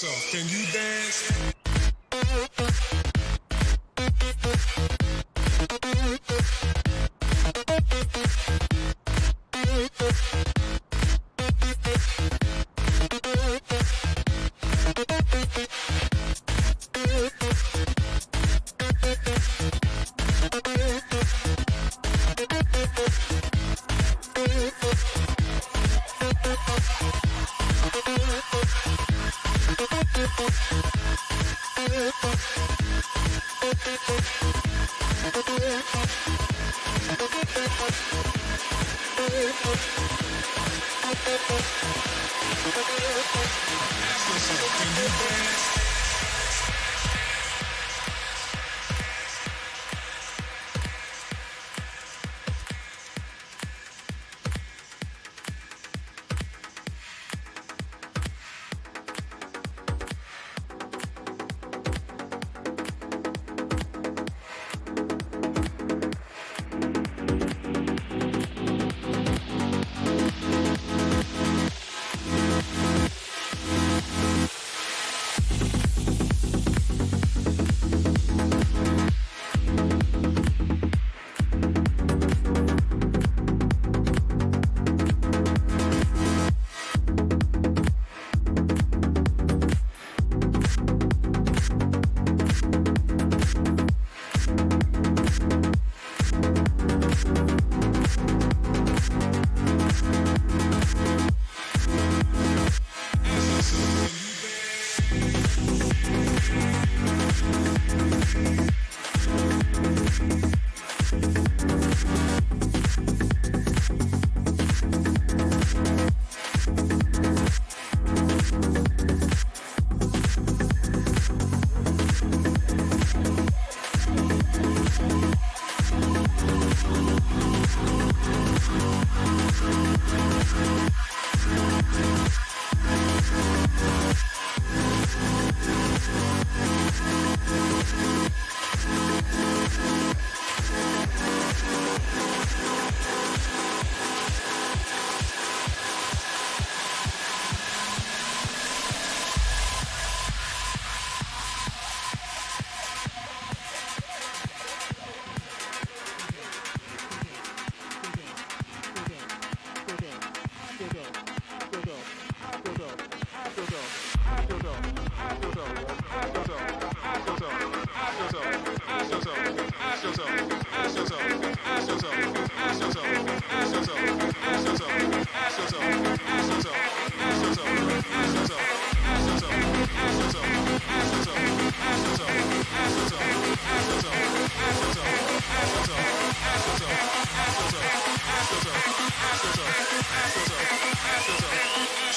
yourself. Can you dance?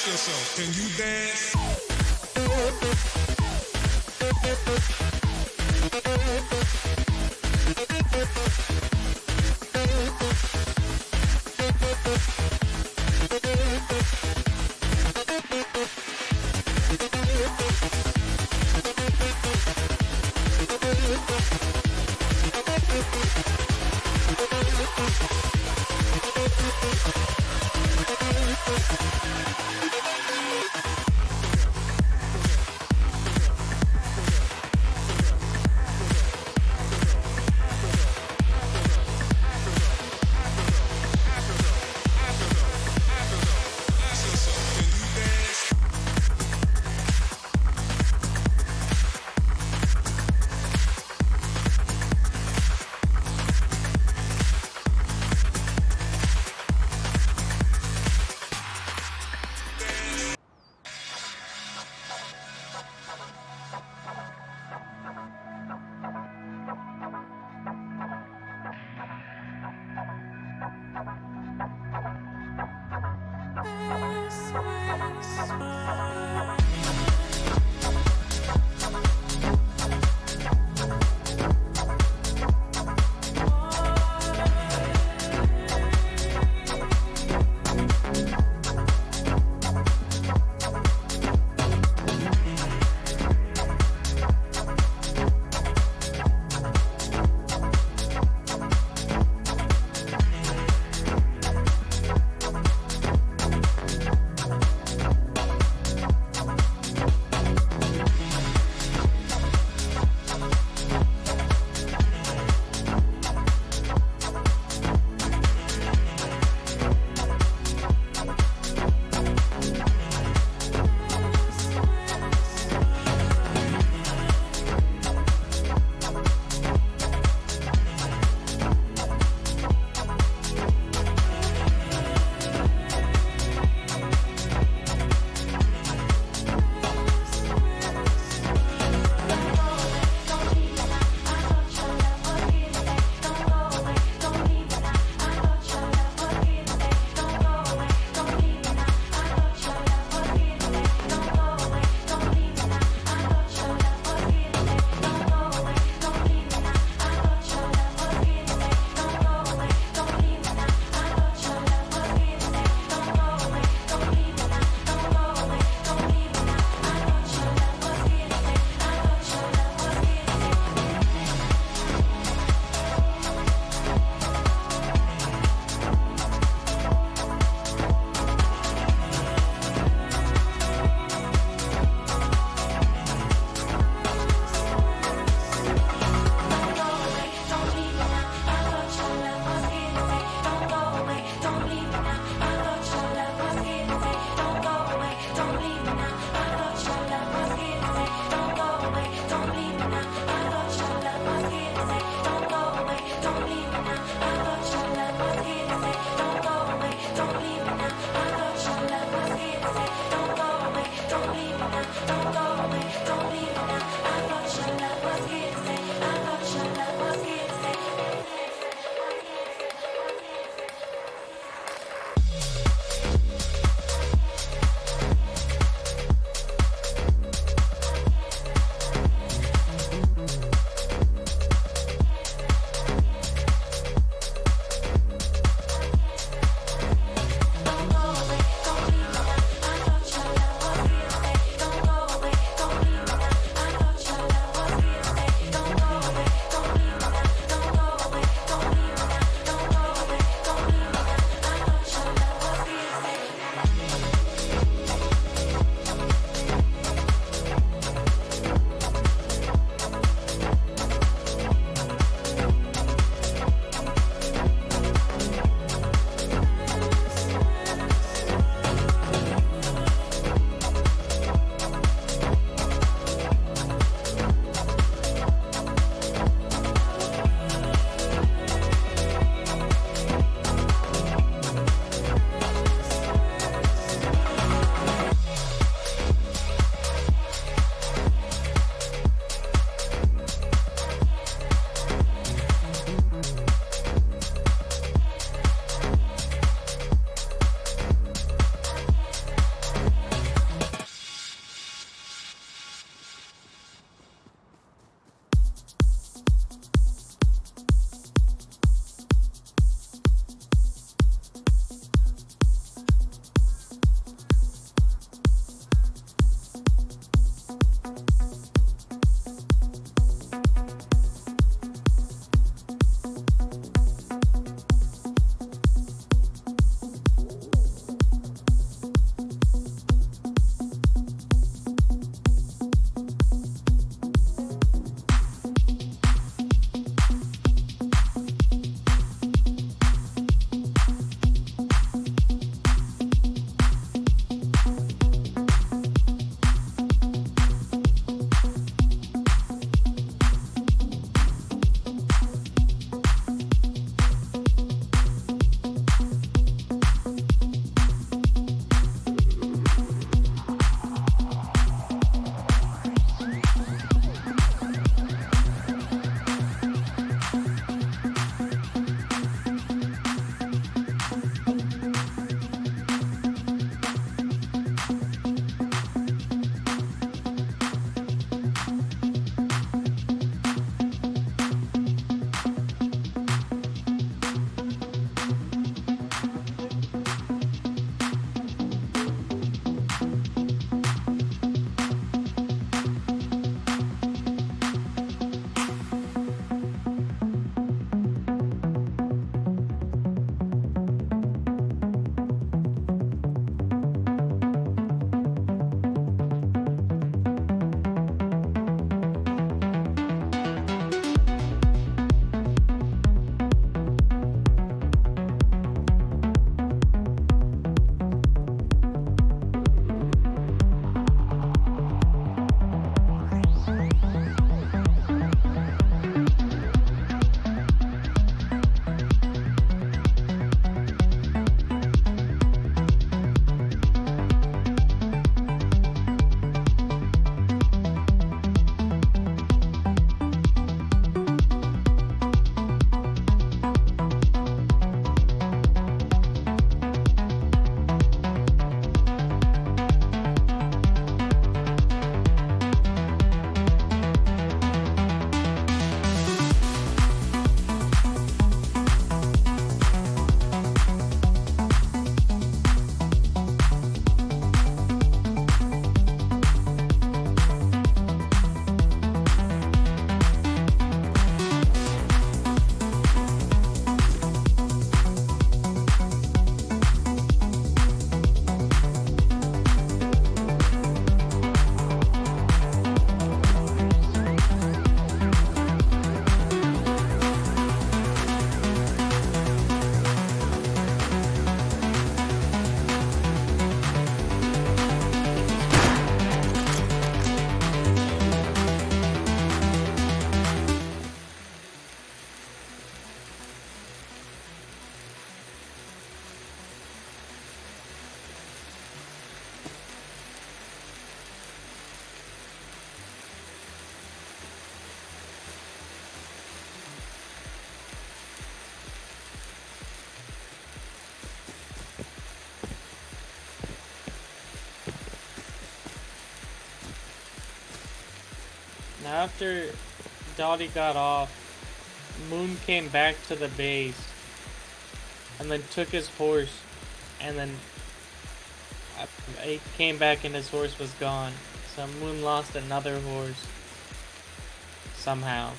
Yourself. Can you dance? Now after Dottie got off, Moon came back to the base and then took his horse, and then he came back and his horse was gone. So Moon lost another horse somehow.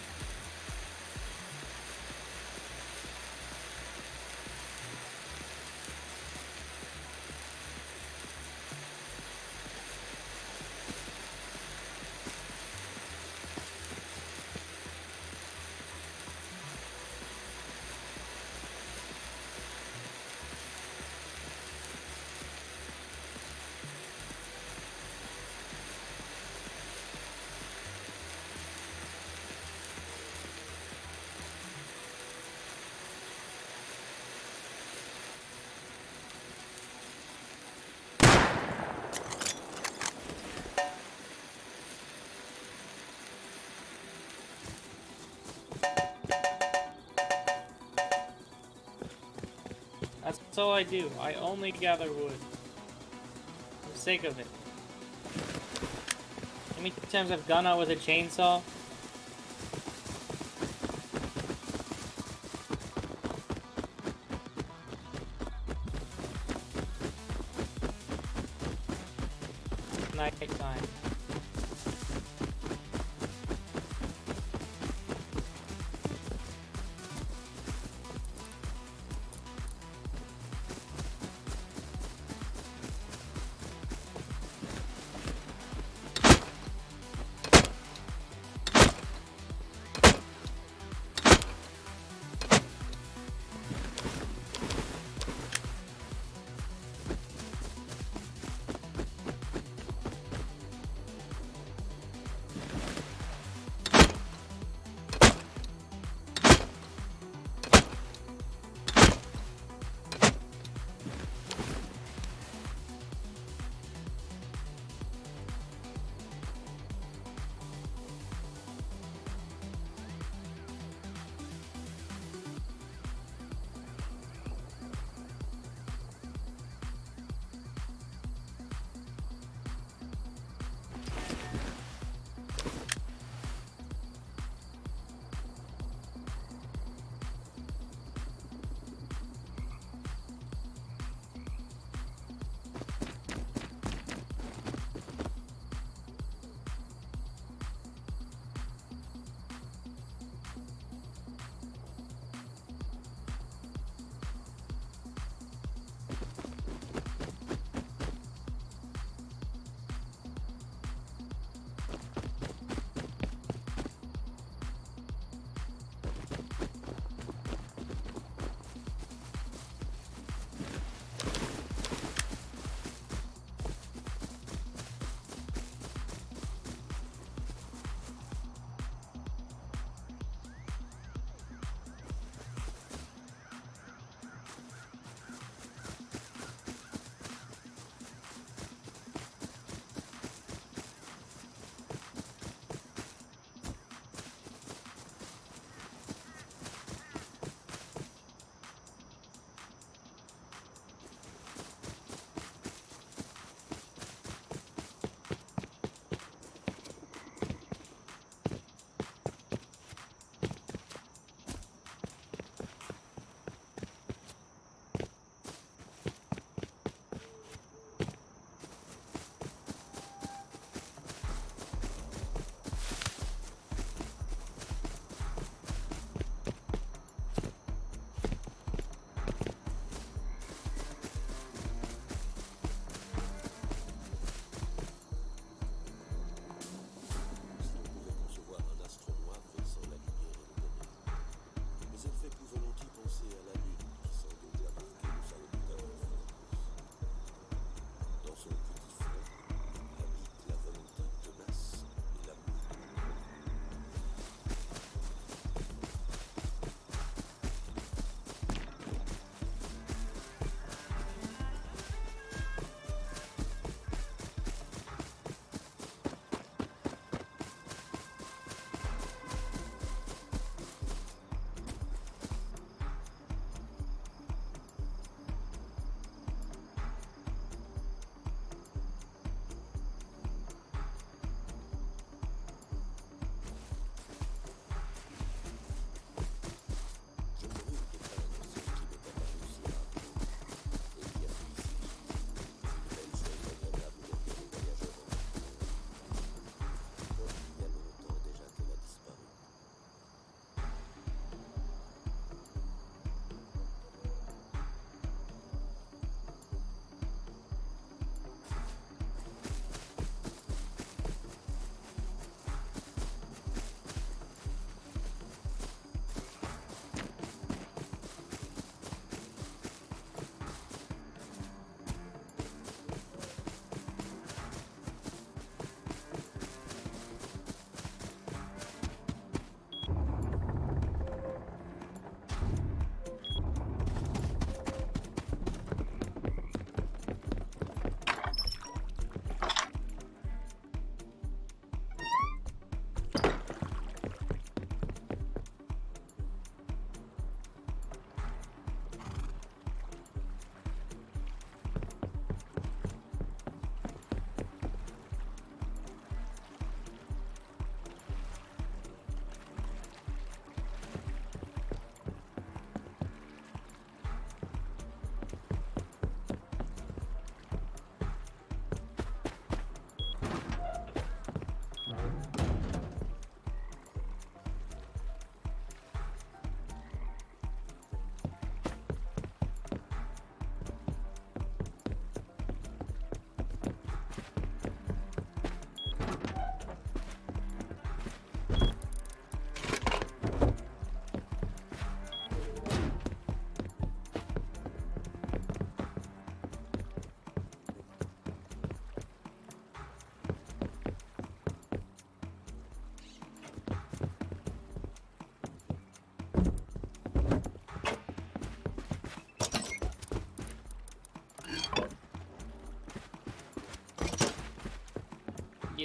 That's all I do. I only gather wood. For the sake of it. How many times I've gone out with a chainsaw? Night time.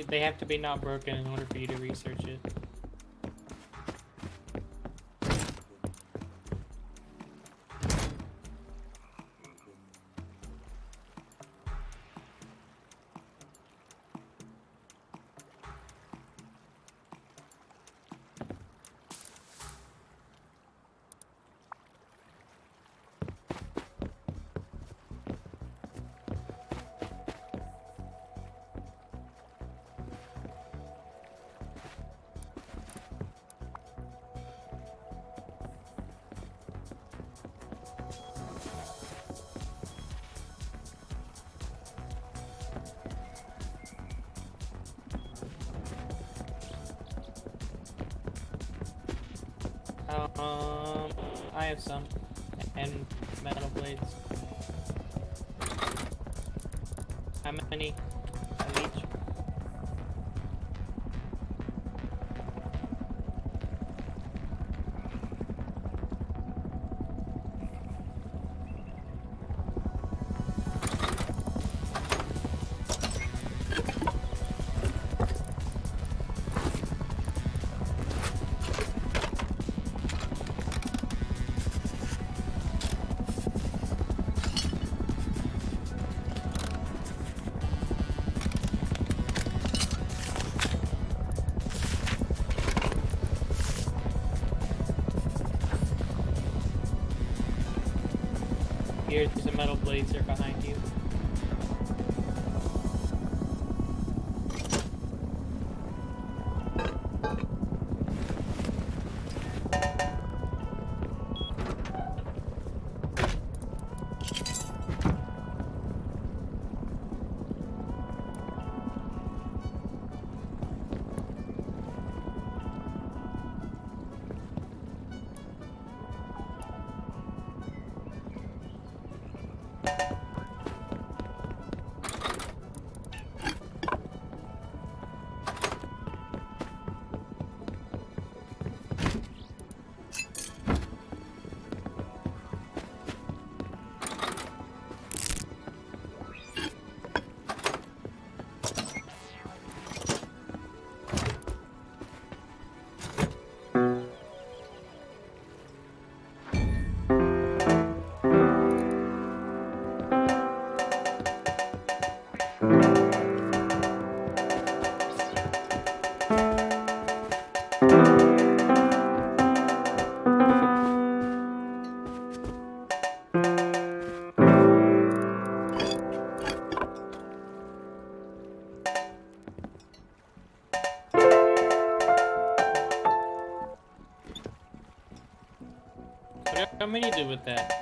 they have to be not broken in order for you to research it. I have some, and metal blades. How many of each? Here's the metal blades are behind you. What do you do with that?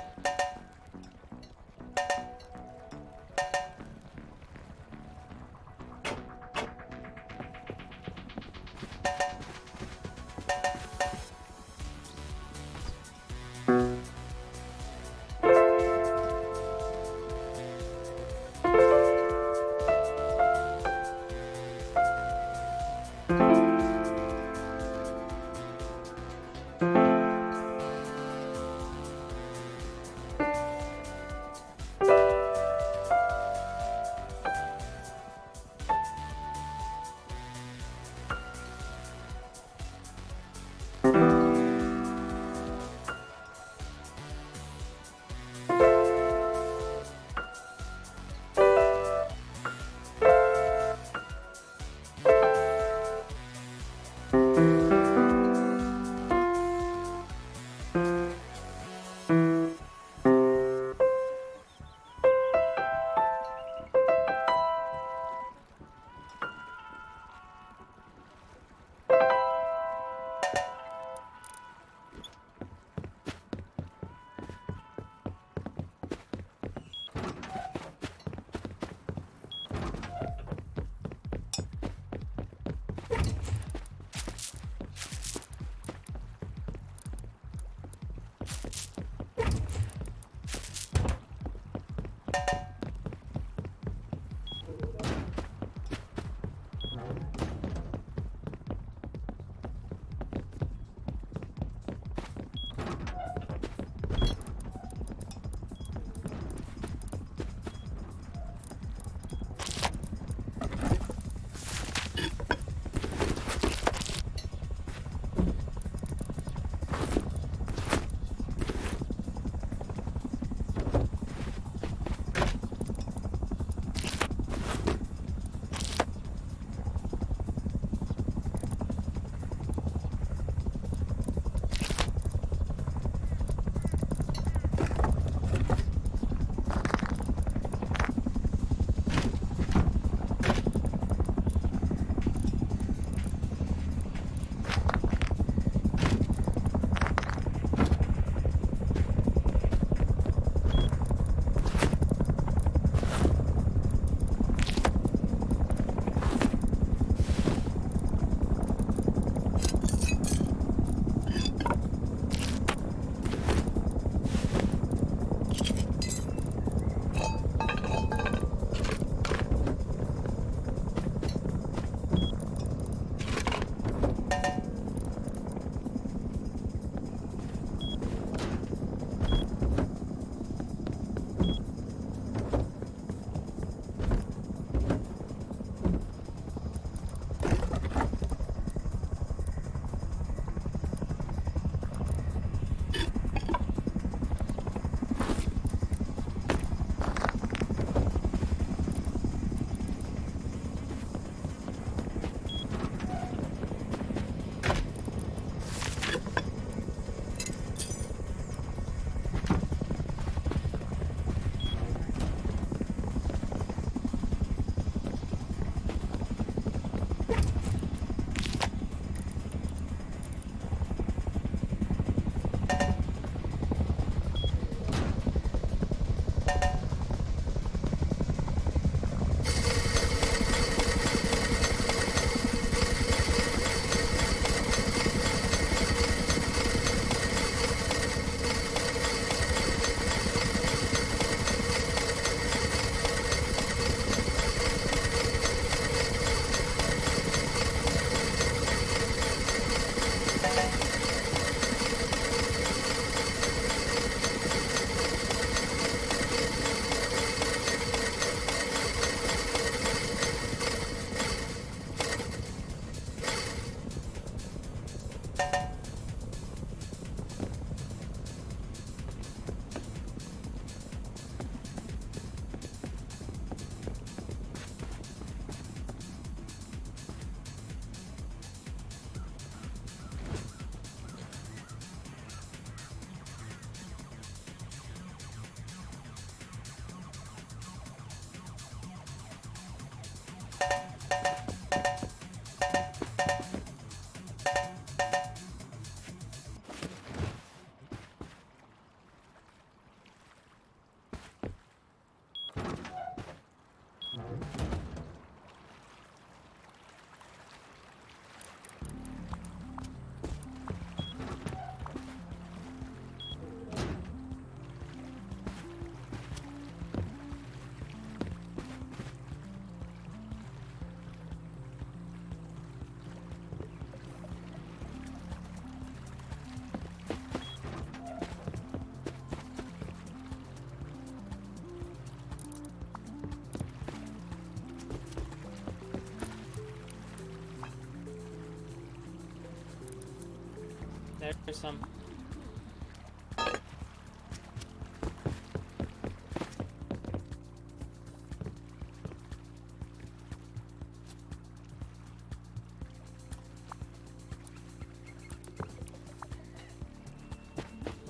There's some.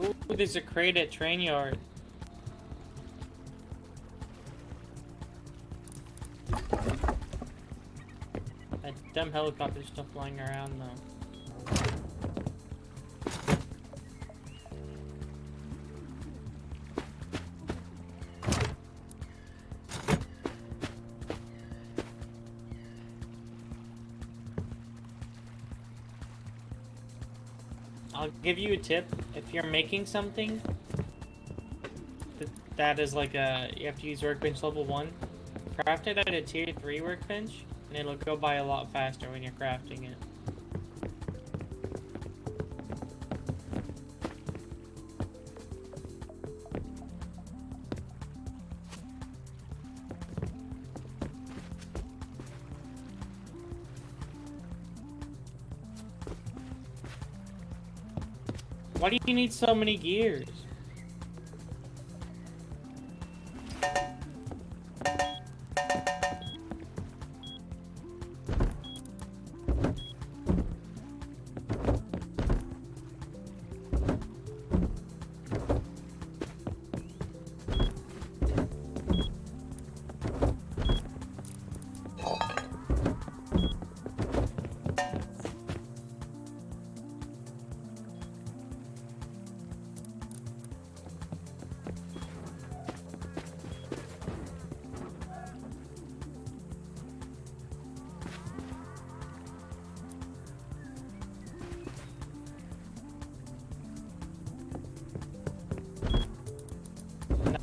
Ooh, there's a crate at train yard. That dumb helicopter's still flying around though. I'll give you a tip. If you're making something that is like you have to use workbench level 1, craft it at a tier 3 workbench, and it'll go by a lot faster when you're crafting it. Why do you need so many gears?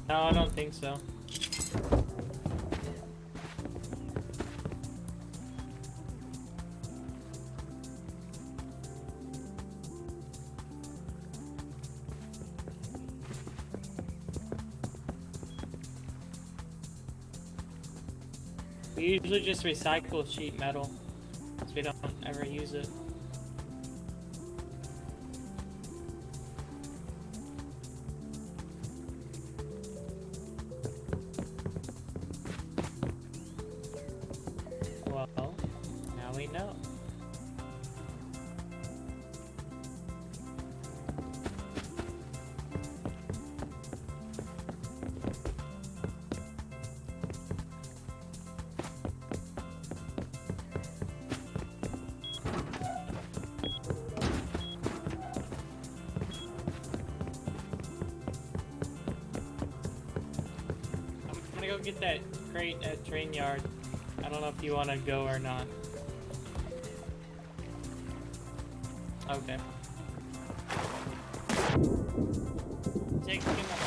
No, I don't think so. We usually just recycle sheet metal, because we don't ever use it. Well, now we know. I'm gonna go get that crate at train yard. I don't know if you want to go or not. Okay. Take him up.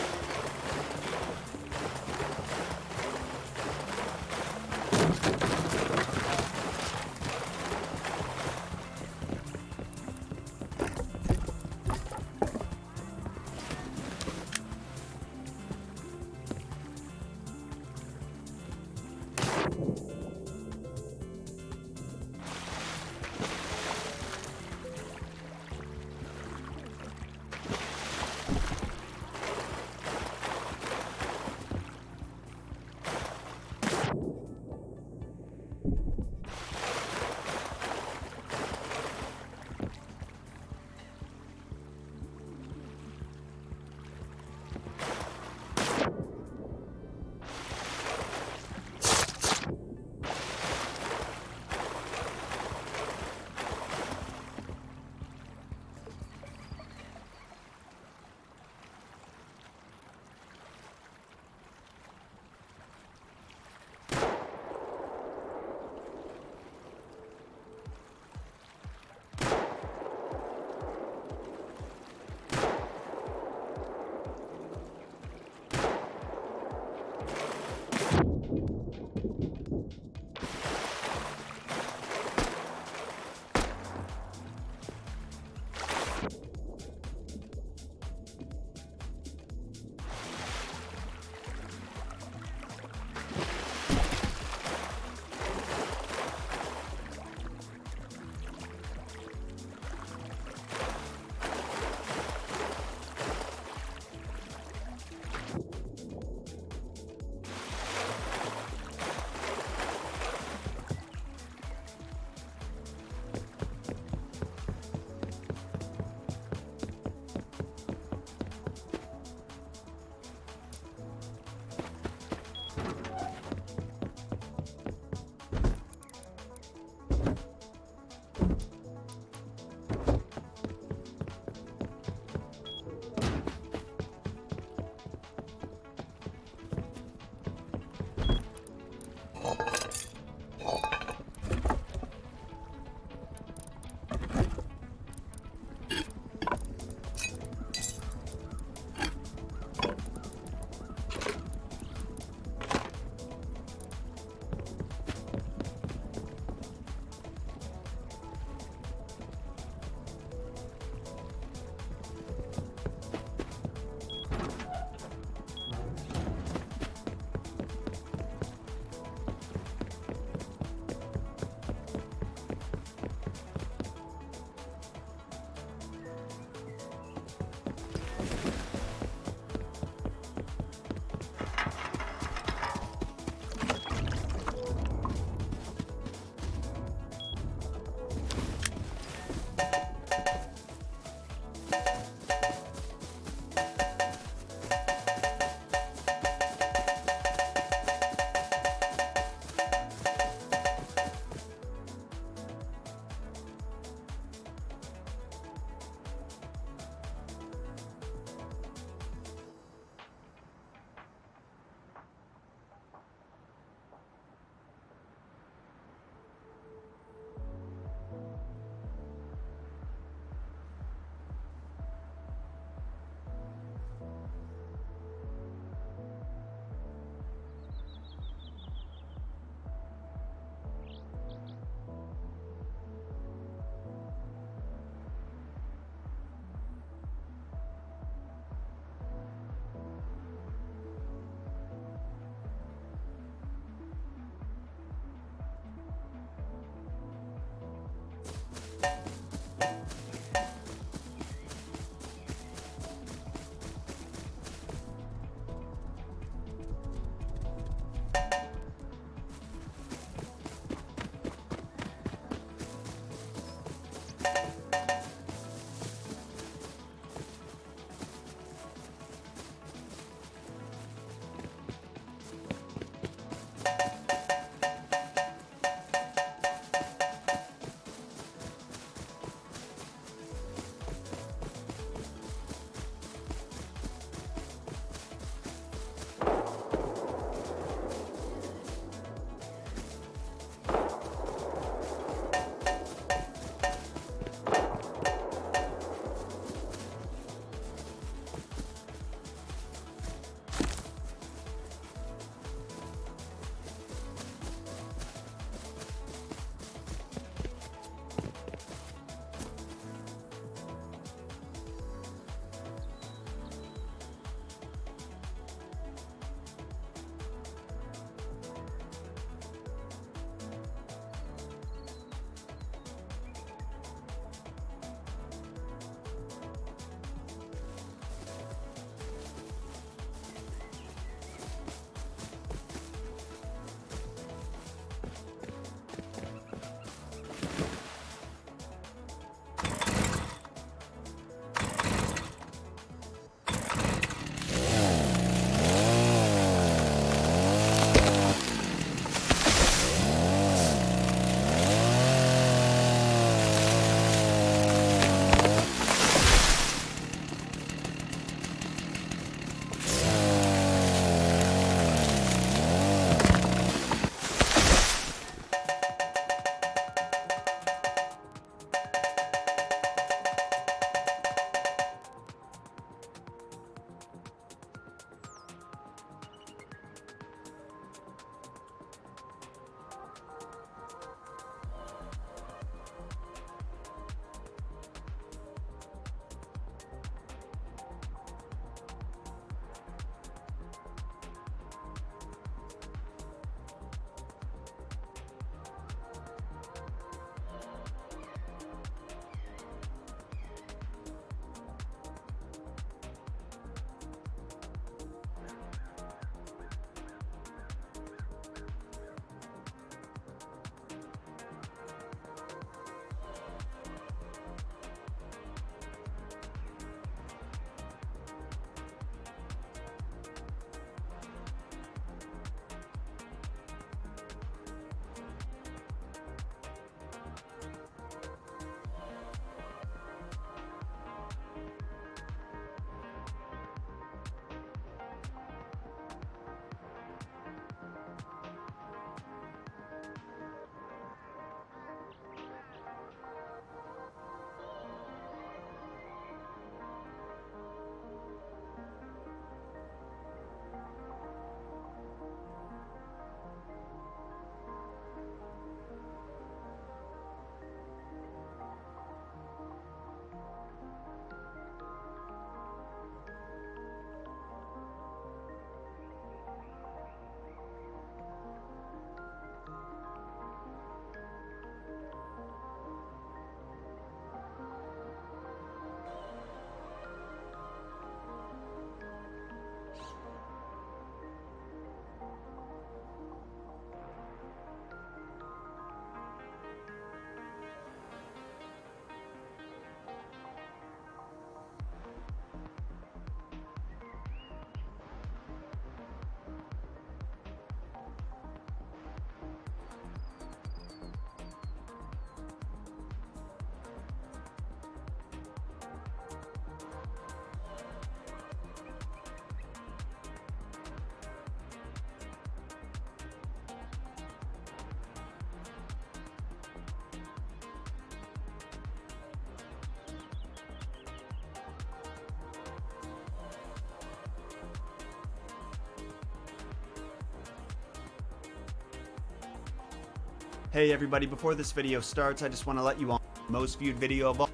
Hey everybody, before this video starts, I just want to let you all know the most viewed video of all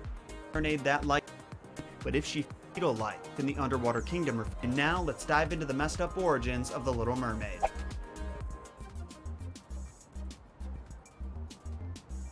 mermaid that like, but if she fetal life in the underwater kingdom. And now let's dive into the messed up origins of the Little Mermaid.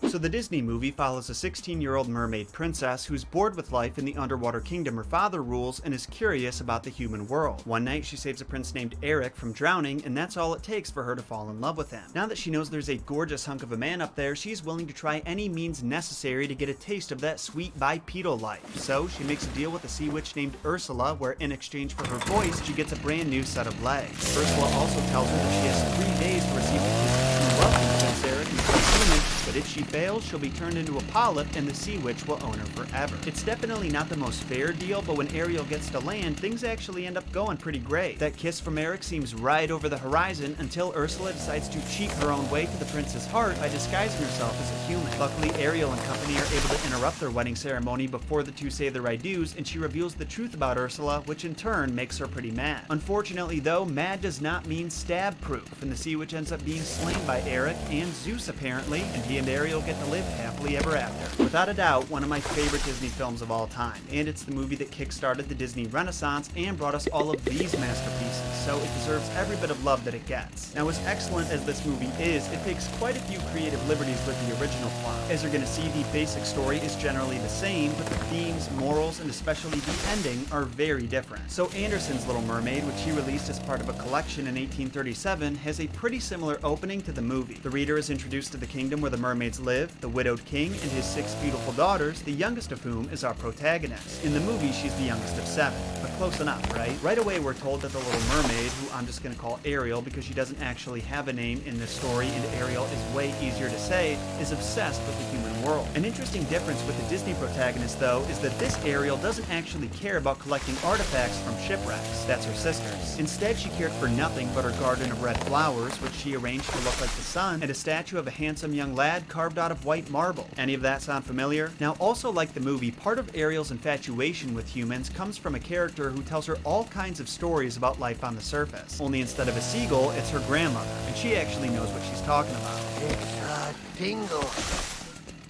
So the Disney movie follows a 16-year-old mermaid princess who's bored with life in the underwater kingdom her father rules and is curious about the human world. One night she saves a prince named Eric from drowning, and that's all it takes for her to fall in love with him. Now that she knows there's a gorgeous hunk of a man up there, she's willing to try any means necessary to get a taste of that sweet bipedal life. So she makes a deal with a sea witch named Ursula, where in exchange for her voice, she gets a brand new set of legs. Ursula also tells her that she has 3 days to receive the kiss of true love from Prince Eric and become human, but if she fails, she'll be turned into a polyp and the sea witch will own her forever. It's definitely not the most fair deal, but when Ariel gets to land, things actually end up going pretty great. That kiss from Eric seems right over the horizon until Ursula decides to cheat her own way to the prince's heart by disguising herself as a human. Luckily, Ariel and company are able to interrupt their wedding ceremony before the two say their I-dos, and she reveals the truth about Ursula, which in turn makes her pretty mad. Unfortunately though, mad does not mean stab-proof, and the sea witch ends up being slain by Eric and Zeus apparently, and he and Ariel get to live happily ever after. Without a doubt, one of my favorite Disney films of all time, and it's the movie that kickstarted the Disney Renaissance and brought us all of these masterpieces, so it deserves every bit of love that it gets. Now, as excellent as this movie is, it takes quite a few creative liberties with the original plot. As you're going to see, the basic story is generally the same, but the themes, morals, and especially the ending are very different. So Anderson's Little Mermaid, which he released as part of a collection in 1837, has a pretty similar opening to the movie. The reader is introduced to the kingdom where the mermaids live, the widowed king, and his 6 beautiful daughters, the youngest of whom is our protagonist. In the movie, she's the youngest of 7, but close enough, right? Right away, we're told that the Little Mermaid, who I'm just going to call Ariel because she doesn't actually have a name in this story and Ariel is way easier to say, is obsessed with the human world. An interesting difference with the Disney protagonist, though, is that this Ariel doesn't actually care about collecting artifacts from shipwrecks. That's her sisters. Instead, she cared for nothing but her garden of red flowers, which she arranged to look like the sun, and a statue of a handsome young lad carved out of white marble. Any of that sound familiar? Now, also like the movie, part of Ariel's infatuation with humans comes from a character who tells her all kinds of stories about life on the surface. Only instead of a seagull, it's her grandmother, and she actually knows what she's talking about. It's a dingle.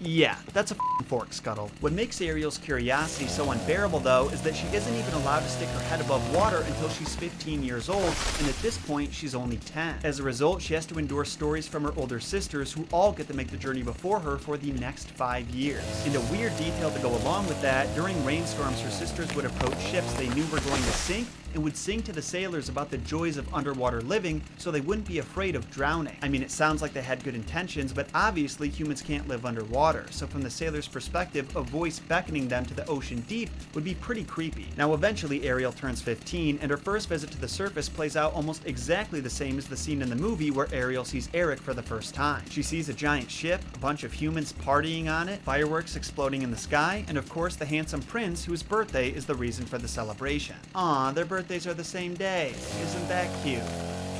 Yeah, that's a fork scuttle. What makes Ariel's curiosity so unbearable, though, is that she isn't even allowed to stick her head above water until she's 15 years old, and at this point, she's only 10. As a result, she has to endure stories from her older sisters, who all get to make the journey before her for the next 5 years. And a weird detail to go along with that, during rainstorms, her sisters would approach ships they knew were going to sink, and would sing to the sailors about the joys of underwater living so they wouldn't be afraid of drowning. I mean, it sounds like they had good intentions, but obviously humans can't live underwater, so from the sailors' perspective, a voice beckoning them to the ocean deep would be pretty creepy. Now, eventually, Ariel turns 15, and her first visit to the surface plays out almost exactly the same as the scene in the movie where Ariel sees Eric for the first time. She sees a giant ship, a bunch of humans partying on it, fireworks exploding in the sky, and of course the handsome prince whose birthday is the reason for the celebration. Aw, their birthdays are the same day. Isn't that cute?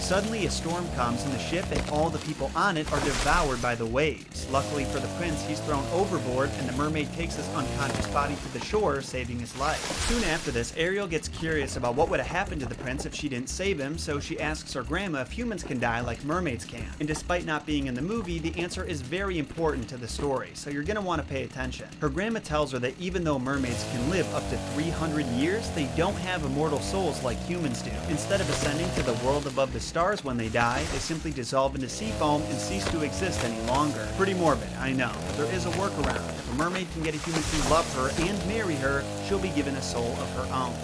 Suddenly, a storm comes and the ship and all the people on it are devoured by the waves. Luckily for the prince, he's thrown overboard and the mermaid takes his unconscious body to the shore, saving his life. Soon after this, Ariel gets curious about what would have happened to the prince if she didn't save him, so she asks her grandma if humans can die like mermaids can. And despite not being in the movie, the answer is very important to the story, so you're gonna want to pay attention. Her grandma tells her that even though mermaids can live up to 300 years, they don't have immortal souls like humans do. Instead of ascending to the world above the stars when they die, they simply dissolve into sea foam and cease to exist any longer. Pretty morbid, I know, but there is a workaround. If a mermaid can get a human to love her and marry her, she'll be given a soul of her own.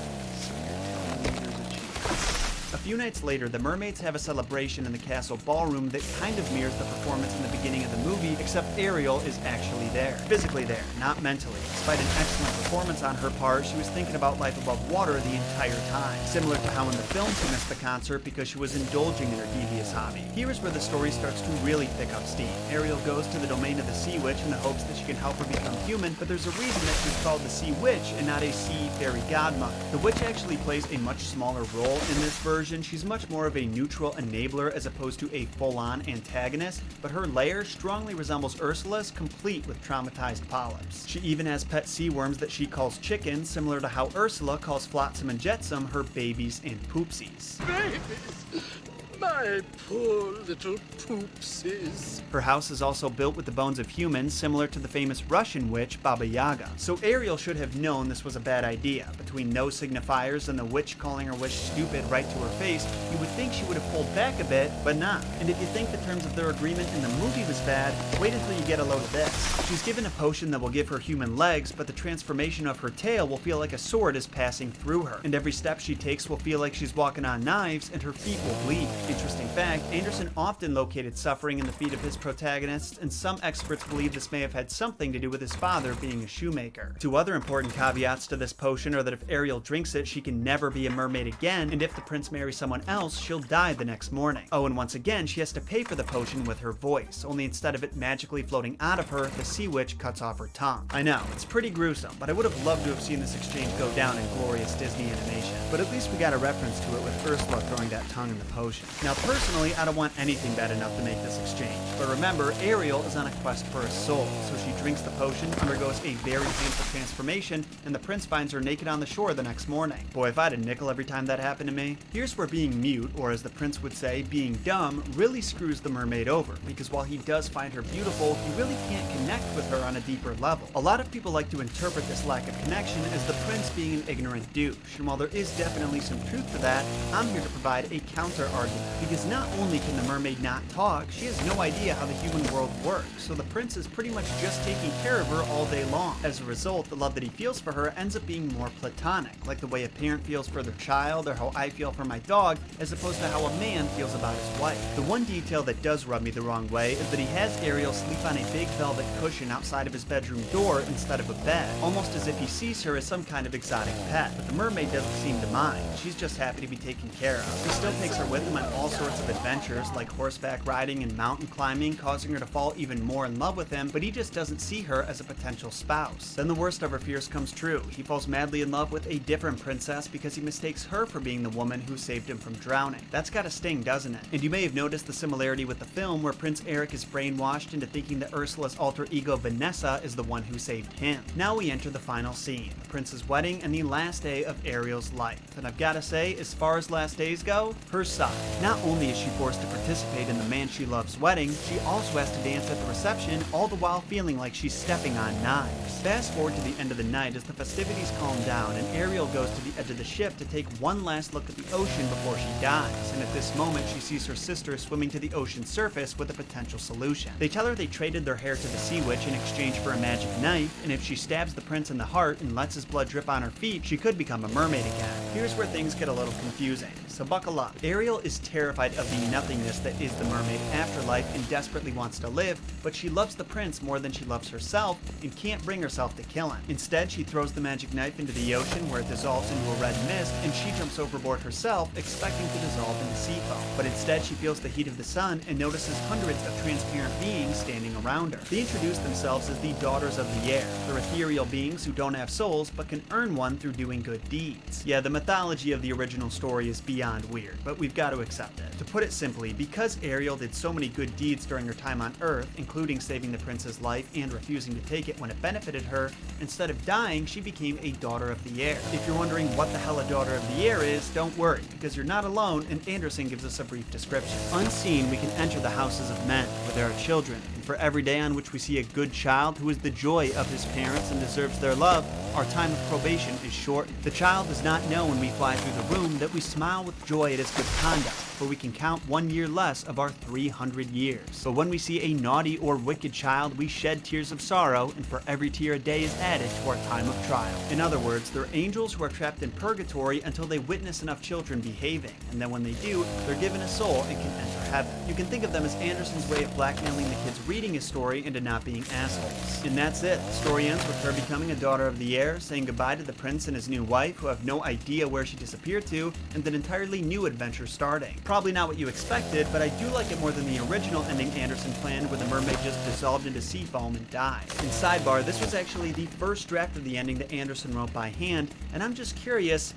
A few nights later, the mermaids have a celebration in the castle ballroom that kind of mirrors the performance in the beginning of the movie, except Ariel is actually there. Physically there, not mentally. Despite an excellent performance on her part, she was thinking about life above water the entire time. Similar to how in the film she missed the concert because she was indulging in her devious hobby. Here is where the story starts to really pick up steam. Ariel goes to the domain of the Sea Witch in the hopes that she can help her become human, but there's a reason that she's called the Sea Witch and not a sea fairy godmother. The witch actually plays a much smaller role in this version. She's much more of a neutral enabler as opposed to a full-on antagonist, but her lair strongly resembles Ursula's, complete with traumatized polyps. She even has pet sea worms that she calls chickens, similar to how Ursula calls Flotsam and Jetsam her babies and poopsies. Babies! My poor little poopsies. Her house is also built with the bones of humans, similar to the famous Russian witch Baba Yaga. So Ariel should have known this was a bad idea. Between no signifiers and the witch calling her wish stupid right to her face, you would think she would have pulled back a bit, but not. And if you think the terms of their agreement in the movie was bad, wait until you get a load of this. She's given a potion that will give her human legs, but the transformation of her tail will feel like a sword is passing through her. And every step she takes will feel like she's walking on knives, and her feet will bleed. Interesting fact, Anderson often located suffering in the feet of his protagonists, and some experts believe this may have had something to do with his father being a shoemaker. Two other important caveats to this potion are that if Ariel drinks it, she can never be a mermaid again, and if the prince marries someone else, she'll die the next morning. Oh, and once again, she has to pay for the potion with her voice, only instead of it magically floating out of her, the sea witch cuts off her tongue. I know, it's pretty gruesome, but I would have loved to have seen this exchange go down in glorious Disney animation. But at least we got a reference to it with Ursula throwing that tongue in the potion. Now personally, I don't want anything bad enough to make this exchange. But remember, Ariel is on a quest for a soul, so she drinks the potion, undergoes a very painful transformation, and the prince finds her naked on the shore the next morning. Boy, if I had a nickel every time that happened to me. Here's where being mute, or as the prince would say, being dumb, really screws the mermaid over, because while he does find her beautiful, he really can't connect with her on a deeper level. A lot of people like to interpret this lack of connection as the prince being an ignorant douche, and while there is definitely some truth to that, I'm here to provide a counter-argument, because not only can the mermaid not talk, she has no idea how the human world works, so the prince is pretty much just taking care of her all day long. As a result, the love that he feels for her ends up being more platonic, like the way a parent feels for their child, or how I feel for my dog, as opposed to how a man feels about his wife. The one detail that does rub me the wrong way is that he has Ariel sleep on a big velvet cushion outside of his bedroom door instead of a bed, almost as if he sees her as some kind of exotic pet, but the mermaid doesn't seem to mind. She's just happy to be taken care of. He still takes her with him on all sorts of adventures, like horseback riding and mountain climbing, causing her to fall even more in love with him, but he just doesn't see her as a potential spouse. Then the worst of her fears comes true. He falls madly in love with a different princess because he mistakes her for being the woman who saved him from drowning. That's gotta sting, doesn't it? And you may have noticed the similarity with the film where Prince Eric is brainwashed into thinking that Ursula's alter ego Vanessa is the one who saved him. Now we enter the final scene, the prince's wedding and the last day of Ariel's life. And I've gotta say, as far as last days go, hers suck. Not only is she forced to participate in the man she loves wedding, she also has to dance at the reception, all the while feeling like she's stepping on knives. Fast forward to the end of the night as the festivities calm down and Ariel goes to the edge of the ship to take one last look at the ocean before she dies, and at this moment she sees her sister swimming to the ocean's surface with a potential solution. They tell her they traded their hair to the sea witch in exchange for a magic knife, and if she stabs the prince in the heart and lets his blood drip on her feet, she could become a mermaid again. Here's where things get a little confusing, so buckle up. Ariel is terrified of the nothingness that is the mermaid afterlife and desperately wants to live, but she loves the prince more than she loves herself and can't bring herself to kill him. Instead, she throws the magic knife into the ocean where it dissolves into a red mist, and she jumps overboard herself, expecting to dissolve into sea foam. But instead, she feels the heat of the sun and notices hundreds of transparent beings standing around her. They introduce themselves as the Daughters of the Air. They're ethereal beings who don't have souls, but can earn one through doing good deeds. Yeah, the mythology of the original story is beyond weird, but we've got to accept it. To put it simply, because Ariel did so many good deeds during her time on Earth, including saving the prince's life and refusing to take it when it benefited her, instead of dying, she became a Daughter of the Air. If you're wondering what the hell a Daughter of the Air is, don't worry, because you're not alone, and Anderson gives us a brief description. Unseen, we can enter the houses of men, where there are children, and for every day on which we see a good child who is the joy of his parents and deserves their love, our time of probation is shortened. The child does not know when we fly through the room that we smile with joy at his good conduct, for we can count 1 year less of our 300 years. But when we see a naughty or wicked child, we shed tears of sorrow, and for every tear a day is added to our time of trial. In other words, they're angels who are trapped in purgatory until they witness enough children behaving, and then when they do, they're given a soul and can enter heaven. You can think of them as Anderson's way of blackmailing the kids reading his story into not being assholes. And that's it. The story ends with her becoming a Daughter of the Air, saying goodbye to the prince and his new wife, who have no idea where she disappeared to, and an entirely new adventure starting. Probably not what you expected, but I do like it more than the original ending Anderson planned, where the mermaid just dissolved into sea foam and died. And sidebar, this was actually the first draft of the ending that Anderson wrote by hand, and I'm just curious,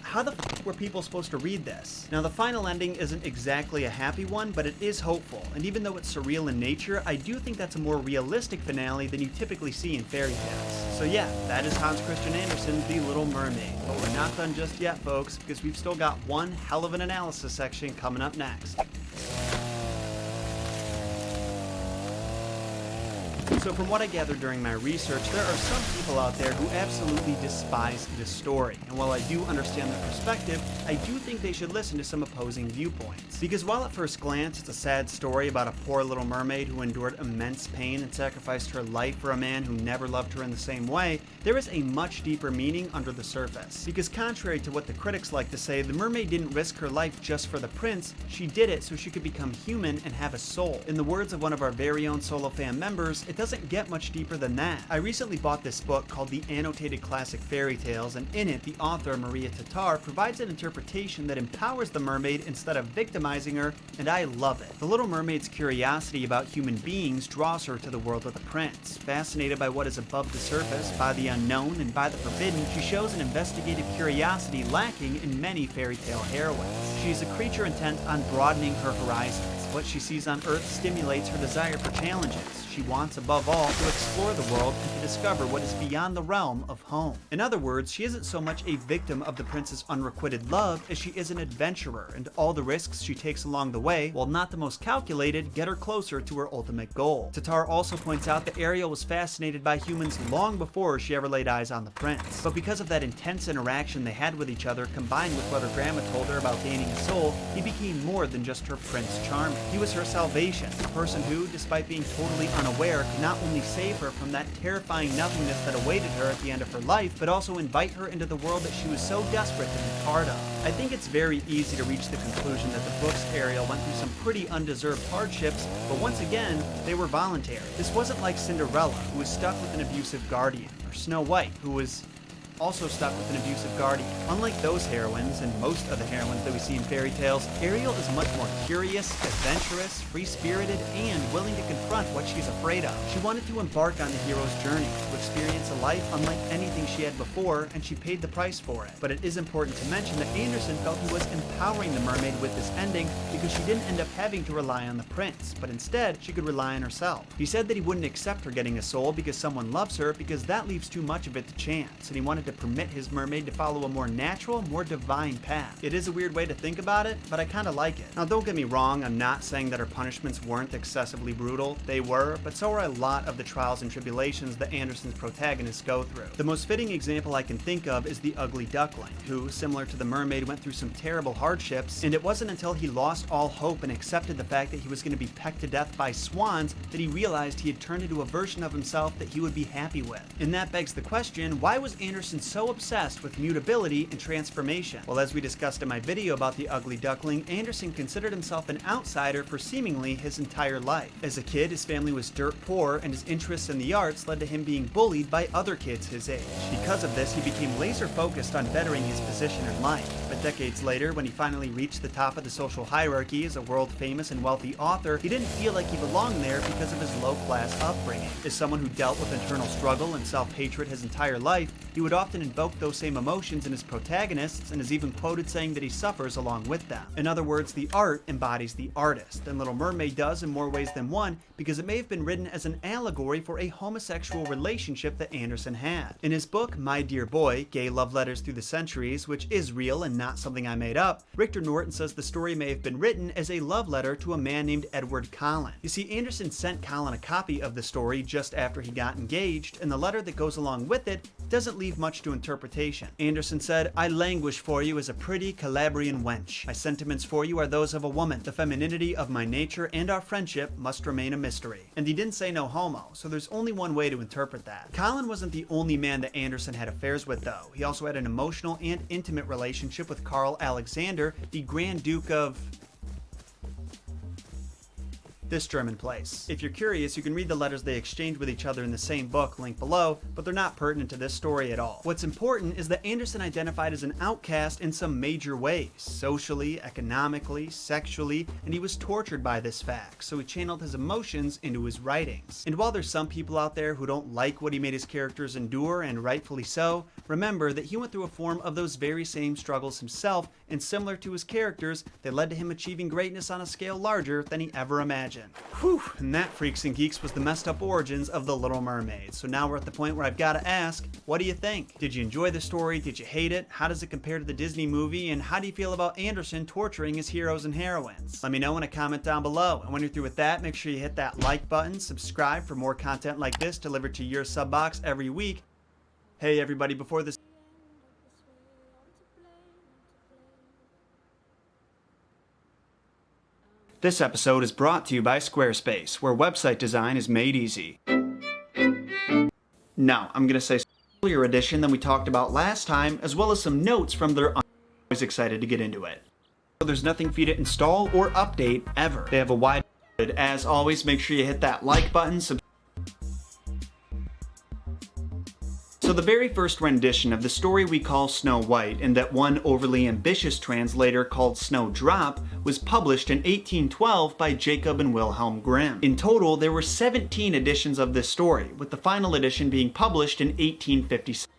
how the f were people supposed to read this? Now, the final ending isn't exactly a happy one, but it is hopeful, and even though it's surreal in nature, I do think that's a more realistic finale than you typically see in fairy tales. So yeah, that is Hans Christian Andersen's The Little Mermaid. But we're not done just yet, folks, because we've still got one hell of an analysis section coming up next. So from what I gathered during my research, there are some people out there who absolutely despise this story. And while I do understand their perspective, I do think they should listen to some opposing viewpoints. Because while at first glance it's a sad story about a poor little mermaid who endured immense pain and sacrificed her life for a man who never loved her in the same way, there is a much deeper meaning under the surface. Because contrary to what the critics like to say, the mermaid didn't risk her life just for the prince, she did it so she could become human and have a soul. In the words of one of our very own Solo Fam members, it doesn't get much deeper than that. I recently bought this book called The Annotated Classic Fairy Tales, and in it, the author, Maria Tatar, provides an interpretation that empowers the mermaid instead of victimizing her, and I love it. The Little Mermaid's curiosity about human beings draws her to the world of the prince. Fascinated by what is above the surface, by the unknown, and by the forbidden, she shows an investigative curiosity lacking in many fairy tale heroines. She is a creature intent on broadening her horizons. What she sees on Earth stimulates her desire for challenges. She wants, above all, to explore the world and to discover what is beyond the realm of home. In other words, she isn't so much a victim of the prince's unrequited love as she is an adventurer, and all the risks she takes along the way, while not the most calculated, get her closer to her ultimate goal. Tatar also points out that Ariel was fascinated by humans long before she ever laid eyes on the prince. But because of that intense interaction they had with each other, combined with what her grandma told her about gaining a soul, he became more than just her Prince Charming. He was her salvation, a person who, despite being totally unaware, could not only save her from that terrifying nothingness that awaited her at the end of her life, but also invite her into the world that she was so desperate to be part of. I think it's very easy to reach the conclusion that the book's Ariel went through some pretty undeserved hardships, but once again, they were voluntary. This wasn't like Cinderella, who was stuck with an abusive guardian, or Snow White, who was also stuck with an abusive guardian. Unlike those heroines, and most of the heroines that we see in fairy tales, Ariel is much more curious, adventurous, free-spirited, and willing to confront what she's afraid of. She wanted to embark on the hero's journey, to experience a life unlike anything she had before, and she paid the price for it. But it is important to mention that Andersen felt he was empowering the mermaid with this ending because she didn't end up having to rely on the prince, but instead, she could rely on herself. He said that he wouldn't accept her getting a soul because someone loves her, because that leaves too much of it to chance, and he wanted to permit his mermaid to follow a more natural, more divine path. It is a weird way to think about it, but I kinda like it. Now don't get me wrong, I'm not saying that her punishments weren't excessively brutal. They were, but so are a lot of the trials and tribulations that Andersen's protagonists go through. The most fitting example I can think of is the Ugly Duckling, who, similar to the mermaid, went through some terrible hardships, and it wasn't until he lost all hope and accepted the fact that he was going to be pecked to death by swans that he realized he had turned into a version of himself that he would be happy with. And that begs the question, why was Andersen so obsessed with mutability and transformation? Well, as we discussed in my video about the Ugly Duckling, Andersen considered himself an outsider for seemingly his entire life. As a kid, his family was dirt poor, and his interests in the arts led to him being bullied by other kids his age. Because of this, he became laser focused on bettering his position in life. But decades later, when he finally reached the top of the social hierarchy as a world famous and wealthy author, he didn't feel like he belonged there because of his low-class upbringing. As someone who dealt with internal struggle and self-hatred his entire life, he would often invoke those same emotions in his protagonists, and is even quoted saying that he suffers along with them. In other words, the art embodies the artist, and Little Mermaid does in more ways than one, because it may have been written as an allegory for a homosexual relationship that Andersen had. In his book, My Dear Boy, Gay Love Letters Through the Centuries, which is real and not something I made up, Richter Norton says the story may have been written as a love letter to a man named Edward Collin. You see, Andersen sent Collin a copy of the story just after he got engaged, and the letter that goes along with it doesn't leave much to interpretation. Andersen said, "I languish for you as a pretty Calabrian wench. My sentiments for you are those of a woman. The femininity of my nature and our friendship must remain a mystery." And he didn't say no homo, so there's only one way to interpret that. Collin wasn't the only man that Andersen had affairs with, though. He also had an emotional and intimate relationship with Karl Alexander, the Grand Duke of this German place. If you're curious, you can read the letters they exchanged with each other in the same book, linked below, but they're not pertinent to this story at all. What's important is that Andersen identified as an outcast in some major ways, socially, economically, sexually, and he was tortured by this fact, so he channeled his emotions into his writings. And while there's some people out there who don't like what he made his characters endure, and rightfully so, remember that he went through a form of those very same struggles himself, and similar to his characters, they led to him achieving greatness on a scale larger than he ever imagined. origin. Whew, and that, freaks and geeks, was the messed up origins of The Little Mermaid. So now we're at the point where I've got to ask, what do you think? Did you enjoy the story? Did you hate it? How does it compare to the Disney movie? And how do you feel about Anderson torturing his heroes and heroines? Let me know in a comment down below. And when you're through with that, make sure you hit that like button, subscribe for more content like this delivered to your sub box every week. Hey everybody, before this episode is brought to you by Squarespace, where website design is made easy. Now, I'm going to say earlier edition than we talked about last time, as well as some notes from their. I'm always excited to get into it. There's nothing for you to install or update ever. They have a wide. As always, make sure you hit that like button. So the very first rendition of the story we call Snow White, and that one overly ambitious translator called Snowdrop, was published in 1812 by Jacob and Wilhelm Grimm. In total, there were 17 editions of this story, with the final edition being published in 1857.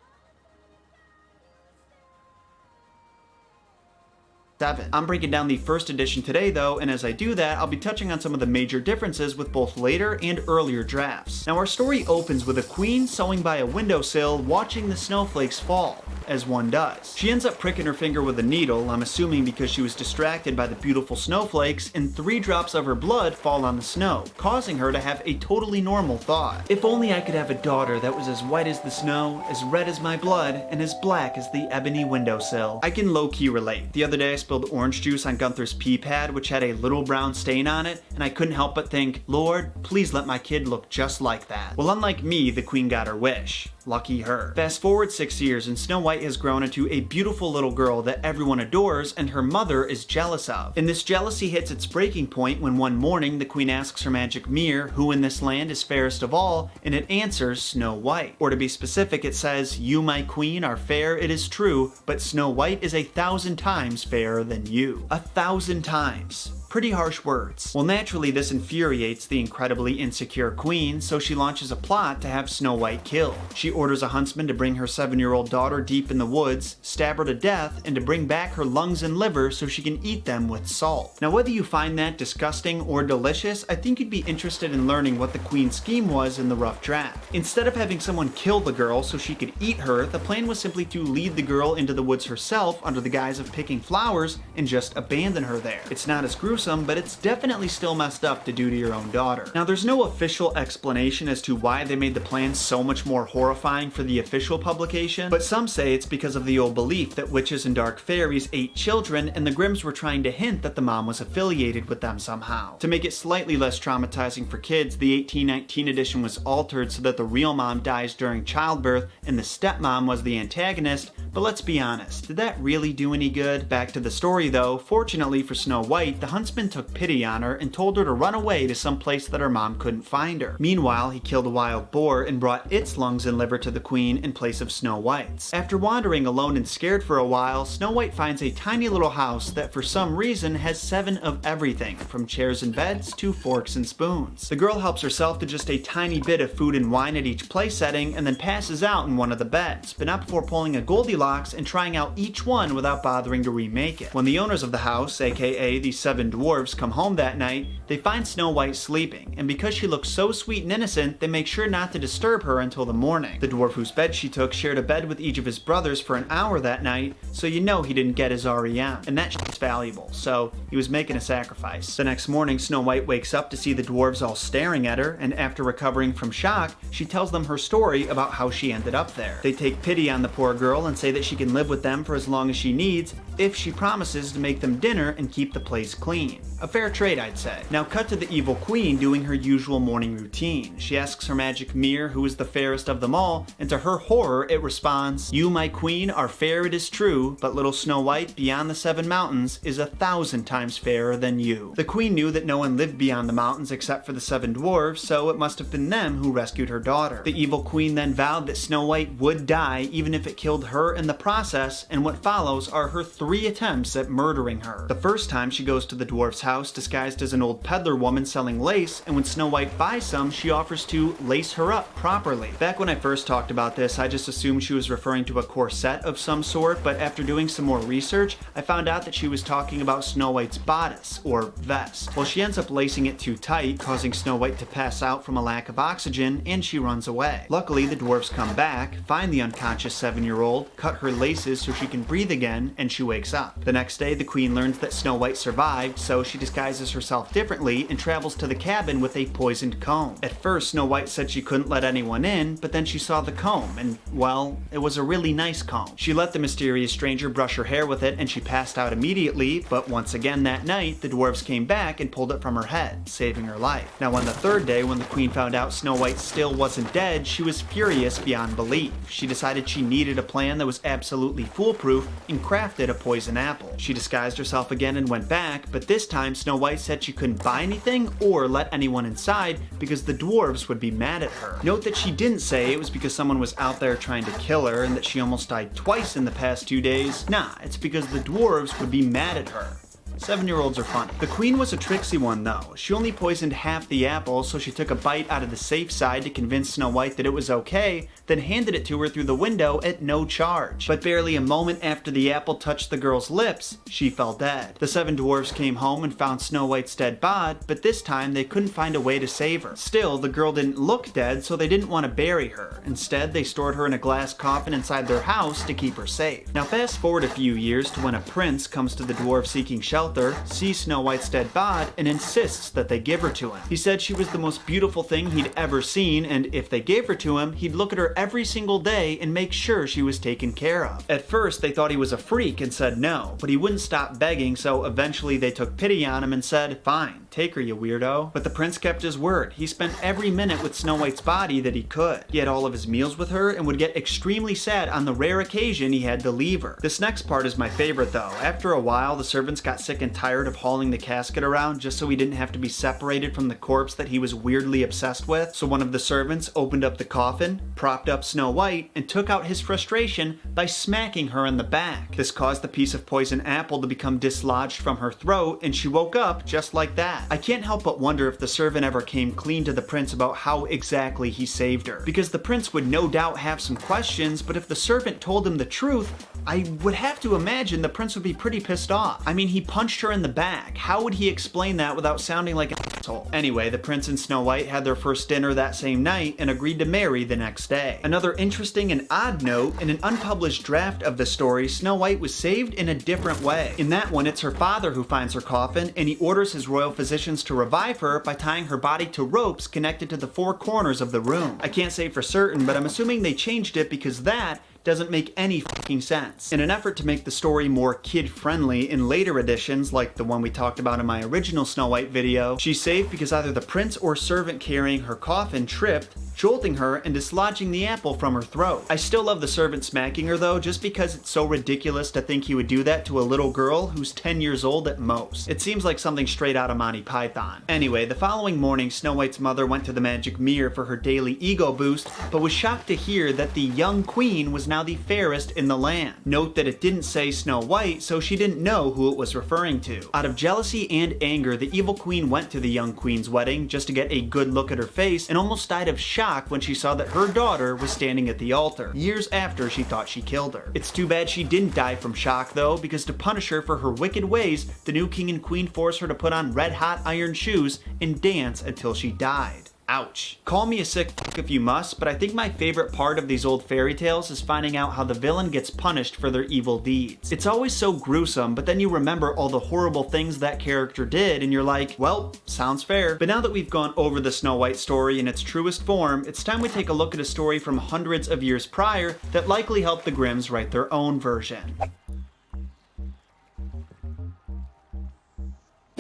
I'm breaking down the first edition today though, and as I do that, I'll be touching on some of the major differences with both later and earlier drafts. Now our story opens with a queen sewing by a windowsill watching the snowflakes fall, as one does. She ends up pricking her finger with a needle, I'm assuming because she was distracted by the beautiful snowflakes, and 3 drops of her blood fall on the snow, causing her to have a totally normal thought. If only I could have a daughter that was as white as the snow, as red as my blood, and as black as the ebony windowsill. I can low-key relate. The other day I spilled orange juice on Gunther's pee pad, which had a little brown stain on it, and I couldn't help but think, Lord, please let my kid look just like that. Well, unlike me, the queen got her wish. Lucky her. Fast forward 6 years and Snow White has grown into a beautiful little girl that everyone adores and her mother is jealous of. And this jealousy hits its breaking point when one morning the queen asks her magic mirror who in this land is fairest of all, and it answers Snow White. Or to be specific, it says, "You, my queen, are fair, it is true, but Snow White is 1,000 times fairer than you." 1,000 times. Pretty harsh words. Well, naturally this infuriates the incredibly insecure queen, so she launches a plot to have Snow White killed. She orders a huntsman to bring her 7-year-old daughter deep in the woods, stab her to death, and to bring back her lungs and liver so she can eat them with salt. Now whether you find that disgusting or delicious, I think you'd be interested in learning what the queen's scheme was in the rough draft. Instead of having someone kill the girl so she could eat her, the plan was simply to lead the girl into the woods herself under the guise of picking flowers and just abandon her there. It's not as gruesome, but it's definitely still messed up to do to your own daughter. Now there's no official explanation as to why they made the plan so much more horrifying for the official publication, but some say it's because of the old belief that witches and dark fairies ate children, and the Grimms were trying to hint that the mom was affiliated with them somehow. To make it slightly less traumatizing for kids, the 1819 edition was altered so that the real mom dies during childbirth and the stepmom was the antagonist, but let's be honest, did that really do any good? Back to the story though, fortunately for Snow White, the huntsman took pity on her and told her to run away to some place that her mom couldn't find her. Meanwhile, he killed a wild boar and brought its lungs and liver to the queen in place of Snow White's. After wandering alone and scared for a while, Snow White finds a tiny little house that for some reason has 7 of everything, from chairs and beds to forks and spoons. The girl helps herself to just a tiny bit of food and wine at each place setting and then passes out in one of the beds, but not before pulling a Goldilocks and trying out each one without bothering to remake it. When the owners of the house, aka the 7 dwarves, come home that night, they find Snow White sleeping, and because she looks so sweet and innocent, they make sure not to disturb her until the morning. The dwarf whose bed she took shared a bed with each of his brothers for an hour that night, so you know he didn't get his REM, and that shit's valuable, so he was making a sacrifice. The next morning, Snow White wakes up to see the dwarves all staring at her, and after recovering from shock, she tells them her story about how she ended up there. They take pity on the poor girl and say that she can live with them for as long as she needs if she promises to make them dinner and keep the place clean. A fair trade, I'd say. Now cut to the evil queen doing her usual morning routine. She asks her magic mirror who is the fairest of them all, and to her horror it responds, "You, my queen, are fair it is true, but little Snow White beyond the 7 mountains is 1,000 times fairer than you." The queen knew that no one lived beyond the mountains except for the 7 dwarves, so it must have been them who rescued her daughter. The evil queen then vowed that Snow White would die even if it killed her in the process, and what follows are her 3 attempts at murdering her. The first time, she goes to the dwarf's house disguised as an old peddler woman selling lace, and when Snow White buys some, she offers to lace her up properly. Back when I first talked about this, I just assumed she was referring to a corset of some sort, but after doing some more research, I found out that she was talking about Snow White's bodice, or vest. Well, she ends up lacing it too tight, causing Snow White to pass out from a lack of oxygen, and she runs away. Luckily, the dwarves come back, find the unconscious 7-year-old, cut her laces so she can breathe again, and she wakes up. The next day, the queen learns that Snow White survived, so she disguises herself differently and travels to the cabin with a poisoned comb. At first, Snow White said she couldn't let anyone in, but then she saw the comb, and, well, it was a really nice comb. She let the mysterious stranger brush her hair with it, and she passed out immediately, but once again that night, the dwarves came back and pulled it from her head, saving her life. Now, on the third day, when the queen found out Snow White still wasn't dead, she was furious beyond belief. She decided she needed a plan that was absolutely foolproof and crafted a poison apple. She disguised herself again and went back, but this time Snow White said she couldn't buy anything or let anyone inside because the dwarves would be mad at her. Note that she didn't say it was because someone was out there trying to kill her and that she almost died twice in the past 2 days. Nah, it's because the dwarves would be mad at her. 7-year-olds are funny. The queen was a tricksy one though. She only poisoned half the apple, so she took a bite out of the safe side to convince Snow White that it was okay, then handed it to her through the window at no charge. But barely a moment after the apple touched the girl's lips, she fell dead. The 7 dwarfs came home and found Snow White's dead bod, but this time they couldn't find a way to save her. Still, the girl didn't look dead, so they didn't want to bury her. Instead, they stored her in a glass coffin inside their house to keep her safe. Now fast forward a few years to when a prince comes to the dwarves seeking shelter, sees Snow White's dead bod, and insists that they give her to him. He said she was the most beautiful thing he'd ever seen, and if they gave her to him, he'd look at her every single day and make sure she was taken care of. At first, they thought he was a freak and said no, but he wouldn't stop begging, so eventually they took pity on him and said, "Fine, take her, you weirdo." But the prince kept his word. He spent every minute with Snow White's body that he could. He had all of his meals with her and would get extremely sad on the rare occasion he had to leave her. This next part is my favorite though. After a while, the servants got sick and tired of hauling the casket around just so he didn't have to be separated from the corpse that he was weirdly obsessed with. So one of the servants opened up the coffin, propped up Snow White, and took out his frustration by smacking her in the back. This caused the piece of poison apple to become dislodged from her throat, and she woke up just like that. I can't help but wonder if the servant ever came clean to the prince about how exactly he saved her, because the prince would no doubt have some questions, but if the servant told him the truth, I would have to imagine the prince would be pretty pissed off. I mean, he punched her in the back. How would he explain that without sounding like an asshole? Anyway, the prince and Snow White had their first dinner that same night and agreed to marry the next day. Another interesting and odd note, in an unpublished draft of the story, Snow White was saved in a different way. In that one, it's her father who finds her coffin, and he orders his royal physicians to revive her by tying her body to ropes connected to the 4 corners of the room. I can't say for certain, but I'm assuming they changed it because that doesn't make any fucking sense. In an effort to make the story more kid-friendly, in later editions, like the one we talked about in my original Snow White video, she's saved because either the prince or servant carrying her coffin tripped, jolting her and dislodging the apple from her throat. I still love the servant smacking her though, just because it's so ridiculous to think he would do that to a little girl who's 10 years old at most. It seems like something straight out of Monty Python. Anyway, the following morning, Snow White's mother went to the magic mirror for her daily ego boost, but was shocked to hear that the young queen was now the fairest in the land. Note that it didn't say Snow White, so she didn't know who it was referring to. Out of jealousy and anger, the evil queen went to the young queen's wedding just to get a good look at her face and almost died of shock when she saw that her daughter was standing at the altar, years after she thought she killed her. It's too bad she didn't die from shock though, because to punish her for her wicked ways, the new king and queen forced her to put on red-hot iron shoes and dance until she died. Ouch. Call me a sick fuck if you must, but I think my favorite part of these old fairy tales is finding out how the villain gets punished for their evil deeds. It's always so gruesome, but then you remember all the horrible things that character did, and you're like, well, sounds fair. But now that we've gone over the Snow White story in its truest form, it's time we take a look at a story from hundreds of years prior that likely helped the Grimms write their own version.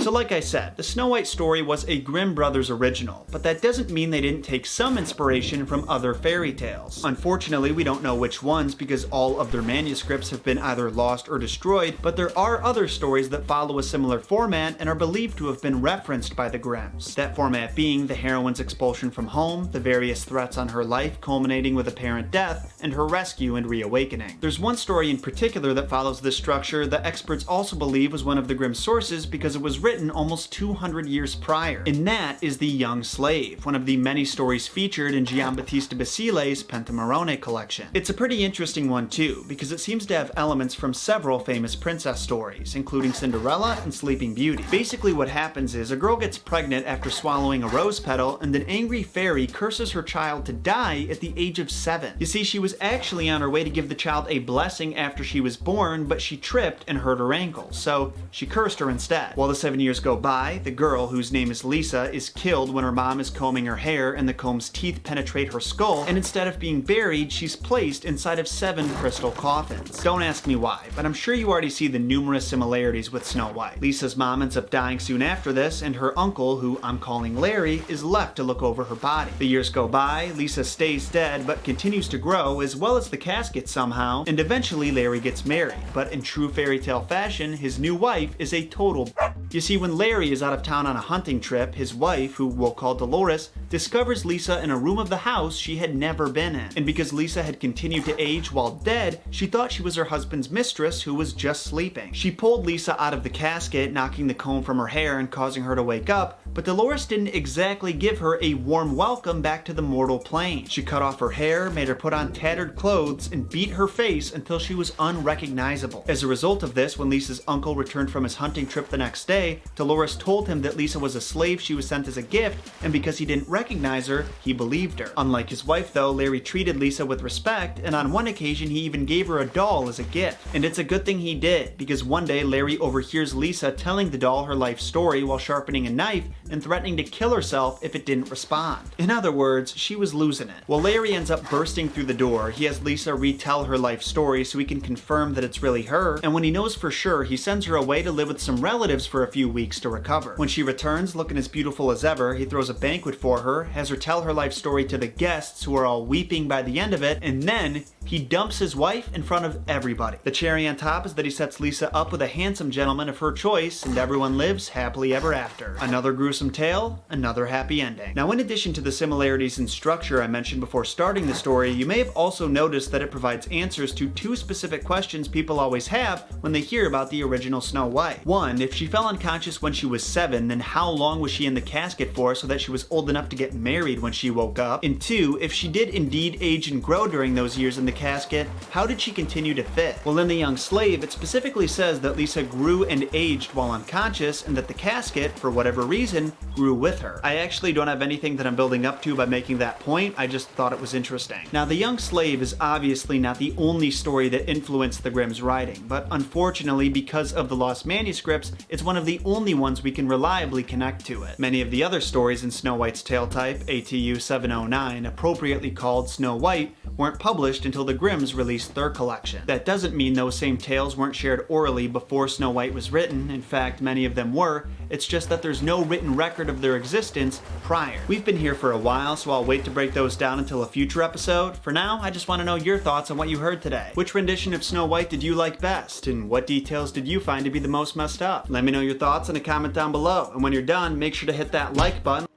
So like I said, the Snow White story was a Grimm Brothers original, but that doesn't mean they didn't take some inspiration from other fairy tales. Unfortunately, we don't know which ones because all of their manuscripts have been either lost or destroyed, but there are other stories that follow a similar format and are believed to have been referenced by the Grimms. That format being the heroine's expulsion from home, the various threats on her life culminating with apparent death, and her rescue and reawakening. There's one story in particular that follows this structure that experts also believe was one of the Grimm sources because it was written almost 200 years prior, and that is The Young Slave, one of the many stories featured in Giambattista Basile's Pentamerone collection. It's a pretty interesting one too, because it seems to have elements from several famous princess stories, including Cinderella and Sleeping Beauty. Basically what happens is a girl gets pregnant after swallowing a rose petal, and an angry fairy curses her child to die at the age of 7. You see, she was actually on her way to give the child a blessing after she was born, but she tripped and hurt her ankle, so she cursed her instead. While the 7 years go by, the girl, whose name is Lisa, is killed when her mom is combing her hair and the comb's teeth penetrate her skull, and instead of being buried, she's placed inside of 7 crystal coffins. Don't ask me why, but I'm sure you already see the numerous similarities with Snow White. Lisa's mom ends up dying soon after this, and her uncle, who I'm calling Larry, is left to look over her body. The years go by, Lisa stays dead but continues to grow, as well as the casket somehow, and eventually Larry gets married. But in true fairy tale fashion, his new wife is a total. You see, when Larry is out of town on a hunting trip, his wife, who we'll call Dolores, discovers Lisa in a room of the house she had never been in. And because Lisa had continued to age while dead, she thought she was her husband's mistress who was just sleeping. She pulled Lisa out of the casket, knocking the comb from her hair and causing her to wake up, but Dolores didn't exactly give her a warm welcome back to the mortal plane. She cut off her hair, made her put on tattered clothes, and beat her face until she was unrecognizable. As a result of this, when Lisa's uncle returned from his hunting trip the next day, Dolores told him that Lisa was a slave she was sent as a gift, and because he didn't recognize her, he believed her. Unlike his wife though, Larry treated Lisa with respect, and on one occasion he even gave her a doll as a gift. And it's a good thing he did, because one day Larry overhears Lisa telling the doll her life story while sharpening a knife and threatening to kill herself if it didn't respond. In other words, she was losing it. Well, Larry ends up bursting through the door. He has Lisa retell her life story so he can confirm that it's really her, and when he knows for sure, he sends her away to live with some relatives for a few weeks to recover. When she returns, looking as beautiful as ever, he throws a banquet for her, has her tell her life story to the guests who are all weeping by the end of it, and then he dumps his wife in front of everybody. The cherry on top is that he sets Lisa up with a handsome gentleman of her choice, and everyone lives happily ever after. Another gruesome tale, another happy ending. Now, in addition to the similarities in structure I mentioned before starting the story, you may have also noticed that it provides answers to 2 specific questions people always have when they hear about the original Snow White. 1, if she fell unconscious when she was 7, then how long was she in the casket for so that she was old enough to get married when she woke up? And 2, if she did indeed age and grow during those years in the casket, how did she continue to fit? Well, in The Young Slave, it specifically says that Lisa grew and aged while unconscious, and that the casket, for whatever reason, grew with her. I actually don't have anything that I'm building up to by making that point, I just thought it was interesting. Now, The Young Slave is obviously not the only story that influenced the Grimm's writing, but unfortunately, because of the lost manuscripts, it's one of the only ones we can reliably connect to it. Many of the other stories in Snow White's tale type, ATU 709, appropriately called Snow White, weren't published until the Grimms released their collection. That doesn't mean those same tales weren't shared orally before Snow White was written. In fact, many of them were. It's just that there's no written record of their existence prior. We've been here for a while, so I'll wait to break those down until a future episode. For now, I just want to know your thoughts on what you heard today. Which rendition of Snow White did you like best? And what details did you find to be the most messed up? Let me know your thoughts in a comment down below. And when you're done, make sure to hit that like button.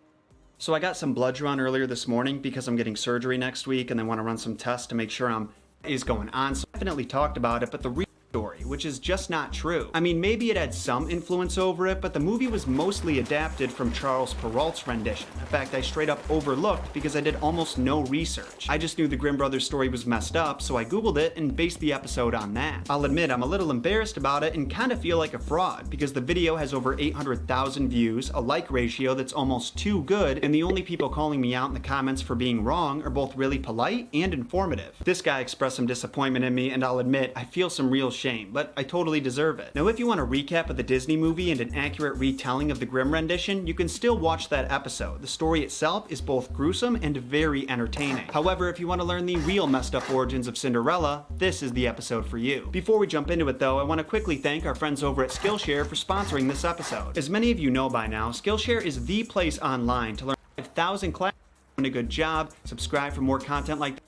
So I got some blood drawn earlier this morning because I'm getting surgery next week and they want to run some tests to make sure is going on. So I definitely talked about it, but the real story, which is just not true. I mean, maybe it had some influence over it, but the movie was mostly adapted from Charles Perrault's rendition. In fact, I straight up overlooked because I did almost no research. I just knew the Grimm brothers story was messed up, so I googled it and based the episode on that. I'll admit I'm a little embarrassed about it and kind of feel like a fraud because the video has over 800,000 views, a like ratio that's almost too good, and the only people calling me out in the comments for being wrong are both really polite and informative. This guy expressed some disappointment in me, and I'll admit I feel some real shame, but I totally deserve it. Now if you want a recap of the Disney movie and an accurate retelling of the Grimm rendition, you can still watch that episode. The story itself is both gruesome and very entertaining. However, if you want to learn the real messed up origins of Cinderella, this is the episode for you. Before we jump into it though, I want to quickly thank our friends over at Skillshare for sponsoring this episode. As many of you know by now, Skillshare is the place online to learn 5,000 classes. Doing a good job. Subscribe for more content like that.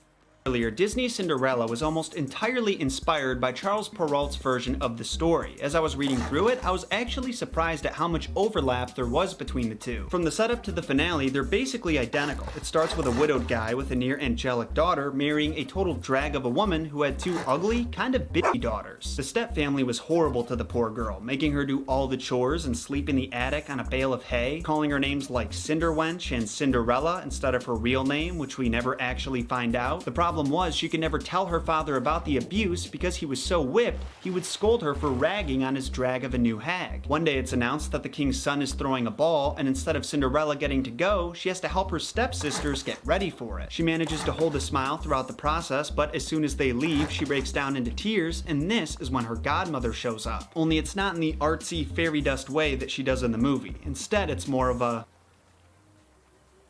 Earlier, Disney's Cinderella was almost entirely inspired by Charles Perrault's version of the story. As I was reading through it, I was actually surprised at how much overlap there was between the two. From the setup to the finale, they're basically identical. It starts with a widowed guy with a near angelic daughter marrying a total drag of a woman who had two ugly, kind of bitchy daughters. The stepfamily was horrible to the poor girl, making her do all the chores and sleep in the attic on a bale of hay, calling her names like Cinderwench and Cinderella instead of her real name, which we never actually find out. The problem was she could never tell her father about the abuse because he was so whipped, he would scold her for ragging on his drag of a new hag. One day it's announced that the king's son is throwing a ball, and instead of Cinderella getting to go, she has to help her stepsisters get ready for it. She manages to hold a smile throughout the process, but as soon as they leave, she breaks down into tears, and this is when her godmother shows up. Only it's not in the artsy fairy dust way that she does in the movie. Instead, it's more of a,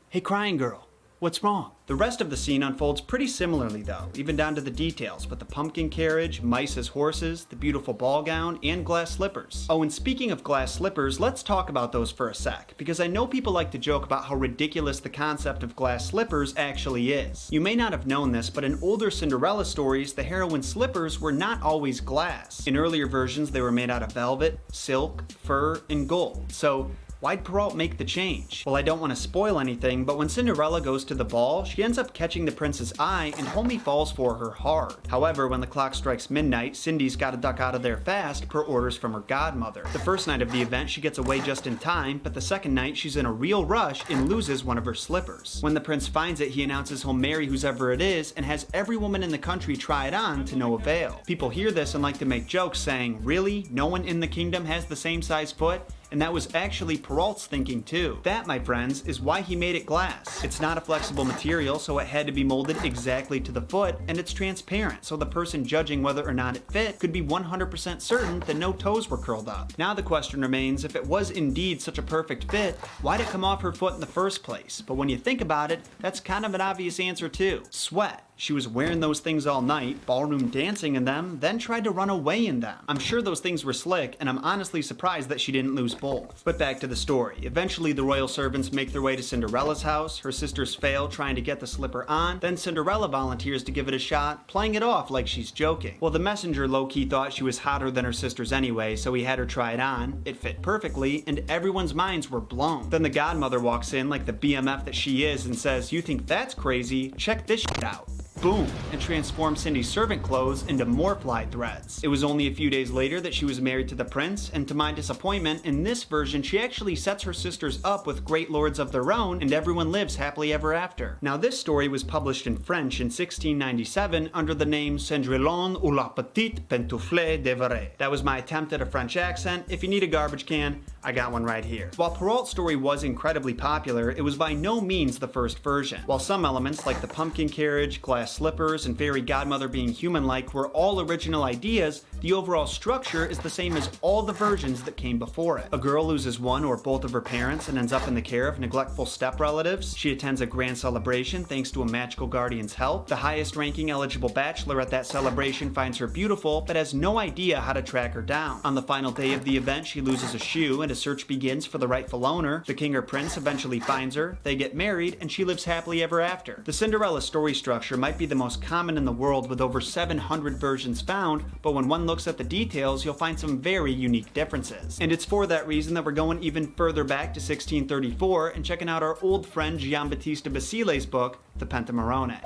"Hey, crying girl, what's wrong?" The rest of the scene unfolds pretty similarly though, even down to the details, with the pumpkin carriage, mice as horses, the beautiful ball gown, and glass slippers. Oh, and speaking of glass slippers, let's talk about those for a sec, because I know people like to joke about how ridiculous the concept of glass slippers actually is. You may not have known this, but in older Cinderella stories, the heroine's slippers were not always glass. In earlier versions, they were made out of velvet, silk, fur, and gold. So why'd Perrault make the change? Well, I don't want to spoil anything, but when Cinderella goes to the ball, she ends up catching the prince's eye and homie falls for her hard. However, when the clock strikes midnight, Cindy's gotta duck out of there fast per orders from her godmother. The first night of the event, she gets away just in time, but the second night, she's in a real rush and loses one of her slippers. When the prince finds it, he announces he'll marry whoever it is and has every woman in the country try it on to no avail. People hear this and like to make jokes saying, "Really? No one in the kingdom has the same size foot?" And that was actually Perrault's thinking too. That, my friends, is why he made it glass. It's not a flexible material, so it had to be molded exactly to the foot, and it's transparent, so the person judging whether or not it fit could be 100% certain that no toes were curled up. Now the question remains, if it was indeed such a perfect fit, why'd it come off her foot in the first place? But when you think about it, that's kind of an obvious answer too. Sweat. She was wearing those things all night, ballroom dancing in them, then tried to run away in them. I'm sure those things were slick, and I'm honestly surprised that she didn't lose both. But back to the story. Eventually, the royal servants make their way to Cinderella's house. Her sisters fail trying to get the slipper on. Then Cinderella volunteers to give it a shot, playing it off like she's joking. Well, the messenger low-key thought she was hotter than her sisters anyway, so he had her try it on. It fit perfectly, and everyone's minds were blown. Then the godmother walks in like the BMF that she is and says, "You think that's crazy? Check this shit out." Boom, and transformed Cindy's servant clothes into more fly threads. It was only a few days later that she was married to the prince, and to my disappointment, in this version, she actually sets her sisters up with great lords of their own, and everyone lives happily ever after. Now, this story was published in French in 1697 under the name Cendrillon ou la Petite Pantoufle de Verre. That was my attempt at a French accent. If you need a garbage can, I got one right here. While Perrault's story was incredibly popular, it was by no means the first version. While some elements like the pumpkin carriage, glass slippers, and fairy godmother being human-like were all original ideas, the overall structure is the same as all the versions that came before it. A girl loses one or both of her parents and ends up in the care of neglectful step-relatives. She attends a grand celebration thanks to a magical guardian's help. The highest-ranking eligible bachelor at that celebration finds her beautiful, but has no idea how to track her down. On the final day of the event, she loses a shoe, and a search begins for the rightful owner. The king or prince eventually finds her, they get married, and she lives happily ever after. The Cinderella story structure might be the most common in the world with over 700 versions found, but when one looks at the details, you'll find some very unique differences. And it's for that reason that we're going even further back to 1634 and checking out our old friend Giambattista Basile's book, The Pentamerone.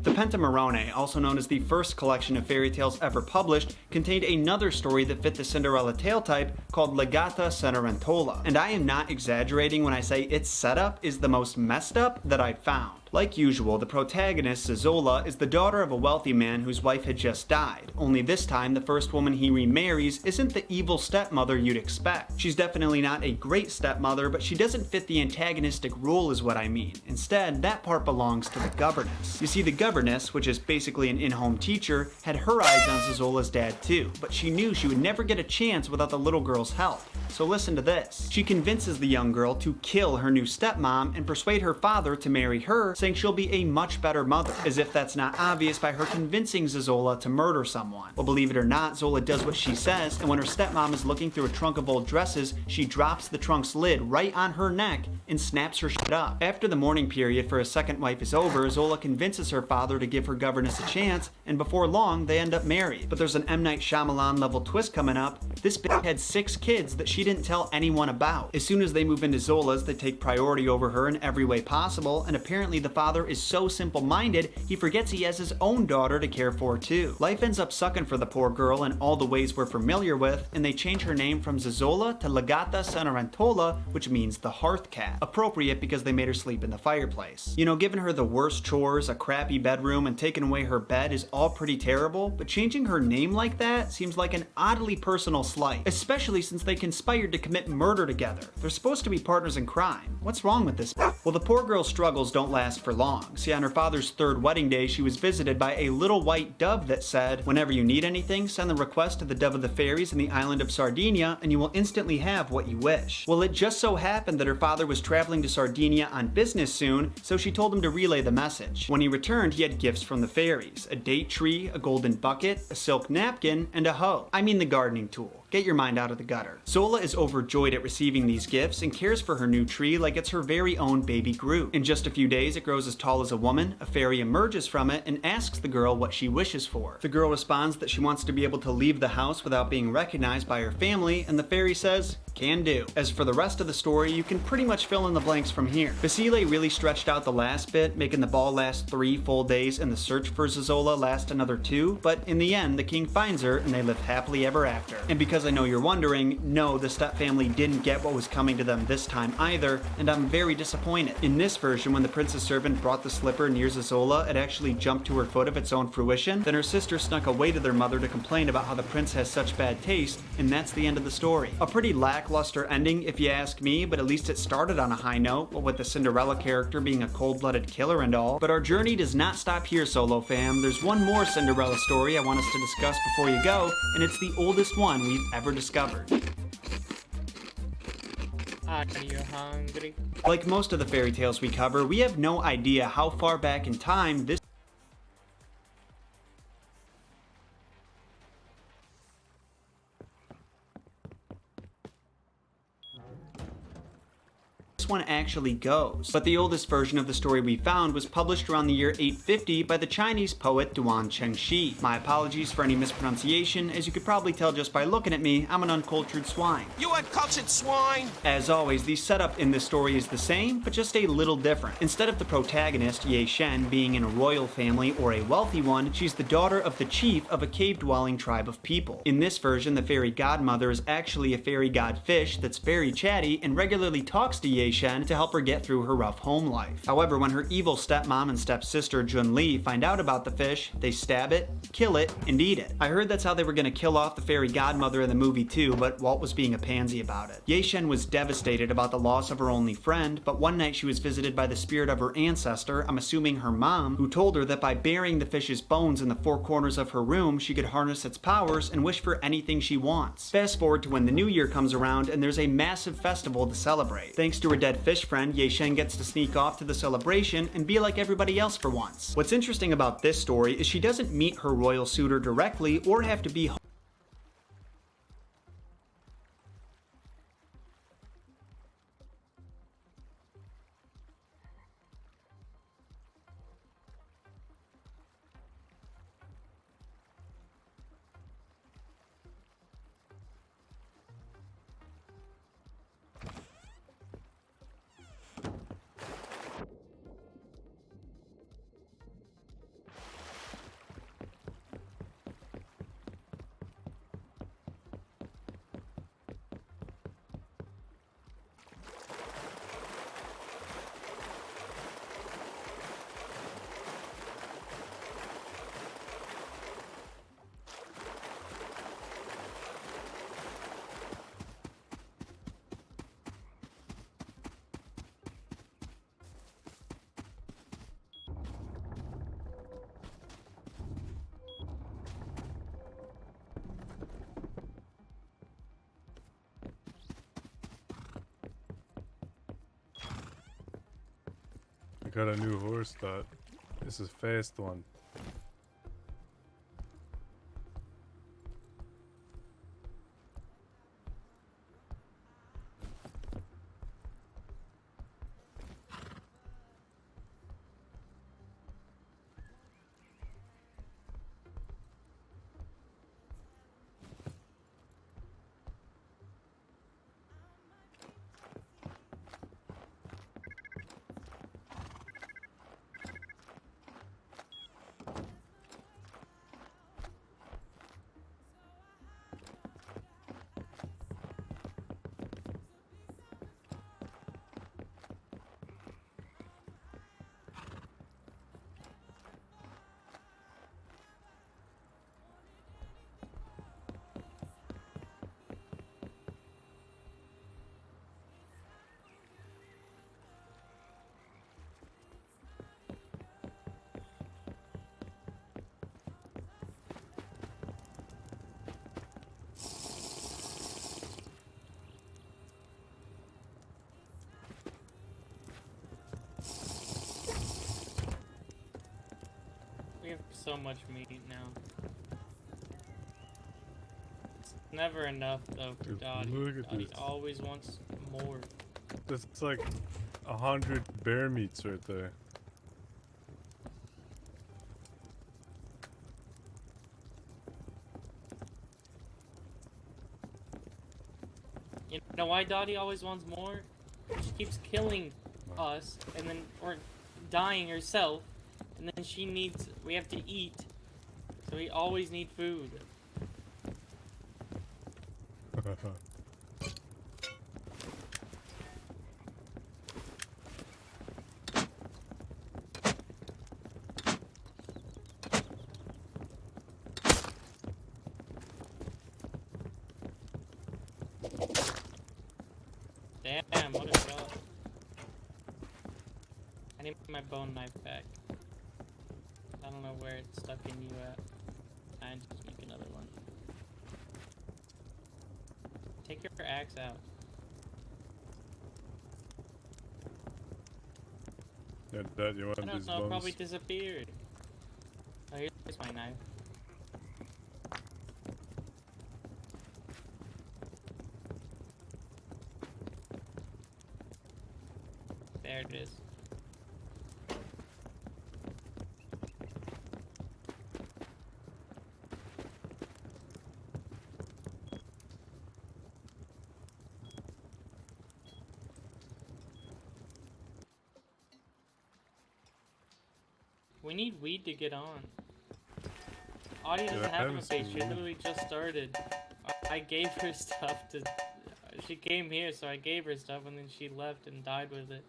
The Pentamerone, also known as the first collection of fairy tales ever published, contained another story that fit the Cinderella tale type called Legata Cenerentola. And I am not exaggerating when I say its setup is the most messed up that I've found. Like usual, the protagonist, Zazola, is the daughter of a wealthy man whose wife had just died, only this time the first woman he remarries isn't the evil stepmother you'd expect. She's definitely not a great stepmother, but she doesn't fit the antagonistic role is what I mean. Instead, that part belongs to the governess. You see, the governess, which is basically an in-home teacher, had her eyes on Zazola's dad too, but she knew she would never get a chance without the little girl's help. So listen to this. She convinces the young girl to kill her new stepmom and persuade her father to marry her, saying she'll be a much better mother, as if that's not obvious by her convincing Zazola to murder someone. Well, believe it or not, Zola does what she says, and when her stepmom is looking through a trunk of old dresses, she drops the trunk's lid right on her neck and snaps her shit up. After the mourning period for a second wife is over, Zola convinces her father to give her governess a chance, and before long, they end up married. But there's an M. Night Shyamalan level twist coming up. This bitch had 6 kids that she didn't tell anyone about. As soon as they move into Zola's, they take priority over her in every way possible, and apparently the father is so simple-minded, he forgets he has his own daughter to care for too. Life ends up sucking for the poor girl in all the ways we're familiar with, and they change her name from Zazola to Legata Cenerentola, which means the hearth cat. Appropriate because they made her sleep in the fireplace. You know, giving her the worst chores, a crappy bedroom, and taking away her bed is all pretty terrible, but changing her name like that seems like an oddly personal slight, especially since they conspired to commit murder together. They're supposed to be partners in crime. What's wrong with this? Well, the poor girl's struggles don't last for long. See, on her father's 3rd wedding day, she was visited by a little white dove that said, "Whenever you need anything, send the request to the Dove of the Fairies in the island of Sardinia, and you will instantly have what you wish." Well, it just so happened that her father was traveling to Sardinia on business soon, so she told him to relay the message. When he returned, he had gifts from the fairies: a date tree, a golden bucket, a silk napkin, and a hoe. I mean the gardening tool. Get your mind out of the gutter. Zola is overjoyed at receiving these gifts and cares for her new tree like it's her very own baby Groot. In just a few days, it grows as tall as a woman, a fairy emerges from it and asks the girl what she wishes for. The girl responds that she wants to be able to leave the house without being recognized by her family, and the fairy says, "Can do." As for the rest of the story, you can pretty much fill in the blanks from here. Basile really stretched out the last bit, making the ball last 3 full days and the search for Zazola last another 2, but in the end, the king finds her and they live happily ever after. And because I know you're wondering, no, the step family didn't get what was coming to them this time either, and I'm very disappointed. In this version, when the prince's servant brought the slipper near Zazola, it actually jumped to her foot of its own fruition. Then her sister snuck away to their mother to complain about how the prince has such bad taste, and that's the end of the story. A pretty lackluster ending if you ask me, but at least it started on a high note, with the Cinderella character being a cold-blooded killer and all. But our journey does not stop here, Solo fam. There's one more Cinderella story I want us to discuss before you go, and it's the oldest one we've ever discovered. Are you hungry? Like most of the fairy tales we cover, we have no idea how far back in time this one actually goes. But the oldest version of the story we found was published around the year 850 by the Chinese poet Duan Chengxi. My apologies for any mispronunciation. As you could probably tell just by looking at me, I'm an uncultured swine. You uncultured swine! As always, the setup in this story is the same, but just a little different. Instead of the protagonist, Ye Shen, being in a royal family or a wealthy one, she's the daughter of the chief of a cave-dwelling tribe of people. In this version, the fairy godmother is actually a fairy god fish that's very chatty and regularly talks to Ye Shen to help her get through her rough home life. However, when her evil stepmom and stepsister Jun Li find out about the fish, they stab it, kill it, and eat it. I heard that's how they were gonna kill off the fairy godmother in the movie too, but Walt was being a pansy about it. Ye Shen was devastated about the loss of her only friend, but one night she was visited by the spirit of her ancestor, I'm assuming her mom, who told her that by burying the fish's bones in the 4 corners of her room, she could harness its powers and wish for anything she wants. Fast forward to when the new year comes around and there's a massive festival to celebrate. Thanks to her dead fish friend, Ye Shen gets to sneak off to the celebration and be like everybody else for once. What's interesting about this story is she doesn't meet her royal suitor directly or have to be got a new horse, Dot. This is fast one. We have so much meat now. It's never enough though for Dude, Dottie. look at Dottie this. always wants more. That's like 100 bear meats right there. You know why Dottie always wants more? She keeps killing us, and then or dying herself, and then we have to eat, so we always need food. Damn, what a shot. I need my bone knife back. I don't know where it's stuck in you at. I just make another one. Take your axe out. Yeah, Dad, you I want don't these know, it probably bones? disappeared. Oh, here's my knife. There it is. We need weed to get on. Audie doesn't Yeah, I have a haven't face. seen She weed. literally just started. I gave her stuff to. She came here, so I gave her stuff, and then she left and died with it.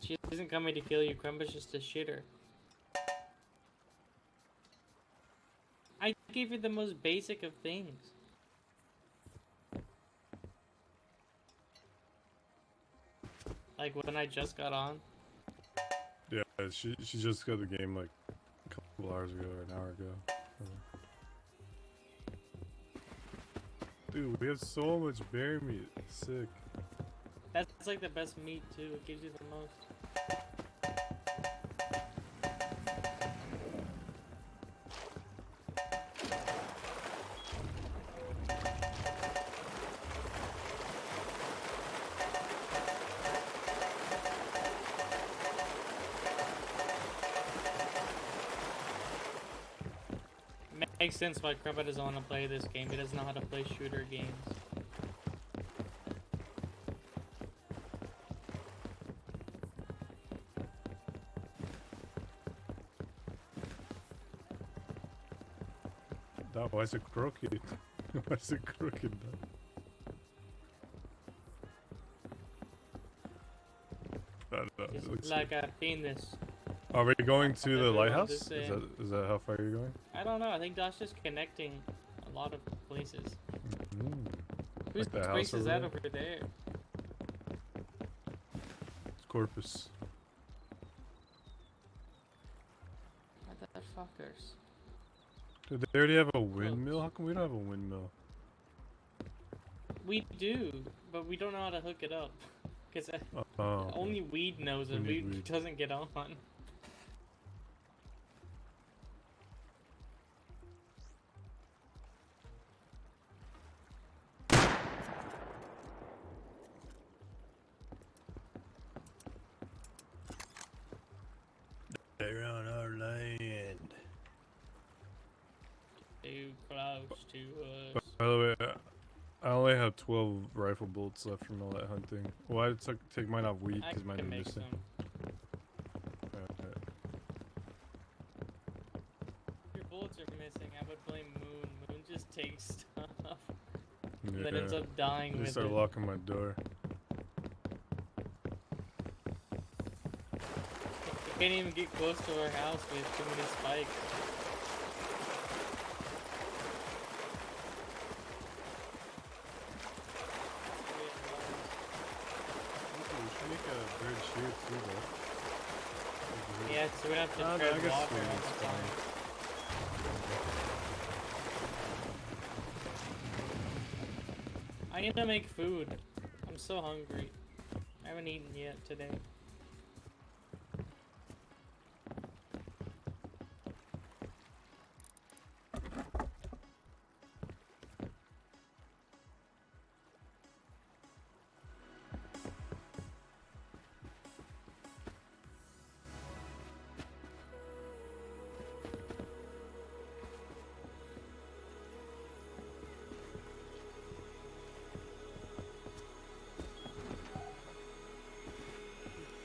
She isn't coming to kill you. Crumba's just a shitter. I gave her the most basic of things. Like when I just got on. Yeah, she just got the game like a couple hours ago or an hour ago. Dude, we have so much bear meat. Sick. That's like the best meat too. It gives you the most. Makes sense why Crumba doesn't want to play this game. He doesn't know how to play shooter games. That why is it crooked? Why is it crooked? It looks Like a penis. Are we going to the Everyone lighthouse? just saying. Is that how far you're going? I don't know. I think that's just connecting a lot of places. Whose Like the house place is over that there? over there? It's Corpus. Motherfuckers. Dude, they already have a windmill? How come we don't have a windmill? We do, but we don't know how to hook it up. Because Oh, only weed knows it. We need Weed weed. doesn't get on. they're on our land. Too close to us. By the way, I only have 12 rifle bullets left from all that hunting. Why did I take mine off weed? I Because mine are can make missing. some. Alright. Your bullets are missing. I would blame Moon. Moon just takes stuff. Yeah. Then ends up dying They with start it. locking my door. You can't even get close to our house with too many spikes. We should make a bird shear too, though. Yeah, so we don't have to I tread guess water swimming's all the time. I need to make food. I'm so hungry. I haven't eaten yet today.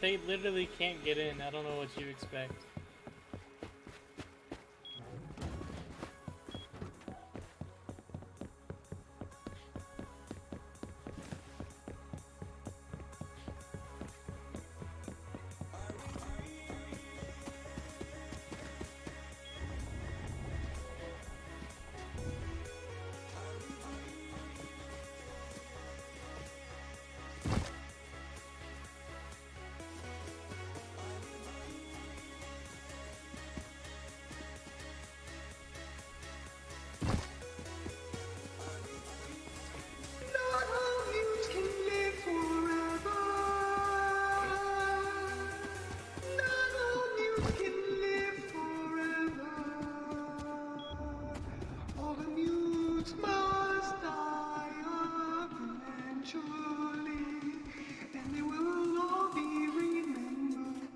They literally can't get in. I don't know what you expect. Not all mutes can live forever. Not all mutes can live forever. All the mutes must die eventually, and they will all be remembered.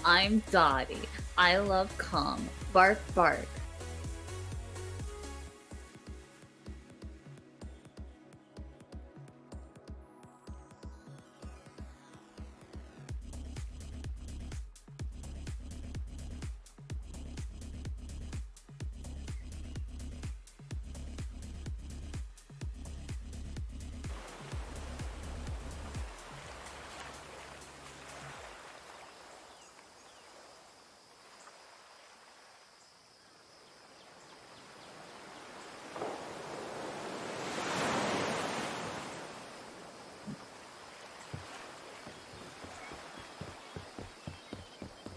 I'm Dottie. I love calm. Bark, bark.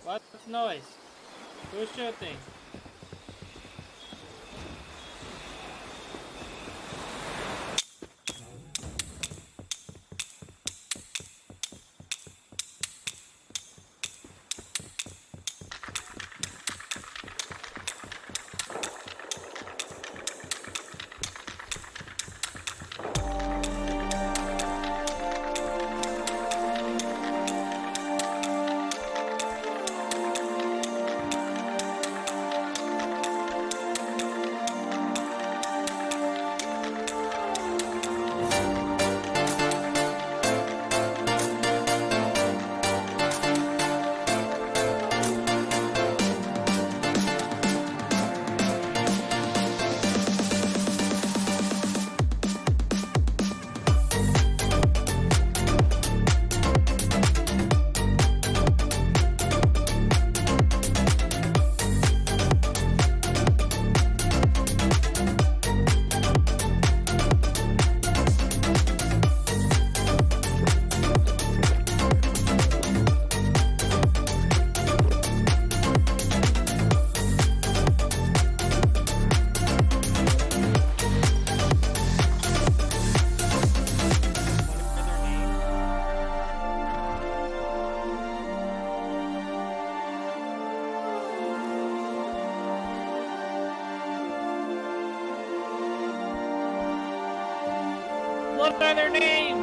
What's the noise? Who's shooting? What are their names?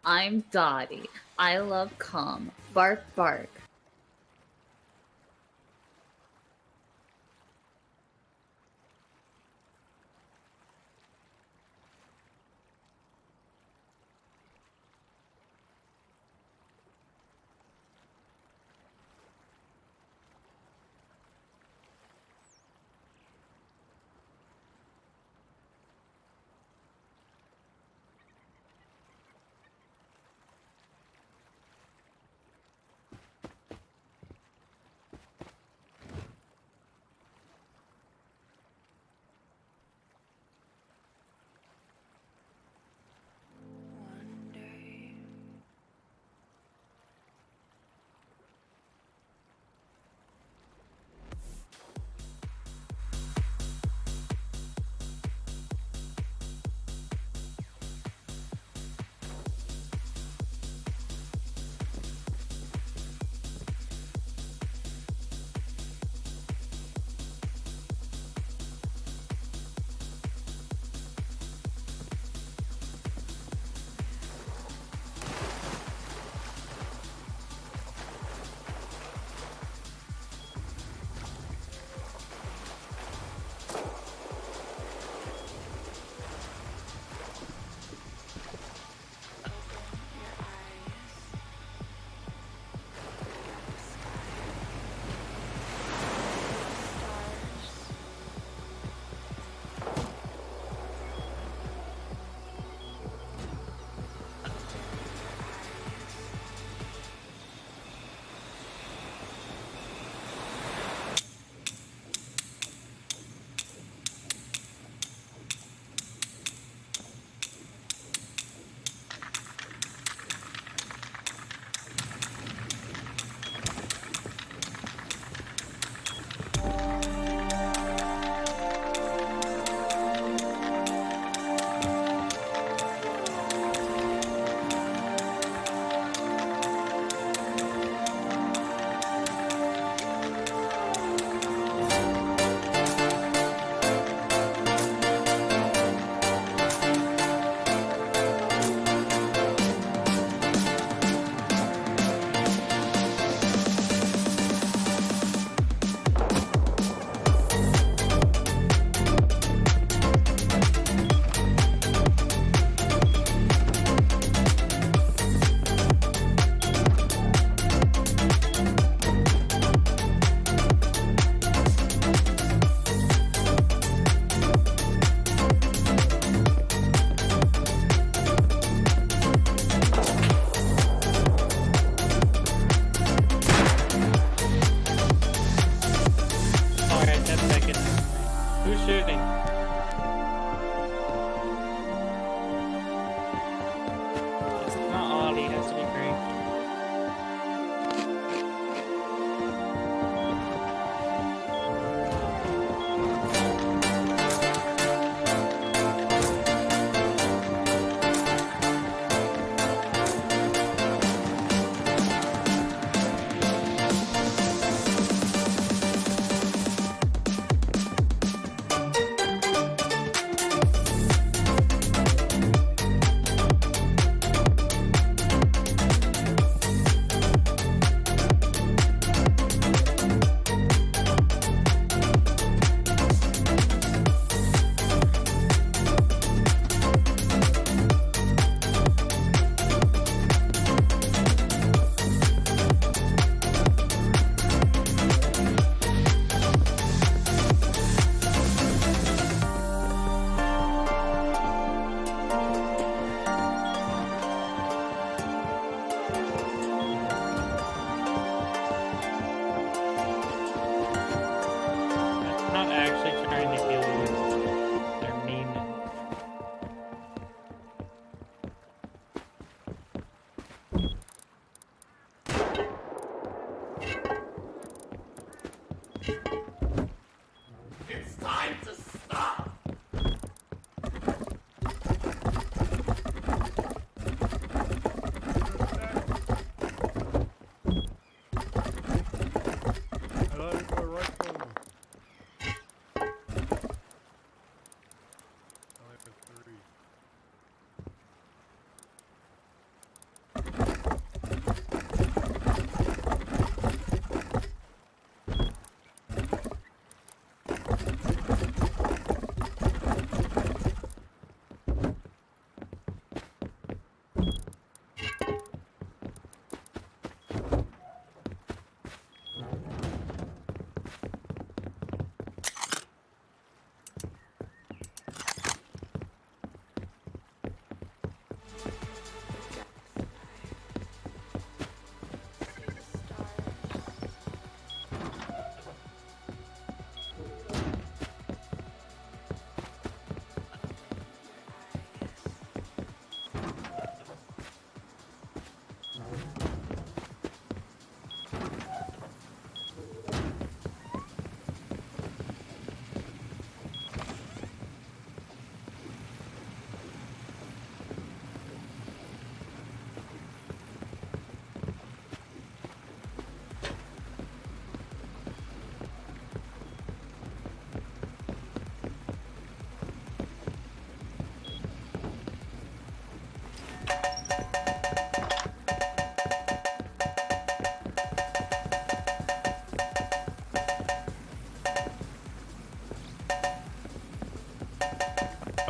I'm Dottie. I love calm. Bark, bark.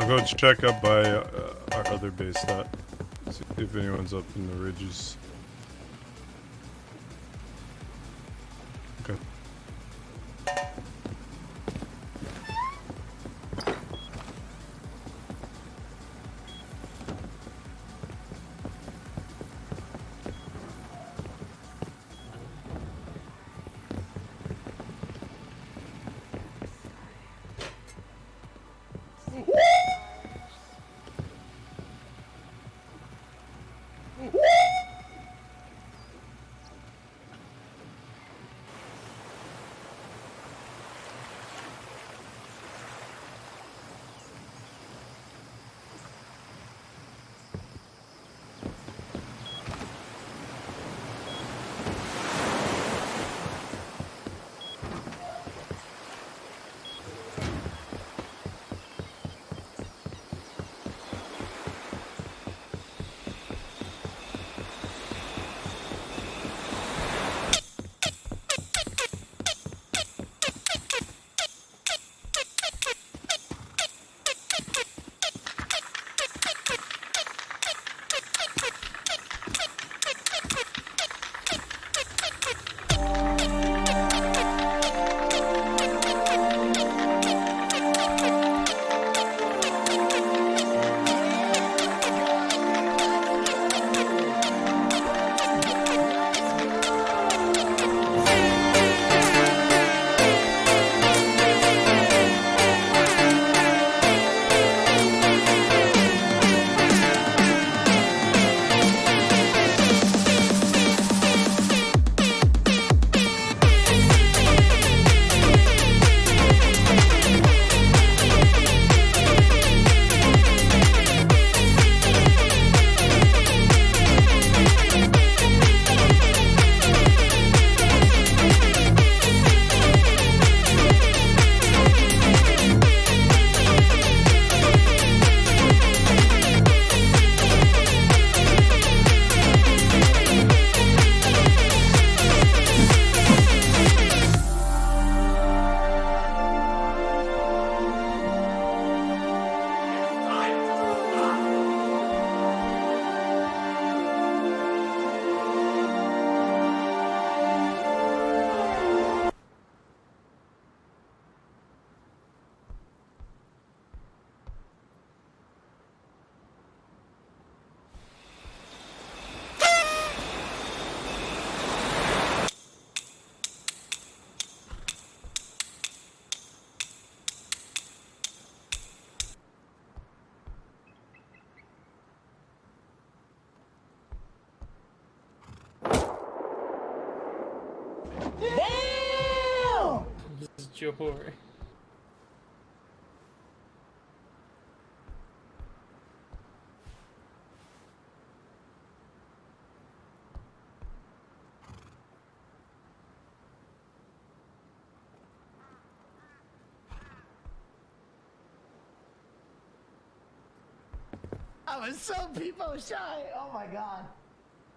I'll go check up by our other base. See if anyone's up in the ridges. Okay. This is Johor. I was so people shy. Oh my god.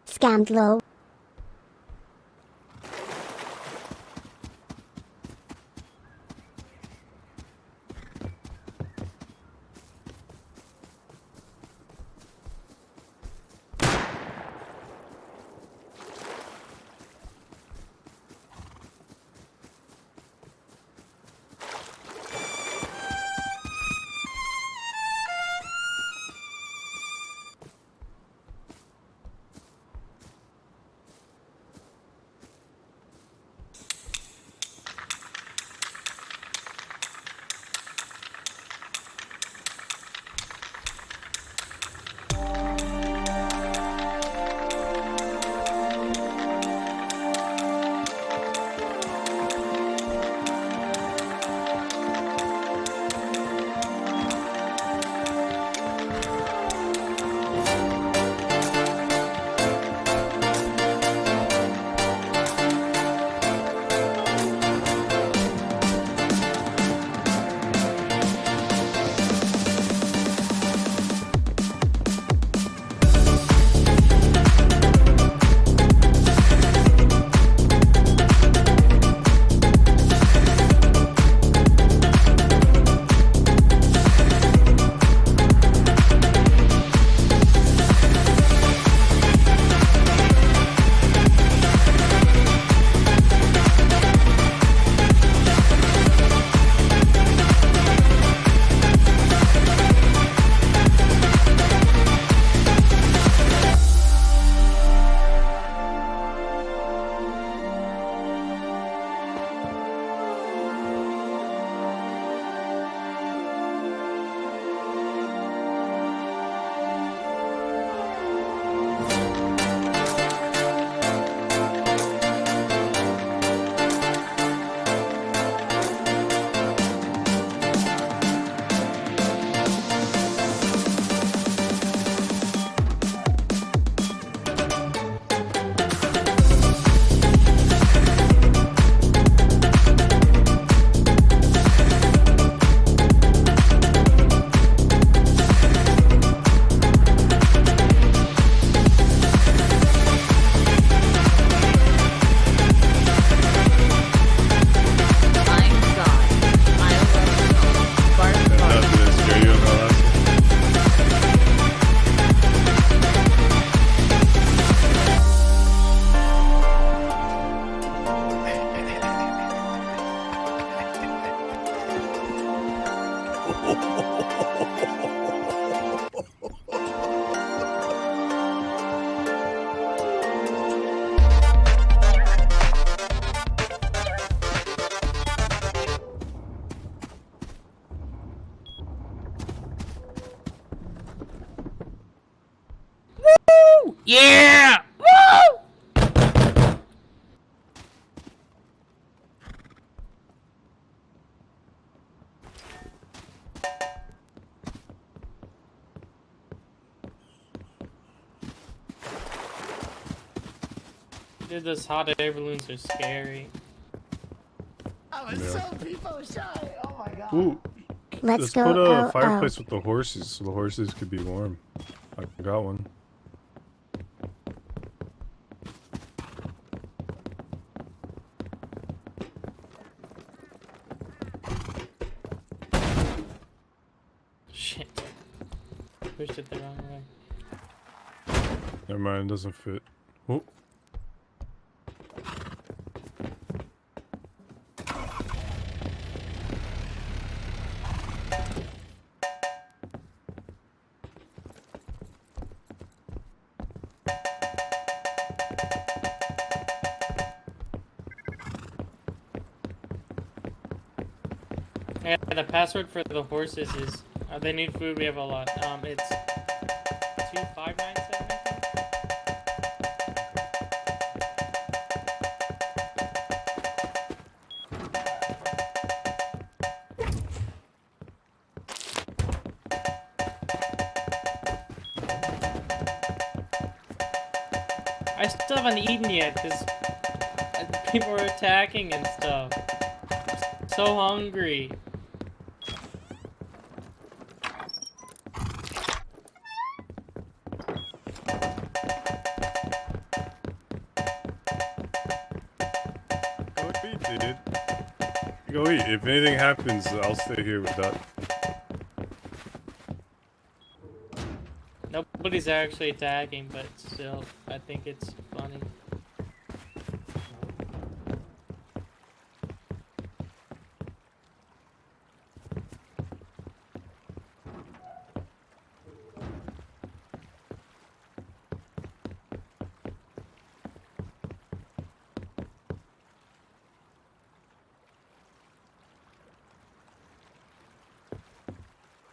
Scandalo. Yeah! Woo! Dude, those hot air balloons are scary. I was so people shy. Oh my god. Ooh, Let's let's go. put a Oh, fireplace with the horses so the horses could be warm. I got one. Shit. Pushed it the wrong way. Never mind, it doesn't fit. Oh. Yeah, the password for the horses is they need food, we have a lot. It's 2597. I still haven't eaten yet because people are attacking and stuff. I'm so hungry. Go eat, dude. Go eat. If anything happens, I'll stay here with that. Nobody's actually attacking, but still, I think it's funny.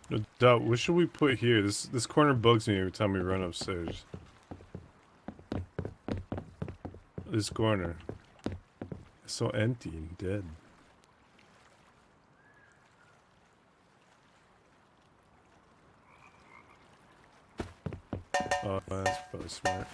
No doubt. What should we put here? This corner bugs me every time we run upstairs. This corner. It's so empty and dead. Oh, that's probably smart.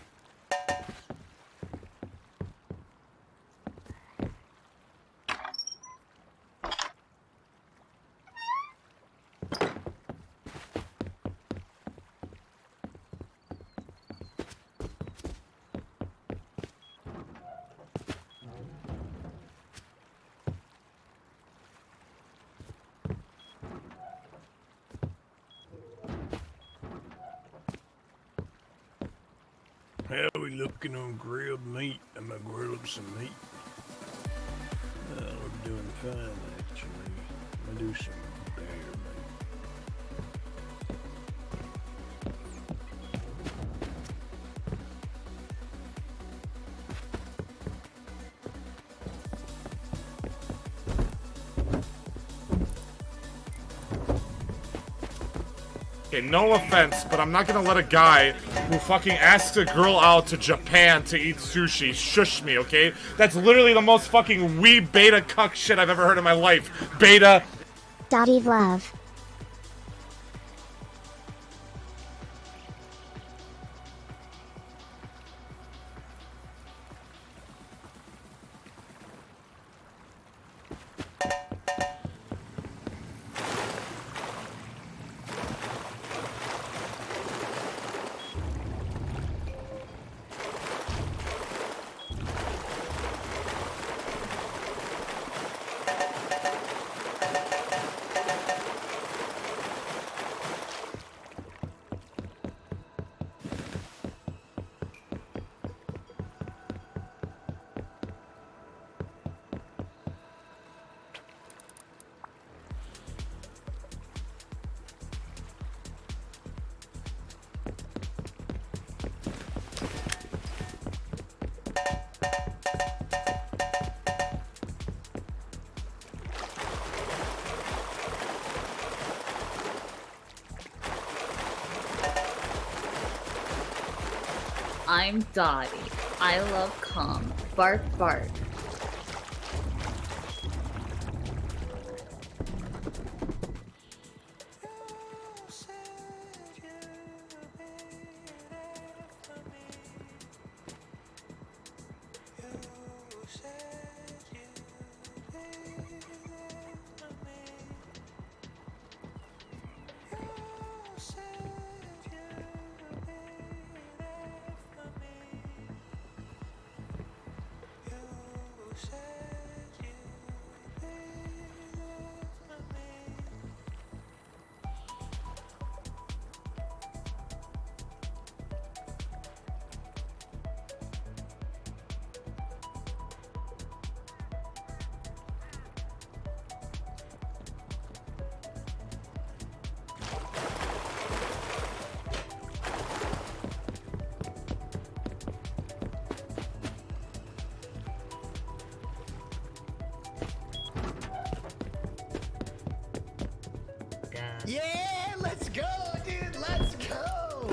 How we looking on grilled meat? I'm gonna grill up some meat. We're doing fine actually. I'm gonna do some bear meat. Okay, no offense, but I'm not gonna let a guy who fucking asks a girl out to Japan to eat sushi shush me, okay? That's literally the most fucking wee beta cuck shit I've ever heard in my life. Beta. Dottie love. I'm Dottie. I love cum. Bark, bark. Yeah, let's go, dude. Let's go.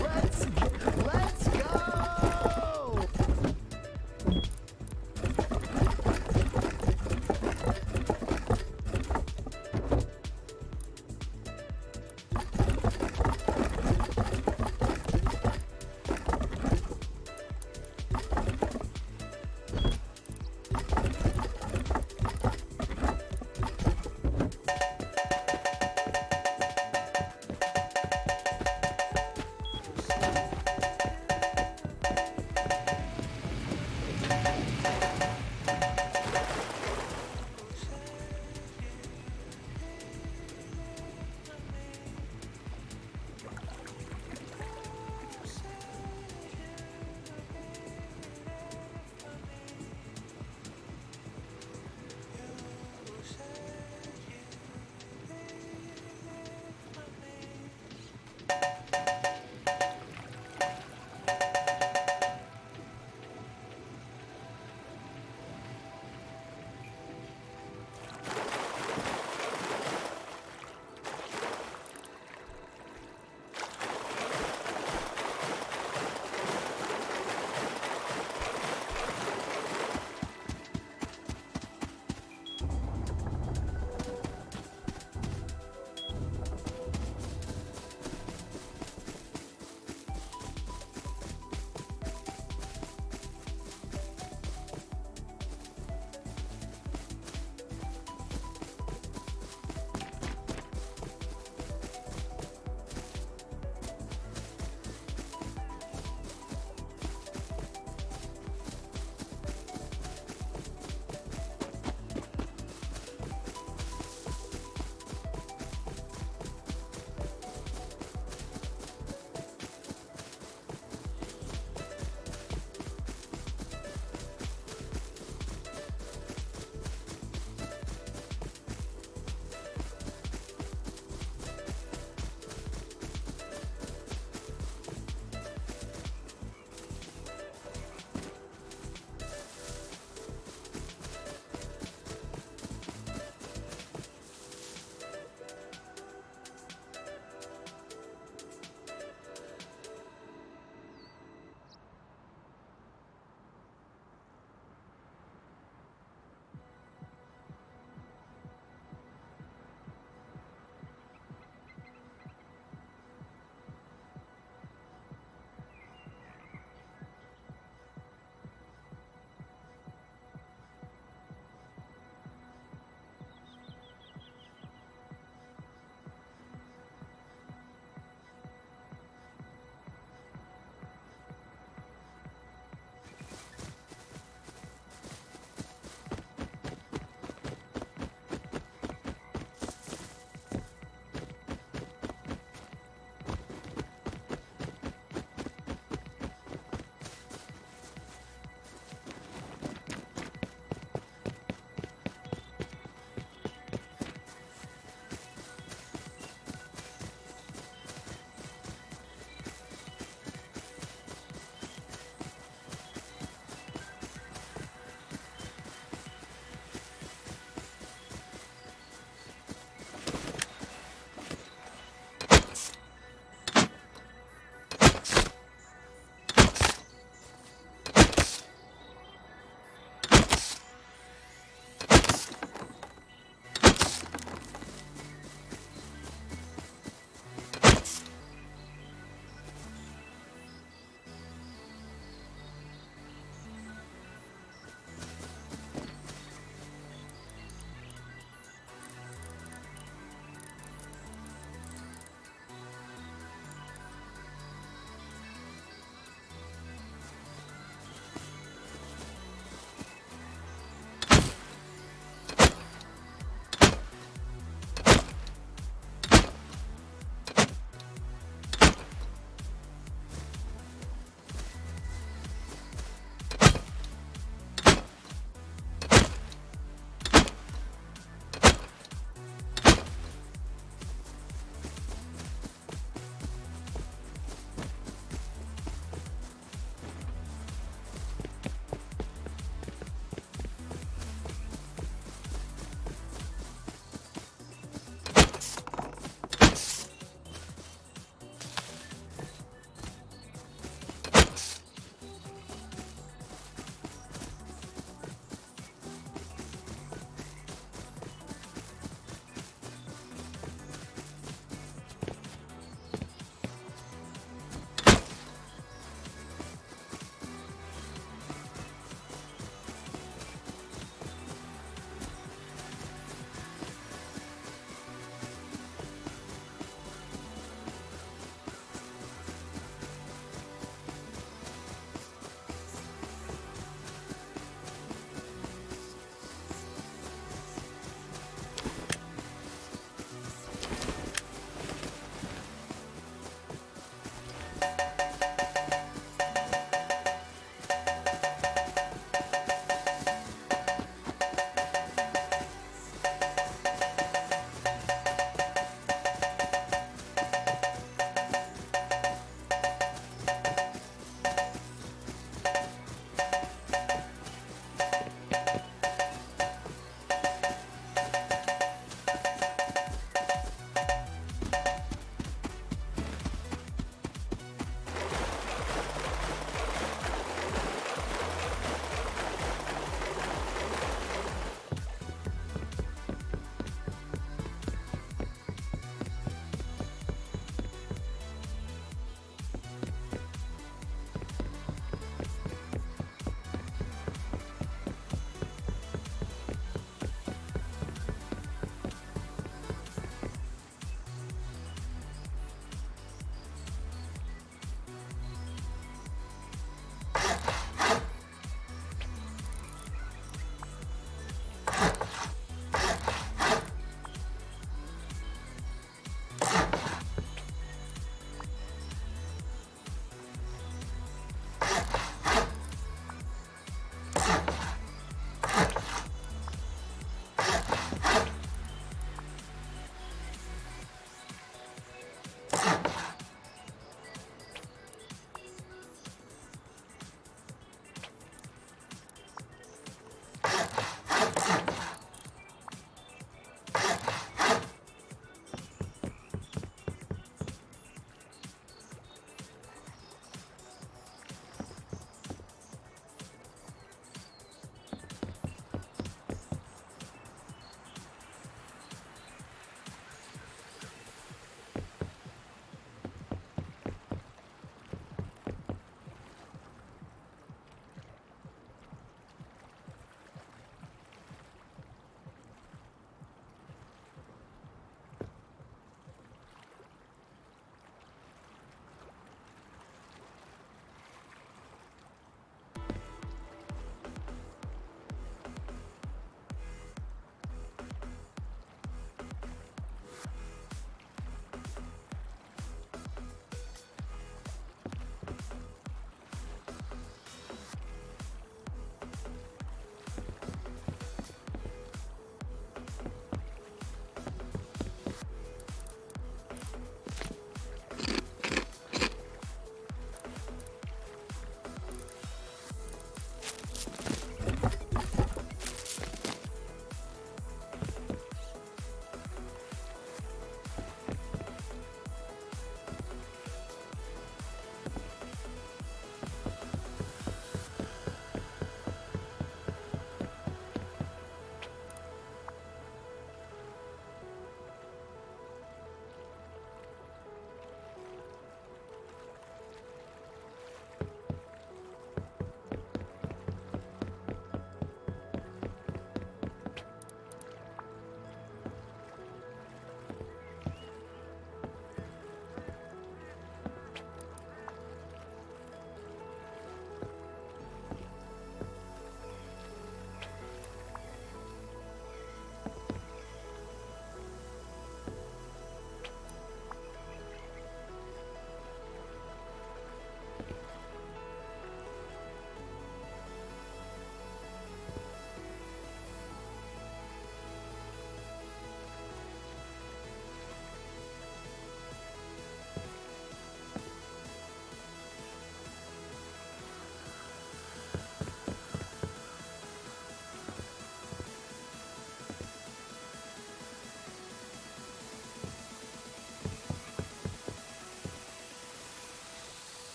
Let's go.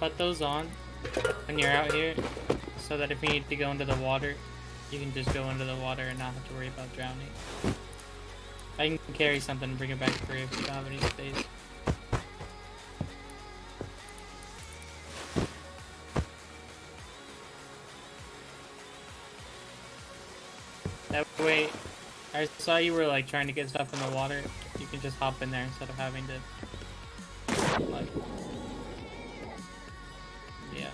put those on when you're out here, so that if you need to go into the water, you can just go into the water and not have to worry about drowning. I can carry something and bring it back for you if you don't have any space. That way, I saw you were like trying to get stuff in the water. You can just hop in there instead of having to, like, yeah.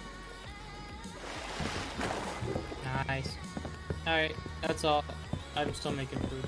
Nice. Alright, that's all. I'm still making food.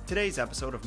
Today's episode of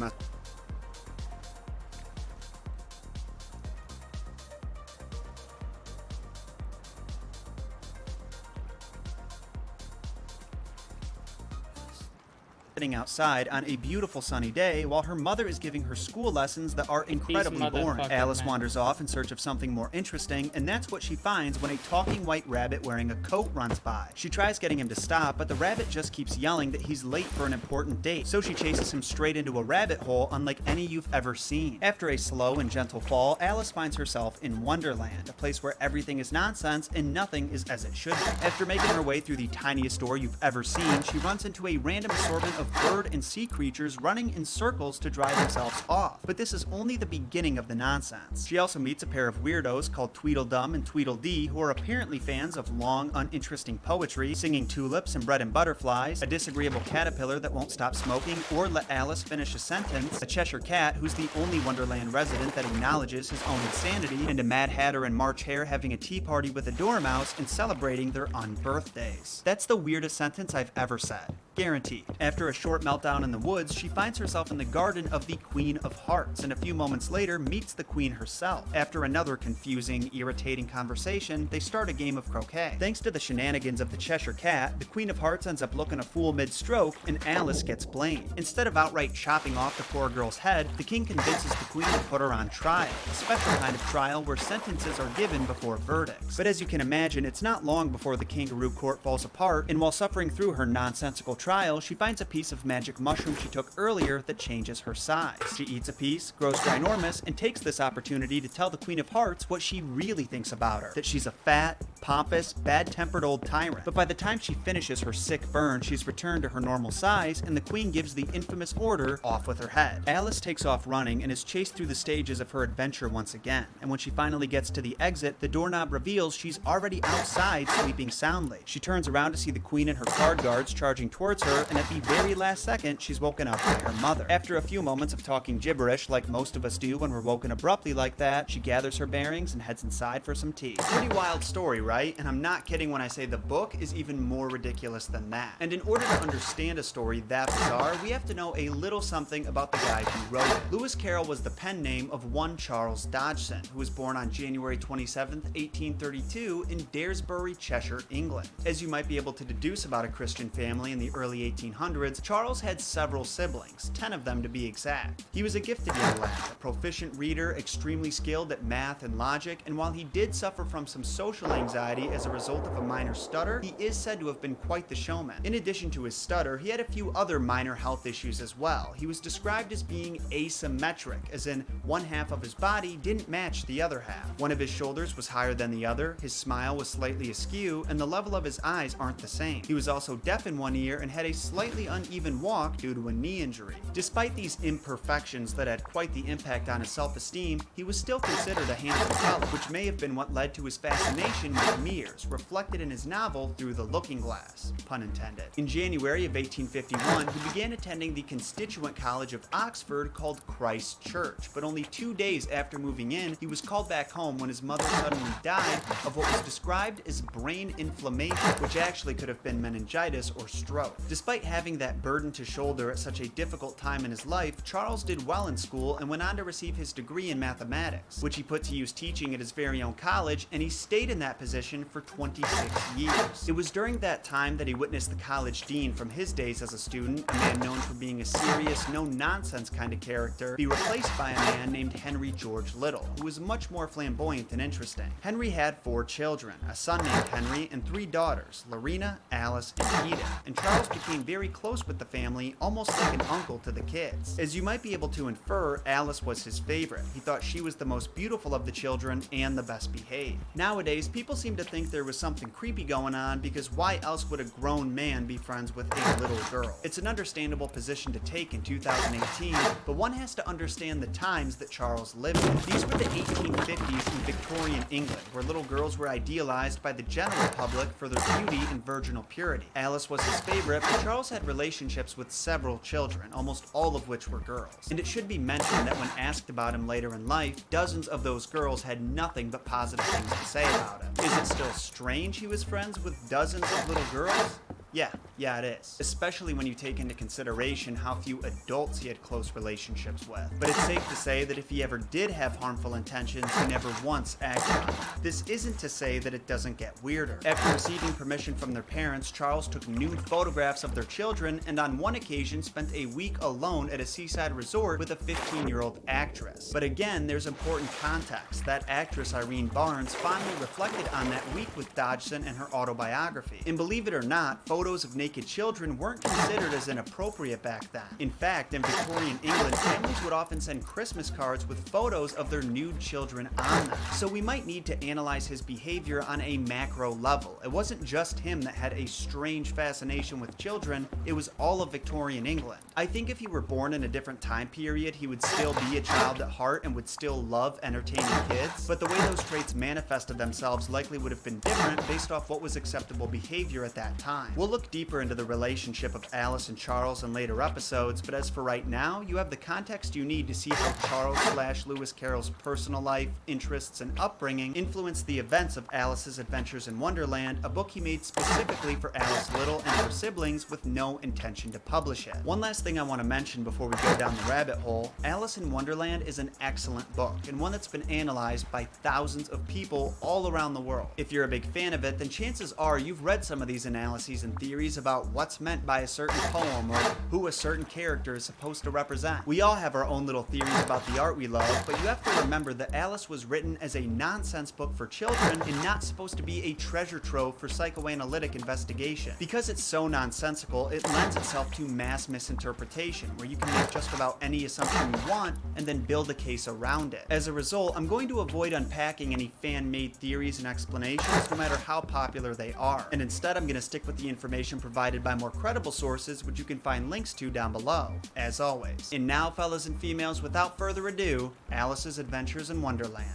sitting outside on a beautiful sunny day while her mother is giving her school lessons that are incredibly boring. Alice wanders off in search of something more interesting, and that's what she finds when a talking white rabbit wearing a coat runs by. She tries getting him to stop, but the rabbit just keeps yelling that he's late for an important date, so she chases him straight into a rabbit hole unlike any you've ever seen. After a slow and gentle fall, Alice finds herself in Wonderland, a place where everything is nonsense and nothing is as it should be. After making her way through the tiniest door you've ever seen, she runs into a random assortment of of bird and sea creatures running in circles to dry themselves off. But this is only the beginning of the nonsense. She also meets a pair of weirdos called Tweedledum and Tweedledee, who are apparently fans of long, uninteresting poetry, singing tulips and bread and butterflies, a disagreeable caterpillar that won't stop smoking or let Alice finish a sentence, a Cheshire Cat who's the only Wonderland resident that acknowledges his own insanity, and a Mad Hatter and March Hare having a tea party with a dormouse and celebrating their unbirthdays. That's the weirdest sentence I've ever said. Guaranteed. After a short meltdown in the woods, she finds herself in the garden of the Queen of Hearts, and a few moments later meets the Queen herself. After another confusing, irritating conversation, they start a game of croquet. Thanks to the shenanigans of the Cheshire Cat, the Queen of Hearts ends up looking a fool mid-stroke, and Alice gets blamed. Instead of outright chopping off the poor girl's head, the king convinces the Queen to put her on trial, a special kind of trial where sentences are given before verdicts. But as you can imagine, it's not long before the kangaroo court falls apart, and while suffering through her nonsensical trial, she finds a piece of magic mushroom she took earlier that changes her size. She eats a piece, grows ginormous, and takes this opportunity to tell the Queen of Hearts what she really thinks about her, that she's a fat, pompous, bad-tempered old tyrant. But by the time she finishes her sick burn, she's returned to her normal size, and the Queen gives the infamous order, off with her head. Alice takes off running and is chased through the stages of her adventure once again, and when she finally gets to the exit, the doorknob reveals she's already outside sleeping soundly. She turns around to see the Queen and her guard guards charging towards her, and at the very last second, she's woken up by her mother. After a few moments of talking gibberish, like most of us do when we're woken abruptly like that, she gathers her bearings and heads inside for some tea. Pretty wild story, right? And I'm not kidding when I say the book is even more ridiculous than that. And in order to understand a story that bizarre, we have to know a little something about the guy who wrote it. Lewis Carroll was the pen name of one Charles Dodgson, who was born on January 27th, 1832 in Daresbury, Cheshire, England. As you might be able to deduce about a Christian family in the early 1800s, Charles had several siblings, 10 of them to be exact. He was a gifted young lad, a proficient reader, extremely skilled at math and logic, and while he did suffer from some social anxiety as a result of a minor stutter, he is said to have been quite the showman. In addition to his stutter, he had a few other minor health issues as well. He was described as being asymmetric, as in one half of his body didn't match the other half. One of his shoulders was higher than the other, his smile was slightly askew, and the level of his eyes aren't the same. He was also deaf in one ear and had a slightly uneven walk due to a knee injury. Despite these imperfections that had quite the impact on his self-esteem, he was still considered a handsome fellow, which may have been what led to his fascination with mirrors, reflected in his novel Through the Looking Glass, pun intended. In January of 1851, he began attending the constituent college of Oxford called Christ Church, but only 2 days after moving in, he was called back home when his mother suddenly died of what was described as brain inflammation, which actually could have been meningitis or stroke. Despite having that burden to shoulder at such a difficult time in his life, Charles did well in school and went on to receive his degree in mathematics, which he put to use teaching at his very own college, and he stayed in that position for 26 years. It was during that time that he witnessed the college dean from his days as a student, a man known for being a serious, no-nonsense kind of character, be replaced by a man named Henry George Little, who was much more flamboyant and interesting. Henry had 4 children, a son named Henry and 3 daughters, Lorena, Alice, and Edith, and Charles became very close with the family, almost like an uncle to the kids. As you might be able to infer, Alice was his favorite. He thought she was the most beautiful of the children and the best behaved. Nowadays, people seem to think there was something creepy going on because why else would a grown man be friends with a little girl? It's an understandable position to take in 2018, but one has to understand the times that Charles lived in. These were the 1850s in Victorian England, where little girls were idealized by the general public for their beauty and virginal purity. Alice was his favorite, but Charles had relationships with several children, almost all of which were girls. And it should be mentioned that when asked about him later in life, dozens of those girls had nothing but positive things to say about him. Is it still strange he was friends with dozens of little girls? Yeah, it is. Especially when you take into consideration how few adults he had close relationships with. But it's safe to say that if he ever did have harmful intentions, he never once acted on them. This isn't to say that it doesn't get weirder. After receiving permission from their parents, Charles took nude photographs of their children and on one occasion spent a week alone at a seaside resort with a 15-year-old actress. But again, there's important context. That actress, Irene Barnes, fondly reflected on that week with Dodgson and her autobiography. And believe it or not, photos of naked naked children weren't considered as inappropriate back then. In fact, in Victorian England, families would often send Christmas cards with photos of their nude children on them. So we might need to analyze his behavior on a macro level. It wasn't just him that had a strange fascination with children, it was all of Victorian England. I think if he were born in a different time period, he would still be a child at heart and would still love entertaining kids, but the way those traits manifested themselves likely would have been different based off what was acceptable behavior at that time. We'll look deeper into the relationship of Alice and Charles in later episodes, but as for right now, you have the context you need to see how Charles/Lewis Carroll's personal life, interests, and upbringing influenced the events of Alice's Adventures in Wonderland, a book he made specifically for Alice Little and her siblings with no intention to publish it. One last thing I want to mention before we go down the rabbit hole, Alice in Wonderland is an excellent book, and one that's been analyzed by thousands of people all around the world. If you're a big fan of it, then chances are you've read some of these analyses and theories about what's meant by a certain poem or who a certain character is supposed to represent. We all have our own little theories about the art we love, but you have to remember that Alice was written as a nonsense book for children and not supposed to be a treasure trove for psychoanalytic investigation. Because it's so nonsensical, it lends itself to mass misinterpretation, where you can make just about any assumption you want and then build a case around it. As a result, I'm going to avoid unpacking any fan-made theories and explanations, no matter how popular they are. And instead, I'm going to stick with the information provided by more credible sources, which you can find links to down below, as always. And now, fellas and females, without further ado, Alice's Adventures in Wonderland.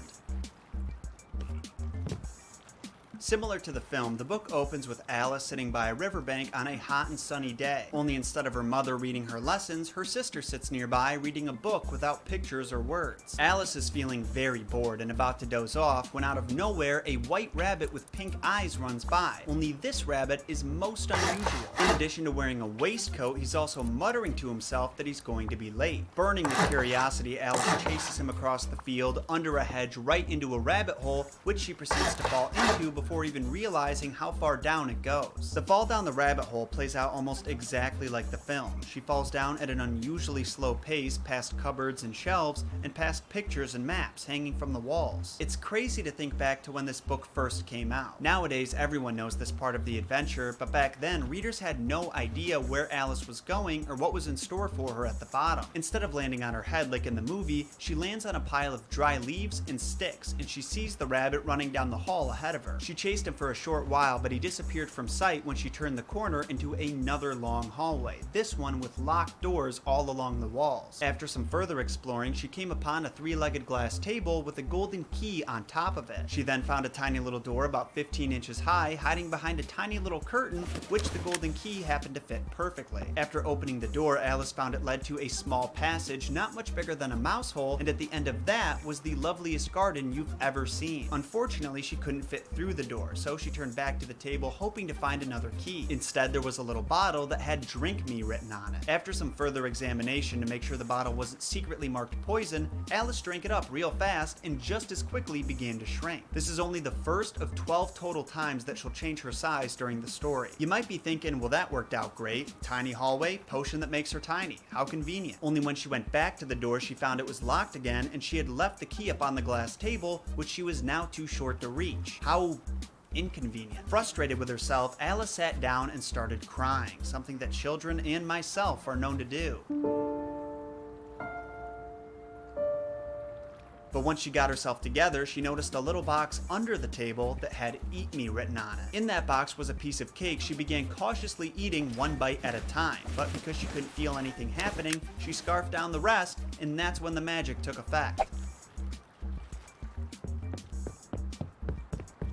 Similar to the film, the book opens with Alice sitting by a riverbank on a hot and sunny day. Only instead of her mother reading her lessons, her sister sits nearby reading a book without pictures or words. Alice is feeling very bored and about to doze off when out of nowhere a white rabbit with pink eyes runs by. Only this rabbit is most unusual. In addition to wearing a waistcoat, he's also muttering to himself that he's going to be late. Burning with curiosity, Alice chases him across the field, under a hedge, right into a rabbit hole, which she proceeds to fall into before even realizing how far down it goes. The fall down the rabbit hole plays out almost exactly like the film. She falls down at an unusually slow pace, past cupboards and shelves, and past pictures and maps hanging from the walls. It's crazy to think back to when this book first came out. Nowadays, everyone knows this part of the adventure, but back then, readers had no idea where Alice was going or what was in store for her at the bottom. Instead of landing on her head like in the movie, she lands on a pile of dry leaves and sticks, and she sees the rabbit running down the hall ahead of her. She chased him for a short while, but he disappeared from sight when she turned the corner into another long hallway, this one with locked doors all along the walls. After some further exploring, she came upon a three-legged glass table with a golden key on top of it. She then found a tiny little door about 15 inches high, hiding behind a tiny little curtain, which the golden key happened to fit perfectly. After opening the door, Alice found it led to a small passage, not much bigger than a mouse hole, and at the end of that was the loveliest garden you've ever seen. Unfortunately, she couldn't fit through the door, so she turned back to the table hoping to find another key. Instead, there was a little bottle that had "Drink Me" written on it. After some further examination to make sure the bottle wasn't secretly marked poison, Alice drank it up real fast and just as quickly began to shrink. This is only the first of 12 total times that she'll change her size during the story. You might be thinking, well, that worked out great. Tiny hallway, potion that makes her tiny. How convenient. Only when she went back to the door, she found it was locked again and she had left the key up on the glass table, which she was now too short to reach. How inconvenient. Frustrated with herself, Alice sat down and started crying, something that children and myself are known to do. But once she got herself together, she noticed a little box under the table that had "Eat Me" written on it. In that box was a piece of cake she began cautiously eating one bite at a time, but because she couldn't feel anything happening, she scarfed down the rest, and that's when the magic took effect.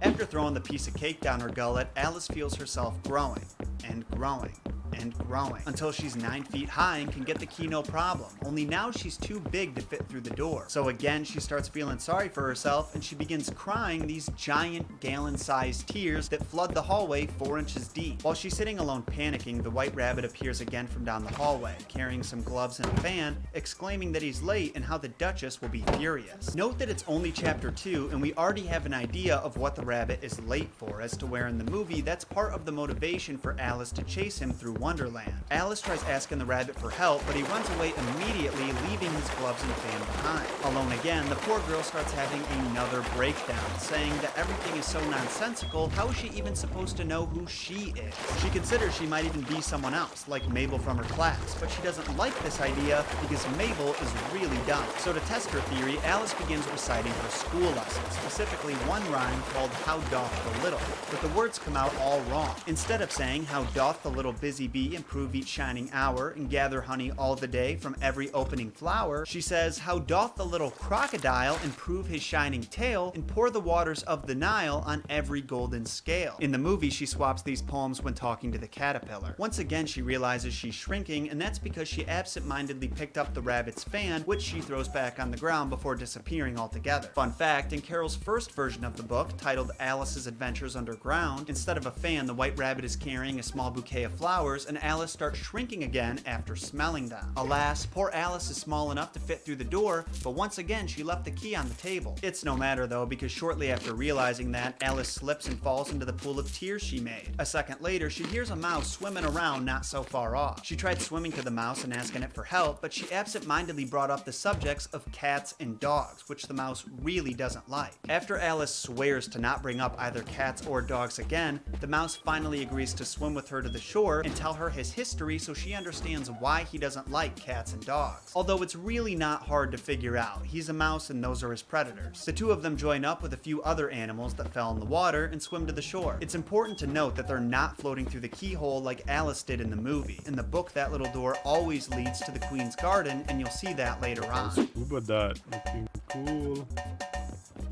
After throwing the piece of cake down her gullet, Alice feels herself growing, and growing, and growing, until she's 9 feet high and can get the key no problem. Only now she's too big to fit through the door. So again, she starts feeling sorry for herself, and she begins crying these giant gallon-sized tears that flood the hallway 4 inches deep. While she's sitting alone panicking, the white rabbit appears again from down the hallway, carrying some gloves and a fan, exclaiming that he's late and how the Duchess will be furious. Note that it's only chapter 2, and we already have an idea of what the rabbit is late for, as to where in the movie that's part of the motivation for Alice to chase him through Wonderland. Alice tries asking the rabbit for help, but he runs away immediately, leaving his gloves and fan behind. Alone again, the poor girl starts having another breakdown, saying that everything is so nonsensical, how is she even supposed to know who she is? She considers she might even be someone else, like Mabel from her class, but she doesn't like this idea because Mabel is really dumb. So to test her theory, Alice begins reciting her school lesson, specifically one rhyme called How Doth the Little, but the words come out all wrong. Instead of saying, How doth the little busy bee improve each shining hour, and gather honey all the day from every opening flower, she says, How doth the little crocodile improve his shining tail, and pour the waters of the Nile on every golden scale. In the movie, she swaps these poems when talking to the caterpillar. Once again, she realizes she's shrinking, and that's because she absent-mindedly picked up the rabbit's fan, which she throws back on the ground before disappearing altogether. Fun fact, in Carol's first version of the book, titled Alice's Adventures Underground, instead of a fan, the white rabbit is carrying a small bouquet of flowers, and Alice starts shrinking again after smelling them. Alas, poor Alice is small enough to fit through the door, but once again, she left the key on the table. It's no matter though, because shortly after realizing that, Alice slips and falls into the pool of tears she made. A second later, she hears a mouse swimming around not so far off. She tried swimming to the mouse and asking it for help, but she absent-mindedly brought up the subjects of cats and dogs, which the mouse really doesn't like. After Alice swears to not bring up either cats or dogs again, the mouse finally agrees to swim with her to the shore and tell her his history so she understands why he doesn't like cats and dogs. Although it's really not hard to figure out. He's a mouse and those are his predators. The two of them join up with a few other animals that fell in the water and swim to the shore. It's important to note that they're not floating through the keyhole like Alice did in the movie. In the book, that little door always leads to the Queen's Garden, and you'll see that later on. Scuba that looking cool.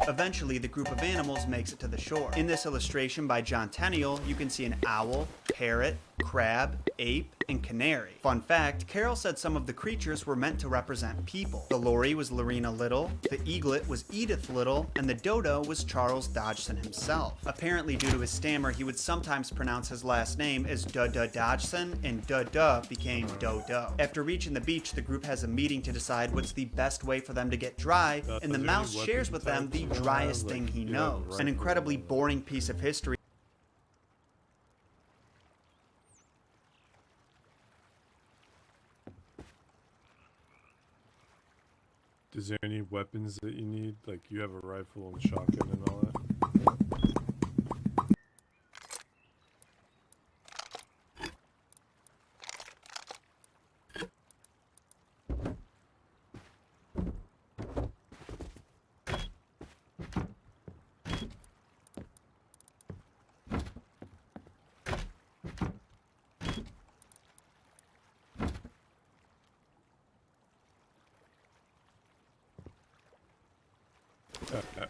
Eventually, the group of animals makes it to the shore. In this illustration by John Tenniel, you can see an owl, parrot, crab, ape, and canary. Fun fact, Carol said some of the creatures were meant to represent people. The Lory was Lorena Little, the eaglet was Edith Little, and the dodo was Charles Dodgson himself. Apparently, due to his stammer, he would sometimes pronounce his last name as Duh-Duh Dodgson, and Duh-Duh became Dodo. After reaching the beach, the group has a meeting to decide what's the best way for them to get dry, and the mouse shares with them the driest thing he knows. An incredibly boring piece of history. Is there any weapons that you need? Like you have a rifle and shotgun and all that?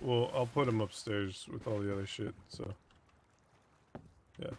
Well, I'll put him upstairs with all the other shit, so... Yeah.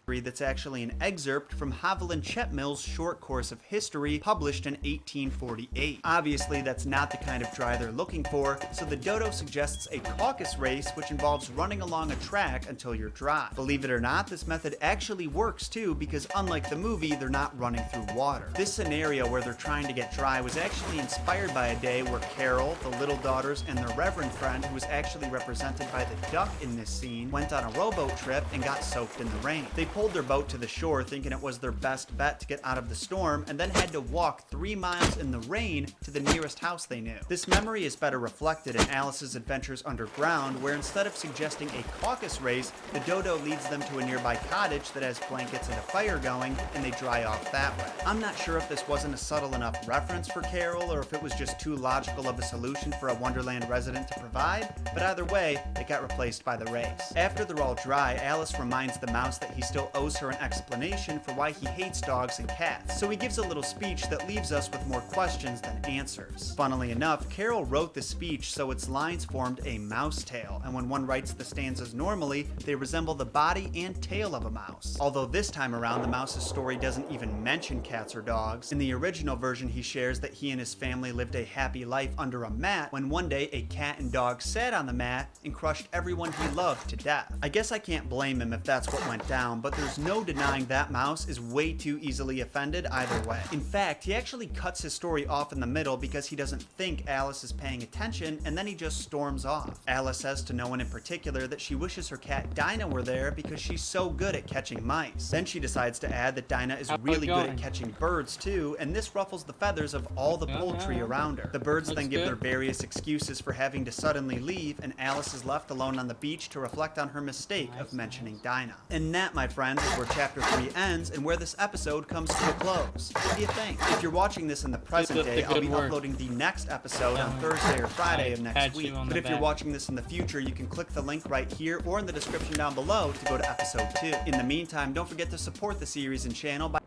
That's actually an excerpt from Haviland Chetmill's short course of history published in 1848. Obviously, that's not the kind of dry they're looking for, so the dodo suggests a caucus race which involves running along a track until you're dry. Believe it or not, this method actually works too, because unlike the movie, they're not running through water. This scenario where they're trying to get dry was actually inspired by a day where Carol, the little daughters, and their reverend friend, who was actually represented by the duck in this scene, went on a rowboat trip and got soaked in the rain. They pulled their boat to the shore thinking it was their best bet to get out of the storm, and then had to walk 3 miles in the rain to the nearest house they knew. This memory is better reflected in Alice's Adventures Underground, where instead of suggesting a caucus race, the dodo leads them to a nearby cottage that has blankets and a fire going, and they dry off that way. I'm not sure if this wasn't a subtle enough reference for Carol, or if it was just too logical of a solution for a Wonderland resident to provide, but either way, it got replaced by the race. After they're all dry, Alice reminds the mouse that he still owes her an explanation for why he hates dogs and cats, so he gives a little speech that leaves us with more questions than answers. Funnily enough, Carol wrote the speech so its lines formed a mouse tail, and when one writes the stanzas normally, they resemble the body and tail of a mouse. Although this time around, the mouse's story doesn't even mention cats or dogs. In the original version, he shares that he and his family lived a happy life under a mat when one day a cat and dog sat on the mat and crushed everyone he loved to death. I guess I can't blame him if that's what went down, but but there's no denying that mouse is way too easily offended either way. In fact, he actually cuts his story off in the middle because he doesn't think Alice is paying attention, and then he just storms off. Alice says to no one in particular that she wishes her cat Dinah were there because she's so good at catching mice. Then she decides to add that Dinah is really good at catching birds too, and this ruffles the feathers of all the poultry around her. The birds then give their various excuses for having to suddenly leave, and Alice is left alone on the beach to reflect on her mistake of mentioning Dinah. And that, my friends, is where chapter 3 ends and where this episode comes to a close. What do you think? If you're watching this in the present day, I'll be uploading the next episode on Thursday or Friday of next week. But if you're watching this in the future, you can click the link right here or in the description down below to go to episode 2. In the meantime, don't forget to support the series and channel by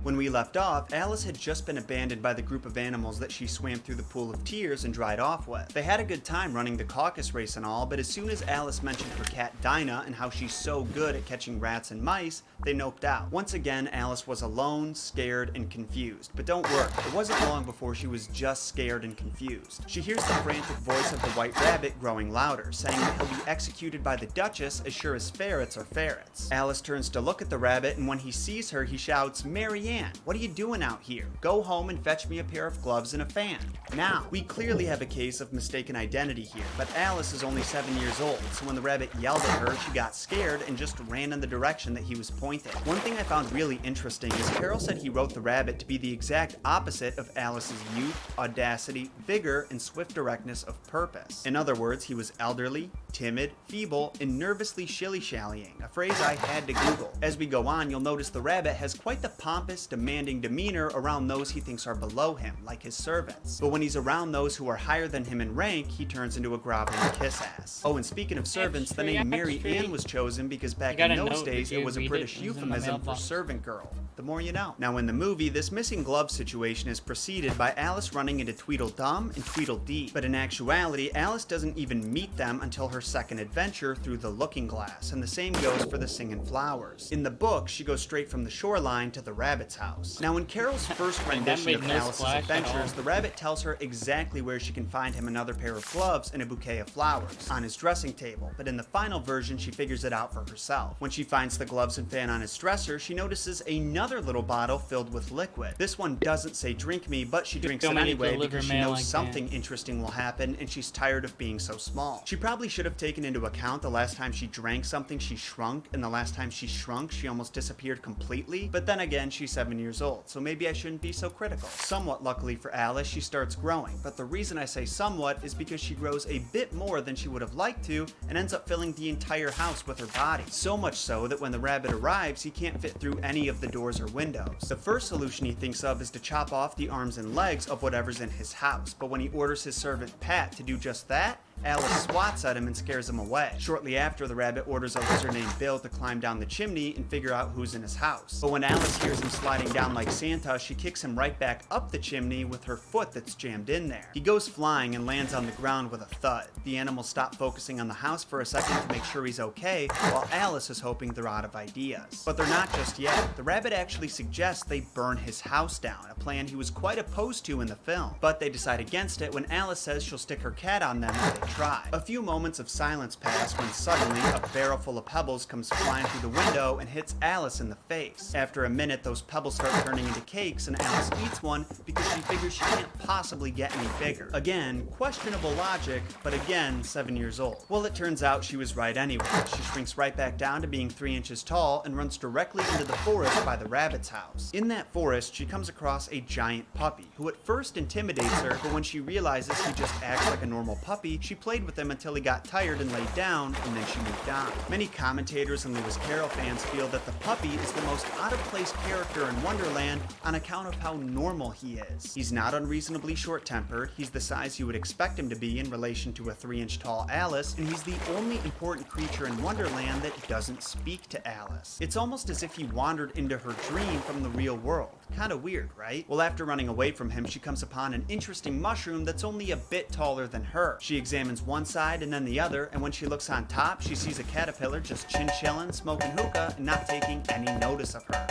When we left off, Alice had just been abandoned by the group of animals that she swam through the Pool of Tears and dried off with. They had a good time running the caucus race and all, but as soon as Alice mentioned her cat Dinah and how she's so good at catching rats and mice, they noped out. Once again, Alice was alone, scared, and confused. But don't worry, it wasn't long before she was just scared and confused. She hears the frantic voice of the White Rabbit growing louder, saying that he'll be executed by the Duchess as sure as ferrets are ferrets. Alice turns to look at the rabbit, and when he sees her, he shouts, "Marianne, what are you doing out here? Go home and fetch me a pair of gloves and a fan." Now, we clearly have a case of mistaken identity here, but Alice is only 7 years old, so when the rabbit yelled at her, she got scared and just ran in the direction that he was pointing. One thing I found really interesting is Carol said he wrote the rabbit to be the exact opposite of Alice's youth, audacity, vigor, and swift directness of purpose. In other words, he was elderly, timid, feeble, and nervously shilly-shallying, a phrase I had to Google. As we go on, you'll notice the rabbit has quite the pompous, demanding demeanor around those he thinks are below him, like his servants. But when he's around those who are higher than him in rank, he turns into a groveling kiss-ass. Oh, and speaking of servants, the name Mary Ann was chosen because back in those days, it was a British euphemism for servant girl. The more you know. Now in the movie, this missing glove situation is preceded by Alice running into Tweedledum and Tweedledee. But in actuality, Alice doesn't even meet them until her second adventure through the Looking Glass, and the same goes for the Singing Flowers. In the book, she goes straight from the shoreline to the rabbit's house. Now in Carol's first rendition of Alice's adventures, the rabbit tells her exactly where she can find him another pair of gloves and a bouquet of flowers on his dressing table, but in the final version, she figures it out for herself. When she finds the gloves and fan on his dresser, she notices another little bottle filled with liquid. This one doesn't say drink me, but she drinks it anyway because she knows something interesting will happen and she's tired of being so small. She probably should have taken into account the last time she drank something she shrunk, and the last time she shrunk she almost disappeared completely, but then again she's 7 years old, so maybe I shouldn't be so critical. Somewhat luckily for Alice, she starts growing, but the reason I say somewhat is because she grows a bit more than she would have liked to and ends up filling the entire house with her body. So much so that when the rabbit arrives, he can't fit through any of the doors or windows. The first solution he thinks of is to chop off the arms and legs of whatever's in his house, but when he orders his servant Pat to do just that, Alice swats at him and scares him away. Shortly after, the rabbit orders a lizard named Bill to climb down the chimney and figure out who's in his house. But when Alice hears him sliding down like Santa, she kicks him right back up the chimney with her foot that's jammed in there. He goes flying and lands on the ground with a thud. The animals stop focusing on the house for a second to make sure he's okay, while Alice is hoping they're out of ideas. But they're not just yet. The rabbit actually suggests they burn his house down, a plan he was quite opposed to in the film. But they decide against it when Alice says she'll stick her cat on them if they try. A few moments of silence pass when suddenly a barrel full of pebbles comes flying through the window and hits Alice in the face. After a minute, those pebbles start turning into cakes and Alice eats one because she figures she can't possibly get any bigger. Again, questionable logic, but again, 7 years old. Well, it turns out she was right anyway. She shrinks right back down to being 3 inches tall and runs directly into the forest by the rabbit's house. In that forest, she comes across a giant puppy, who at first intimidates her, but when she realizes he just acts like a normal puppy, she played with him until he got tired and laid down, and then she moved on. Many commentators and Lewis Carroll fans feel that the puppy is the most out-of-place character in Wonderland on account of how normal he is. He's not unreasonably short-tempered, he's the size you would expect him to be in relation to a 3-inch tall Alice, and he's the only important creature in Wonderland that doesn't speak to Alice. It's almost as if he wandered into her dream from the real world. Kinda weird, right? Well, after running away from him, she comes upon an interesting mushroom that's only a bit taller than her. She examines one side and then the other, and when she looks on top, she sees a caterpillar just chin-chillin', smoking hookah, and not taking any notice of her.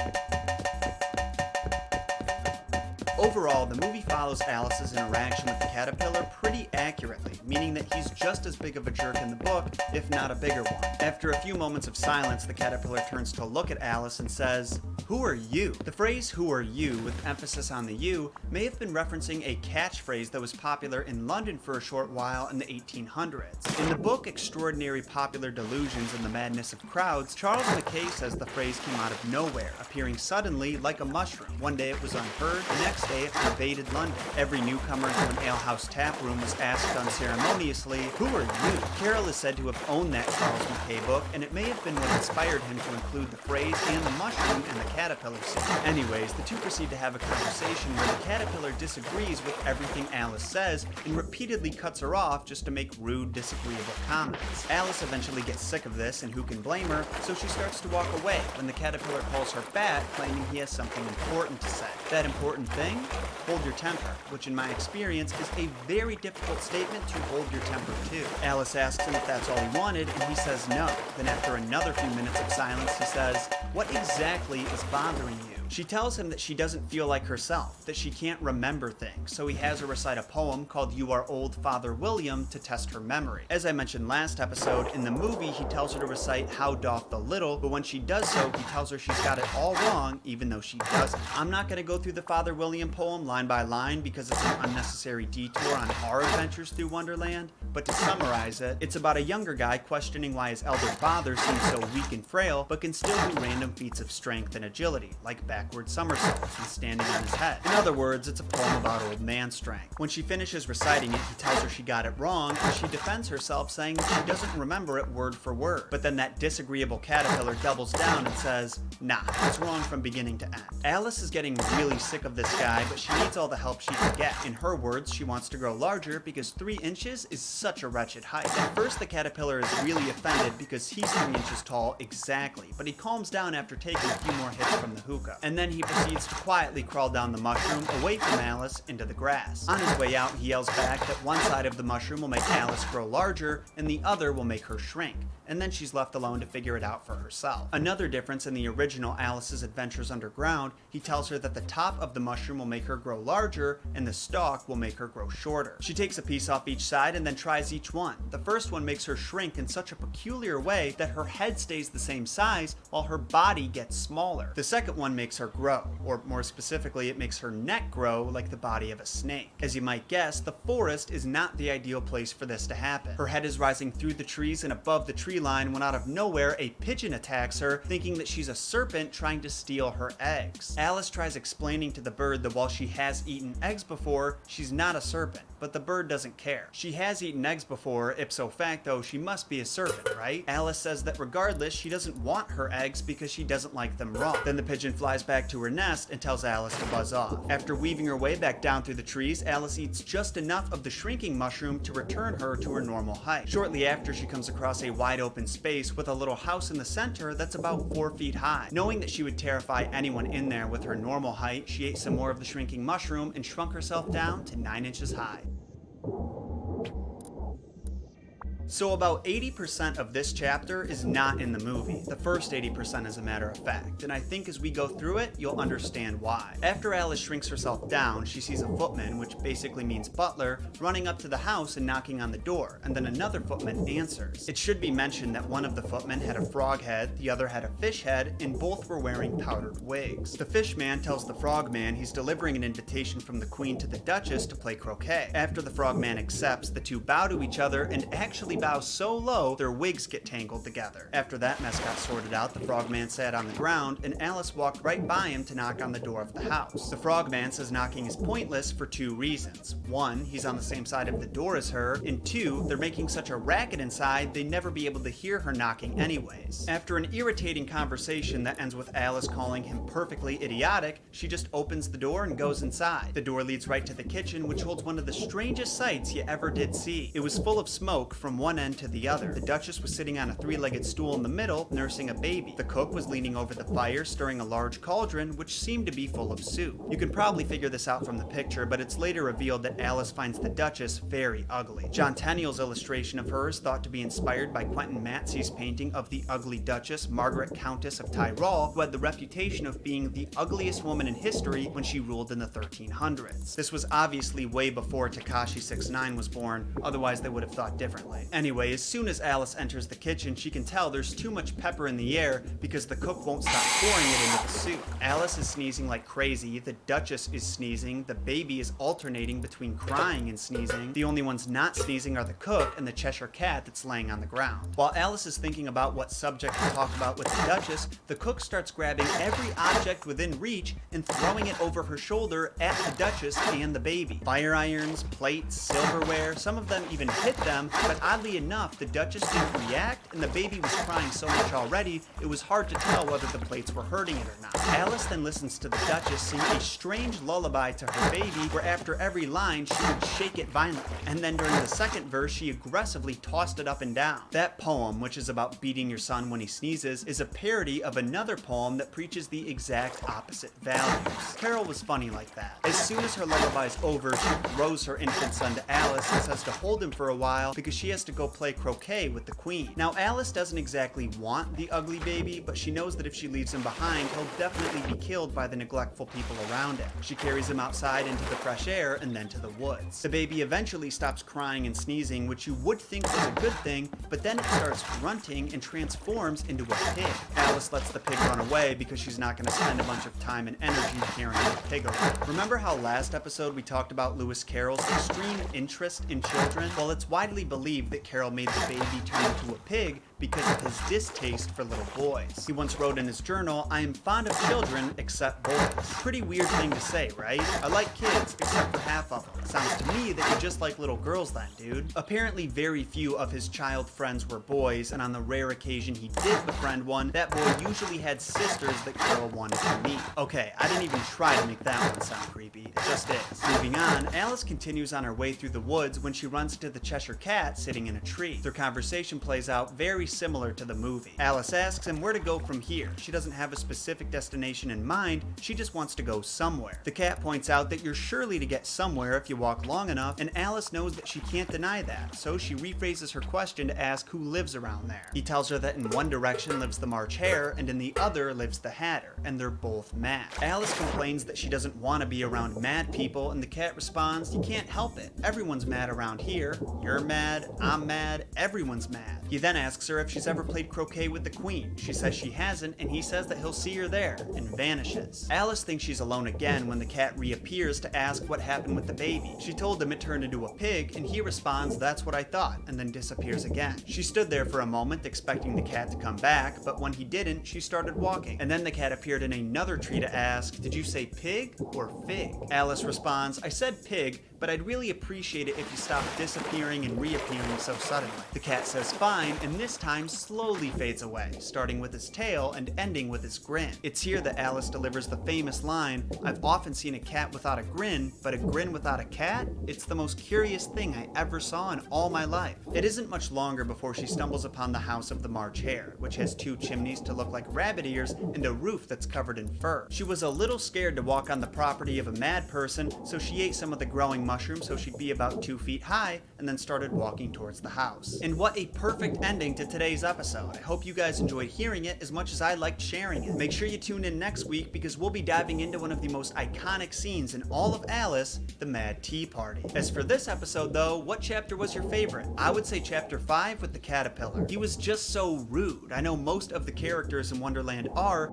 Overall, the movie follows Alice's interaction with the caterpillar pretty accurately, meaning that he's just as big of a jerk in the book, if not a bigger one. After a few moments of silence, the caterpillar turns to look at Alice and says, "Who are you?" The phrase "who are you," with emphasis on the "you," may have been referencing a catchphrase that was popular in London for a short while in the 1800s. In the book Extraordinary Popular Delusions and the Madness of Crowds, Charles Mackay says the phrase came out of nowhere, appearing suddenly like a mushroom. One day it was unheard, the next day it pervaded London. Every newcomer to an alehouse tap room was asked unceremoniously, "Who are you?" Carroll is said to have owned that Charles Mackay book, and it may have been what inspired him to include the phrase and the mushroom and the caterpillar scene. Anyways, the two proceed to have a conversation where the caterpillar disagrees with everything Alice says and repeatedly cuts her off just to make rude, disagreeable comments. Alice eventually gets sick of this, and who can blame her, so she starts to walk away when the caterpillar calls her back, claiming he has something important to say. That important thing? Hold your temper, which in my experience is a very difficult statement to hold your temper to. Alice asks him if that's all he wanted, and he says no. Then after another few minutes of silence, he says, "What exactly is bothering you?" She tells him that she doesn't feel like herself, that she can't remember things, so he has her recite a poem called "You Are Old, Father William" to test her memory. As I mentioned last episode, in the movie he tells her to recite "How doth the little," but when she does so, he tells her she's got it all wrong, even though she doesn't. I'm not going to go through the Father William poem line by line because it's an unnecessary detour on our adventures through Wonderland, but to summarize it, it's about a younger guy questioning why his elder father seems so weak and frail, but can still do random feats of strength and agility, like backward somersaults and standing on his head. In other words, it's a poem about old man strength. When she finishes reciting it, he tells her she got it wrong, and she defends herself saying that she doesn't remember it word for word. But then that disagreeable caterpillar doubles down and says, "Nah, it's wrong from beginning to end." Alice is getting really sick of this guy, but she needs all the help she can get. In her words, she wants to grow larger because 3 inches is such a wretched height. At first, the caterpillar is really offended because he's 3 inches tall exactly, but he calms down after taking a few more hits from the hookah. And then he proceeds to quietly crawl down the mushroom away from Alice into the grass. On his way out, he yells back that one side of the mushroom will make Alice grow larger and the other will make her shrink, and then she's left alone to figure it out for herself. Another difference in the original Alice's Adventures Underground, he tells her that the top of the mushroom will make her grow larger and the stalk will make her grow shorter. She takes a piece off each side and then tries each one. The first one makes her shrink in such a peculiar way that her head stays the same size while her body gets smaller. The second one makes her grow, or more specifically, it makes her neck grow like the body of a snake. As you might guess, the forest is not the ideal place for this to happen. Her head is rising through the trees and above the tree line when out of nowhere a pigeon attacks her, thinking that she's a serpent trying to steal her eggs. Alice tries explaining to the bird that while she has eaten eggs before, she's not a serpent, but the bird doesn't care. She has eaten eggs before, ipso facto, she must be a serpent, right? Alice says that regardless, she doesn't want her eggs because she doesn't like them raw. Then the pigeon flies back to her nest and tells Alice to buzz off. After weaving her way back down through the trees, Alice eats just enough of the shrinking mushroom to return her to her normal height. Shortly after, she comes across a wide open space with a little house in the center that's about 4 feet high. Knowing that she would terrify anyone in there with her normal height, she ate some more of the shrinking mushroom and shrunk herself down to 9 inches high. So about 80% of this chapter is not in the movie. The first 80% as a matter of fact, and I think as we go through it, you'll understand why. After Alice shrinks herself down, she sees a footman, which basically means butler, running up to the house and knocking on the door, and then another footman answers. It should be mentioned that one of the footmen had a frog head, the other had a fish head, and both were wearing powdered wigs. The fish man tells the frog man he's delivering an invitation from the queen to the duchess to play croquet. After the frog man accepts, the two bow to each other and actually bow so low their wigs get tangled together. After that mess got sorted out, the frogman sat on the ground and Alice walked right by him to knock on the door of the house. The frogman says knocking is pointless for 2 reasons. 1, he's on the same side of the door as her, and 2, they're making such a racket inside they'd never be able to hear her knocking anyways. After an irritating conversation that ends with Alice calling him perfectly idiotic, she just opens the door and goes inside. The door leads right to the kitchen, which holds one of the strangest sights you ever did see. It was full of smoke from one one end to the other. The Duchess was sitting on a three-legged stool in the middle, nursing a baby. The cook was leaning over the fire, stirring a large cauldron, which seemed to be full of soup. You can probably figure this out from the picture, but it's later revealed that Alice finds the Duchess very ugly. John Tenniel's illustration of her is thought to be inspired by Quentin Matsey's painting of the ugly Duchess, Margaret Countess of Tyrol, who had the reputation of being the ugliest woman in history when she ruled in the 1300s. This was obviously way before Tekashi 69 was born, otherwise they would have thought differently. Anyway, as soon as Alice enters the kitchen, she can tell there's too much pepper in the air because the cook won't stop pouring it into the soup. Alice is sneezing like crazy, the Duchess is sneezing, the baby is alternating between crying and sneezing. The only ones not sneezing are the cook and the Cheshire Cat that's laying on the ground. While Alice is thinking about what subject to talk about with the Duchess, the cook starts grabbing every object within reach and throwing it over her shoulder at the Duchess and the baby. Fire irons, plates, silverware, some of them even hit them, but oddly enough, the Duchess didn't react and the baby was crying so much already, it was hard to tell whether the plates were hurting it or not. Alice then listens to the Duchess sing a strange lullaby to her baby, where after every line she would shake it violently, and then during the second verse she aggressively tossed it up and down. That poem, which is about beating your son when he sneezes, is a parody of another poem that preaches the exact opposite values. Carol was funny like that. As soon as her lullaby's over, she throws her infant son to Alice and says to hold him for a while because she has to go play croquet with the Queen. Now Alice doesn't exactly want the ugly baby, but she knows that if she leaves him behind, he'll definitely be killed by the neglectful people around him. She carries him outside into the fresh air and then to the woods. The baby eventually stops crying and sneezing, which you would think was a good thing, but then it starts grunting and transforms into a pig. Alice lets the pig run away because she's not going to spend a bunch of time and energy carrying the pig around. Remember how last episode we talked about Lewis Carroll's extreme interest in children? Well, it's widely believed that Carroll made the baby turn into a pig because of his distaste for little boys. He once wrote in his journal, "I am fond of children except boys." Pretty weird thing to say, right? I like kids except for half of them. Sounds to me that you just like little girls then, dude. Apparently very few of his child friends were boys, and on the rare occasion he did befriend one, that boy usually had sisters that Carol wanted to meet. Okay, I didn't even try to make that one sound creepy. It just is. Moving on, Alice continues on her way through the woods when she runs into the Cheshire Cat sitting in a tree. Their conversation plays out very similar to the movie. Alice asks him where to go from here. She doesn't have a specific destination in mind, she just wants to go somewhere. The cat points out that you're surely to get somewhere if you walk long enough, and Alice knows that she can't deny that, so she rephrases her question to ask who lives around there. He tells her that in one direction lives the March Hare, and in the other lives the Hatter, and they're both mad. Alice complains that she doesn't want to be around mad people, and the cat responds, "You can't help it. Everyone's mad around here. You're mad, I'm mad, everyone's mad." He then asks her if she's ever played croquet with the Queen. She says she hasn't, and he says that he'll see her there, and vanishes. Alice thinks she's alone again when the cat reappears to ask what happened with the baby. She told him it turned into a pig, and he responds, "That's what I thought," and then disappears again. She stood there for a moment expecting the cat to come back, but when he didn't, she started walking. And then the cat appeared in another tree to ask, "Did you say pig or fig?" Alice responds, "I said pig, but I'd really appreciate it if you stopped disappearing and reappearing so suddenly." The cat says fine, and this time slowly fades away, starting with his tail and ending with his grin. It's here that Alice delivers the famous line, "I've often seen a cat without a grin, but a grin without a cat? It's the most curious thing I ever saw in all my life." It isn't much longer before she stumbles upon the house of the March Hare, which has two chimneys to look like rabbit ears and a roof that's covered in fur. She was a little scared to walk on the property of a mad person, so she ate some of the growing mushrooms so she'd be about 2 feet high, and then started walking towards the house. And what a perfect ending to today's episode. I hope you guys enjoyed hearing it as much as I liked sharing it. Make sure you tune in next week because we'll be diving into one of the most iconic scenes in all of Alice, the Mad Tea Party. As for this episode though, what chapter was your favorite? I would say chapter 5 with the caterpillar. He was just so rude. I know most of the characters in Wonderland are.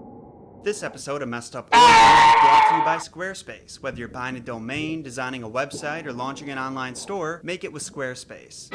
This episode of Messed Up Origins is brought to you by Squarespace. Whether you're buying a domain, designing a website, or launching an online store, make it with Squarespace.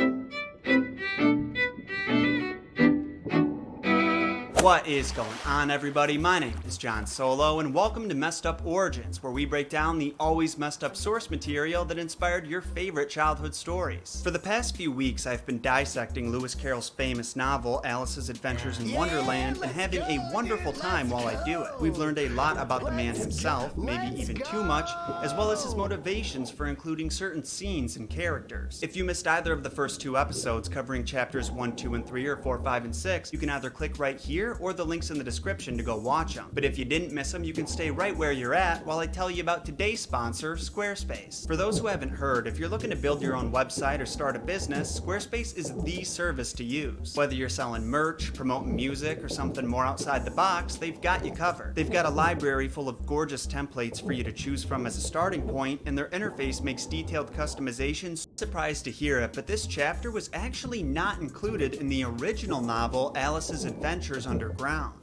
What is going on, everybody? My name is John Solo, and welcome to Messed Up Origins, where we break down the always messed up source material that inspired your favorite childhood stories. For the past few weeks, I've been dissecting Lewis Carroll's famous novel, Alice's Adventures in Wonderland, and having a wonderful time while I do it. We've learned a lot about the man himself, maybe even too much, as well as his motivations for including certain scenes and characters. If you missed either of the first two episodes covering chapters 1, 2, and 3, or 4, 5, and 6, you can either click right here or the links in the description to go watch them. But if you didn't miss them, you can stay right where you're at while I tell you about today's sponsor, Squarespace. For those who haven't heard, if you're looking to build your own website or start a business, Squarespace is the service to use. Whether you're selling merch, promoting music, or something more outside the box, they've got you covered. They've got a library full of gorgeous templates for you to choose from as a starting point, and their interface makes detailed customizations. Surprised to hear it, but this chapter was actually not included in the original novel, Alice's Adventures Underground.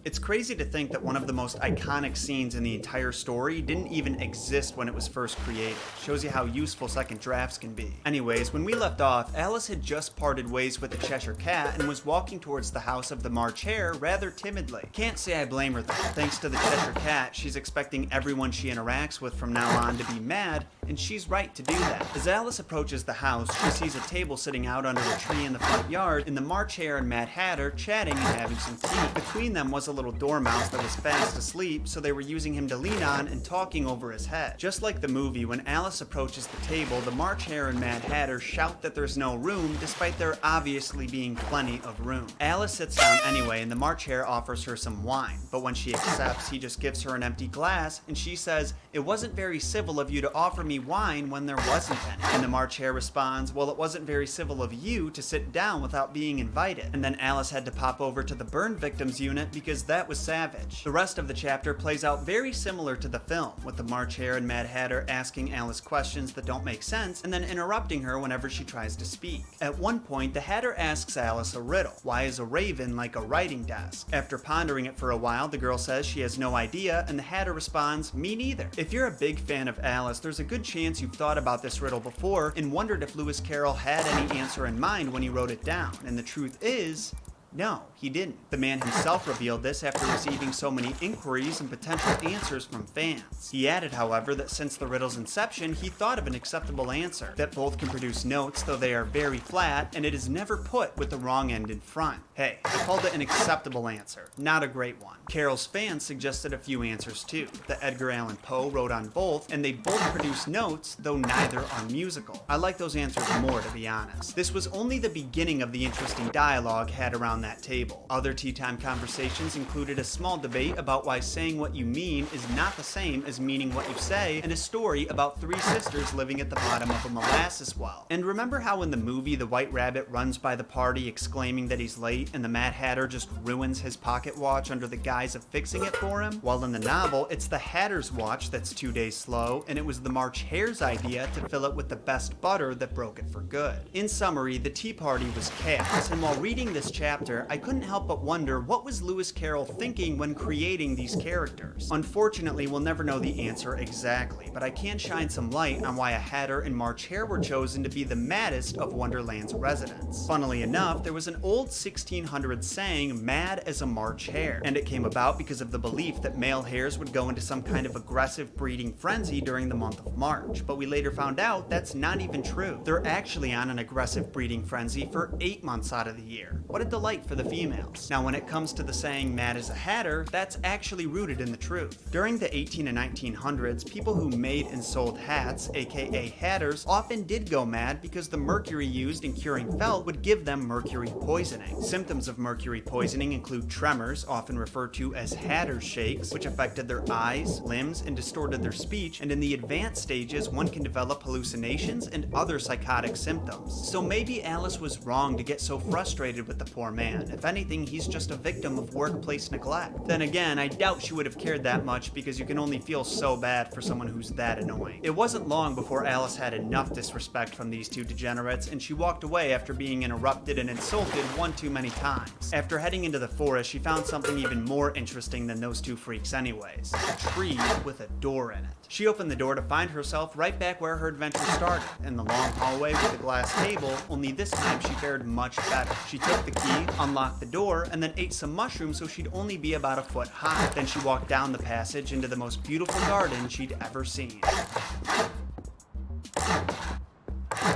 It's crazy to think that one of the most iconic scenes in the entire story didn't even exist when it was first created. Shows you how useful second drafts can be. Anyways, when we left off, Alice had just parted ways with the Cheshire Cat and was walking towards the house of the March Hare rather timidly. Can't say I blame her though. Thanks to the Cheshire Cat, she's expecting everyone she interacts with from now on to be mad, and she's right to do that. As Alice approaches the house, she sees a table sitting out under a tree in the front yard, and the March Hare and Mad Hatter chatting and having some tea. Between them was a little dormouse that was fast asleep, so they were using him to lean on and talking over his head. Just like the movie, when Alice approaches the table, the March Hare and Mad Hatter shout that there's no room, despite there obviously being plenty of room. Alice sits down anyway, and the March Hare offers her some wine, but when she accepts, he just gives her an empty glass, and she says, "It wasn't very civil of you to offer me wine when there wasn't any." And the March Hare responds, "Well, it wasn't very civil of you to sit down without being invited." And then Alice had to pop over to the burn victims unit because that was savage. The rest of the chapter plays out very similar to the film, with the March Hare and Mad Hatter asking Alice questions that don't make sense and then interrupting her whenever she tries to speak. At one point, the Hatter asks Alice a riddle. Why is a raven like a writing desk? After pondering it for a while, the girl says she has no idea, and the Hatter responds, "Me neither." If you're a big fan of Alice, there's a good chance you've thought about this riddle before and wondered if Lewis Carroll had any answer in mind when he wrote it down, and the truth is, no, he didn't. The man himself revealed this after receiving so many inquiries and potential answers from fans. He added, however, that since the riddle's inception, he thought of an acceptable answer, that both can produce notes, though they are very flat, and it is never put with the wrong end in front. Hey, I called it an acceptable answer, not a great one. Carroll's fans suggested a few answers too, that Edgar Allan Poe wrote on both, and they both produce notes, though neither are musical. I like those answers more, to be honest. This was only the beginning of the interesting dialogue had around that table. Other tea time conversations included a small debate about why saying what you mean is not the same as meaning what you say, and a story about three sisters living at the bottom of a molasses well. And remember how in the movie the White Rabbit runs by the party exclaiming that he's late, and the Mad Hatter just ruins his pocket watch under the guise of fixing it for him? While in the novel, it's the Hatter's watch that's 2 days slow, and it was the March Hare's idea to fill it with the best butter that broke it for good. In summary, the tea party was chaos, and while reading this chapter, I couldn't help but wonder what was Lewis Carroll thinking when creating these characters. Unfortunately, we'll never know the answer exactly, but I can shine some light on why a Hatter and March Hare were chosen to be the maddest of Wonderland's residents. Funnily enough, there was an old 1600s saying, "mad as a March Hare," and it came about because of the belief that male hares would go into some kind of aggressive breeding frenzy during the month of March, but we later found out that's not even true. They're actually on an aggressive breeding frenzy for 8 months out of the year. What a delight for the females. Now when it comes to the saying "mad as a Hatter," that's actually rooted in the truth. During the 18 and 1900s, people who made and sold hats, aka hatters, often did go mad because the mercury used in curing felt would give them mercury poisoning. Symptoms of mercury poisoning include tremors, often referred to as hatter's shakes, which affected their eyes, limbs, and distorted their speech, and in the advanced stages, one can develop hallucinations and other psychotic symptoms. So maybe Alice was wrong to get so frustrated with the poor man. If anything, he's just a victim of workplace neglect. Then again, I doubt she would have cared that much because you can only feel so bad for someone who's that annoying. It wasn't long before Alice had enough disrespect from these two degenerates, and she walked away after being interrupted and insulted one too many times. After heading into the forest, she found something even more interesting than those two freaks anyways. A tree with a door in it. She opened the door to find herself right back where her adventure started, in the long hallway with the glass table, only this time she fared much better. She took the key, unlocked the door, and then ate some mushrooms so she'd only be about a foot high. Then she walked down the passage into the most beautiful garden she'd ever seen.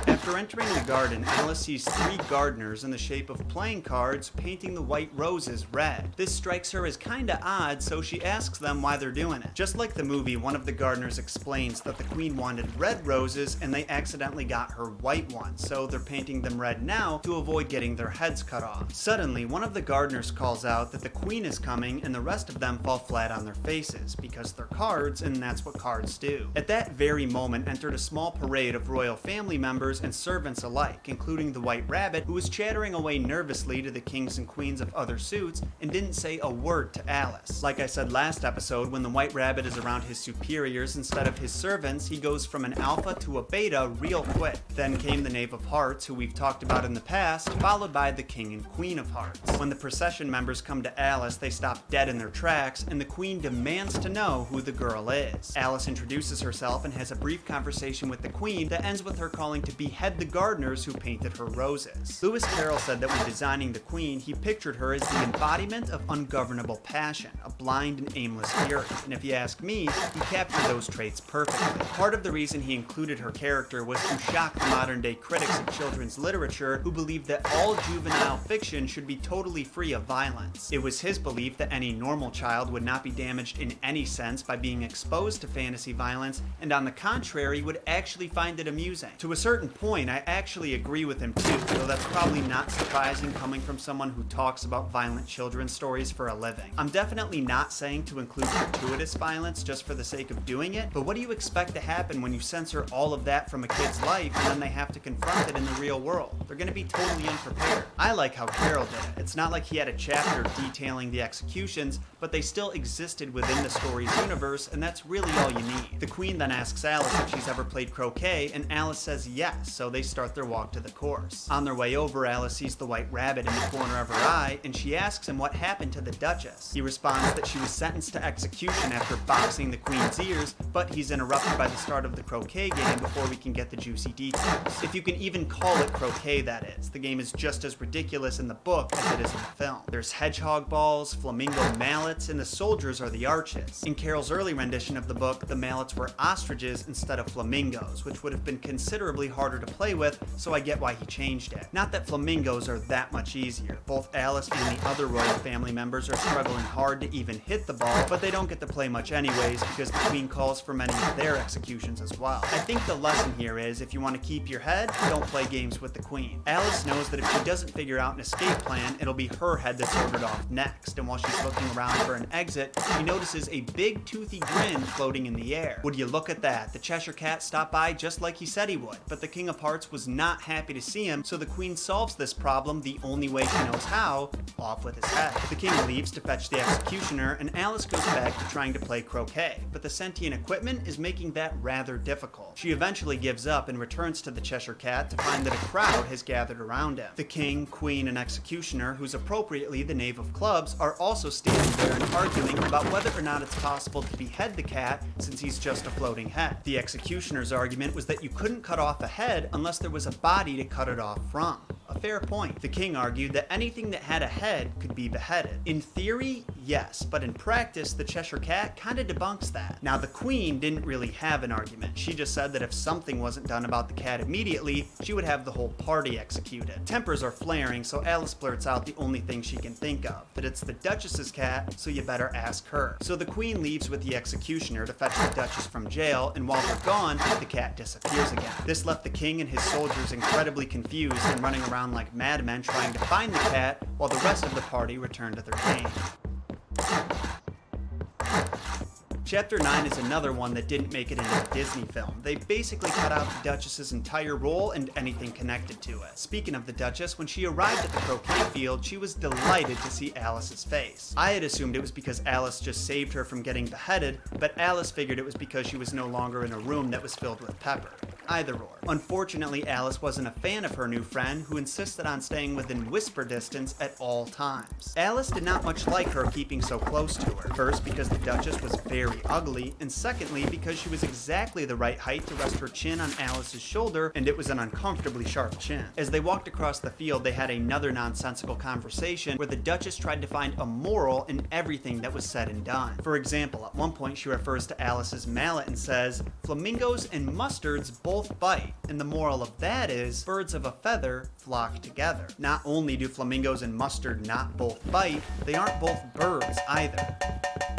After entering the garden, Alice sees 3 gardeners in the shape of playing cards painting the white roses red. This strikes her as kinda odd, so she asks them why they're doing it. Just like the movie, one of the gardeners explains that the queen wanted red roses and they accidentally got her white ones, so they're painting them red now to avoid getting their heads cut off. Suddenly, one of the gardeners calls out that the queen is coming and the rest of them fall flat on their faces because they're cards and that's what cards do. At that very moment entered a small parade of royal family members and servants alike, including the White Rabbit, who was chattering away nervously to the kings and queens of other suits and didn't say a word to Alice. Like I said last episode, when the White Rabbit is around his superiors instead of his servants, he goes from an alpha to a beta real quick. Then came the Knave of Hearts, who we've talked about in the past, followed by the King and Queen of Hearts. When the procession members come to Alice, they stop dead in their tracks, and the queen demands to know who the girl is. Alice introduces herself and has a brief conversation with the queen that ends with her calling to behead the gardeners who painted her roses. Lewis Carroll said that when designing the queen, he pictured her as the embodiment of ungovernable passion, a blind and aimless fury. And if you ask me, he captured those traits perfectly. Part of the reason he included her character was to shock the modern day critics of children's literature who believed that all juvenile fiction should be totally free of violence. It was his belief that any normal child would not be damaged in any sense by being exposed to fantasy violence, and on the contrary would actually find it amusing. To a certain point, I actually agree with him too, though that's probably not surprising coming from someone who talks about violent children's stories for a living. I'm definitely not saying to include gratuitous violence just for the sake of doing it, but what do you expect to happen when you censor all of that from a kid's life and then they have to confront it in the real world? They're going to be totally unprepared. I like how Carroll did it. It's not like he had a chapter detailing the executions, but they still existed within the story's universe, and that's really all you need. The queen then asks Alice if she's ever played croquet, and Alice says yes, so they start their walk to the course. On their way over, Alice sees the White Rabbit in the corner of her eye, and she asks him what happened to the Duchess. He responds that she was sentenced to execution after boxing the queen's ears, but he's interrupted by the start of the croquet game before we can get the juicy details. If you can even call it croquet, that is. The game is just as ridiculous in the book as it is in the film. There's hedgehog balls, flamingo mallets, and the soldiers are the arches. In Carroll's early rendition of the book, the mallets were ostriches instead of flamingos, which would have been considerably harder to play with, so I get why he changed it. Not that flamingos are that much easier. Both Alice and the other royal family members are struggling hard to even hit the ball, but they don't get to play much anyways because the queen calls for many of their executions as well. I think the lesson here is if you want to keep your head, don't play games with the queen. Alice knows that if she doesn't figure out an escape plan, it'll be her head that's ordered off next, and while she's looking around for an exit, she notices a big toothy grin floating in the air. Would you look at that? The Cheshire Cat stopped by just like he said he would, but the King of Hearts was not happy to see him, so the queen solves this problem the only way she knows how, off with his head. The king leaves to fetch the executioner, and Alice goes back to trying to play croquet, but the sentient equipment is making that rather difficult. She eventually gives up and returns to the Cheshire Cat to find that a crowd has gathered around him. The king, queen, and executioner, who's appropriately the Knave of Clubs, are also standing there and arguing about whether or not it's possible to behead the cat since he's just a floating head. The executioner's argument was that you couldn't cut off a head unless there was a body to cut it off from. A fair point. The king argued that anything that had a head could be beheaded. In theory, yes, but in practice, the Cheshire Cat kinda debunks that. Now, the queen didn't really have an argument. She just said that if something wasn't done about the cat immediately, she would have the whole party executed. Tempers are flaring, so Alice blurts out the only thing she can think of, that it's the Duchess's cat, so you better ask her. So the queen leaves with the executioner to fetch the Duchess from jail, and while they're gone, the cat disappears again. This left the king and his soldiers incredibly confused and running around like madmen trying to find the cat, while the rest of the party returned to their game. Chapter 9 is another one that didn't make it into the Disney film. They basically cut out the Duchess's entire role and anything connected to it. Speaking of the Duchess, when she arrived at the croquet field, she was delighted to see Alice's face. I had assumed it was because Alice just saved her from getting beheaded, but Alice figured it was because she was no longer in a room that was filled with pepper. Either or. Unfortunately, Alice wasn't a fan of her new friend, who insisted on staying within whisper distance at all times. Alice did not much like her keeping so close to her. First, because the Duchess was very ugly, and secondly, because she was exactly the right height to rest her chin on Alice's shoulder, and it was an uncomfortably sharp chin. As they walked across the field, they had another nonsensical conversation where the Duchess tried to find a moral in everything that was said and done. For example, at one point she refers to Alice's mallet and says, "Flamingos and mustards both bite," and the moral of that is, birds of a feather flock together. Not only do flamingos and mustard not both bite, they aren't both birds either.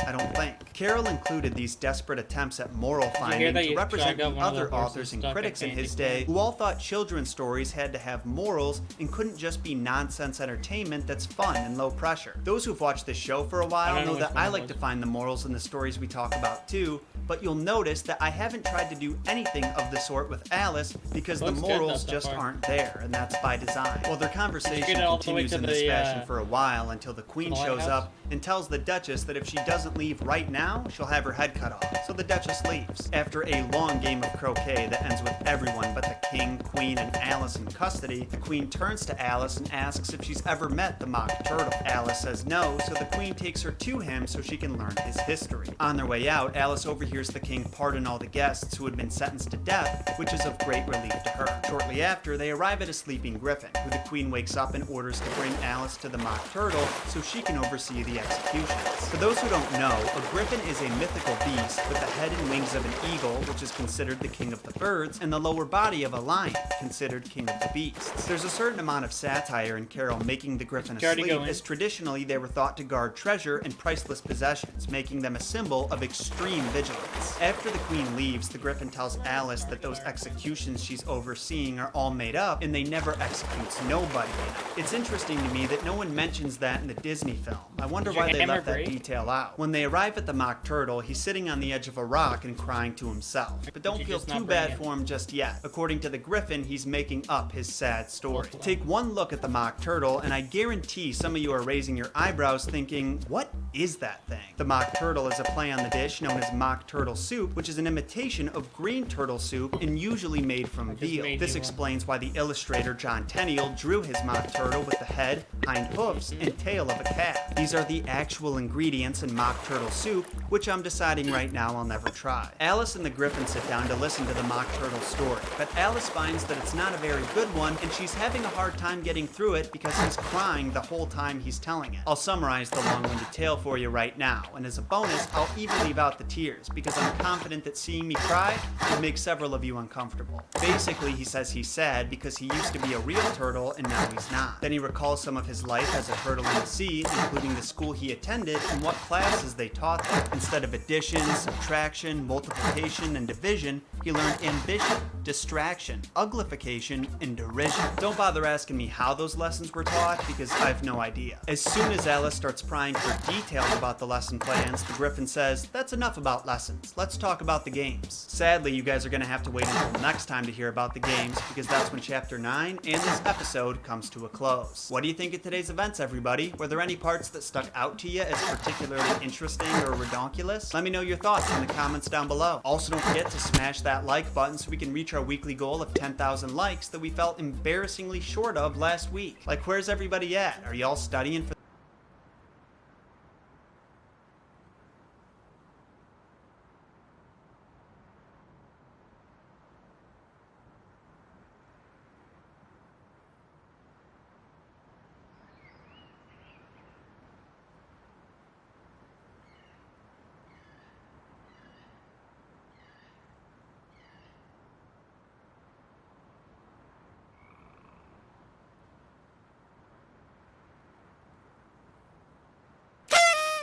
I don't think. Carroll included these desperate attempts at moral finding to represent the other authors and critics in his day who all thought children's stories had to have morals and couldn't just be nonsense entertainment that's fun and low pressure. Those who've watched this show for a while know that I like to find the morals in the stories we talk about too, but you'll notice that I haven't tried to do anything of the sort with Alice because the morals just aren't there, and that's by design. Well, their conversation continues in this fashion for a while until the Queen shows up and tells the Duchess that if she doesn't leave right now, she'll have her head cut off. So the Duchess leaves. After a long game of croquet that ends with everyone but the King, Queen, and Alice in custody, the Queen turns to Alice and asks if she's ever met the Mock Turtle. Alice says no, so the Queen takes her to him so she can learn his history. On their way out, Alice overhears the King pardon all the guests who had been sentenced to death, which is of great relief to her. Shortly after, they arrive at a sleeping griffin, who the Queen wakes up and orders to bring Alice to the Mock Turtle so she can oversee the executions. For those who don't know, a griffin is a mythical beast with the head and wings of an eagle, which is considered the king of the birds, and the lower body of a lion, considered king of the beasts. There's a certain amount of satire in Carroll making the griffin asleep, as traditionally they were thought to guard treasure and priceless possessions, making them a symbol of extreme vigilance. After the Queen leaves, the griffin tells Alice that those executions she's overseeing are all made up, and they never executes nobody. It's interesting to me that no one mentions that in the Disney film. I wonder why they left that detail out. When they arrive at the Mock Turtle, he's sitting on the edge of a rock and crying to himself. But don't feel too bad for him just yet. According to the Griffin, he's making up his sad story. Take one look at the Mock Turtle, and I guarantee some of you are raising your eyebrows thinking, what is that thing? The Mock Turtle is a play on the dish known as Mock Turtle Soup, which is an imitation of green turtle soup and usually made from veal. This explains why the illustrator John Tenniel drew his Mock Turtle with the head, hind hoofs, and tail of a cat. These are the actual ingredients in Mock Turtle Soup, which I'm deciding right now I'll never try. Alice and the Griffin sit down to listen to the Mock Turtle story, but Alice finds that it's not a very good one, and she's having a hard time getting through it because he's crying the whole time he's telling it. I'll summarize the long-winded tale for you right now, and as a bonus, I'll even leave out the tears, because I'm confident that seeing me cry would make several of you uncomfortable. Basically, he says he's sad because he used to be a real turtle and now he's not. Then he recalls some of his life as a turtle in the sea, including the school he attended and what classes they taught there. Instead of addition, subtraction, multiplication, and division, he learned ambition, distraction, uglification, and derision. Don't bother asking me how those lessons were taught, because I have no idea. As soon as Alice starts prying for details about the lesson plans, the Griffin says, "That's enough about lessons. Let's talk about the games." Sadly, you guys are going to have to wait until next time to hear about the games, because that's when Chapter 9 and this episode comes to a close. What do you think of today's events, everybody? Were there any parts that stuck out to you as particularly interesting or redonkulous? Let me know your thoughts in the comments down below. Also, don't forget to smash that like button so we can reach our weekly goal of 10,000 likes that we felt embarrassingly short of last week. Like, where's everybody at? Are y'all studying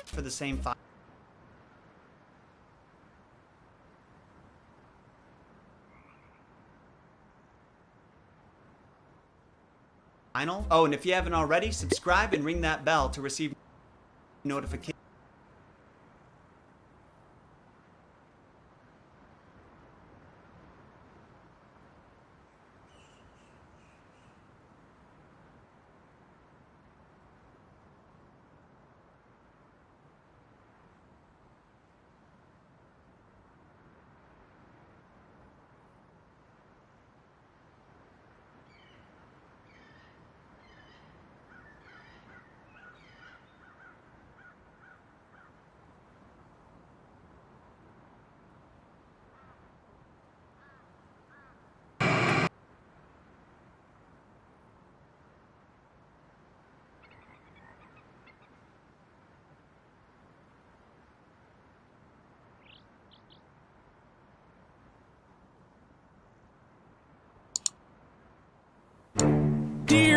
for the same final? Oh, and if you haven't already, subscribe and ring that bell to receive notifications.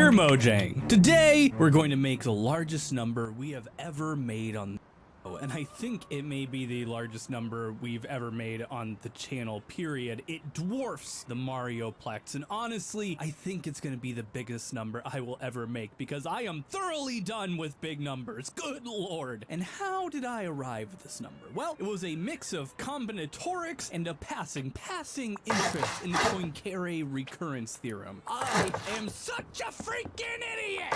Dear Mojang, today we're going to make the largest number we have ever made on and I think it may be the largest number we've ever made on the channel, period. It dwarfs the Marioplex, and honestly, I think it's gonna be the biggest number I will ever make because I am thoroughly done with big numbers. Good lord. And how did I arrive at this number? Well, it was a mix of combinatorics and a passing interest in the Poincare recurrence theorem. I am such a freaking idiot!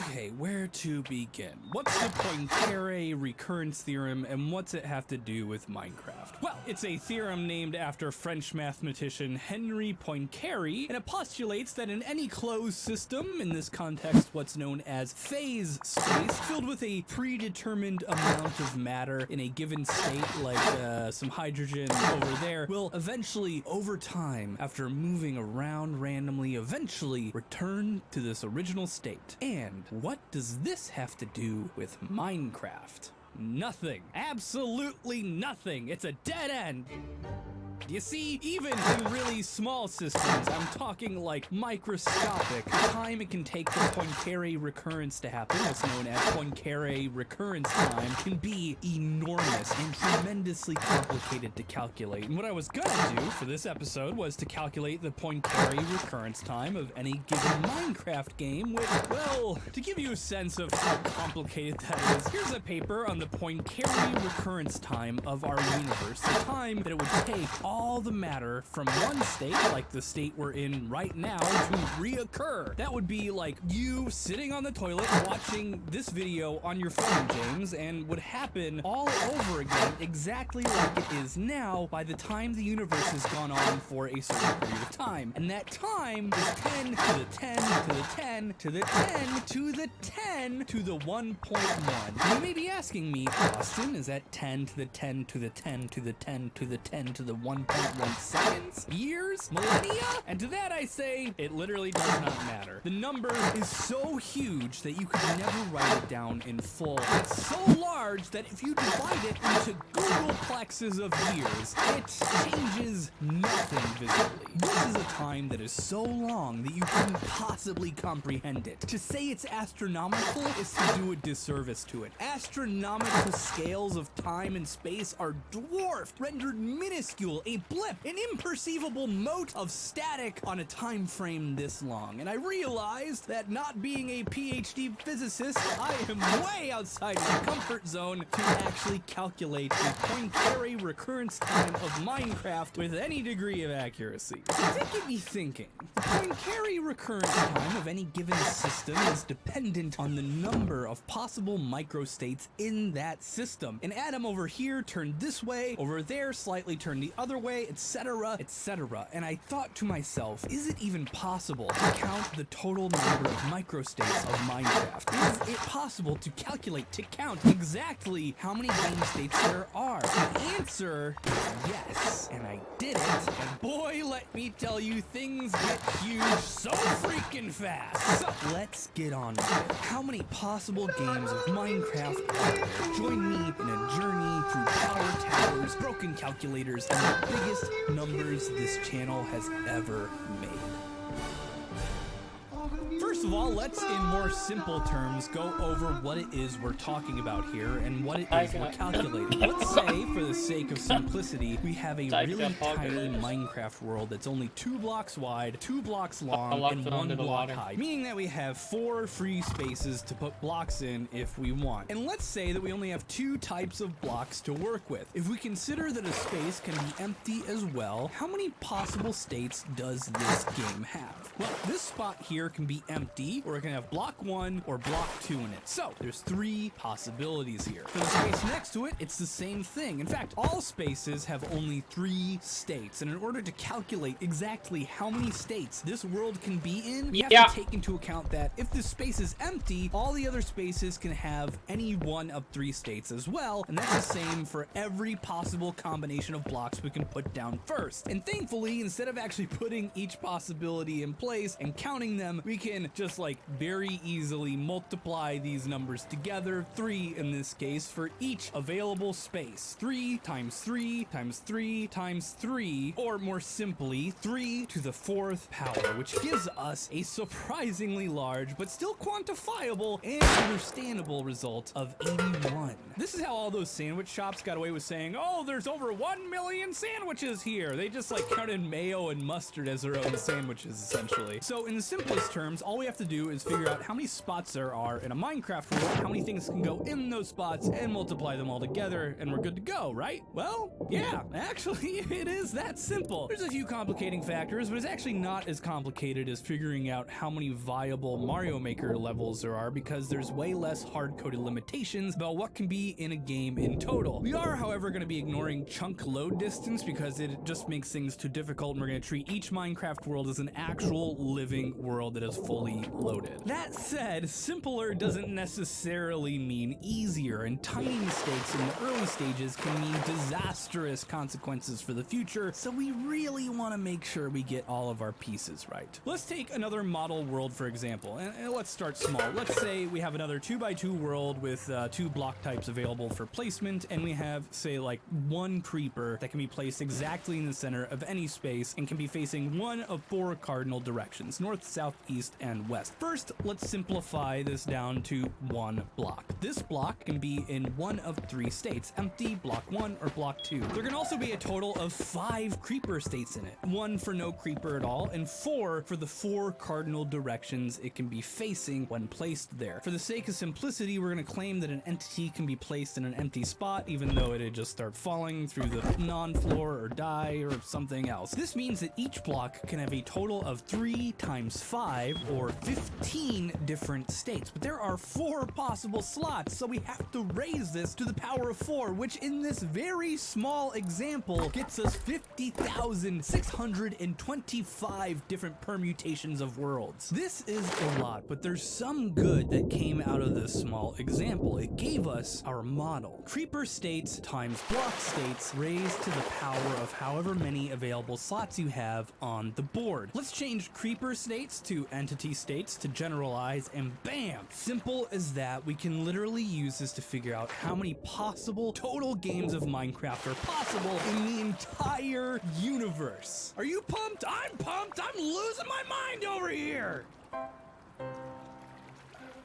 Okay, where to begin? What's the Poincare recurrence theorem and what's it have to do with Minecraft? Well, it's a theorem named after French mathematician Henri Poincare, and it postulates that in any closed system, in this context what's known as phase space, filled with a predetermined amount of matter in a given state, like some hydrogen over there, will eventually, over time, after moving around randomly, eventually return to this original state. And what does this have to do with Minecraft? Nothing. Absolutely nothing. It's a dead end. You see, even in really small systems, I'm talking like microscopic, the time it can take for Poincare recurrence to happen, what's known as Poincare recurrence time, can be enormous and tremendously complicated to calculate. And what I was gonna do for this episode was to calculate the Poincare recurrence time of any given Minecraft game with, well, to give you a sense of how complicated that is, here's a paper on the Poincare recurrence time of our universe, the time that it would take all the matter from one state, like the state we're in right now, to reoccur. That would be like you sitting on the toilet watching this video on your phone, James, and would happen all over again exactly like it is now by the time the universe has gone on for a certain period of time. And that time is 10 to the 10 to the 10 to the 10 to the 10 to the 1.1. You may be asking me, Austin, is that 10 to the 10 to the 10 to the 10 to the 10 to the 1.1 seconds? Years? Millennia? And to that I say, it literally does not matter. The number is so huge that you could never write it down in full. It's so large that if you divide it into Googleplexes of years, it changes nothing visibly. This is a time that is so long that you couldn't possibly comprehend it. To say it's astronomical is to do a disservice to it. Astronomical scales of time and space are dwarfed, rendered minuscule, a blip, an imperceivable mote of static on a time frame this long. And I realized that not being a PhD physicist, I am way outside my comfort zone to actually calculate the Poincare recurrence time of Minecraft with any degree of accuracy. That get me thinking. The Poincare recurrence time of any given system is dependent on the number of possible microstates in that system. An atom over here turned this way, over there slightly turned the other way, etc., etc. And I thought to myself, is it even possible to count the total number of microstates of Minecraft? Is it possible to calculate, to count exactly how many game states there are? The answer is yes. And I did it, and boy, let me tell you, things get huge so freaking fast. So let's get on with it. How many possible games of Minecraft are there? Join me in a journey through power towers, broken calculators, and the biggest numbers this channel has ever made. First of all, let's, in more simple terms, go over what it is we're talking about here and what it is we're calculating. Let's say, for the sake of simplicity, we have a really tiny Minecraft world that's only 2 blocks wide, 2 blocks long, and 1 block high, meaning that we have 4 free spaces to put blocks in if we want. And let's say that we only have 2 types of blocks to work with. If we consider that a space can be empty as well, how many possible states does this game have? Well, this spot here can be empty, or it can have block 1 or block 2 in it. So there's 3 possibilities here. For the space next to it, it's the same thing. In fact, all spaces have only 3 states, and in order to calculate exactly how many states this world can be in, we have to take into account that if this space is empty, all the other spaces can have any one of 3 states as well, and that's the same for every possible combination of blocks we can put down first. And thankfully, instead of actually putting each possibility in place and counting them them, we can just like very easily multiply these numbers together, 3 in this case, for each available space. 3 times 3 times 3 times 3, or more simply, 3 to the 4th power, which gives us a surprisingly large but still quantifiable and understandable result of 81. This is how all those sandwich shops got away with saying, oh, there's over 1 million sandwiches here. They just like counted mayo and mustard as their own sandwiches, essentially. So in the simplest terms, all we have to do is figure out how many spots there are in a Minecraft world, how many things can go in those spots, and multiply them all together, and we're good to go, right? Well, yeah, actually, it is that simple. There's a few complicating factors, but it's actually not as complicated as figuring out how many viable Mario Maker levels there are, because there's way less hard-coded limitations about what can be in a game in total. We are, however, going to be ignoring chunk load distance because it just makes things too difficult, and we're going to treat each Minecraft world as an actual living world that is fully loaded. That said, simpler doesn't necessarily mean easier, and tiny mistakes in the early stages can mean disastrous consequences for the future, so we really want to make sure we get all of our pieces right. Let's take another model world, for example, and let's start small. Let's say we have another 2x2 world with 2 block types available for placement, and we have, say, like 1 creeper that can be placed exactly in the center of any space and can be facing one of 4 cardinal directions: north, south, east, and west. First, let's simplify this down to 1 block. This block can be in one of 3 states: empty, block 1, or block 2. There can also be a total of 5 creeper states in it: 1 for no creeper at all, and 4 for the 4 cardinal directions it can be facing when placed there. For the sake of simplicity, we're going to claim that an entity can be placed in an empty spot, even though it'd just start falling through the non-floor or die or something else. This means that each block can have a total of 3 times 5, or 15 different states, but there are 4 possible slots, so we have to raise this to the power of 4, which in this very small example gets us 50,625 different permutations of worlds. This is a lot, but there's some good that came out of this small example. It gave us our model. Creeper states times block states raised to the power of however many available slots you have on the board. Let's change creeper states to entity states to generalize, and bam! Simple as that. We can literally use this to figure out how many possible total games of Minecraft are possible in the entire universe. Are you pumped? I'm pumped! I'm losing my mind over here!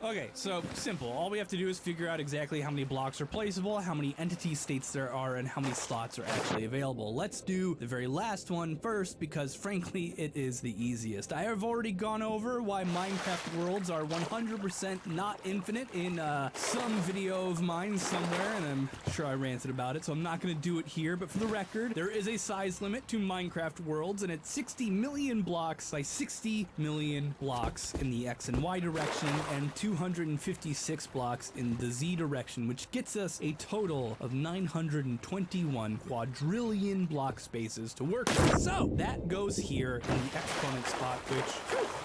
Okay, so simple. All we have to do is figure out exactly how many blocks are placeable, how many entity states there are, and how many slots are actually available. Let's do the very last one first, because frankly, it is the easiest. I have already gone over why Minecraft worlds are 100% not infinite in some video of mine somewhere, and I'm sure I ranted about it, so I'm not going to do it here, but for the record, there is a size limit to Minecraft worlds, and it's 60 million blocks by 60 million blocks in the X and Y direction, and 256 blocks in the Z direction, which gets us a total of 921 quadrillion block spaces to work with. So that goes here in the exponent spot, which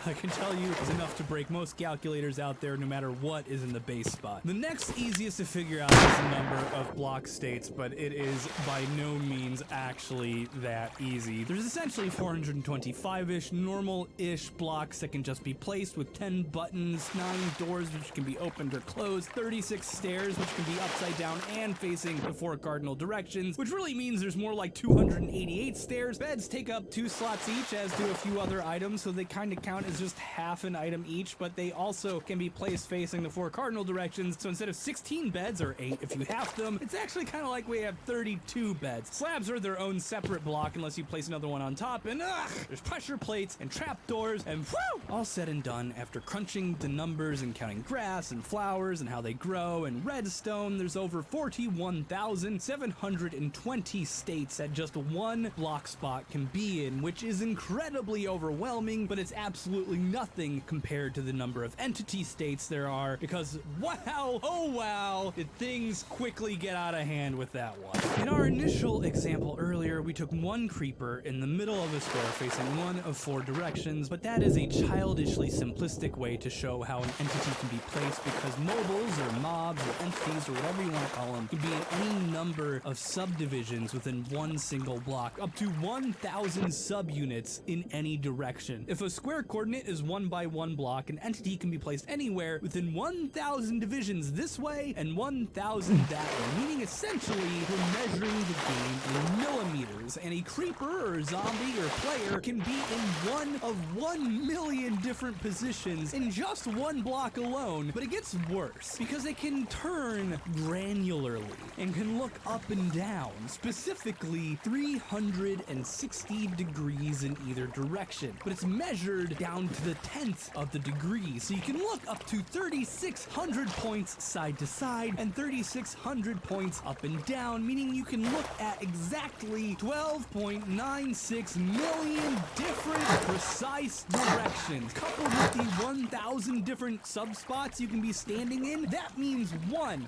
I can tell you is enough to break most calculators out there, no matter what is in the base spot. The next easiest to figure out is the number of block states, but it is by no means actually that easy. There's essentially 425-ish normal-ish blocks that can just be placed with 10 buttons, 9 doors which can be opened or closed, 36 stairs which can be upside down and facing the 4 cardinal directions, which really means there's more like 288 stairs. Beds take up 2 slots each, as do a few other items, so they kind of count as just half an item each, but they also can be placed facing the 4 cardinal directions, so instead of 16 beds, or 8 if you have them, it's actually kind of like we have 32 beds. Slabs are their own separate block unless you place another one on top, and there's pressure plates and trapdoors, and whew! All said and done, after crunching the numbers and counting grass and flowers and how they grow and redstone, there's over 41,720 states that just 1 block spot can be in, which is incredibly overwhelming, but it's absolutely nothing compared to the number of entity states there are, because wow, oh wow, did things quickly get out of hand with that one. In our initial example earlier, we took 1 creeper in the middle of a square facing one of 4 directions, but that is a childishly simplistic way to show how an entity entity can be placed because mobiles or mobs or entities or whatever you want to call them can be in any number of subdivisions within one single block, up to 1,000 subunits in any direction. If a square coordinate is 1 by 1 block, an entity can be placed anywhere within 1,000 divisions this way and 1,000 that way, meaning essentially we're measuring the game in millimeters, and a creeper or zombie or player can be in one of 1 million different positions in just one block alone. But it gets worse because it can turn granularly and can look up and down, specifically 360 degrees in either direction. But it's measured down to the 10th of the degree, so you can look up to 3,600 points side to side and 3,600 points up and down, meaning you can look at exactly 12.96 million different precise directions. Coupled with the 1,000 different subspots you can be standing in, that means one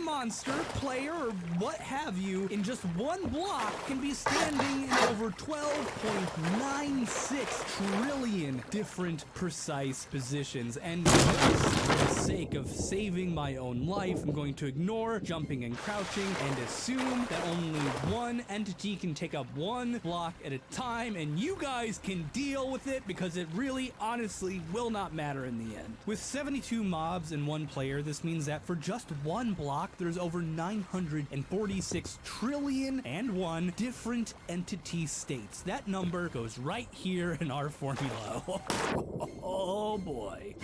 monster, player, or what have you, in just one block can be standing in over 12.96 trillion different precise positions. And just for the sake of saving my own life, I'm going to ignore jumping and crouching and assume that only one entity can take up one block at a time, and you guys can deal with it because it really honestly will not matter in the end. With 72 mobs and one player, this means that for just one block there's over 946 trillion and one different entity states. That number goes right here in our formula. Oh boy.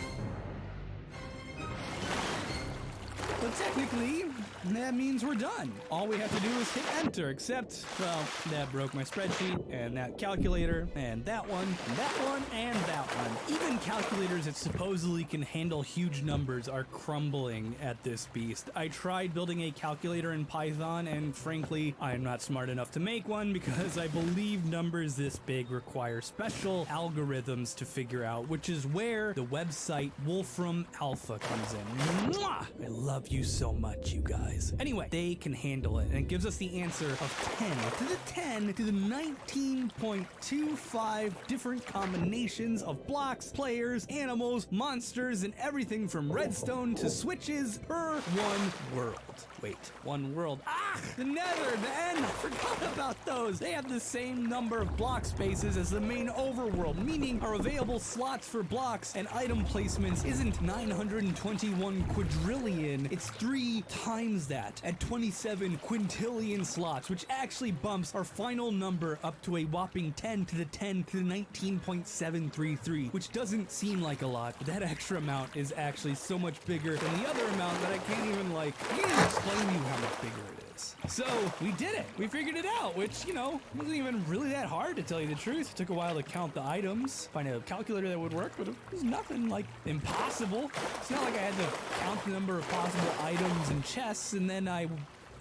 But technically, that means we're done. All we have to do is hit enter, except, well, that broke my spreadsheet, and that calculator, and that one, and that one, and that one. Even calculators that supposedly can handle huge numbers are crumbling at this beast. I tried building a calculator in Python, and frankly, I'm not smart enough to make one because I believe numbers this big require special algorithms to figure out, which is where the website Wolfram Alpha comes in. Mwah! I love you so much, you guys. Anyway, they can handle it, and it gives us the answer of 10 to the 10 to the 19.25 different combinations of blocks, players, animals, monsters, and everything from redstone to switches per one world. Wait, one world. Ah! The Nether, the End! I forgot about those! They have the same number of block spaces as the main overworld, meaning our available slots for blocks and item placements isn't 921 quadrillion, it's 3 times that, at 27 quintillion slots, which actually bumps our final number up to a whopping 10 to the 10 to the 19.733, which doesn't seem like a lot, but that extra amount is actually so much bigger than the other amount that I can't even explain to you how much bigger it is. So, we did it! We figured it out, which, you know, wasn't even really that hard to tell you the truth. It took a while to count the items, find a calculator that would work, but it was nothing, impossible. It's not like I had to count the number of possible items and chests, and then I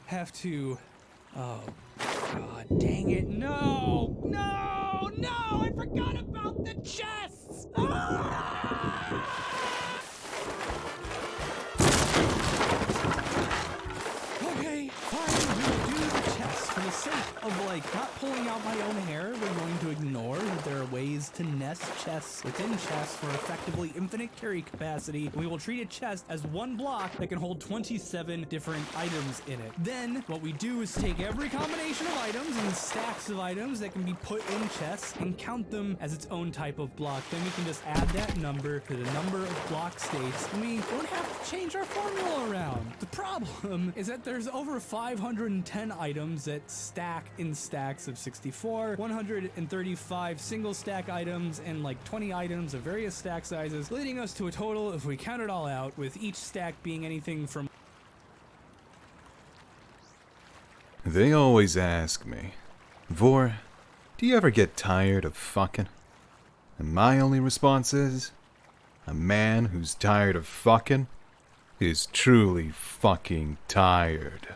have to... Oh, god dang it, no! No! No! I forgot about the chests! Ah! Okay, fine, we'll do the chest for the sake of, not pulling out my own hair. We're going to ignore that there are ways to nest chests within chests for effectively infinite carry capacity. We will treat a chest as one block that can hold 27 different items in it. Then, what we do is take every combination of items and stacks of items that can be put in chests and count them as its own type of block. Then we can just add that number to the number of block states, and we don't have to change our formula around. The problem is that there's over 510 items that stack in stacks of 64, 135 single stack items, and 20 items of various stack sizes, leading us to a total, if we count it all out, with each stack being anything from... They always ask me, Vor, do you ever get tired of fucking? And my only response is, a man who's tired of fucking is truly fucking tired.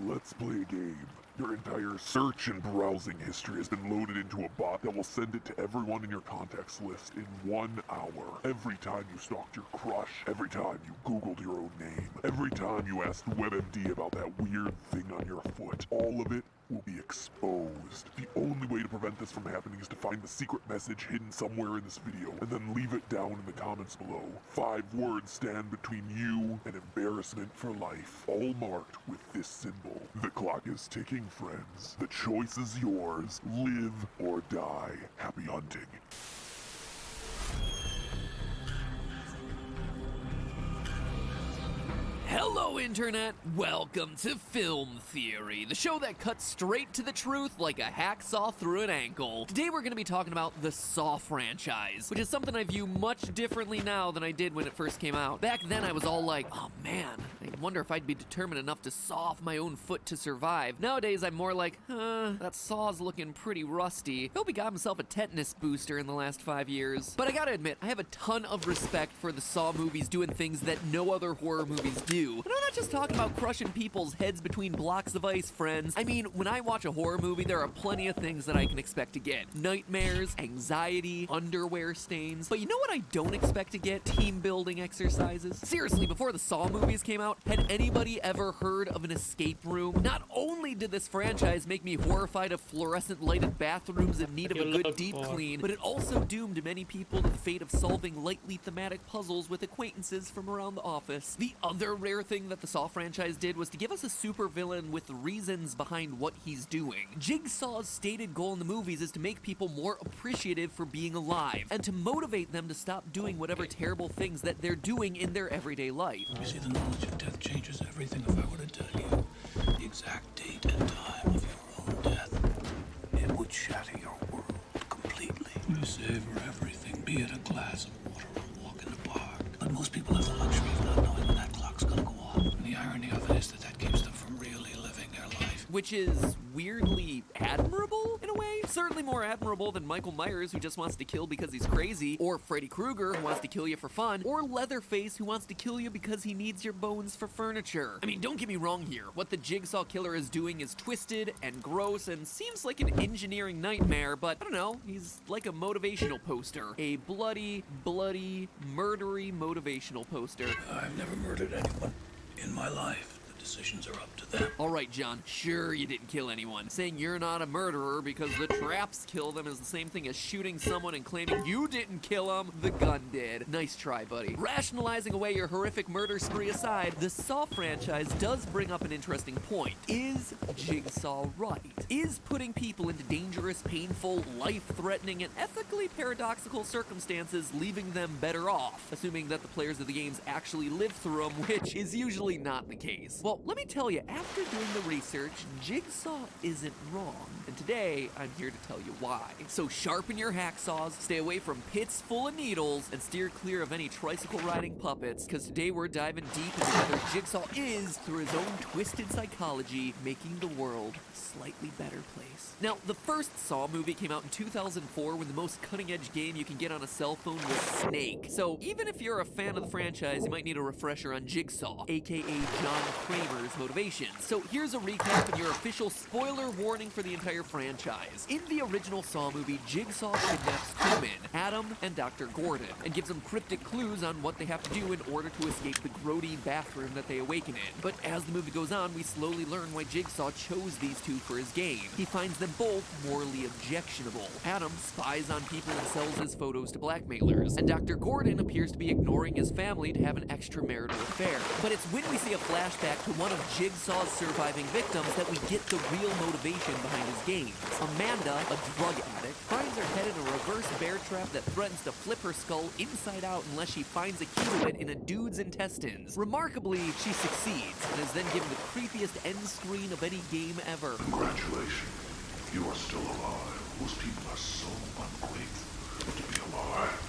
Let's play a game. Your entire search and browsing history has been loaded into a bot that will send it to everyone in your contacts list in 1 hour. Every time you stalked your crush, every time you Googled your own name, every time you asked WebMD about that weird thing on your foot, all of it will be exposed. The only way to prevent this from happening is to find the secret message hidden somewhere in this video and then leave it down in the comments below. 5 words stand between you and embarrassment for life, all marked with this symbol. The clock is ticking, friends. The choice is yours. Live or die. Happy hunting. Hello, Internet! Welcome to Film Theory, the show that cuts straight to the truth like a hacksaw through an ankle. Today we're going to be talking about the Saw franchise, which is something I view much differently now than I did when it first came out. Back then I was all like, oh man, I wonder if I'd be determined enough to saw off my own foot to survive. Nowadays I'm more like, that saw's looking pretty rusty. Hope he got himself a tetanus booster in the last 5 years. But I gotta admit, I have a ton of respect for the Saw movies doing things that no other horror movies do. And I'm not just talking about crushing people's heads between blocks of ice, friends. I mean, when I watch a horror movie, there are plenty of things that I can expect to get. Nightmares, anxiety, underwear stains. But you know what I don't expect to get? Team building exercises. Seriously, before the Saw movies came out, had anybody ever heard of an escape room? Not only did this franchise make me horrified of fluorescent lighted bathrooms in need of a good deep clean, but it also doomed many people to the fate of solving lightly thematic puzzles with acquaintances from around the office. The other rare thing that the Saw franchise did was to give us a supervillain with reasons behind what he's doing. Jigsaw's stated goal in the movies is to make people more appreciative for being alive, and to motivate them to stop doing whatever terrible things that they're doing in their everyday life. You see, the knowledge of death changes everything. If I were to tell you the exact date and time of your own death, it would shatter your world completely. You savor everything, be it a glass of water or a walk in the park. But most people have the luxury of not knowing when that clock's gonna go off. And the irony of it is that that keeps them from really living their life. Which is weirdly admirable, in a way. Certainly more admirable than Michael Myers, who just wants to kill because he's crazy, or Freddy Krueger, who wants to kill you for fun, or Leatherface, who wants to kill you because he needs your bones for furniture. I mean, don't get me wrong here. What the Jigsaw Killer is doing is twisted and gross and seems like an engineering nightmare, but I don't know, he's like a motivational poster. A bloody, murdery motivational poster. I've never murdered anyone in my life. Decisions are up to them. Alright, John, sure you didn't kill anyone. Saying you're not a murderer because the traps kill them is the same thing as shooting someone and claiming you didn't kill them, the gun did. Nice try, buddy. Rationalizing away your horrific murder spree aside, the Saw franchise does bring up an interesting point. Is Jigsaw right? Is putting people into dangerous, painful, life-threatening, and ethically paradoxical circumstances leaving them better off? Assuming that the players of the games actually live through them, which is usually not the case. Well, let me tell you, after doing the research, Jigsaw isn't wrong. And today, I'm here to tell you why. So sharpen your hacksaws, stay away from pits full of needles, and steer clear of any tricycle-riding puppets, because today we're diving deep into whether Jigsaw is, through his own twisted psychology, making the world a slightly better place. Now, the first Saw movie came out in 2004 when the most cutting-edge game you can get on a cell phone was Snake. So even if you're a fan of the franchise, you might need a refresher on Jigsaw, aka John Kramer's motivations. So here's a recap and your official spoiler warning for the entire franchise. In the original Saw movie, Jigsaw kidnaps two men, Adam and Dr. Gordon, and gives them cryptic clues on what they have to do in order to escape the grody bathroom that they awaken in. But as the movie goes on, we slowly learn why Jigsaw chose these two for his game. He finds them both morally objectionable. Adam spies on people and sells his photos to blackmailers, and Dr. Gordon appears to be ignoring his family to have an extramarital affair. But it's when we see a flashback to one of Jigsaw's surviving victims that we get the real motivation behind his games. Amanda, a drug addict, finds her head in a reverse bear trap that threatens to flip her skull inside out unless she finds a key to it in a dude's intestines. Remarkably, she succeeds, and is then given the creepiest end screen of any game ever. Congratulations. You are still alive. Most people are so ungrateful to be alive.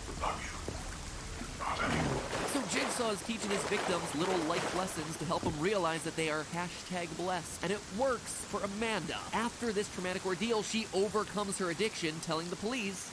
But not you. Not anyone. So Jigsaw is teaching his victims little life lessons to help them realize that they are #blessed. And it works for Amanda. After this traumatic ordeal, she overcomes her addiction, telling the police,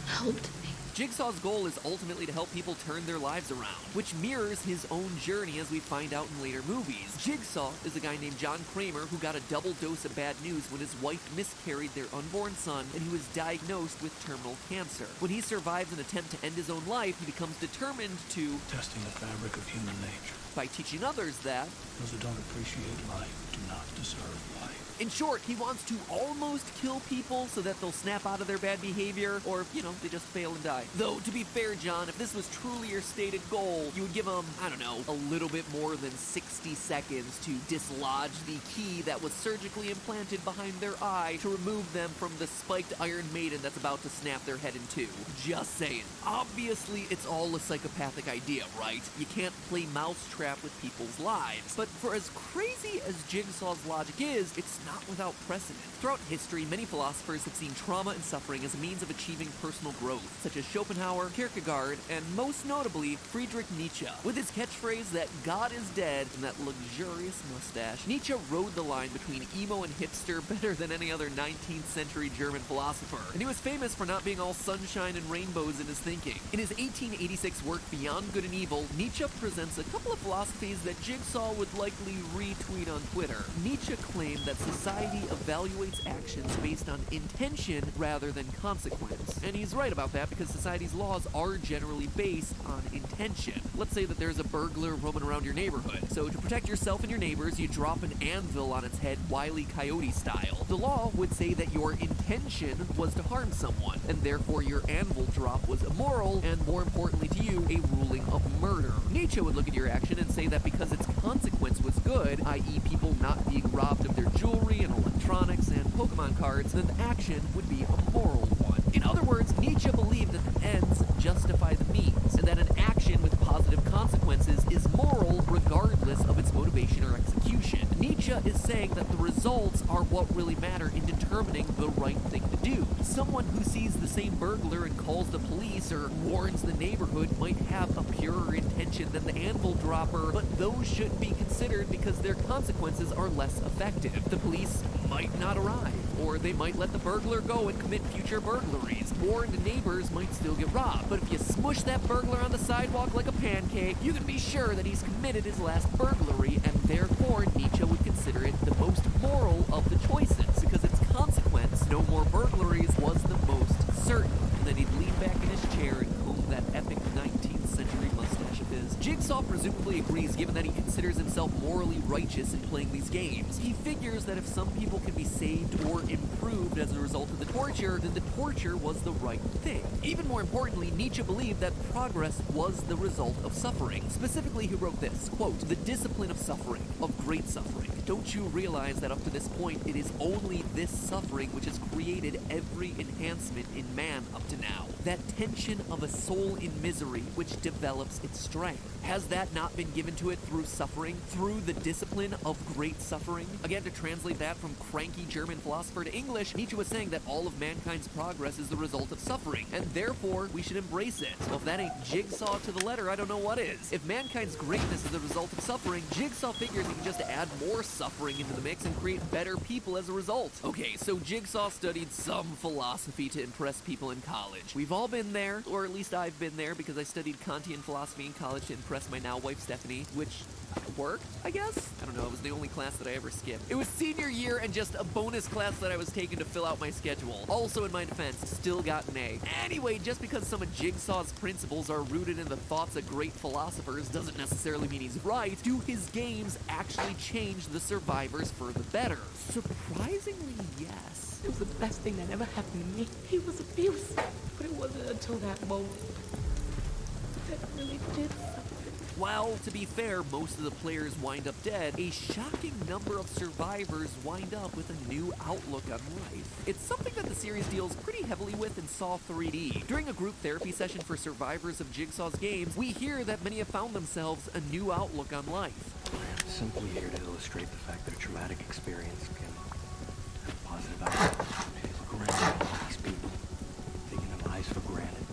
Helped me. Jigsaw's goal is ultimately to help people turn their lives around, which mirrors his own journey as we find out in later movies. Jigsaw is a guy named John Kramer who got a double dose of bad news when his wife miscarried their unborn son and he was diagnosed with terminal cancer. When he survives an attempt to end his own life, he becomes determined to Testing the fabric of human nature. by teaching others that Those who don't appreciate life do not deserve life. in short, he wants to almost kill people so that they'll snap out of their bad behavior, or, you know, they just fail and die. Though, to be fair, John, if this was truly your stated goal, you would give him, I don't know, a little bit more than 60 seconds to dislodge the key that was surgically implanted behind their eye to remove them from the spiked Iron Maiden that's about to snap their head in two. Just saying. Obviously, it's all a psychopathic idea, right? You can't play mousetrap with people's lives. But for as crazy as Jigsaw's logic is, it's not without precedent. Throughout history, many philosophers have seen trauma and suffering as a means of achieving personal growth, such as Schopenhauer, Kierkegaard, and most notably, Friedrich Nietzsche. With his catchphrase that God is dead and that luxurious mustache, Nietzsche rode the line between emo and hipster better than any other 19th century German philosopher. And he was famous for not being all sunshine and rainbows in his thinking. In his 1886 work Beyond Good and Evil, Nietzsche presents a couple of philosophies that Jigsaw would likely retweet on Twitter. Nietzsche claimed that society evaluates actions based on intention rather than consequence. And he's right about that because society's laws are generally based on intention. Let's say that there's a burglar roaming around your neighborhood. So to protect yourself and your neighbors, you drop an anvil on its head Wile E. Coyote style. The law would say that your intention was to harm someone, and therefore your anvil drop was immoral, and more importantly to you, a ruling of murder. Nietzsche would look at your action and say that because its consequence was good, i.e. people not being robbed of their jewelry and electronics and Pokemon cards, then the action would be a moral one. In other words, Nietzsche believed that the ends justify the means, and that an action with positive consequences is moral regardless of its motivation or execution. Nietzsche is saying that the results are what really matter in determining the right thing to do. Someone who sees the same burglar and calls the police or warns the neighborhood might have a purer intention than the anvil dropper, but those shouldn't be considered because their consequences are less effective. The police might not arrive, or they might let the burglar go and commit future burglaries. Warned neighbors might still get robbed, but if you smush that burglar on the sidewalk like a pancake, you can be sure that he's committed his last burglary, and therefore Nietzsche would consider it the most moral of the choices, because its consequence, no more burglaries, was the most certain. And then he'd lean back in his chair and comb that epic 19th century mustache of his. Jigsaw presumably agrees, given that he considers himself morally righteous in playing these games. He figures that if some people can be saved or improved as a result of the torture, then the torture was the right thing. Even more importantly, Nietzsche believed that progress was the result of suffering. Specifically, he wrote this, quote, "The discipline of suffering, of great suffering. Don't you realize that up to this point, it is only this suffering which has created every enhancement in man up to now? That tension of a soul in misery which develops its strength. Has that not been given to it through suffering, through the discipline of great suffering?" Again, to translate that from cranky German philosopher to English, Nietzsche was saying that all of mankind's progress is the result of suffering, and therefore we should embrace it. Well, if that ain't Jigsaw to the letter, I don't know what is. If mankind's greatness is the result of suffering, Jigsaw figures he can just add more suffering into the mix and create better people as a result. Okay, so Jigsaw studied some philosophy to impress people in college. We've all been there, or at least I've been there, because I studied Kantian philosophy in college to impress my now wife Stephanie, which worked, I guess? I don't know, it was the only class that I ever skipped. It was senior year and just a bonus class that I was taking to fill out my schedule. Also, in my defense, still got an A. Anyway, just because some of Jigsaw's principles are rooted in the thoughts of great philosophers doesn't necessarily mean he's right. Do his games actually change the survivors for the better? Surprisingly, yes. It was the best thing that ever happened to me. He was abusive, but it wasn't until that moment that it really did something. While, to be fair, most of the players wind up dead, a shocking number of survivors wind up with a new outlook on life. It's something that the series deals pretty heavily with in Saw 3D. During a group therapy session for survivors of Jigsaw's games, we hear that many have found themselves a new outlook on life. I'm simply here to illustrate the fact that a traumatic experience can have a positive outcome. Look around at all these people, taking their lives for granted.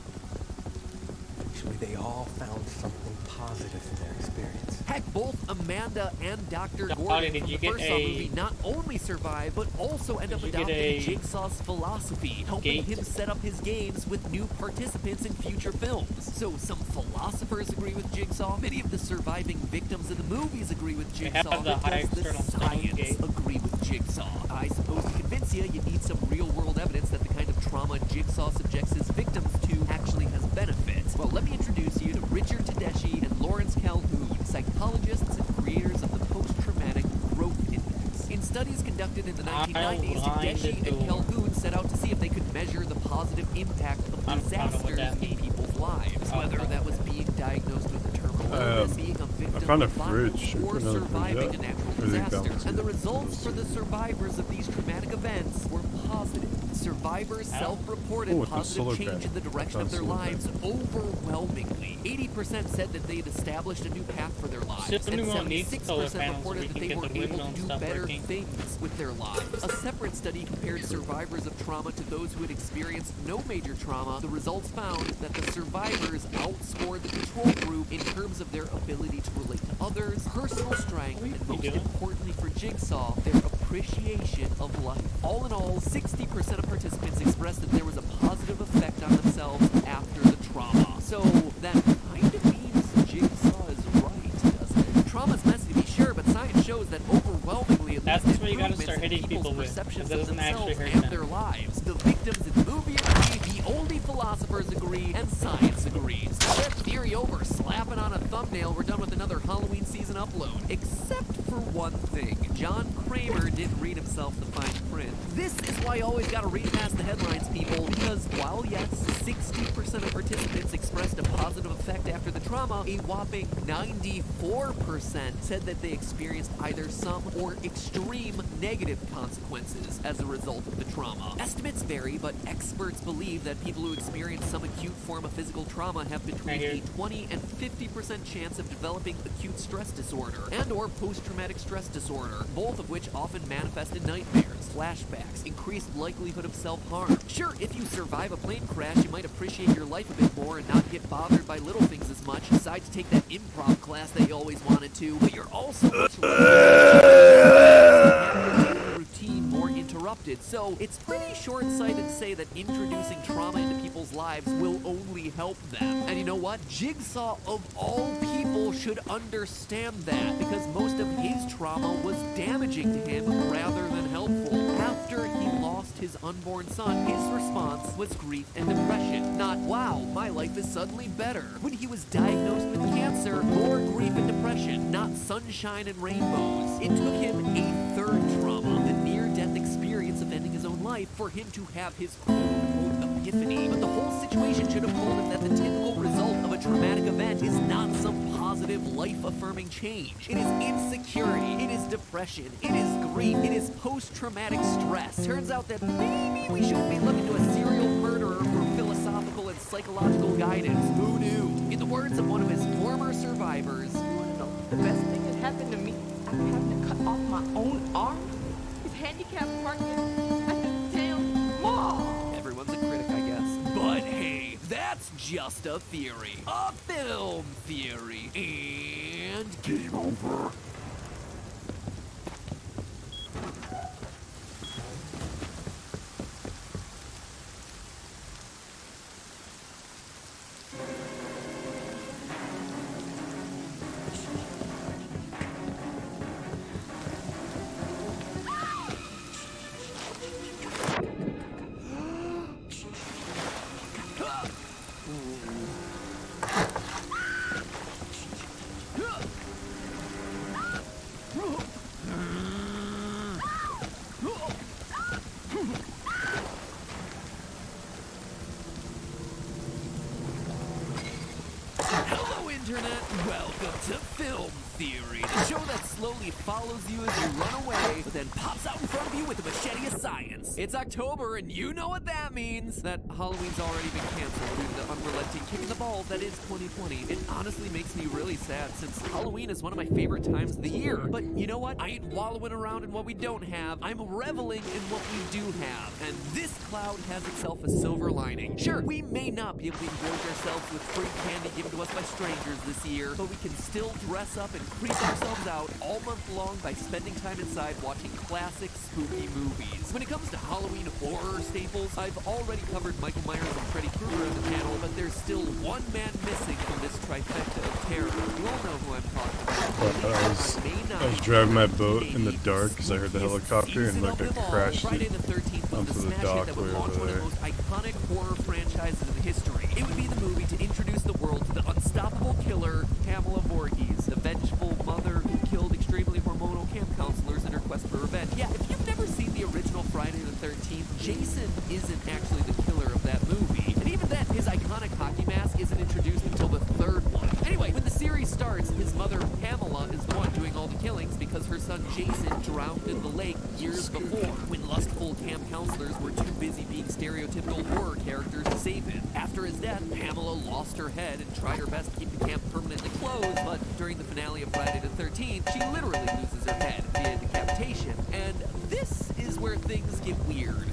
Actually, they all found something positive in their experience. Heck, both Amanda and Dr. Dottie, Gordon did from you the get first Saw a- movie not only survive, but also end up Did you get adopting a Jigsaw's philosophy, helping gate? him set up his games with new participants in future films. So some philosophers agree with Jigsaw, many of the surviving victims of the movies agree with They have Jigsaw, the but high does the external stone science gate. agree with Jigsaw? I suppose to convince you, you need some real-world evidence that the kind of trauma Jigsaw subjects his victims to actually has benefits. Well, let me introduce you to Richard Tedeschi and Lawrence Calhoun, psychologists and creators of the Post-Traumatic Growth Index. In studies conducted in the 1990s, Tedeschi and Calhoun set out to see if they could measure the positive impact of disasters in people's lives, whether that was being diagnosed with a terminal illness, being a victim found a of violence, fridge. or Put another fridge surviving up. a natural Everything disaster. balanced. And the results for the survivors of these traumatic events were positive. Survivors self-reported Oh, with the solar positive change in the panel. direction of their Solar lives overwhelmingly. 80% said that they had established a new path for their lives, Just and anyone needs solar 76% panels so we reported that can they get were the able windmill to and do stuff better working. things with their lives. A separate study compared survivors of trauma to those who had experienced no major trauma. The results found that the survivors outscored the control group in terms of their ability to relate to others, personal strength, and most importantly for Jigsaw, their appreciation of life. All in all, 60% of participants expressed that there was a positive effect on themselves after the trauma. So that kind of means Jigsaw is right, doesn't it? Trauma's messy to be sure, but science shows that overwhelmingly at That's least where you gotta improvements start in hitting people's people with, perceptions 'cause it of doesn't actually themselves hurt and them. their lives. The victims in the movie agree, the only philosophers agree, and science agrees. That theory over, slapping on a thumbnail, we're done with another Halloween season upload. Except for one thing. John Kramer didn't read himself the fine print. This is why you always gotta read past the headlines, people, because while yes, 60% of participants expressed a positive effect after the trauma, a whopping 94% said that they experienced either some or extreme negative consequences as a result of the trauma. Estimates vary, but experts believe that people who experience some acute form of physical trauma have between a 20 and 50% chance of developing acute stress disorder and or post-traumatic stress disorder, both of which often manifest in nightmares, flashbacks, increased likelihood of self-harm. Sure, if you survive a plane crash, you might appreciate your life a bit more and not get bothered by little things as much, decide to take that improv class that you always wanted to, but you're also much routine more interrupted, so it's pretty short-sighted to say that introducing trauma into people's lives will only help them. And you know what? Jigsaw, of all people, should understand that, because most of his trauma was damaging to him rather than helpful. After he lost his unborn son, his response was grief and depression, not, wow, my life is suddenly better. When he was diagnosed with cancer, more grief and depression, not sunshine and rainbows. It took him a third trauma, the near-death experience of ending his own life, for him to have his quote-unquote epiphany. But the whole situation should have told him that the typical result of a traumatic event is not some positive, life-affirming change. It is insecurity, it is depression, it is grief, it is post-traumatic stress. Turns out that maybe we shouldn't be looking to a serial murderer for philosophical and psychological guidance. Who knew? In the words of one of his former survivors, The best thing that happened to me after having to cut off my own arm is handicapped parking at the damn mall. everyone's a critic, I guess. But hey, that's just a theory. A film theory. And game over. Hello, Internet! Welcome to Film Theory, the show that slowly follows you as you run away, but then pops out in front of you with a machete of science. It's October, and you know what that means. That Halloween's already been canceled due to the unrelenting kick in the balls that is 2020. It honestly makes me really sad, since Halloween is one of my favorite times of the year. But you know what? I ain't wallowing around in what we don't have. I'm reveling in what we do have. And this cloud has itself a silver lining. Sure, we may not be able to indulge ourselves with free candy given to us by strangers this year, but we can still dress dress up and creep ourselves out all month long by spending time inside watching classic spooky movies. When it comes to Halloween horror staples, I've already covered Michael Myers and Freddy Krueger on the channel, but there's still one man missing from this trifecta of terror. You all know who I'm talking about. I was driving my boat in the dark because I heard the helicopter and like I crashed it onto the dock way over there. Most iconic horror franchises in history. It would be the movie to introduce the world to the unstoppable killer, Pamela Voorhees, the vengeful mother who killed extremely hormonal camp counselors in her quest for revenge. Yeah, if you've never seen the original Friday the 13th, Jason isn't actually the killer of that movie. And even then, his iconic hockey mask isn't introduced until the third one. Anyway, when the series starts, his mother, Pamela, is the one doing all the killings because her son Jason drowned in the lake years before, when lustful camp counselors were too busy being stereotypical horror characters to save him. After his death, Pamela lost her head and tried her best to keep the camp permanently closed, but during the finale of Friday the 13th, she literally loses her head via decapitation. And this is where things get weird.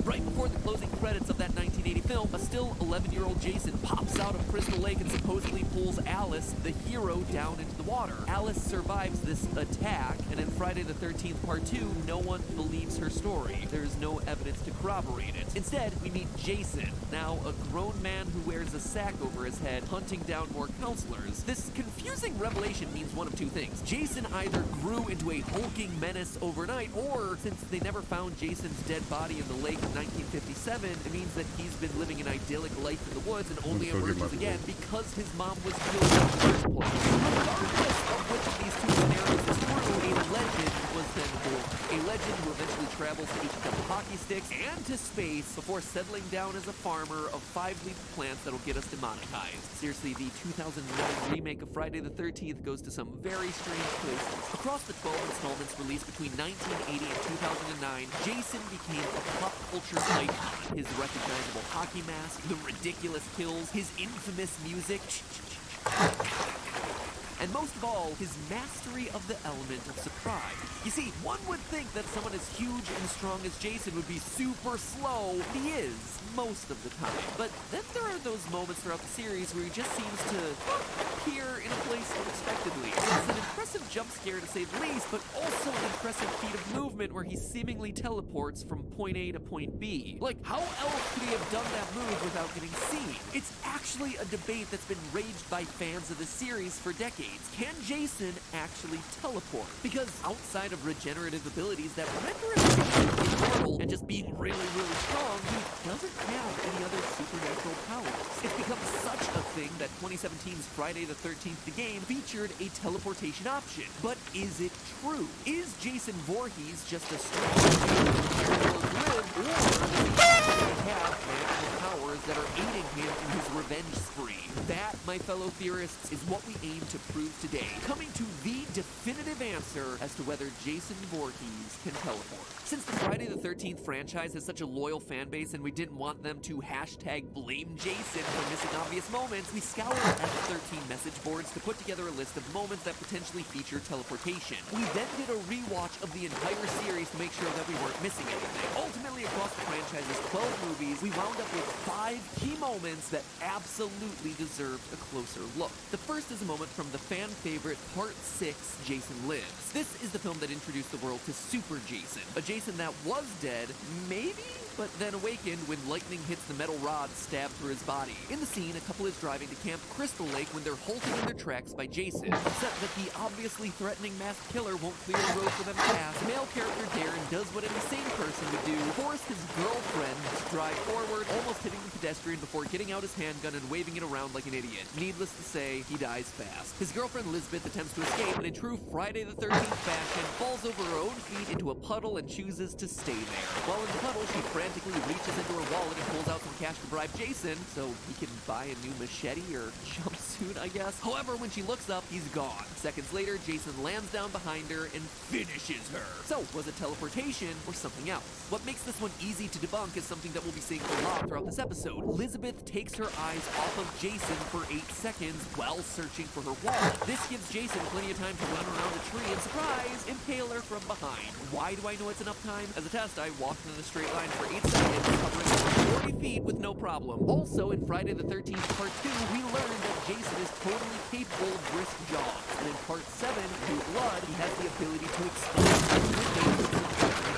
Right before the closing credits of that 1980 film, a still 11-year-old Jason pops out of Crystal Lake and supposedly pulls Alice, the hero, down into the water. Alice survives this attack, and in Friday the 13th Part 2, no one believes her story. There's no evidence to corroborate it. Instead, we meet Jason, now a grown man who wears a sack over his head, hunting down more counselors. This confusing revelation means one of two things. Jason either grew into a hulking menace overnight, or, since they never found Jason's dead body in the lake in 1957, it means that he's been living an idyllic life in the woods and only emerges again because his mom was killed in the first place. Regardless of which of these two scenarios is true, a legend was then born. A legend who eventually travels to each of the hockey sticks and to space before settling down as a farmer of 5-leaf plants that'll get us demonetized. Seriously, the 2009 remake of Friday the 13th goes to some very strange places. Across the 12 installments released between 1980 and 2009, Jason became a pop culture icon. His recognizable hockey mask, the ridiculous kills, his infamous music, and most of all, his mastery of the element of surprise. You see, one would think that someone as huge and strong as Jason would be super slow. He is, most of the time. But then there are those moments throughout the series where he just seems to appear in a place unexpectedly. It's an impressive jump scare to say the least, but also an impressive feat of movement where he seemingly teleports from point A to point B. Like, how else could he have done that move without getting seen? It's actually a debate that's been raged by fans of the series for decades. Can Jason actually teleport? Because outside of regenerative abilities that render him immortal and just being really, really strong, he doesn't have any other supernatural powers. It's become such a thing that 2017's Friday the 13th the game featured a teleportation option. But is it true? Is Jason Voorhees just a strange live, or does he have magical powers that are aiding him in his revenge spree? That, my fellow theorists, is what we aim to prove today, coming to the definitive answer as to whether Jason Voorhees can teleport. Since the Friday the 13th franchise has such a loyal fan base and we didn't want them to #blame Jason for missing obvious moments, we scoured F13 message boards to put together a list of moments that potentially feature teleportation. We then did a rewatch of the entire series to make sure that we weren't missing anything. Ultimately, across the franchise's 12 movies, we wound up with 5 key moments that absolutely deserved a closer look. The first is a moment from the fan favorite Part 6, Jason Lives. This is the film that introduced the world to Super Jason, a Jason that was dead, maybe, but then awakened when lightning hits the metal rod stabbed through his body. In the scene, a couple is driving to Camp Crystal Lake when they're halted in their tracks by Jason. Upset that the obviously threatening masked killer won't clear the road for them to pass, male character Darren does what any sane person would do, force his girlfriend to drive forward, almost hitting the pedestrian before getting out his handgun and waving it around like an idiot. Needless to say, he dies fast. His girlfriend Lisbeth attempts to escape, but in true Friday the 13th fashion, falls over her own feet into a puddle and chooses to stay there. While in the puddle, she frantically reaches into her wallet and pulls out some cash to bribe Jason, so he can buy a new machete or jumpsuit, I guess. However, when she looks up, he's gone. Seconds later, Jason lands down behind her and finishes her. So, was it teleportation or something else? What makes this one easy to debunk is something that we'll be seeing a lot throughout this episode. Elizabeth takes her eyes off of Jason for 8 seconds while searching for her wallet. This gives Jason plenty of time to run around the tree and, surprise, impale her from behind. Why do I know it's enough time? As a test, I walked in a straight line for 8 seconds, covering 40 feet with no problem. Also, in Friday the 13th Part 2, we learned that Jason is totally capable of brisk jogs. And in part 7, New Blood, he has the ability to explode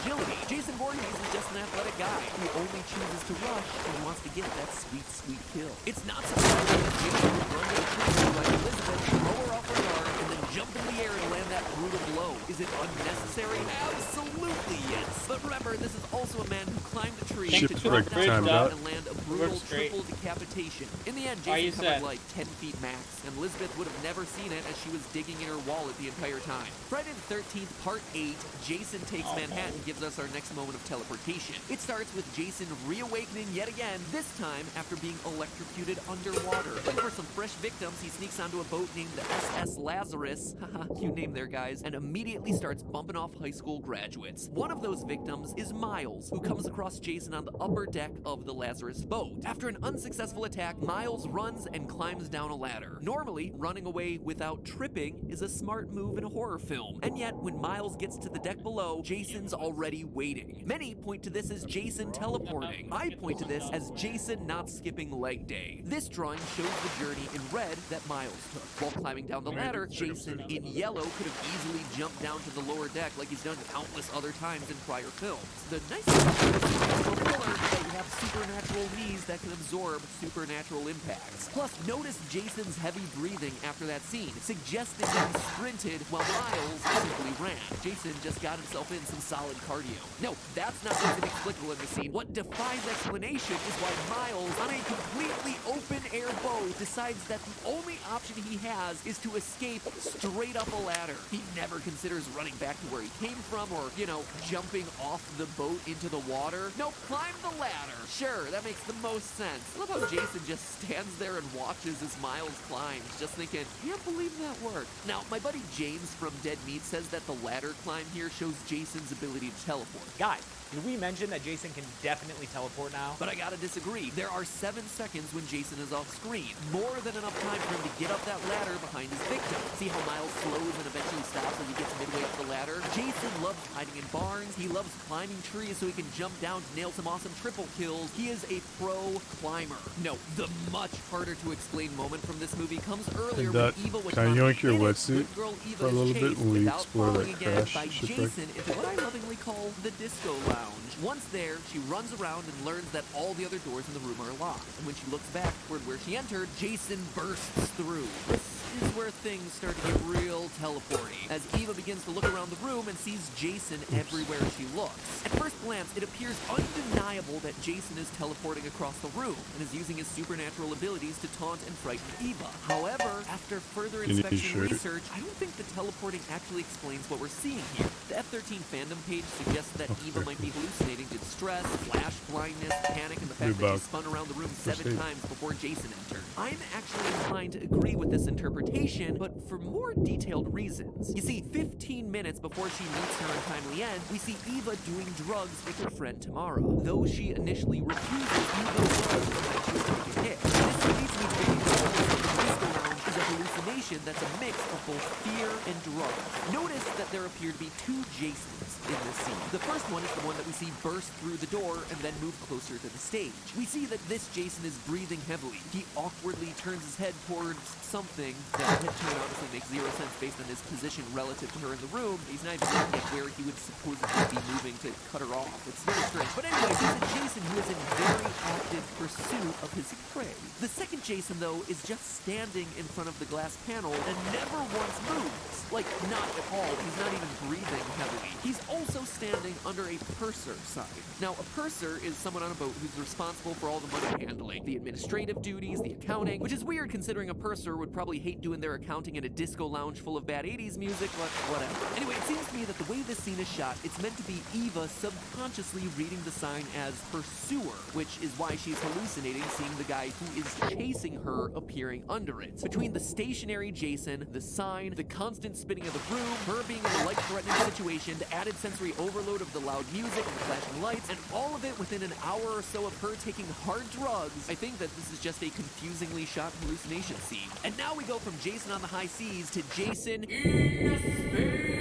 agility. Jason Voorhees is just an athletic guy who only chooses to rush when he wants to get that sweet, sweet kill. It's not surprising that Jason would run to the tree like Elizabeth, throw her off her guard, and then jump in the air and land that brutal blow. Is it unnecessary? Absolutely yes. But remember, this is also a man who climbed a tree to drop down and land a brutal triple decapitation. In the end, Jason covered like 10 feet max, and Elizabeth would have never seen it as she was digging in her wallet the entire time. Friday the 13th, Part 8, Jason Takes Manhattan gives us our next moment of teleportation. It starts with Jason reawakening yet again, this time after being electrocuted underwater. Looking for some fresh victims, he sneaks onto a boat named the SS Lazarus, haha, cute name there guys, and immediately starts bumping off high school graduates. One of those victims is Miles, who comes across Jason on the upper deck of the Lazarus boat. After an unsuccessful attack, Miles runs and climbs down a ladder. Normally, running away without tripping is a smart move in a horror film, and yet when Miles gets to the deck below, Jason's already waiting. Many point to this as Jason teleporting. I point to this as Jason not skipping leg day. This drawing shows the journey in red that Miles took. While climbing down the ladder, Jason in yellow could have easily jumped down to the lower deck like he's done countless other times in prior films. The nice thing about this pillar is that you have supernatural knees that can absorb supernatural impacts. Plus, notice Jason's heavy breathing after that scene, suggesting that he sprinted while Miles simply ran. Jason just got himself in some solid cardio. No, that's not what's inexplicable in the scene. What defies explanation is why Miles, on a completely open-air boat, decides that the only option he has is to escape straight up a ladder. He never considers running back to where he came from or, you know, jumping off the boat into the water. No, climb the ladder. Sure, that makes the most sense. I love how Jason just stands there and watches as Miles climbs, just thinking, can't believe that worked. Now, my buddy James from Dead Meat says that the ladder climb here shows Jason's ability to teleport. Guys, did we mention that Jason can definitely teleport now? But I gotta disagree. There are 7 seconds when Jason is off screen. More than enough time for him to get up that ladder behind his victim. See how Miles slows and eventually stops as he gets midway up the ladder? Jason loves hiding in barns. He loves climbing trees so he can jump down to nail some awesome triple kills. He is a pro climber. No, the much harder to explain moment from this movie comes earlier when Eva was can I yoink your wetsuit girl Eva for a little bit when we explore that again crash by shipwreck? Jason into what I lovingly call the disco lounge. Once there, she runs around and learns that all the other doors in the room are locked. And when she looks back toward where she entered, Jason bursts through. This is where things start to get real teleporty, as Eva begins to look around the room and sees Jason everywhere she looks. At first glance, it appears undeniable that Jason is teleporting across the room and is using his supernatural abilities to taunt and frighten Eva. However, after further inspection and research, I don't think the teleporting actually explains what we're seeing here. The F13 fandom page suggests that Eva might be hallucinating due to stress, flash, blindness, panic, and the fact that she spun around the room 7 times before Jason entered. I'm actually inclined to agree with this interpretation, but for more detailed reasons. You see, 15 minutes before she meets her untimely end, we see Eva doing drugs with her friend Tamara. Though she initially refuses, Eva does when she was taking a hit. This leads me to believe that the disco lounge is a hallucination that's a mix of both fear and drugs. Notice that there appear to be 2 Jasons in this scene. The first one is the one that we see burst through the door and then move closer to the stage. We see that this Jason is breathing heavily. He awkwardly turns his head towards something. That head turn honestly makes 0 sense based on his position relative to her in the room. He's not even looking at where he would supposedly be moving to cut her off. It's very strange. But anyways, he's a Jason who is in very active pursuit of his prey. The second Jason, though, is just standing in front of the glass panel and never once moves. Like, not at all. He's not even breathing heavily. He's also standing under a purser sign. Now, a purser is someone on a boat who's responsible for all the money handling, the administrative duties, the accounting, which is weird considering a purser would probably hate doing their accounting in a disco lounge full of bad 80s music, but whatever. Anyway, it seems to me that the way this scene is shot, it's meant to be Eva subconsciously reading the sign as pursuer, which is why she's hallucinating seeing the guy who is chasing her appearing under it. Between the stationary Jason, the sign, the constant spinning of the room, her being in a life-threatening situation, the added sensory overload of the loud music and the flashing lights, and all of it within an hour or so of her taking hard drugs, I think that this is just a confusingly shot hallucination scene. And now we go from Jason on the high seas to Jason in space.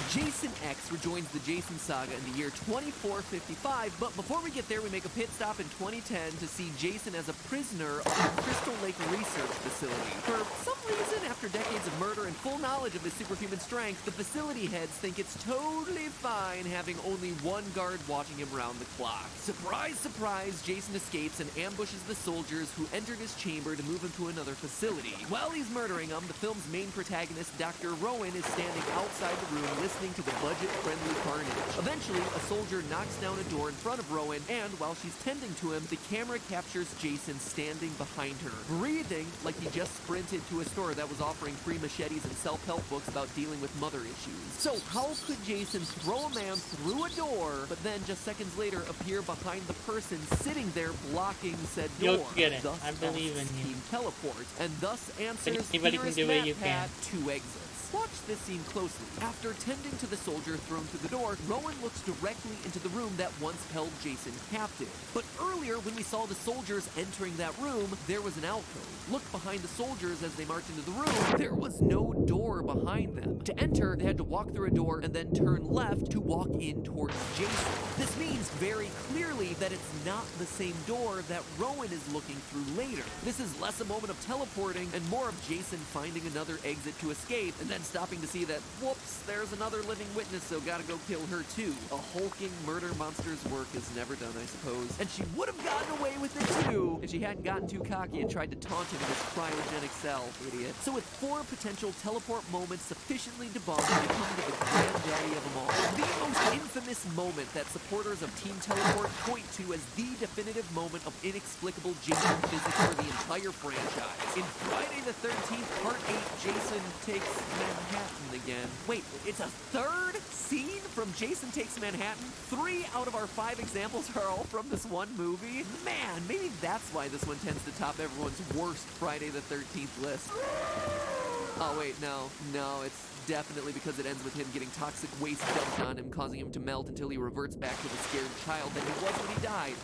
Jason X rejoins the Jason saga in the year 2455, but before we get there, we make a pit stop in 2010 to see Jason as a prisoner of the Crystal Lake Research Facility. For some reason, after decades of murder and full knowledge of his superhuman strength, the facility heads think it's totally fine having only one guard watching him round the clock. Surprise, surprise, Jason escapes and ambushes the soldiers who entered his chamber to move him to another facility. While he's murdering them, the film's main protagonist, Dr. Rowan, is standing outside the room listening to the budget-friendly carnage. Eventually, a soldier knocks down a door in front of Rowan, and while she's tending to him, the camera captures Jason standing behind her, breathing like he just sprinted to a store that was offering free machetes and self-help books about dealing with mother issues. So how could Jason throw a man through a door, but then just seconds later appear behind the person sitting there blocking said door? You'll get it. Thus I believe in you. Team teleport, and thus answers Anybody can do it, you can. 2 exits. Watch this scene closely. After tending to the soldier thrown through the door, Rowan looks directly into the room that once held Jason captive. But earlier, when we saw the soldiers entering that room, there was an alcove. Look behind the soldiers as they marched into the room. There was no door behind them. To enter, they had to walk through a door and then turn left to walk in towards Jason. This means very clearly that it's not the same door that Rowan is looking through later. This is less a moment of teleporting and more of Jason finding another exit to escape and then stopping to see that, whoops, there's another living witness, so gotta go kill her too. A hulking murder monster's work is never done, I suppose. And she would have gotten away with it too if she hadn't gotten too cocky and tried to taunt him in his cryogenic cell, idiot. So with 4 potential teleport moments sufficiently debunked, we come to the granddaddy of them all. The most infamous moment that supporters of Team Teleport point to as the definitive moment of inexplicable Jason physics for the entire franchise. In Friday the 13th, Part 8, Jason Takes Manhattan again. Wait, it's a 3rd scene from Jason Takes Manhattan? 3 out of our 5 examples are all from this one movie? Man, maybe that's why this one tends to top everyone's worst Friday the 13th list. Oh wait, no, it's definitely because it ends with him getting toxic waste dumped on him, causing him to melt until he reverts back to the scared child that he was when he died.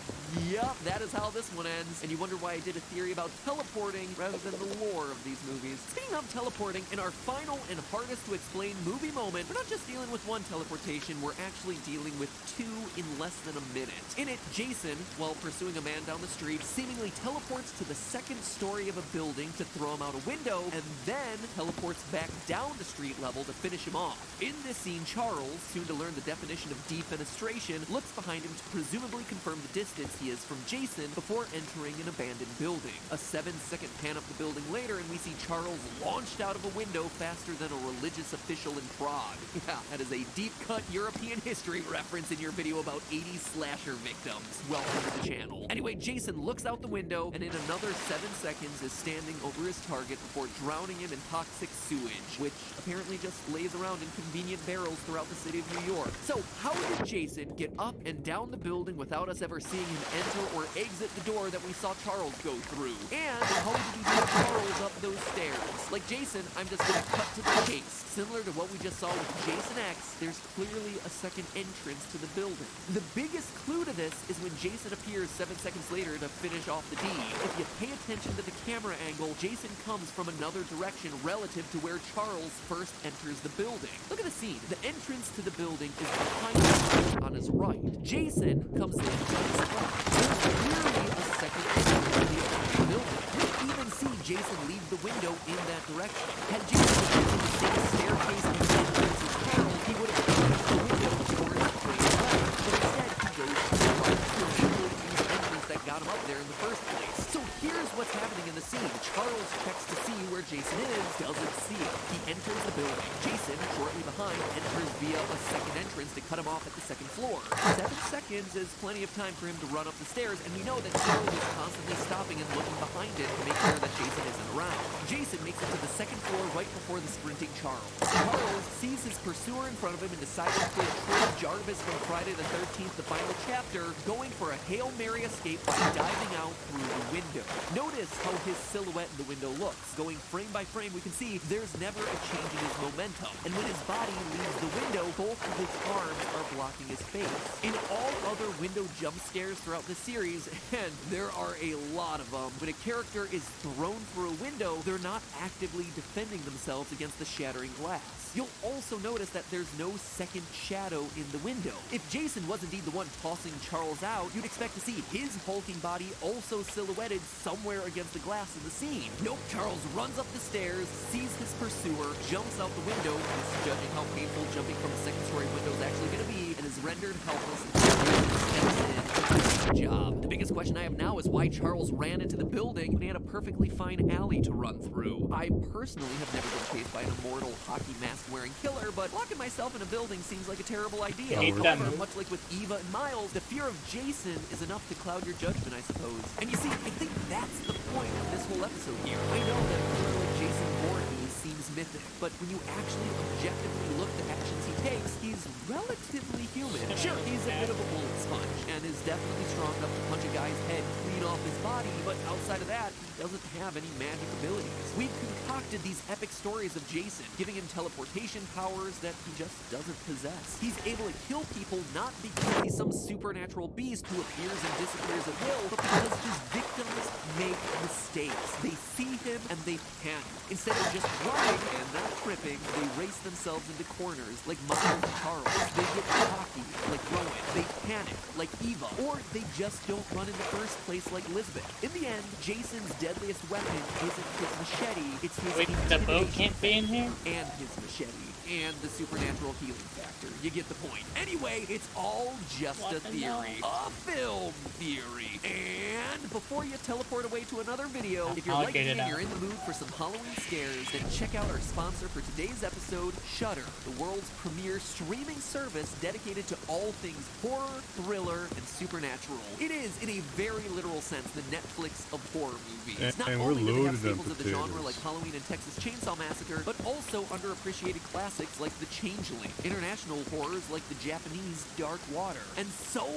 Yup, that is how this one ends. And you wonder why I did a theory about teleporting rather than the lore of these movies. Speaking of teleporting, in our final and hardest to explain movie moment, we're not just dealing with one teleportation, we're actually dealing with 2 in less than a minute. In it, Jason, while pursuing a man down the street, seemingly teleports to the 2nd story of a building to throw him out a window, and then teleports back down to street level to finish him off. In this scene, Charles, soon to learn the definition of defenestration, looks behind him to presumably confirm the distance he is from Jason before entering an abandoned building. A 7-second pan up the building later, and we see Charles launched out of a window faster than a religious official in Prague. Yeah, that is a deep-cut European history reference in your video about 80s slasher victims. Welcome to the channel. Anyway, Jason looks out the window, and in another 7 seconds is standing over his target before drowning him in toxic sewage, which apparently just lays around in convenient barrels throughout the city of New York. So how did Jason get up and down the building without us ever seeing him enter or exit the door that we saw Charles go through? And how did he get Charles up those stairs? Like Jason, I'm just gonna cut to the chase. Similar to what we just saw with Jason X, there's clearly a second entrance to the building. The biggest clue to this is when Jason appears 7 seconds later to finish off the deed. If you pay attention to the camera angle, Jason comes from another direction relative to where Charles first enters the building. Look at the scene. The entrance to the building is behind him on his right. Jason comes in on his left. There's clearly a second entrance to the building. You even see Jason leave the window in that direction. Had Jason been in the same staircase and entrance as Charles, he would have gone the window towards the train left. But instead, he goes to the right, presumably to use the entrance that got him up there in the first place. So here's what's happening in the scene. Charles checks to see where Jason is, doesn't see it. He enters the building. Jason, shortly behind, enters via a second entrance to cut him off at the 2nd floor. 7 seconds is plenty of time for him to run up the stairs, and we know that Charles is constantly stopping and looking behind it to make sure that Jason isn't around. Jason makes it to the 2nd floor right before the sprinting Charles. Charles sees his pursuer in front of him and decides to play Troy Jarvis from Friday the 13th, the final chapter, going for a Hail Mary escape by diving out through the window. Notice how his silhouette in the window looks, going frame frame by frame, we can see there's never a change in his momentum. And when his body leaves the window, both of his arms are blocking his face. In all other window jump scares throughout the series, and there are a lot of them, when a character is thrown through a window, they're not actively defending themselves against the shattering glass. You'll also notice that there's no second shadow in the window. If Jason was indeed the one tossing Charles out, you'd expect to see his hulking body also silhouetted somewhere against the glass in the scene. Nope, Charles runs up the stairs, sees his pursuer, jumps out the window, misjudging how painful jumping from a second-story window is actually going to be, and is rendered helpless until Jason steps in to finish the job. The biggest question I have now is why Charles ran into the building when he had a perfectly fine alley to run through. I personally have never been chased by an immortal hockey mask-wearing killer, but locking myself in a building seems like a terrible idea. However, much like with Eva and Miles, the fear of Jason is enough to cloud your judgment, I suppose. And you see, I think that's the point of this whole episode here. I know that a killer like Jason Voorhees seems mythic, but when you actually objectively look at the actions he takes, he's relatively human. Sure, he's a bit of a bullet sponge, and is definitely strong enough to punch a guy's head clean off his body, but outside of that, he doesn't have any magic abilities. We've concocted these epic stories of Jason, giving him teleportation powers that he just doesn't possess. He's able to kill people not because he's some supernatural beast who appears and disappears at will, but because his victims make mistakes. They see him and they panic. Instead of just running and not tripping, they race themselves into corners like Miles and Charles. They get cocky like Rowan. They panic like Eva. Or they just don't run in the first place like Lisbeth. In the end, Jason's deadliest weapon isn't his machete, it's his the boat can't be in here? And his machete. And the supernatural healing factor. You get the point. Anyway, it's all just a theory. A film theory. And before you teleport away to another video, if you're like me and you're in the mood for some Halloween scares, then check out our sponsor for today's episode, Shudder, the world's premier streaming service dedicated to all things horror, thriller, and supernatural. It is, in a very literal sense, the Netflix of horror movies. Not only do they have staples of the genre like Halloween and Texas Chainsaw Massacre, but also underappreciated classics like The Changeling, international horrors like the Japanese Dark Water, and so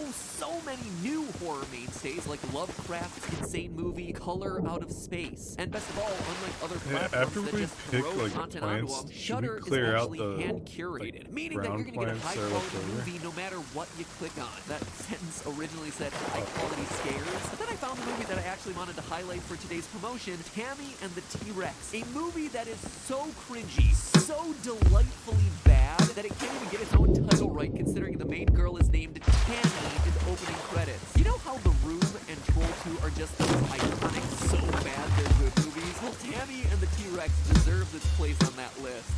many new horror mainstays like Lovecraft's insane movie Color Out of Space. And best of all, unlike other platforms that just throw content onto them, Shudder is actually hand-curated, meaning that you're going to get a high-quality movie no matter what you click on. That sentence originally said high-quality scares, but then I found the movie that I actually wanted to highlight for today's promotion, Tammy and the T-Rex, a movie that is so cringy, so delightfully bad that it can't even get its own title right, considering the main girl is named Tammy in the opening credits. You know how The Room and Troll 2 are just iconic, so bad they're good movies? Well, Tammy and the T-Rex deserve this place on that list.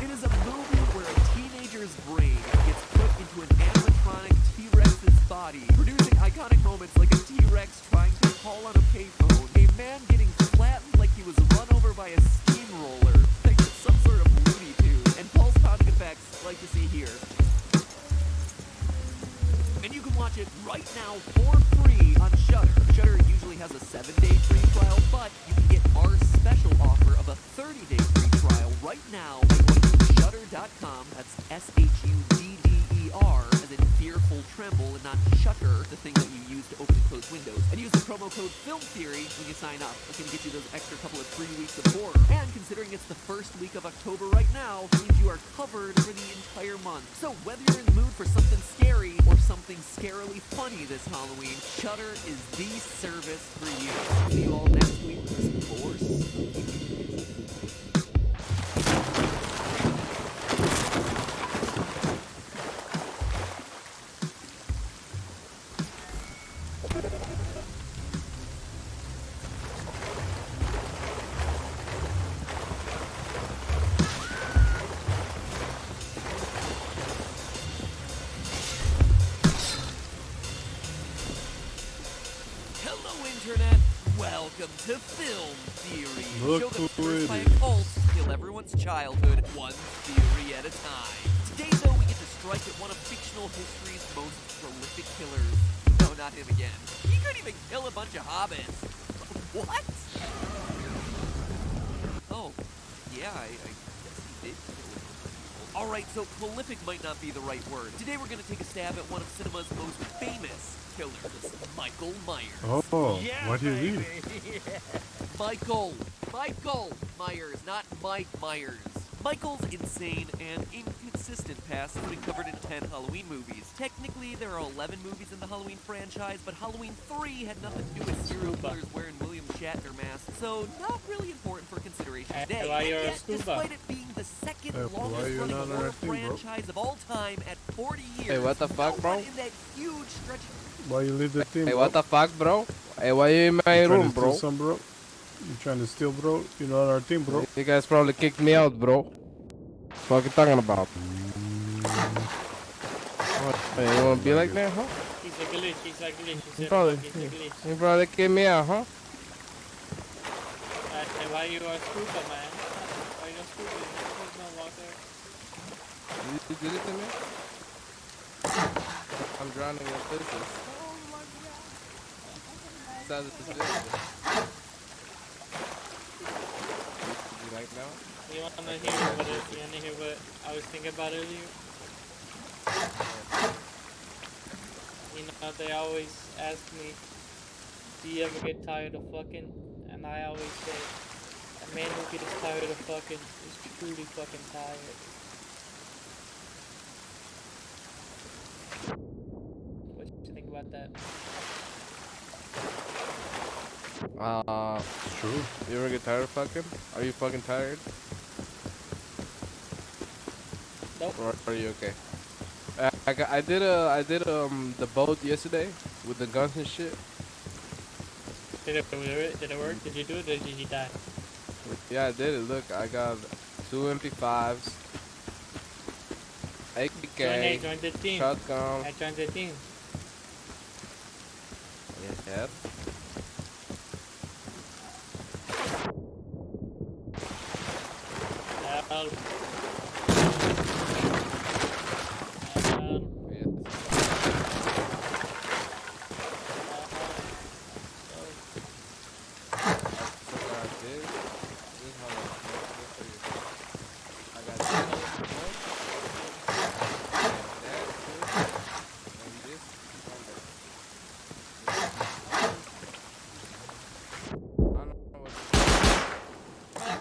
It is a movie where a teenager's brain gets put into an animatronic T-Rex's body, producing iconic moments like a T-Rex trying to call on a payphone, a man getting flattened like he was run over by a steamroller, like some sort of Looney Tune, and pulse pounding effects like you see here. And you can watch it right now for free on Shudder. Shudder usually has a 7-day free trial, but you can get our special offer of a 30-day free trial right now by going to Shudder.com. That's SHUDDER, as in fearful tremble, and not shutter, the thing that you use to open and close windows. And use the promo code FILMTHEORY when you sign up. It's going to get you those extra couple of free weeks of horror. And considering it's the first week of October right now, it means you are covered for the entire month. So whether you're in the mood for something scary or something scarily funny this Halloween, Shudder is the service for you. See you all next week with some more spooky movies. Welcome to Film Theory, a show that was by a cult to kill everyone's childhood, one theory at a time. Today, though, we get to strike at one of fictional history's most prolific killers. No, not him again. He couldn't even kill a bunch of hobbits. What? Oh, yeah, I guess he did kill a bunch of people. Alright, so prolific might not be the right word. Today we're gonna take a stab at one of cinema's most famous killers, Michael Myers. Oh, what do you mean? Michael Myers, not Mike Myers. Michael's insane and inconsistent past has been covered in 10 Halloween movies. Technically, there are 11 movies in the Halloween franchise, but Halloween 3 had nothing to do with serial killers wearing William Shatner masks, so not really important for consideration today. And yet, despite it being the second longest running horror franchise of all time at 40 years, hey, what the fuck, bro? in that huge stretch. Why you leave the team, Hey, bro? what the fuck, bro? Hey, why you in my room, bro? Some, bro? You trying to steal, bro? You're not on our team, bro. You guys probably kicked me out, bro. What you talking about? Hey, you wanna be like that, huh? He's a glitch, he's a glitch, he's a glitch. You probably kicked me out, huh? Hey, why you a scuba, man? Why you a scuba? There's no water. You did it to me? I'm drowning in business. That is business. You like now? You wanna hear what I was thinking about earlier? You know, they always ask me, do you ever get tired of fucking? And I always say, a man who gets tired of fucking is truly fucking tired. What do you think about that? It's true. You ever get tired of fucking? Are you fucking tired? Nope. Or are you okay? I did the boat yesterday with the guns and shit. Did it work? Did you do it or did you die? Yeah, I did it. Look, I got 2 MP5s, AK, Join the team. shotgun. I joined the team. Yeah.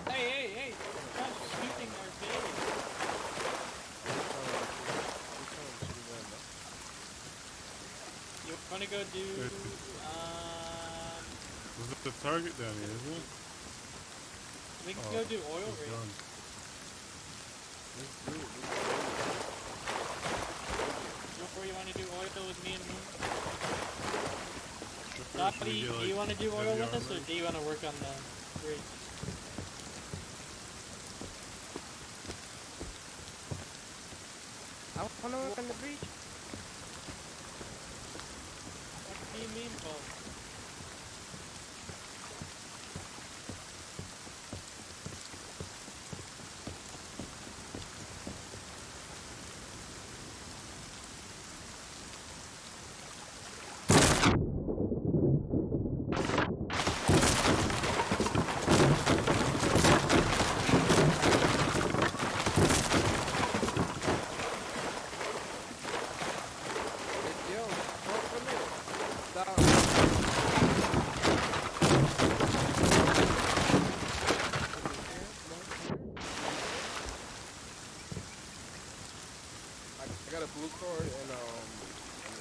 Hey! Stop shooting our baby. You wanna go do Was it the target down here, isn't it? we can go do oil rig. Before you wanna do oil with me and Moon? Dottie, do you wanna do oil with us or do you wanna work on the rig? I wanna work on the beach. What do you mean, Paul? I got a blue card and a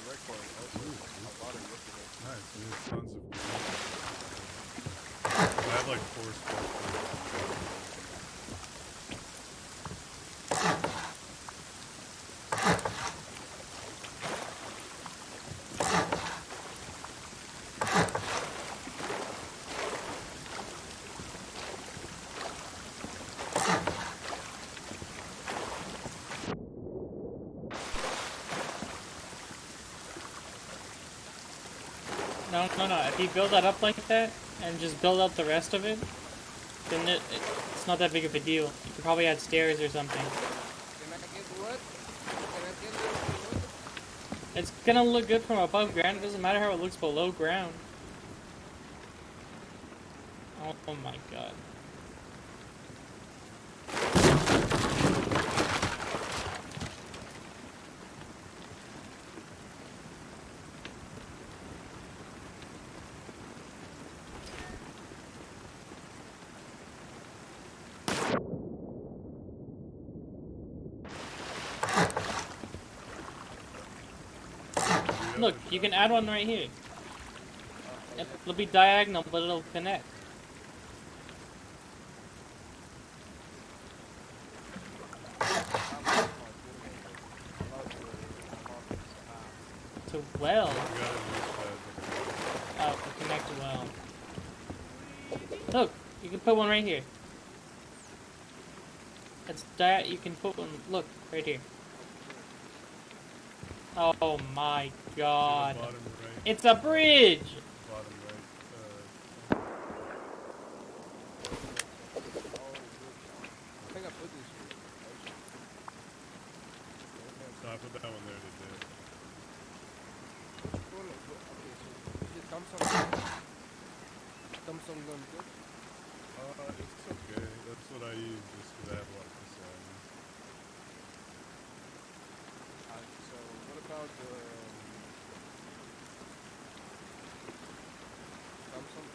red card. Also, I bought it yesterday. Nice, and there's tons of I have like 4 spots. No. If you build that up like that and just build up the rest of it, then it's not that big of a deal. You could probably add stairs or something. Can I get what? It's gonna look good from above ground. It doesn't matter how it looks below ground. Oh my god. Look, you can add one right here. It'll be diagonal, but it'll connect. To well. Oh, to connect to well. Look, you can put one right here. It's you can put one. Look right here. Oh my God! It's a bridge. I think I put this here. So I put that one there today. Okay, so is it Samsung? Samsung gun good? It's okay. That's what I use just because I have a lot of design. So what about the Samsung?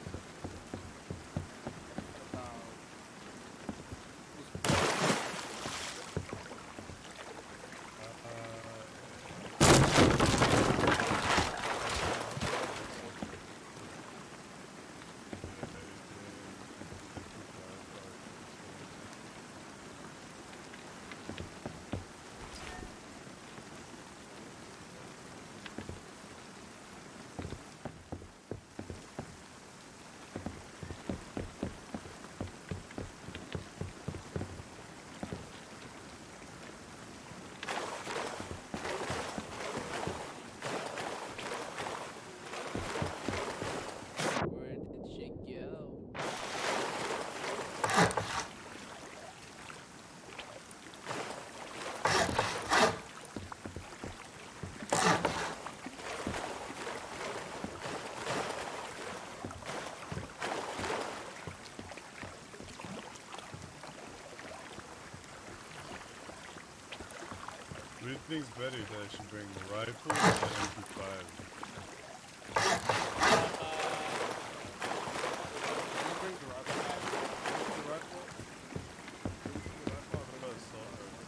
What about What do you think's better that I should bring the rifle or the MP5? bring the rifle? The rifle? What about assault rifle?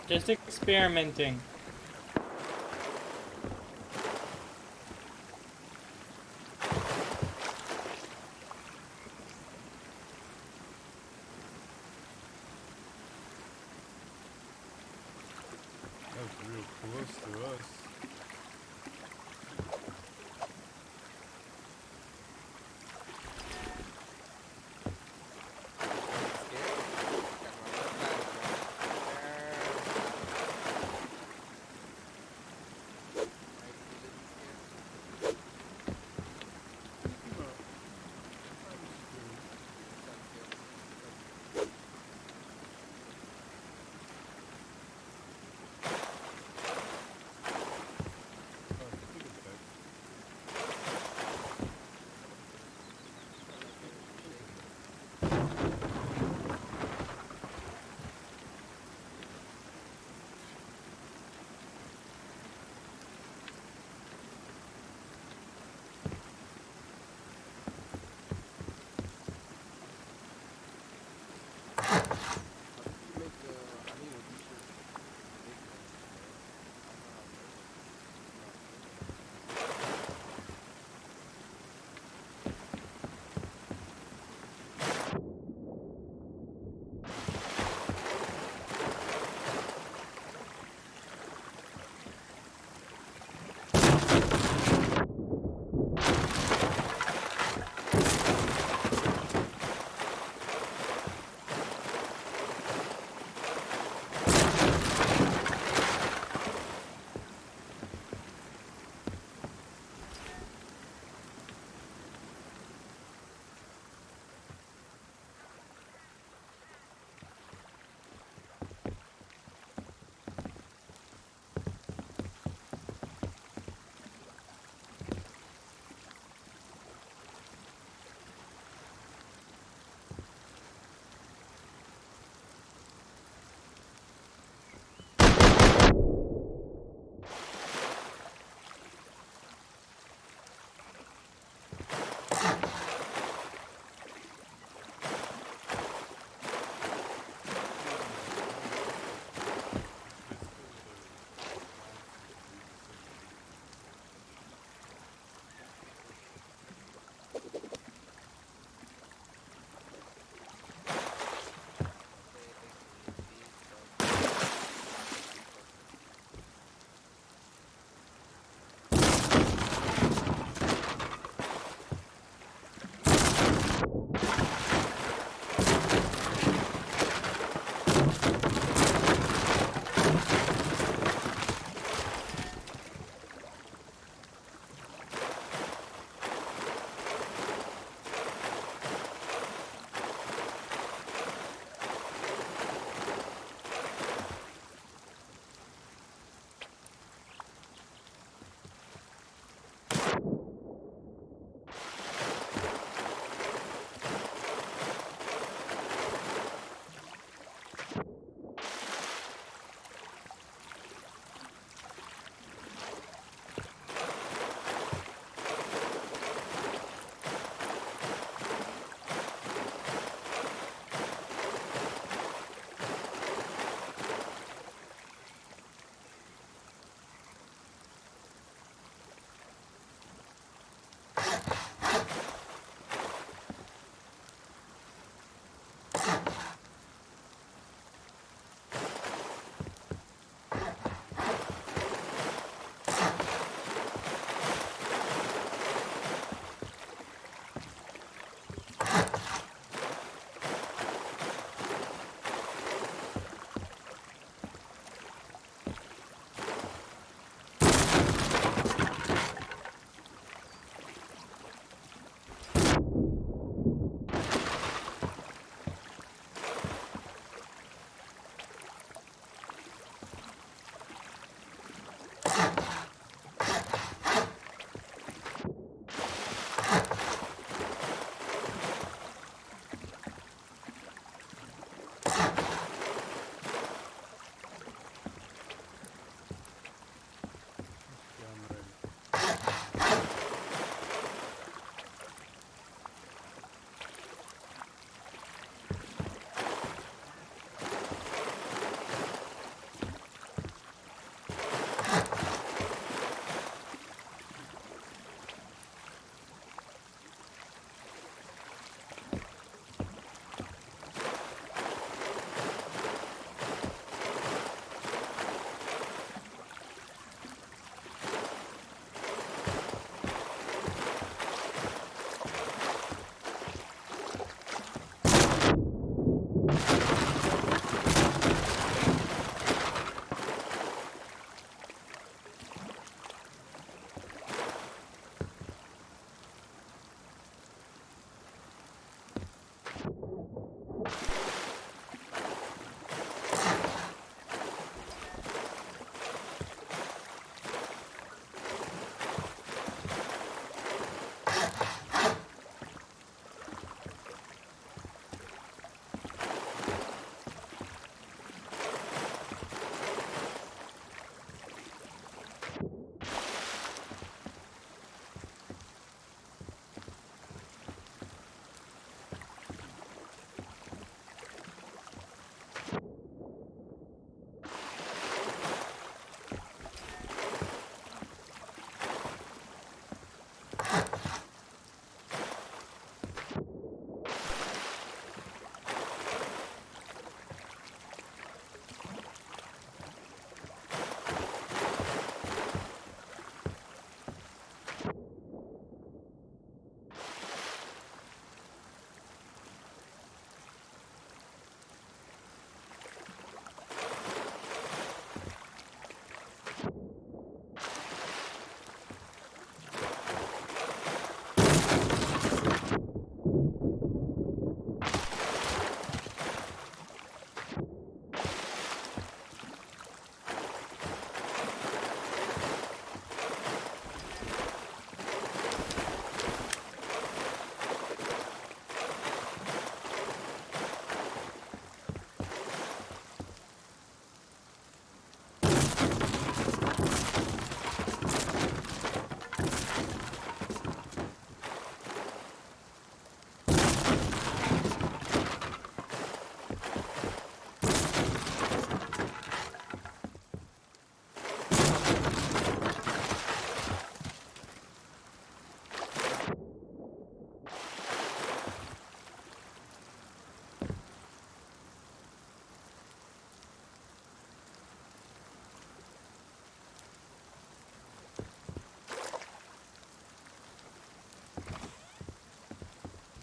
Just experimenting. That's real close to us.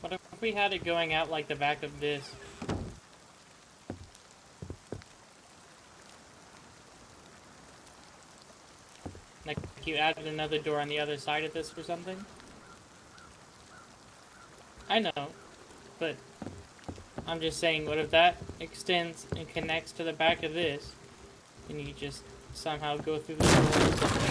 What if we had it going out like the back of this? Like you added another door on the other side of this or something? I know, but I'm just saying, what if that extends and connects to the back of this, and you just somehow go through the door or something?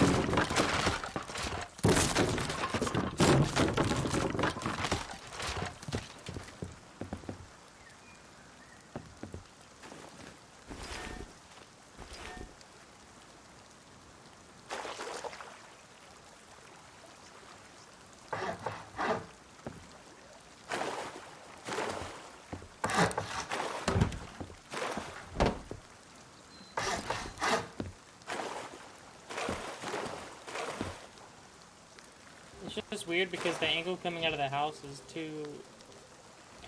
It's just weird because the angle coming out of the house is too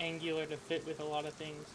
angular to fit with a lot of things.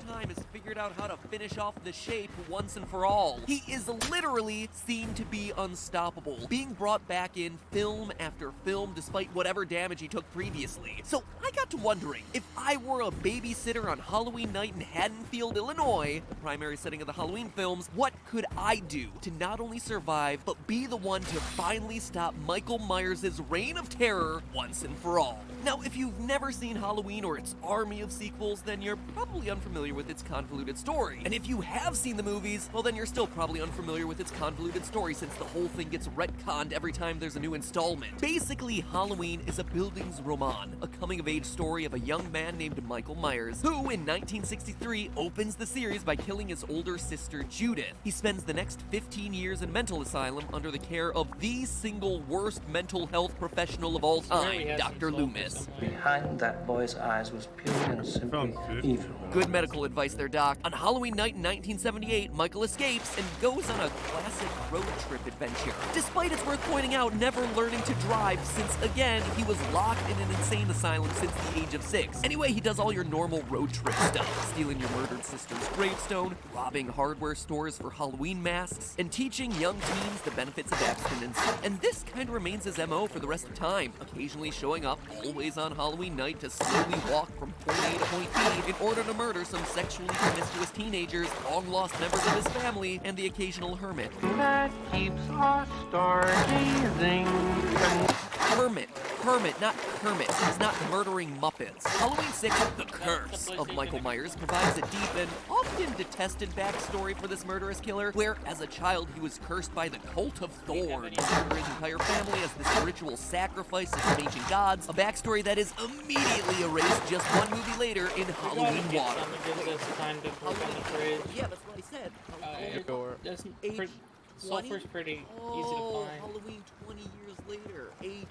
Time has figured out how to finish off the shape once and for all. He is literally seen to be unstoppable, being brought back in film after film despite whatever damage he took previously. So I got to wondering, if I were a babysitter on Halloween night in Haddonfield, Illinois, the primary setting of the Halloween films, what could I do to not only survive, but be the one to finally stop Michael Myers' reign of terror once and for all? Now, if you've never seen Halloween or its army of sequels, then you're probably unfamiliar with its convoluted story. And if you have seen the movies, well then you're still probably unfamiliar with its convoluted story since the whole thing gets retconned every time there's a new installment. Basically, Halloween is a Bildungsroman, a coming-of-age story of a young man named Michael Myers, who in 1963 opens the series by killing his older sister Judith. He spends the next 15 years in a mental asylum under the care of the single worst mental health professional of all time, Dr. Loomis. Behind that boy's eyes was pure and simply evil. Good medical advice there, Doc. On Halloween night in 1978, Michael escapes and goes on a classic road trip adventure. Despite, it's worth pointing out, never learning to drive since, again, he was locked in an insane asylum since the age of 6. Anyway, he does all your normal road trip stuff, stealing your murdered sister's gravestone, robbing hardware stores for Halloween masks, and teaching young teens the benefits of abstinence. And this kind of remains his MO for the rest of time, occasionally showing up always on Halloween night to slowly walk from point A to point B in order to murder some sexually promiscuous teenagers, long-lost members of his family, and the occasional hermit. That keeps us stargazing. Hermit, not Kermit. He's not murdering Muppets. Halloween 6, The Curse of Michael Myers, provides a deep and often detested backstory for this murderous killer, where as a child he was cursed by the Cult of Thorn to murder his entire family as this ritual sacrifice to some ancient gods, a backstory that is immediately erased just one movie later in Halloween Water. Yeah, that's what I said. Sulfur's pretty easy to find. Halloween 20 years later, H20.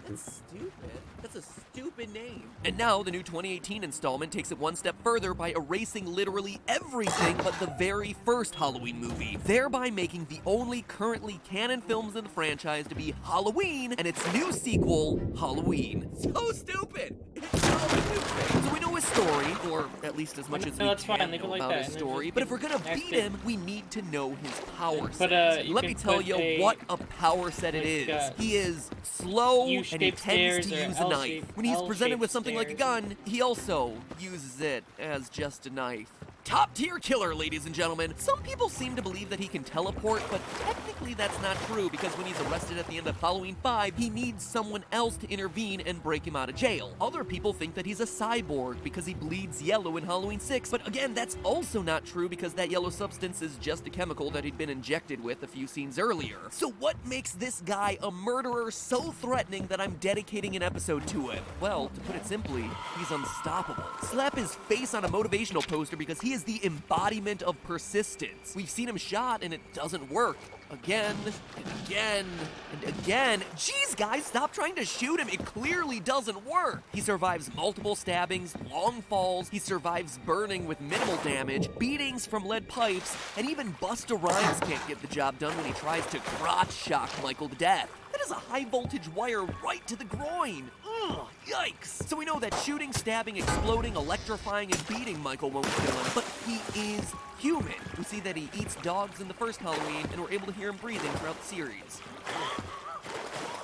That's stupid. That's a stupid name. And now the new 2018 installment takes it one step further by erasing literally everything but the very first Halloween movie, thereby making the only currently canon films in the franchise to be Halloween and its new sequel, Halloween. So stupid! It's so stupid. So we know his story, or at least as much as we can know about his story, but if we're gonna beat him, we need to know his power set. Let me tell you what a power set it is. He is slow and he tends to use a knife. When he's presented with something like a gun, he also uses it as just a knife. Top tier killer, ladies and gentlemen. Some people seem to believe that he can teleport, but technically that's not true because when he's arrested at the end of Halloween 5, he needs someone else to intervene and break him out of jail. Other people think that he's a cyborg because he bleeds yellow in Halloween 6, but again, that's also not true because that yellow substance is just a chemical that he'd been injected with a few scenes earlier. So what makes this guy a murderer so threatening that I'm dedicating an episode to him? Well, to put it simply, he's unstoppable. Slap his face on a motivational poster because he is the embodiment of persistence. We've seen him shot and it doesn't work. Again, and again, and again. Jeez, guys, stop trying to shoot him. It clearly doesn't work. He survives multiple stabbings, long falls. He survives burning with minimal damage, beatings from lead pipes, and even Busta Rhymes can't get the job done when he tries to crotch shock Michael to death. That is a high voltage wire right to the groin. Ugh, yikes! So we know that shooting, stabbing, exploding, electrifying, and beating Michael won't kill him, but he is human. We see that he eats dogs in the first Halloween, and we're able to hear him breathing throughout the series.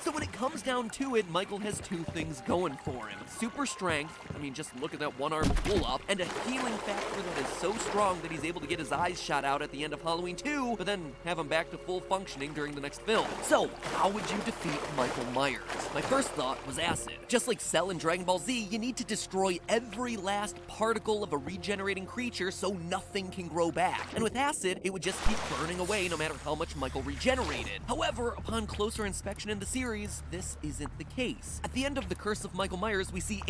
So when it comes down to it, Michael has two things going for him. Super strength, I mean, just look at that one-arm pull-up, and a healing factor that is so strong that he's able to get his eyes shot out at the end of Halloween 2, but then have him back to full functioning during the next film. So, how would you defeat Michael Myers? My first thought was acid. Just like Cell in Dragon Ball Z, you need to destroy every last particle of a regenerating creature so nothing can grow back. And with acid, it would just keep burning away no matter how much Michael regenerated. However, upon closer inspection in the series, this isn't the case. At the end of The Curse of Michael Myers, we see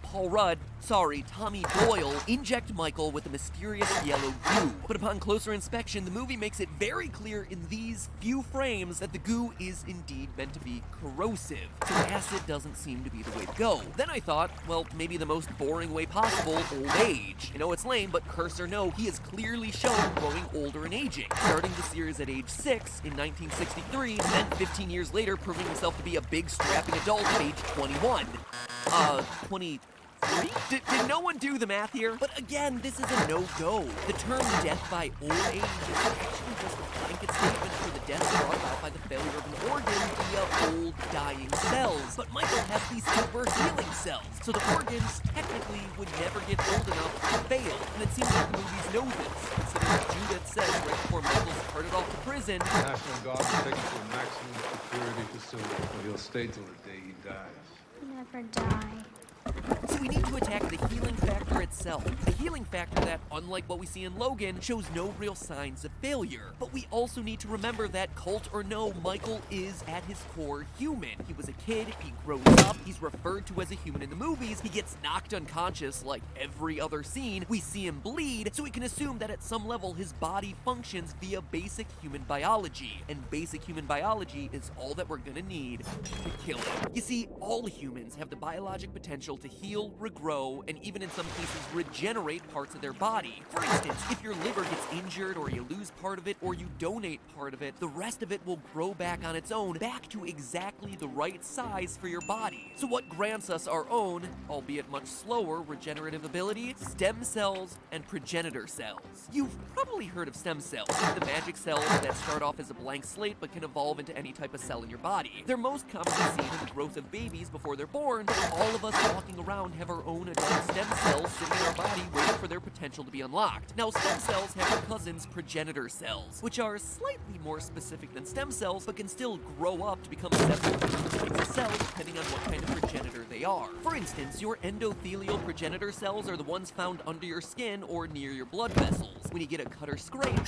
Paul Rudd, Tommy Doyle, inject Michael with a mysterious yellow goo. But upon closer inspection, the movie makes it very clear in these few frames that the goo is indeed meant to be corrosive. So acid doesn't seem to be the way to go. Then I thought, well, maybe the most boring way possible, old age. I know it's lame, but curse or no, he is clearly shown growing older and aging. Starting the series at age 6 in 1963, and then 15 years later proving himself to be a big strapping adult at age 21. 23? Did no one do the math here? But again, this is a no-go. The term death by old age is actually just a blanket statement for the death brought about by the failure of an organ via old, dying cells. But Michael has these super healing cells, so the organs technically would never get old enough to fail. And it seems like the movies know this, considering Judith says right before Michael's carted off to prison, National Guard will take him to a maximum security facility, where he'll stay till the day he dies. Never die. So we need to attack the healing factor itself. The healing factor that, unlike what we see in Logan, shows no real signs of failure. But we also need to remember that, cult or no, Michael is at his core human. He was a kid, he grows up, he's referred to as a human in the movies, he gets knocked unconscious like every other scene, we see him bleed, so we can assume that at some level his body functions via basic human biology. And basic human biology is all that we're gonna need to kill him. You see, all humans have the biologic potential to heal, regrow, and even in some cases regenerate parts of their body. For instance, if your liver gets injured or you lose part of it or you donate part of it, the rest of it will grow back on its own, back to exactly the right size for your body. So what grants us our own, albeit much slower, regenerative ability? Stem cells and progenitor cells. You've probably heard of stem cells, the magic cells that start off as a blank slate but can evolve into any type of cell in your body. They're most commonly seen in the growth of babies before they're born, but all of us walking around have our own adult stem cells sitting in our body waiting for their potential to be unlocked. Now, stem cells have their cousins, progenitor cells, which are slightly more specific than stem cells, but can still grow up to become several different types of cells depending on what kind of progenitor they are. For instance, your endothelial progenitor cells are the ones found under your skin or near your blood vessels. When you get a cut or scrape,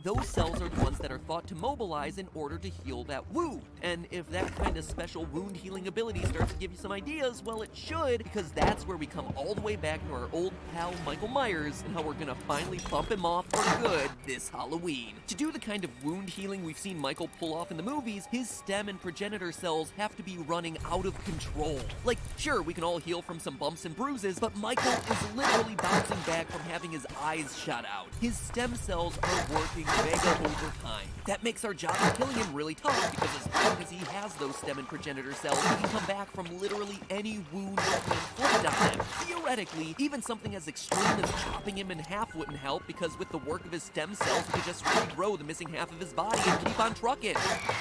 those cells are the ones that are thought to mobilize in order to heal that wound. And if that kind of special wound healing ability starts to give you some ideas, well, it should, because that's where we come all the way back to our old pal Michael Myers and how we're gonna finally bump him off for good this Halloween. To do the kind of wound healing we've seen Michael pull off in the movies, his stem and progenitor cells have to be running out of control. Like, sure, we can all heal from some bumps and bruises, but Michael is literally bouncing back from having his eyes shot out. His stem cells are working mega overtime. That makes our job of killing him really tough, because as long as he has those stem and progenitor cells, he can come back from literally any wound that we inflict on him. Theoretically, even something as extreme as chopping him in half wouldn't help, because with the work of his stem cells, he could just regrow the missing half of his body and keep on trucking.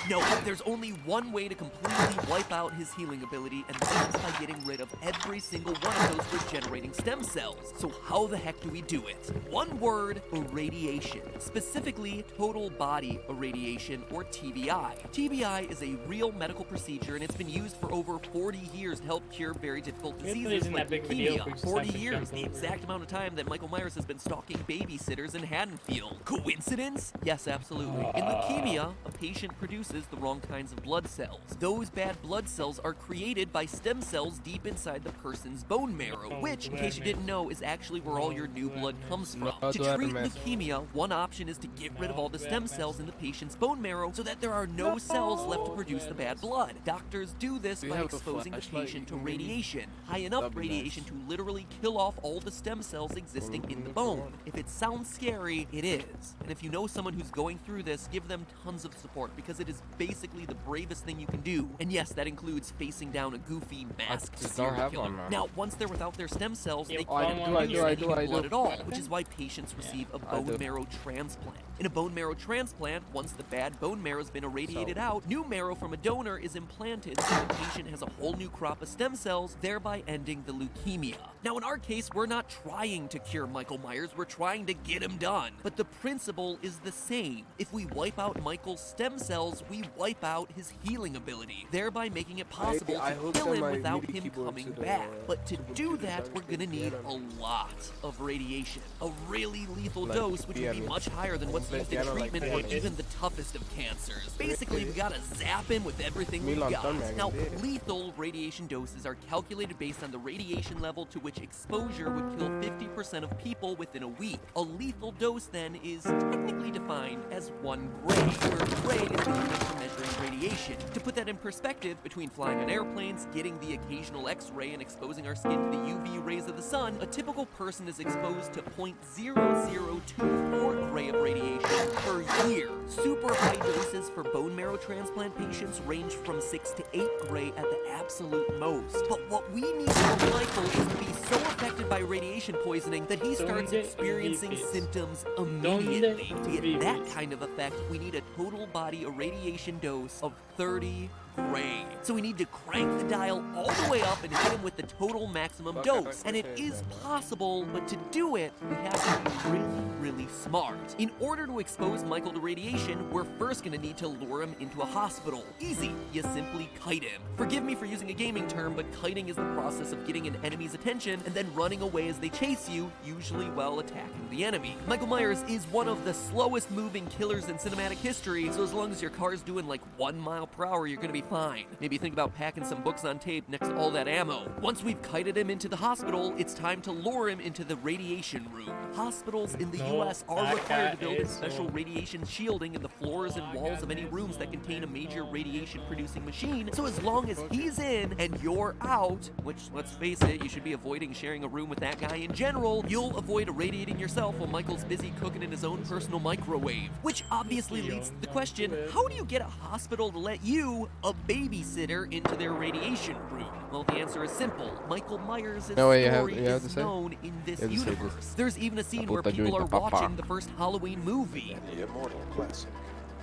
No, there's only one way to completely wipe out his healing ability, and that's by getting rid of every single one of those regenerating stem cells. So how the heck do we do it? One word: irradiation. Specifically, total body irradiation, or TBI. TBI is a real medical procedure, and it's been used for over 40 years to help cure very difficult diseases like leukemia. 40 years, the exact amount of time that Michael Myers has been stalking babysitters in Haddonfield. Coincidence? Yes, absolutely. In leukemia, a patient produces the wrong kinds of blood cells. Those bad blood cells are created by stem cells deep inside the person's bone marrow, which, in case you didn't know, is actually where all your new blood comes from. To treat leukemia, one option is to give get rid of all the stem cells in the patient's bone marrow so that there are no cells left to produce the bad blood. Doctors do this Do you by have a exposing the flashlight patient to you can maybe- radiation, high enough That'd be radiation nice. to literally kill off all the stem cells existing in the bone. If it sounds scary, it is. And if you know someone who's going through this, give them tons of support because it is basically the bravest thing you can do. And yes, that includes facing down a goofy masked just serial don't have killer. one now. Now, once they're without their stem cells, they I can't do, produce I any do, new I blood do. at all, which is why patients receive a I do. bone marrow transplant. In a bone marrow transplant, once the bad bone marrow has been irradiated out, new marrow from a donor is implanted so the patient has a whole new crop of stem cells, thereby ending the leukemia. Now, in our case, we're not trying to cure Michael Myers, we're trying to get him done. But the principle is the same. If we wipe out Michael's stem cells, we wipe out his healing ability, thereby making it possible I to hooked kill up him my without MIDI him keyboard coming to the, back. But to do computer that, so I we're can gonna need get a lot of radiation. A really lethal Like, dose, which would be piano. much higher than what's used in Piano like treatment for piano. even the toughest of cancers. Basically, we gotta zap him with everything we've Milan got. Thunberg Now, did. lethal radiation doses are calculated based on the radiation level to which exposure would kill 50% of people within a week. A lethal dose, then, is technically defined as 1 gray, where gray is the unit for measuring radiation. To put that in perspective, between flying on airplanes, getting the occasional X-ray, and exposing our skin to the UV rays of the sun, a typical person is exposed to 0.0024 gray of radiation per year. Super high doses for bone marrow transplant patients range from 6 to 8 gray at the absolute most. But what we need for Michael is to be so affected by radiation poisoning that he starts experiencing symptoms immediately. To get that kind of effect, we need a total body irradiation dose of 30 gray. So we need to crank the dial all the way up and hit him with the total maximum dose. And it is possible, but to do it, we have to be really smart. In order to expose Michael to radiation, we're first gonna need to lure him into a hospital. Easy, you simply kite him. Forgive me for using a gaming term, but kiting is the process of getting an enemy's attention and then running away as they chase you, usually while attacking the enemy. Michael Myers is one of the slowest moving killers in cinematic history, so as long as your car's doing like 1 mile per hour, you're gonna be fine. Maybe think about packing some books on tape next to all that ammo. Once we've kited him into the hospital, it's time to lure him into the radiation room. Hospitals in the US are required to build in special radiation shielding in the floors and walls of any rooms that contain a major radiation producing machine, so as long as he's in and you're out, which let's face it, you should be avoiding sharing a room with that guy in general, you'll avoid irradiating yourself while Michael's busy cooking in his own personal microwave. Which obviously leads to the question, how do you get a hospital to let you, a babysitter, into their radiation room? Well, the answer is simple. Michael Myers' No, wait, you have story to is say? known in this You have to say universe. this. There's even a scene where Puta people are Junta, papa. watching the first Halloween movie. The Immortal Classic,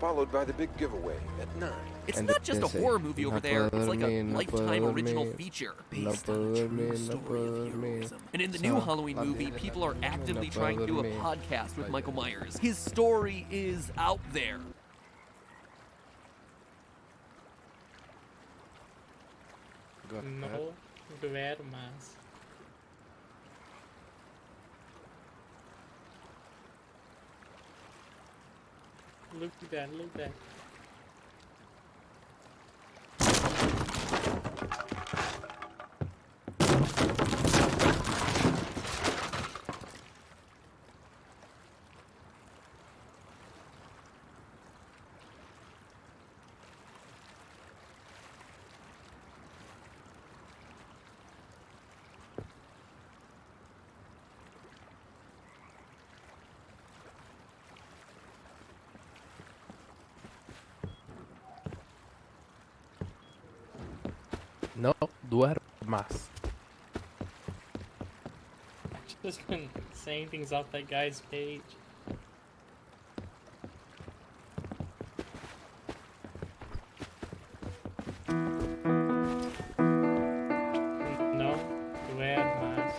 followed by the big giveaway at 9. It's And not just a they say, horror movie over "No there, it's puedo like a dormir, no lifetime puedo original dormir, feature no based on puedo a true dormir, no story puedo of dormir. heroism. And in the new So, Halloween movie, people are actively no trying to do a puedo dormir. podcast with Michael Myers. His story is out there. No duermas. Look at that, look at that. No duermas. Just been saying things off that guy's page. No duermas.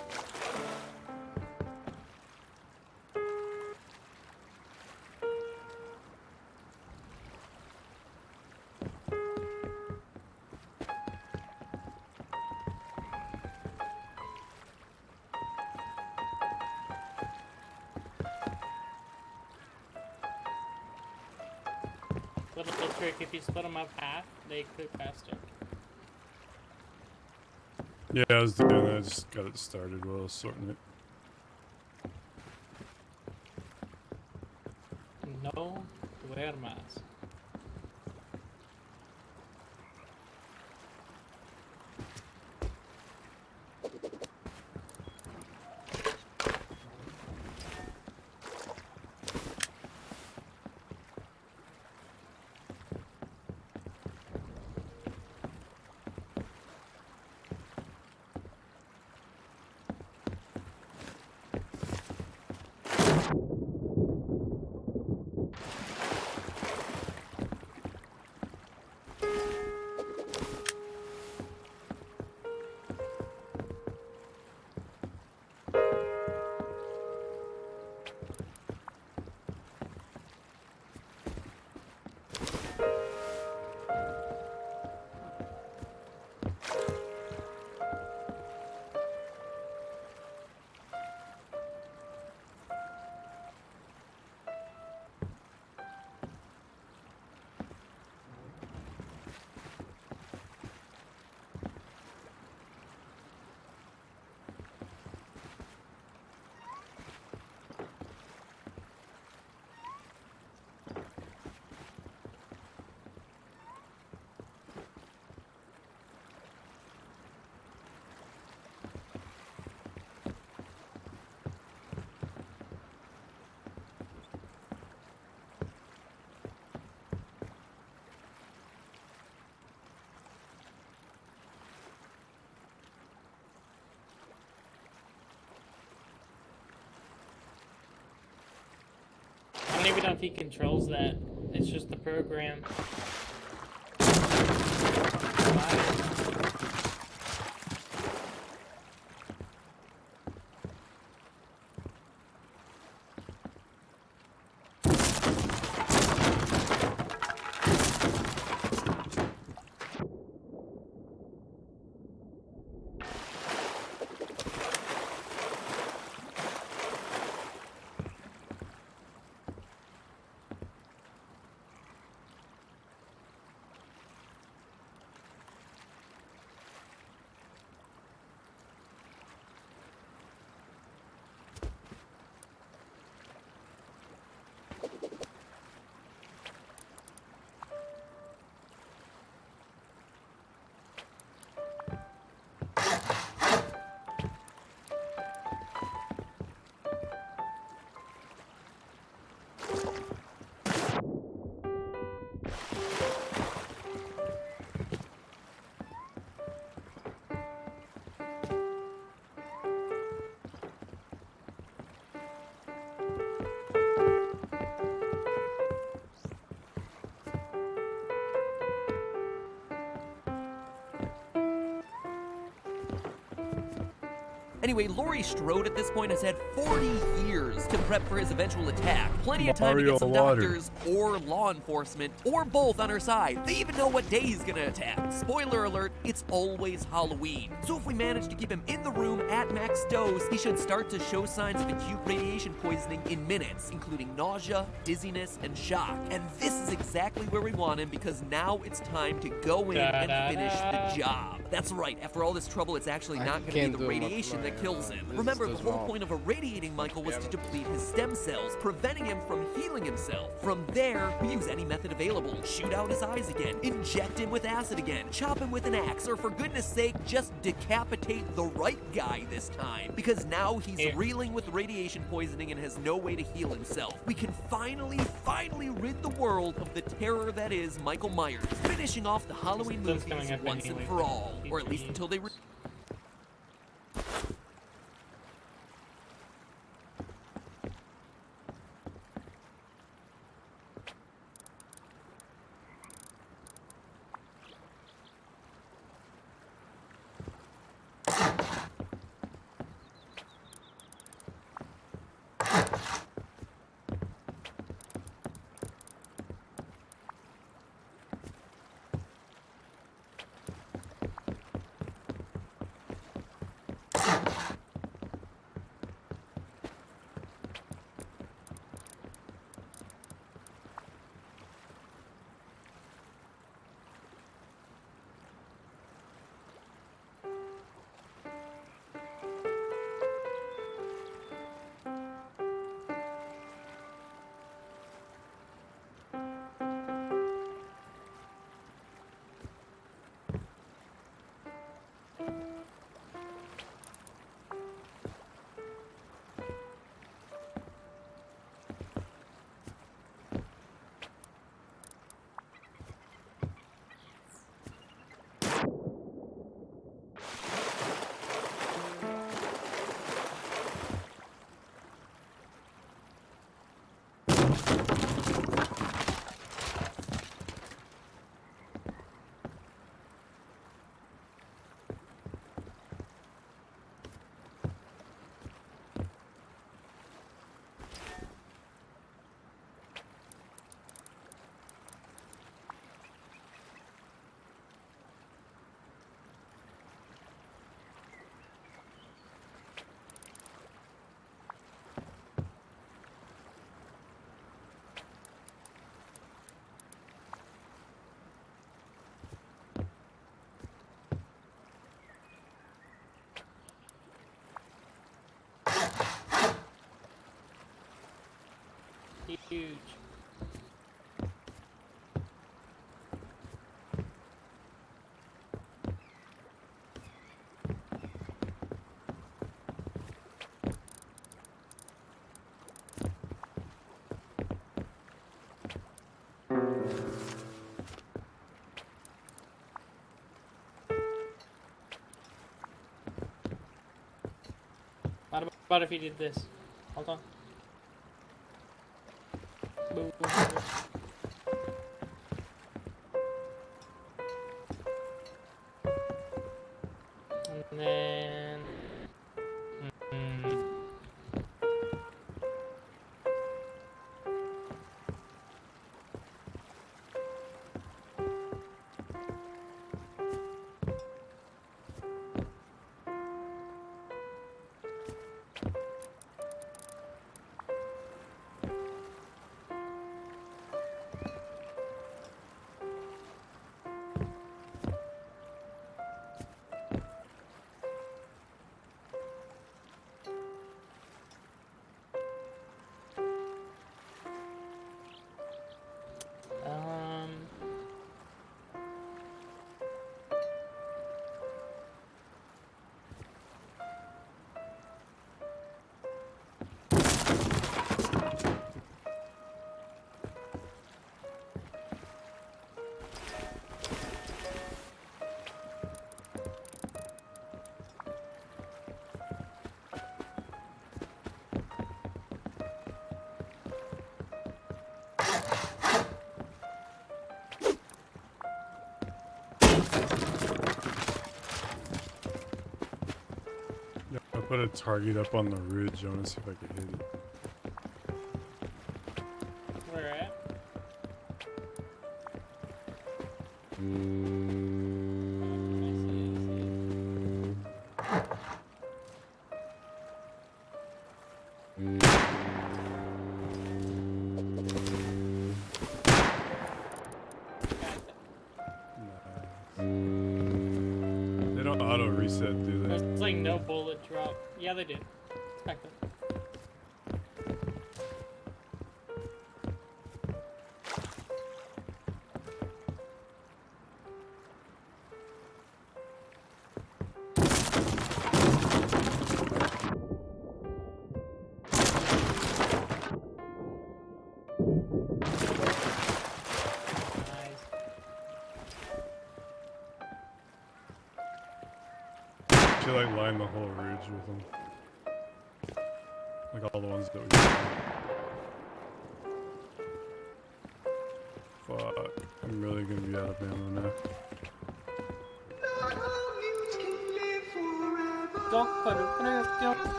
Little trick, if you split them up half, they cook faster. Yeah, I was doing that. I just got it started while I was sorting it. No duermas. I don't even know if he controls that. It's just the program. Anyway, Laurie Strode at this point has had 40 years to prep for his eventual attack. Plenty of time to get some doctors or law enforcement or both on her side. They even know what day he's gonna attack. Spoiler alert, it's always Halloween. So if we manage to keep him in the room at max dose, he should start to show signs of acute radiation poisoning in minutes, including nausea, dizziness, and shock. And this is exactly where we want him because now it's time to go in and finish the job. That's right, after all this trouble, it's actually not gonna be the radiation that kills him. Remember, the whole point of irradiating Michael was to deplete his stem cells, preventing him from healing himself. From there, we use any method available. Shoot out his eyes again, inject him with acid again, chop him with an axe, or for goodness sake, just decapitate the right guy this time. Because now he's reeling with radiation poisoning and has no way to heal himself. We can finally rid the world of the terror that is Michael Myers, finishing off the Halloween movies once and for all. Or at least until they Huge. What about if he did this? Hold on. Boom, boom, boom. And then... I put a target up on the ridge. I want to see if I can hit it. Where at? They don't auto reset, do they? There's like no bullet drop. Yeah, they did. It's back there. She like lined the whole ridge with them. Like all the ones that we got. Fuck. I'm really gonna be out of ammo now.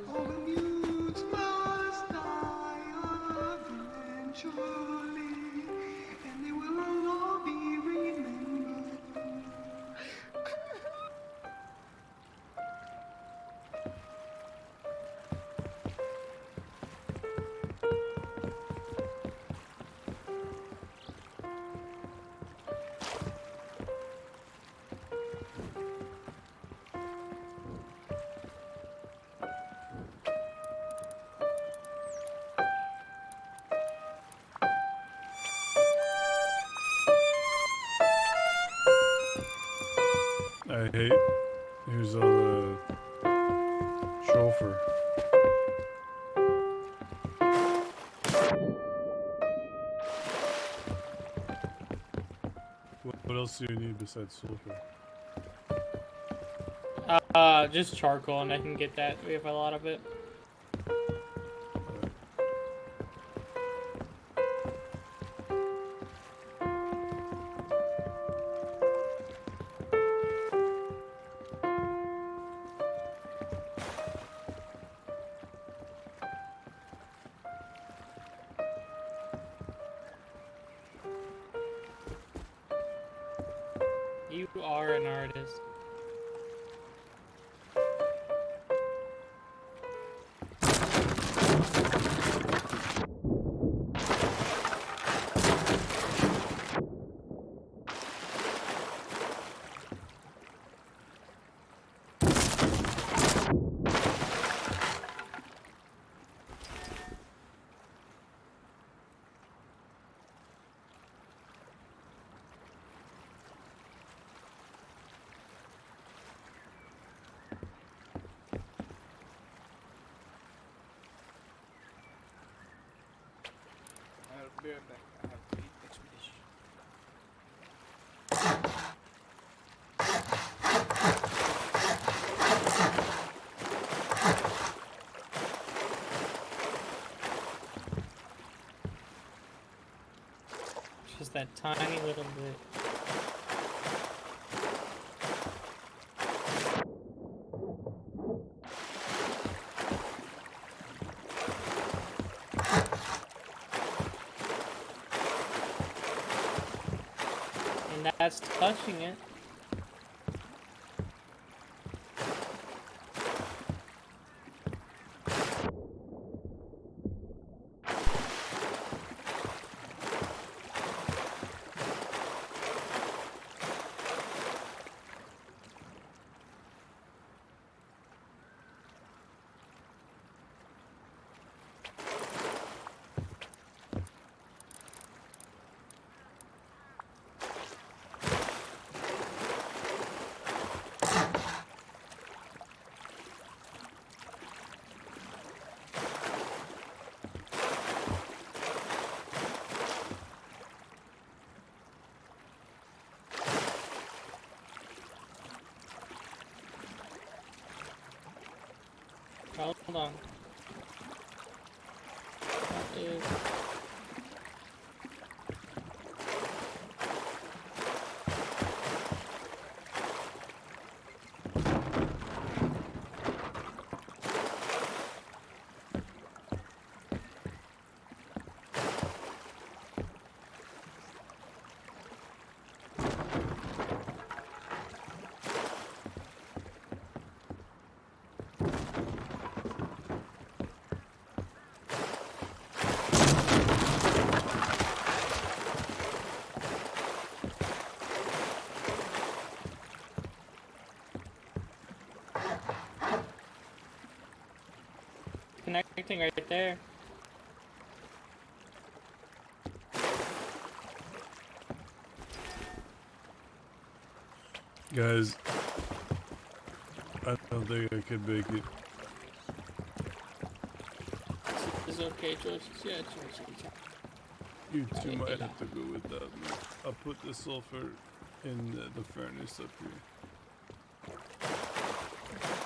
All the mutes must die eventually, and they will all be remembered. I hate. Here's all the chauffeur. What else do you need besides sulfur? Just charcoal, and I can get that. We have a lot of it. You are an artist. right back. I have to eat expedition. Just that tiny little bit. And that's touching it. Hold on. That is... Connecting right there. Guys, I don't think I can make it. It's okay, George. Yeah, George. You two might have to go without me. I'll put the sulfur in the furnace up here.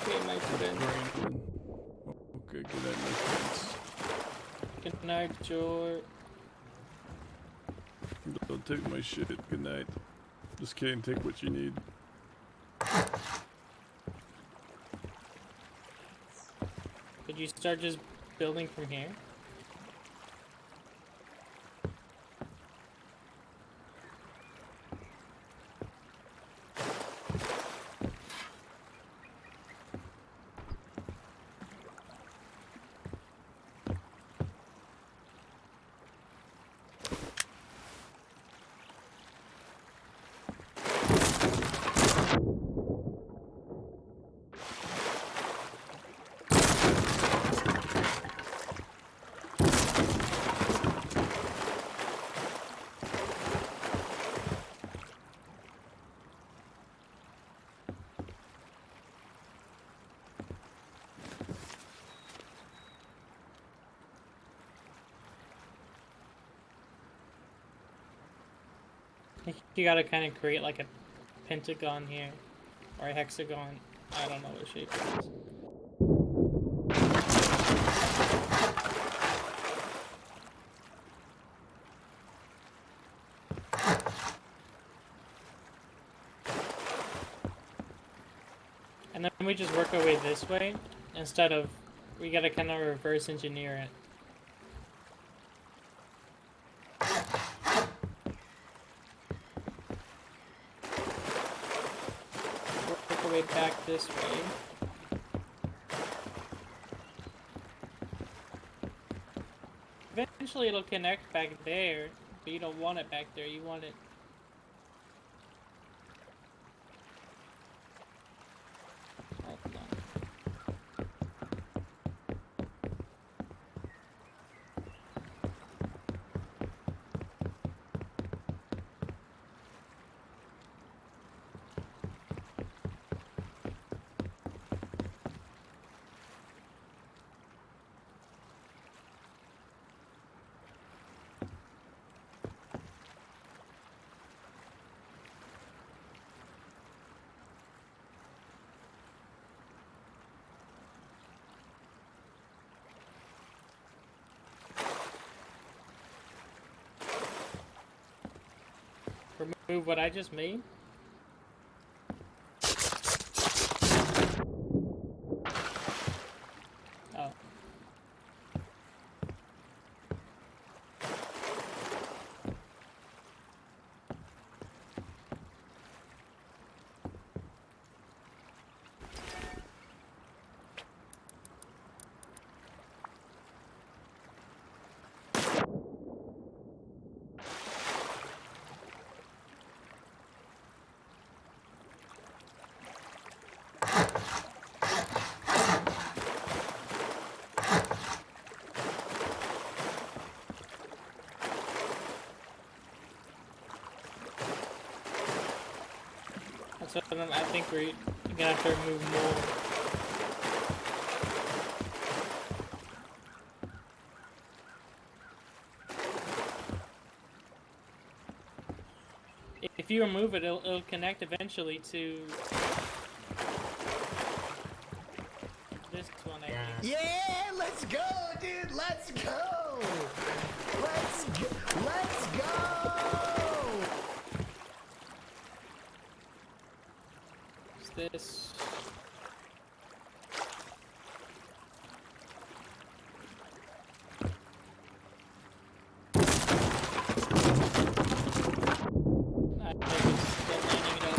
Okay, my friend. Okay, good night, my friends. Good night, George. Don't take my shit. Good night. Just kidding, take what you need. Could you start just building from here? You gotta kind of create like a pentagon here, or a hexagon. I don't know what shape it is. And then we just work our way this way, instead of, we gotta kind of reverse engineer it. Work our way back this way. Eventually it'll connect back there, but you don't want it back there, you want it... remove what I just made? Oh. So I think we're gonna have to remove more. If you remove it, it'll connect eventually to this one, I think. Yeah, let's go, dude. Let's go. Let's go. Let's go. What's this? I think it's still lining it up.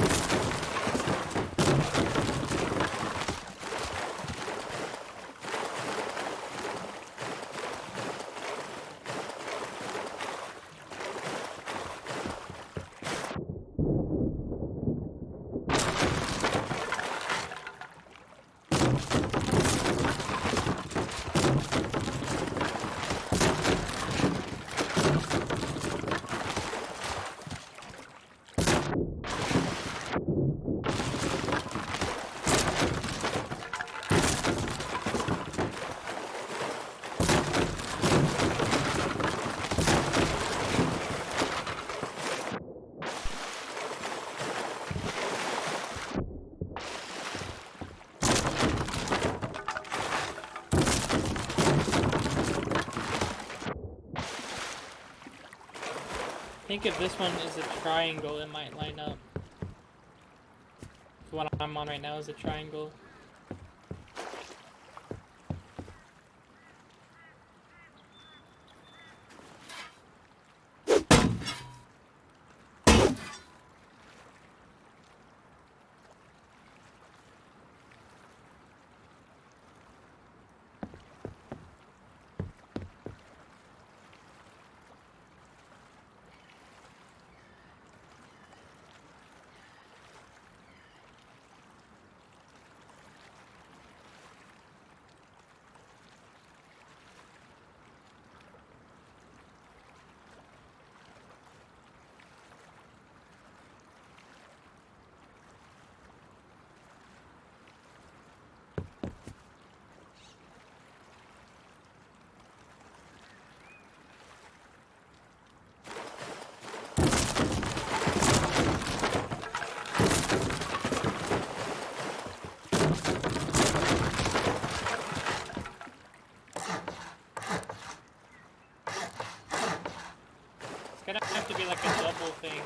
I think if this one is a triangle, it might line up. The one I'm on right now is a triangle. It's gonna have to be like a double thing.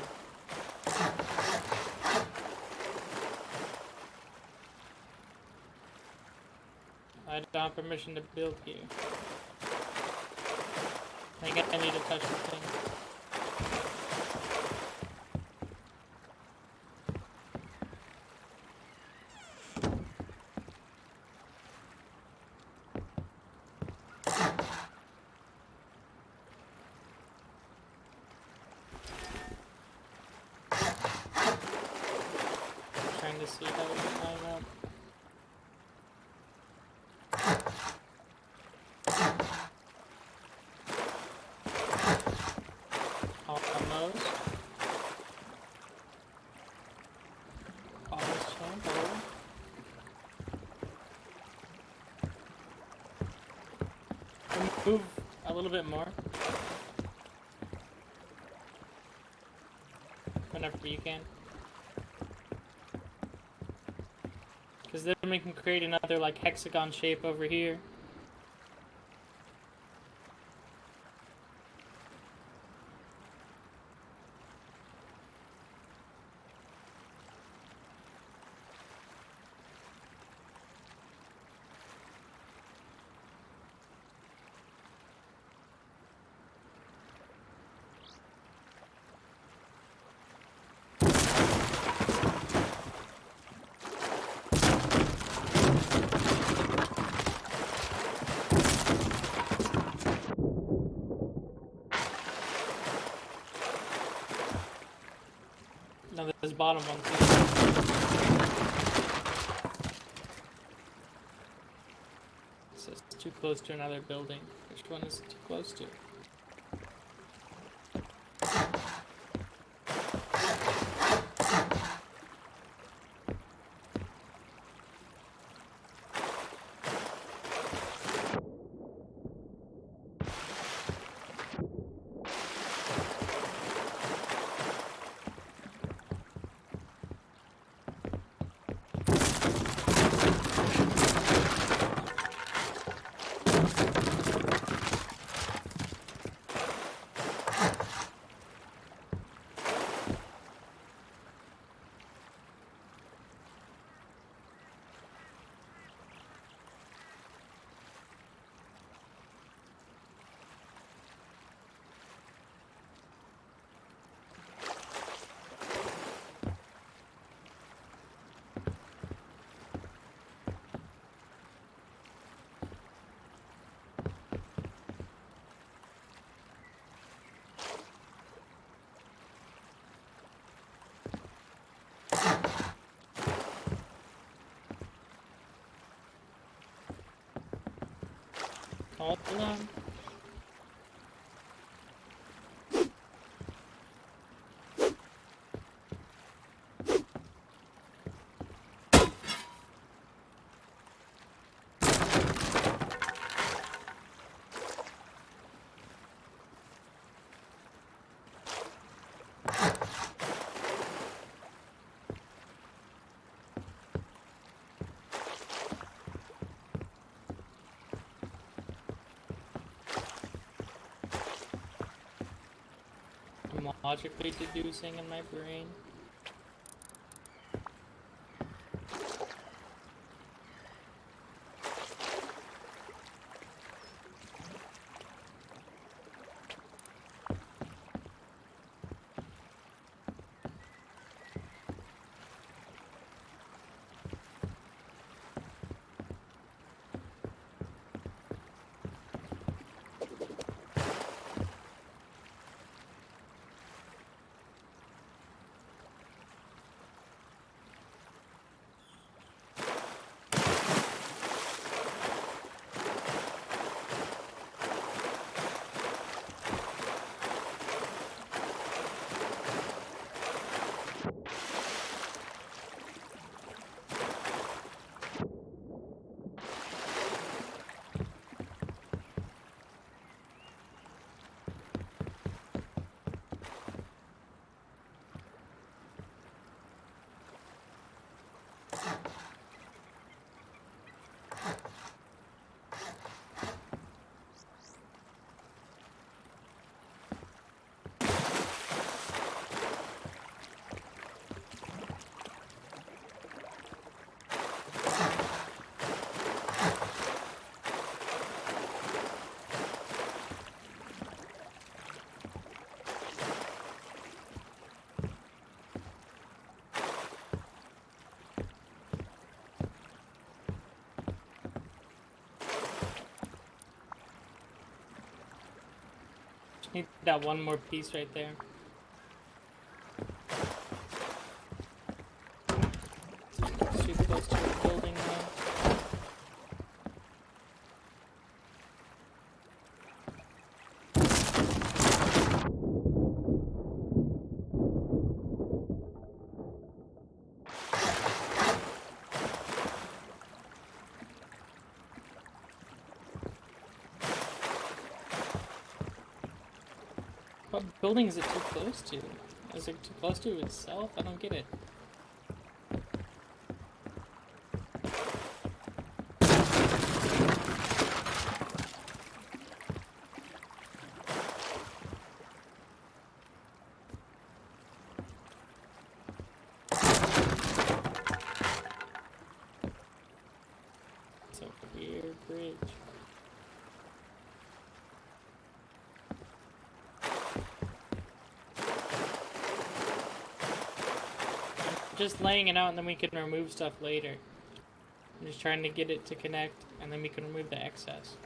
I don't have permission to build here. I think I need to touch the thing. Trying to see how we can line up. Almost. Almost sample. Move a little bit more. Whenever you can. Because then we can create another like hexagon shape over here. No, this bottom one too. It says too close to another building. Which one is it too close to? Hold on. I'm logically deducing in my brain. Need that one more piece right there. Too close to the building now. What building is it too close to? Is it too close to itself? I don't get it. It's a weird bridge. Just laying it out and then we can remove stuff later. I'm just trying to get it to connect and then we can remove the excess.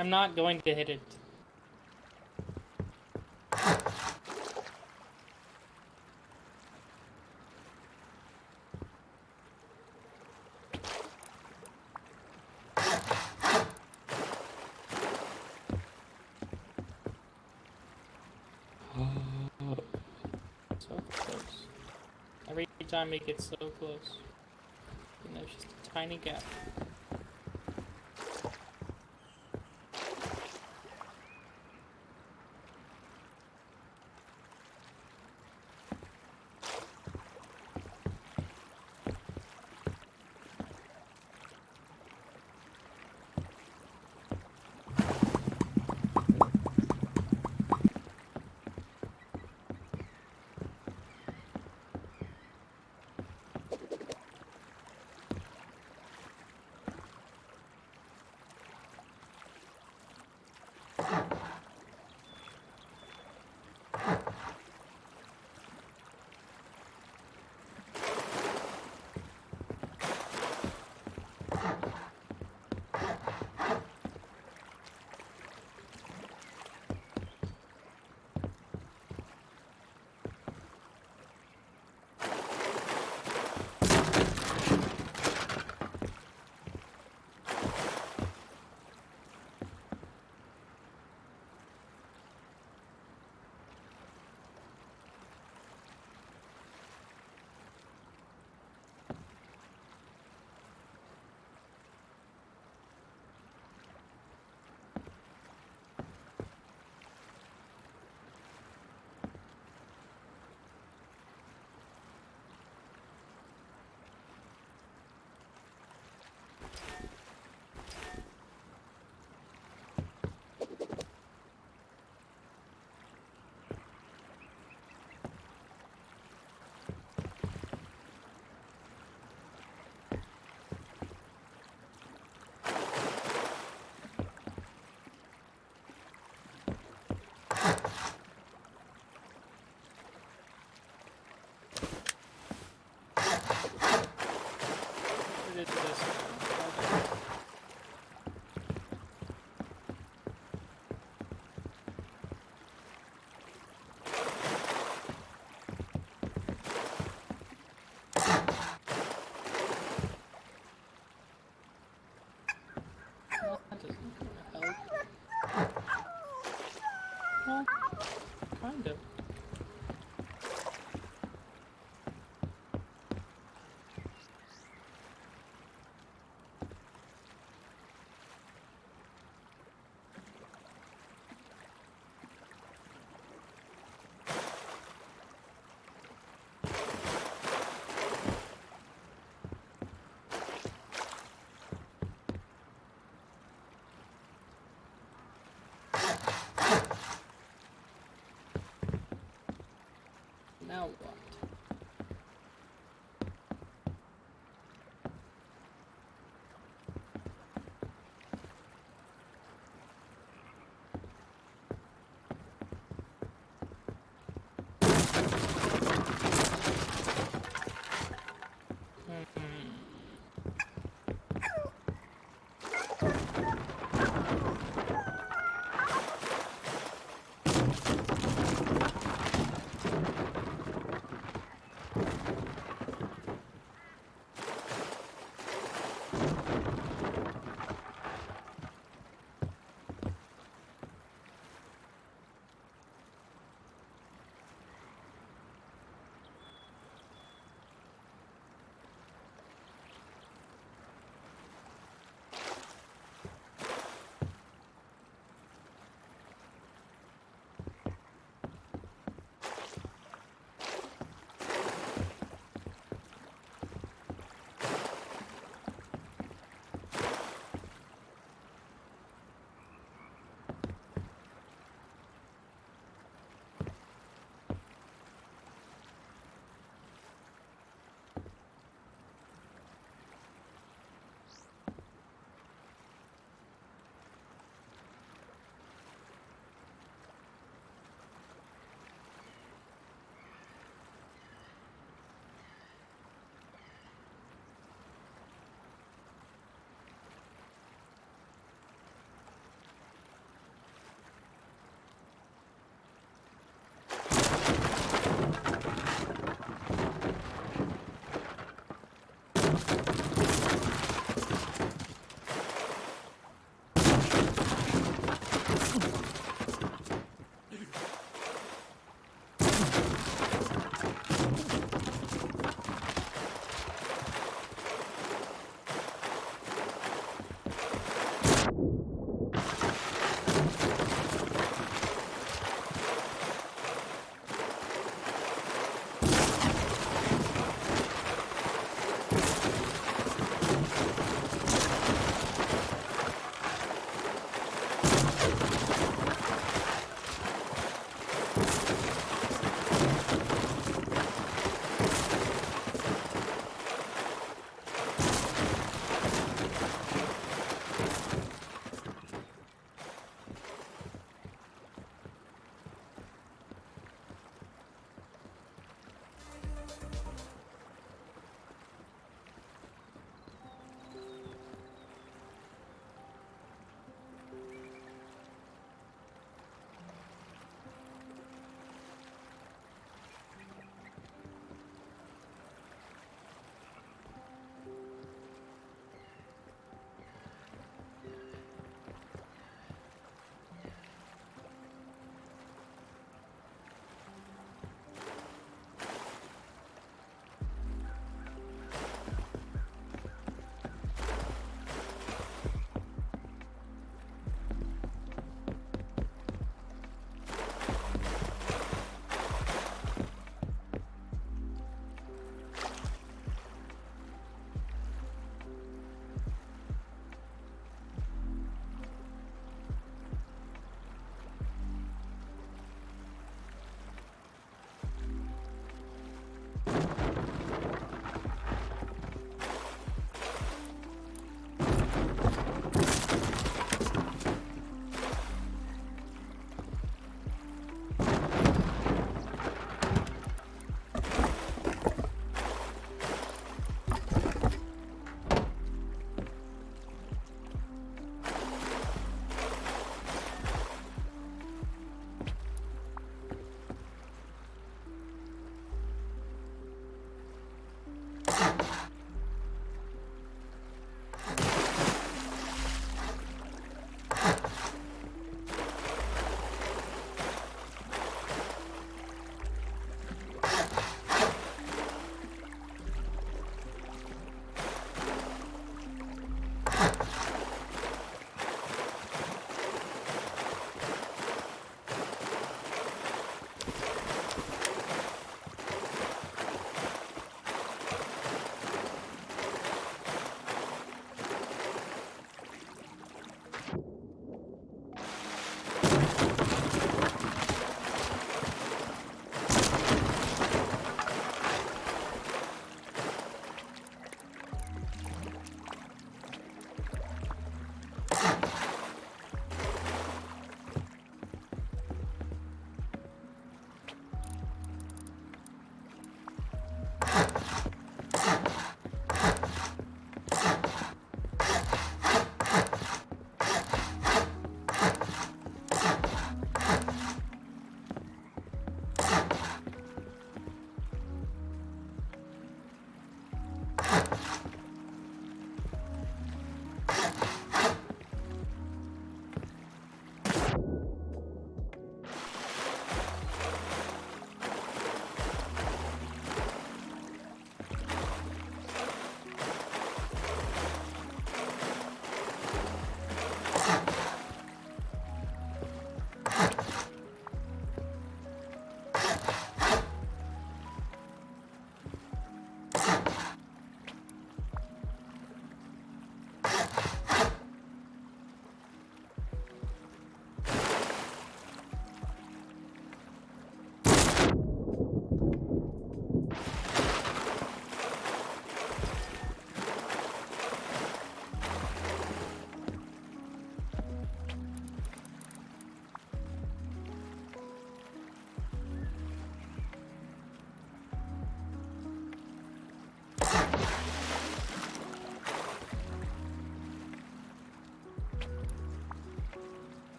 I'm not going to hit it. So close. Every time it gets so close. And there's just a tiny gap.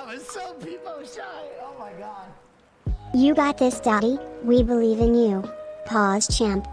I was so people shy. Oh my god. You got this, Daddy. We believe in you. Pause, champ.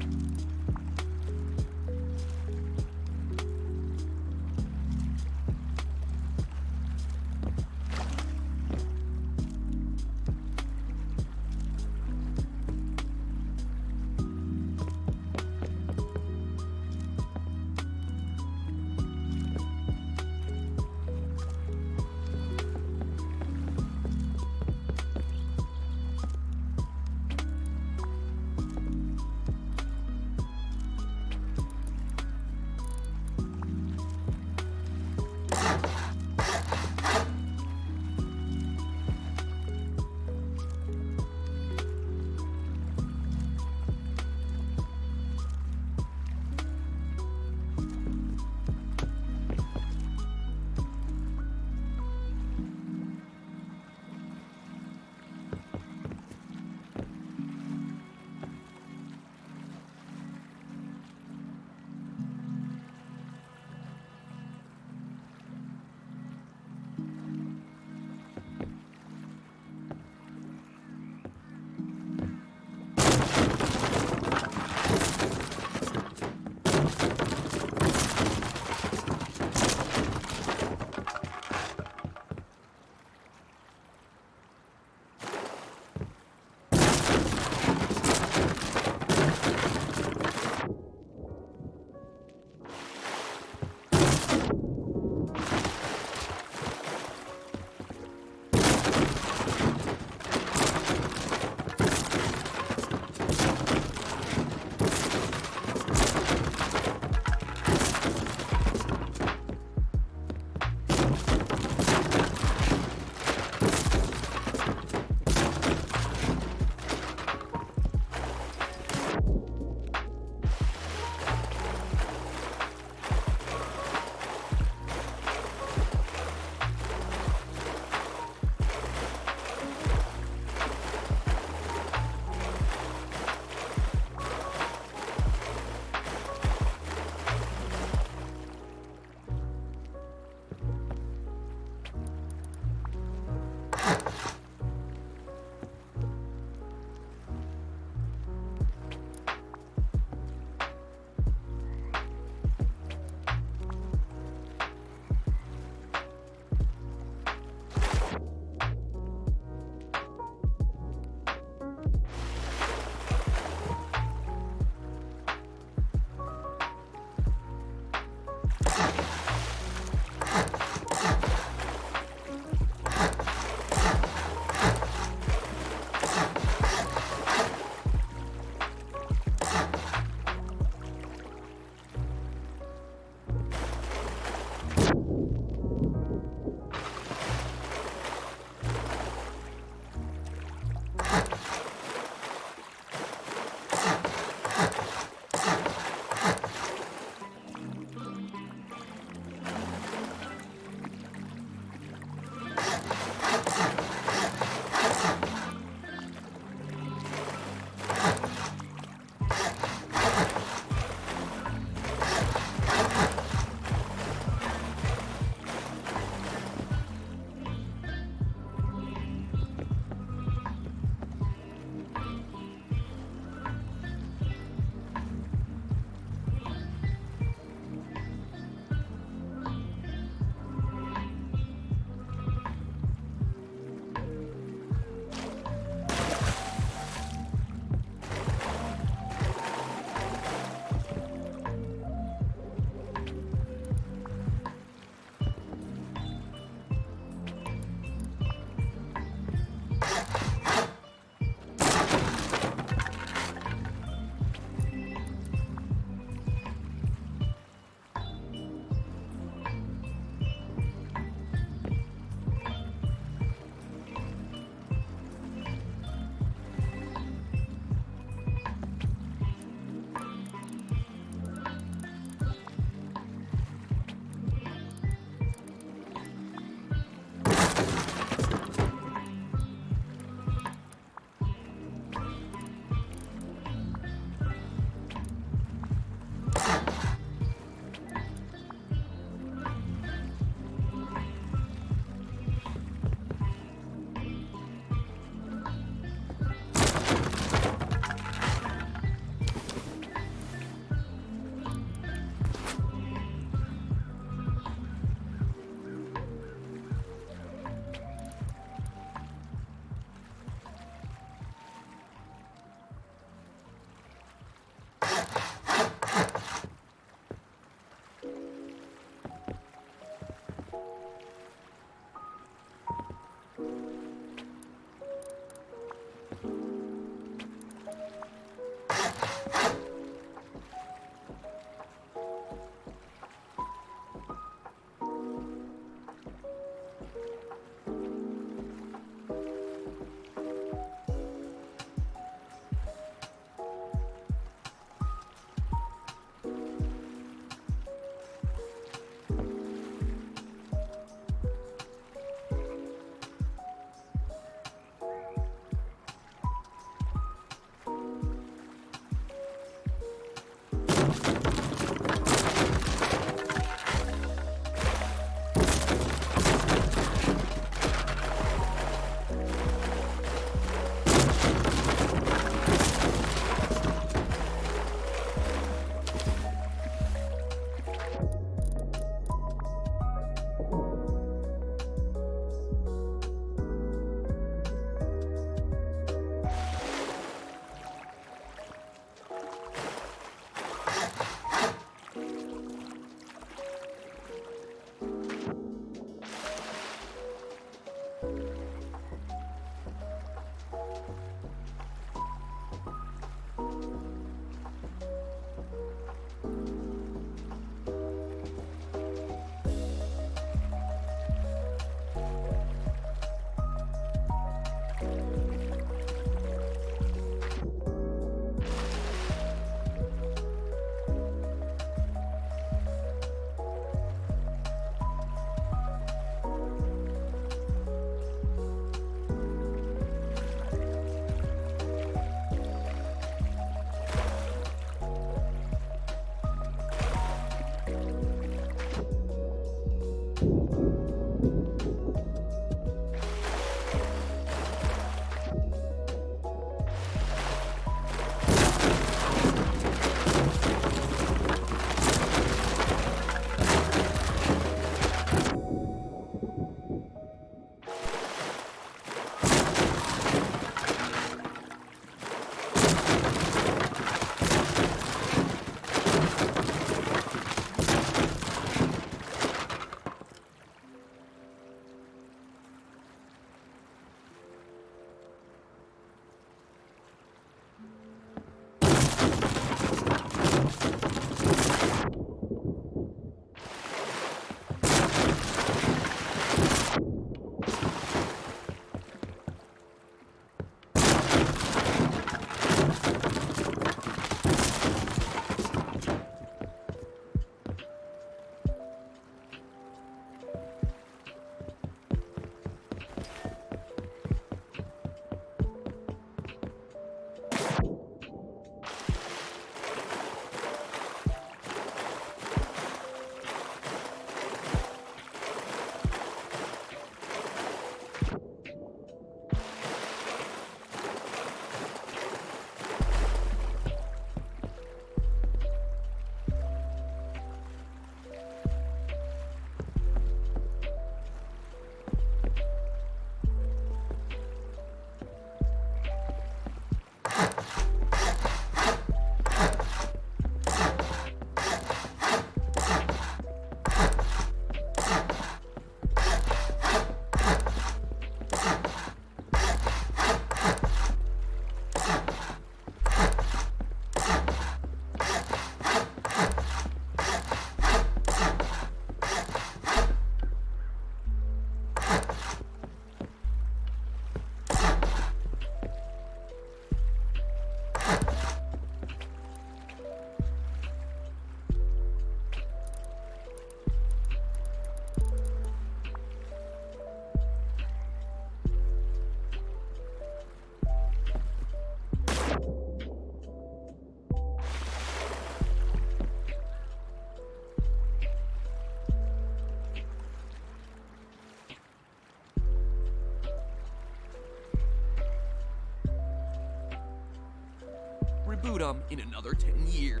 reboot them in another 10 years.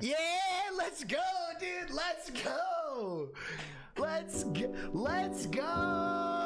Yeah, let's go, dude. Let's go. Let's go.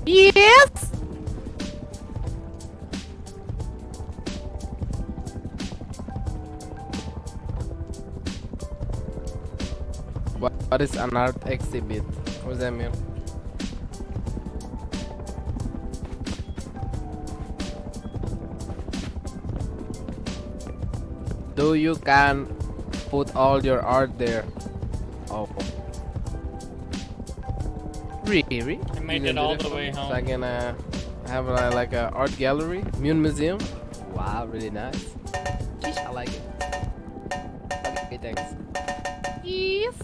Yes. What is an art exhibit? What does that mean? Do you can put all your art there? Oh. Really? I made it all the way home. So I can have like a art gallery, museum. Wow, really nice. I like it. Okay, thanks. Yes.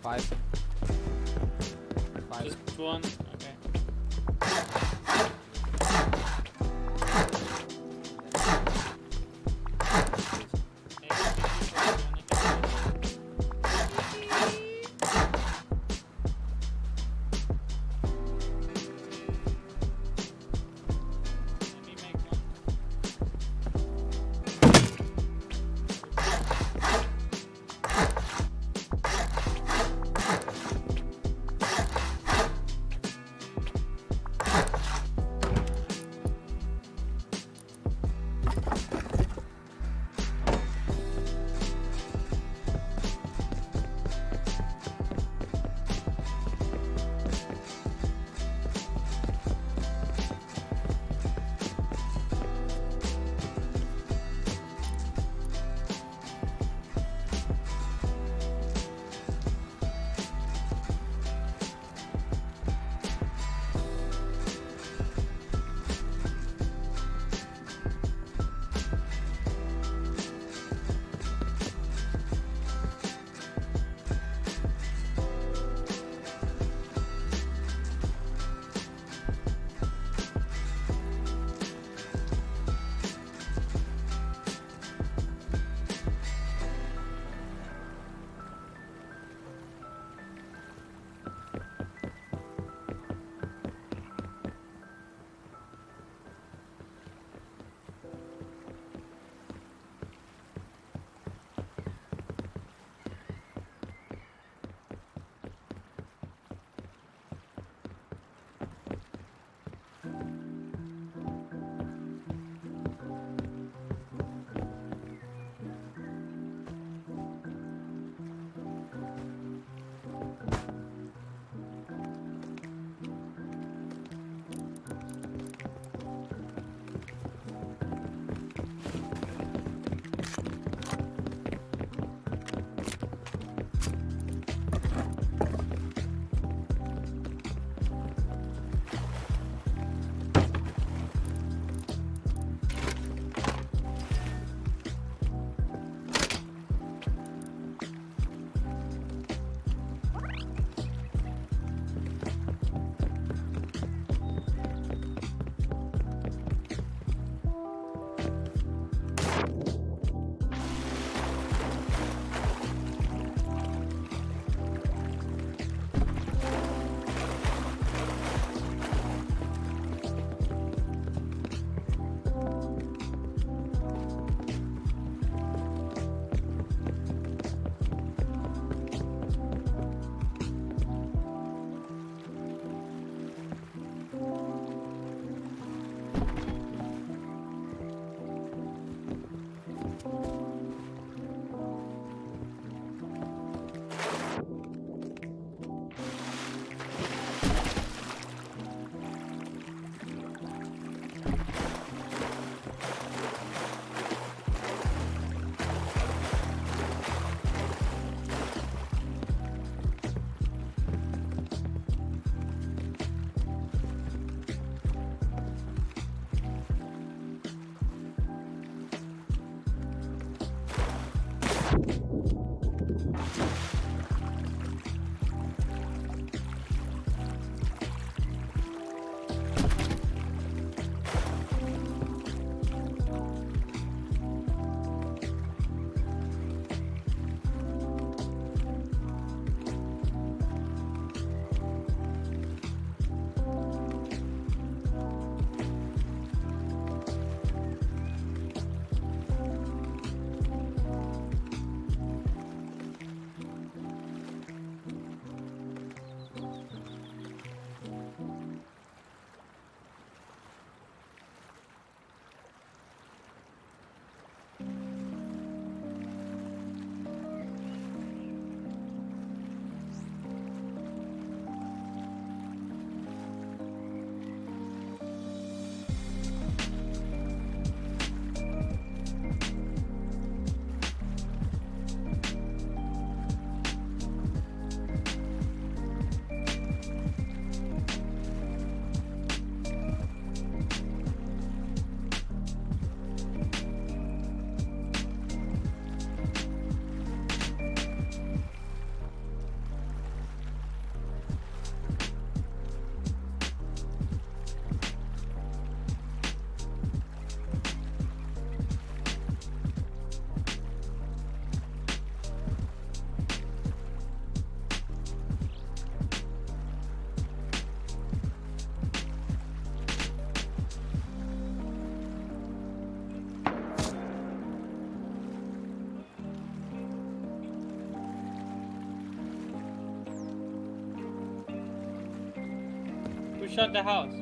Five. Just one? Okay. Who shot the house?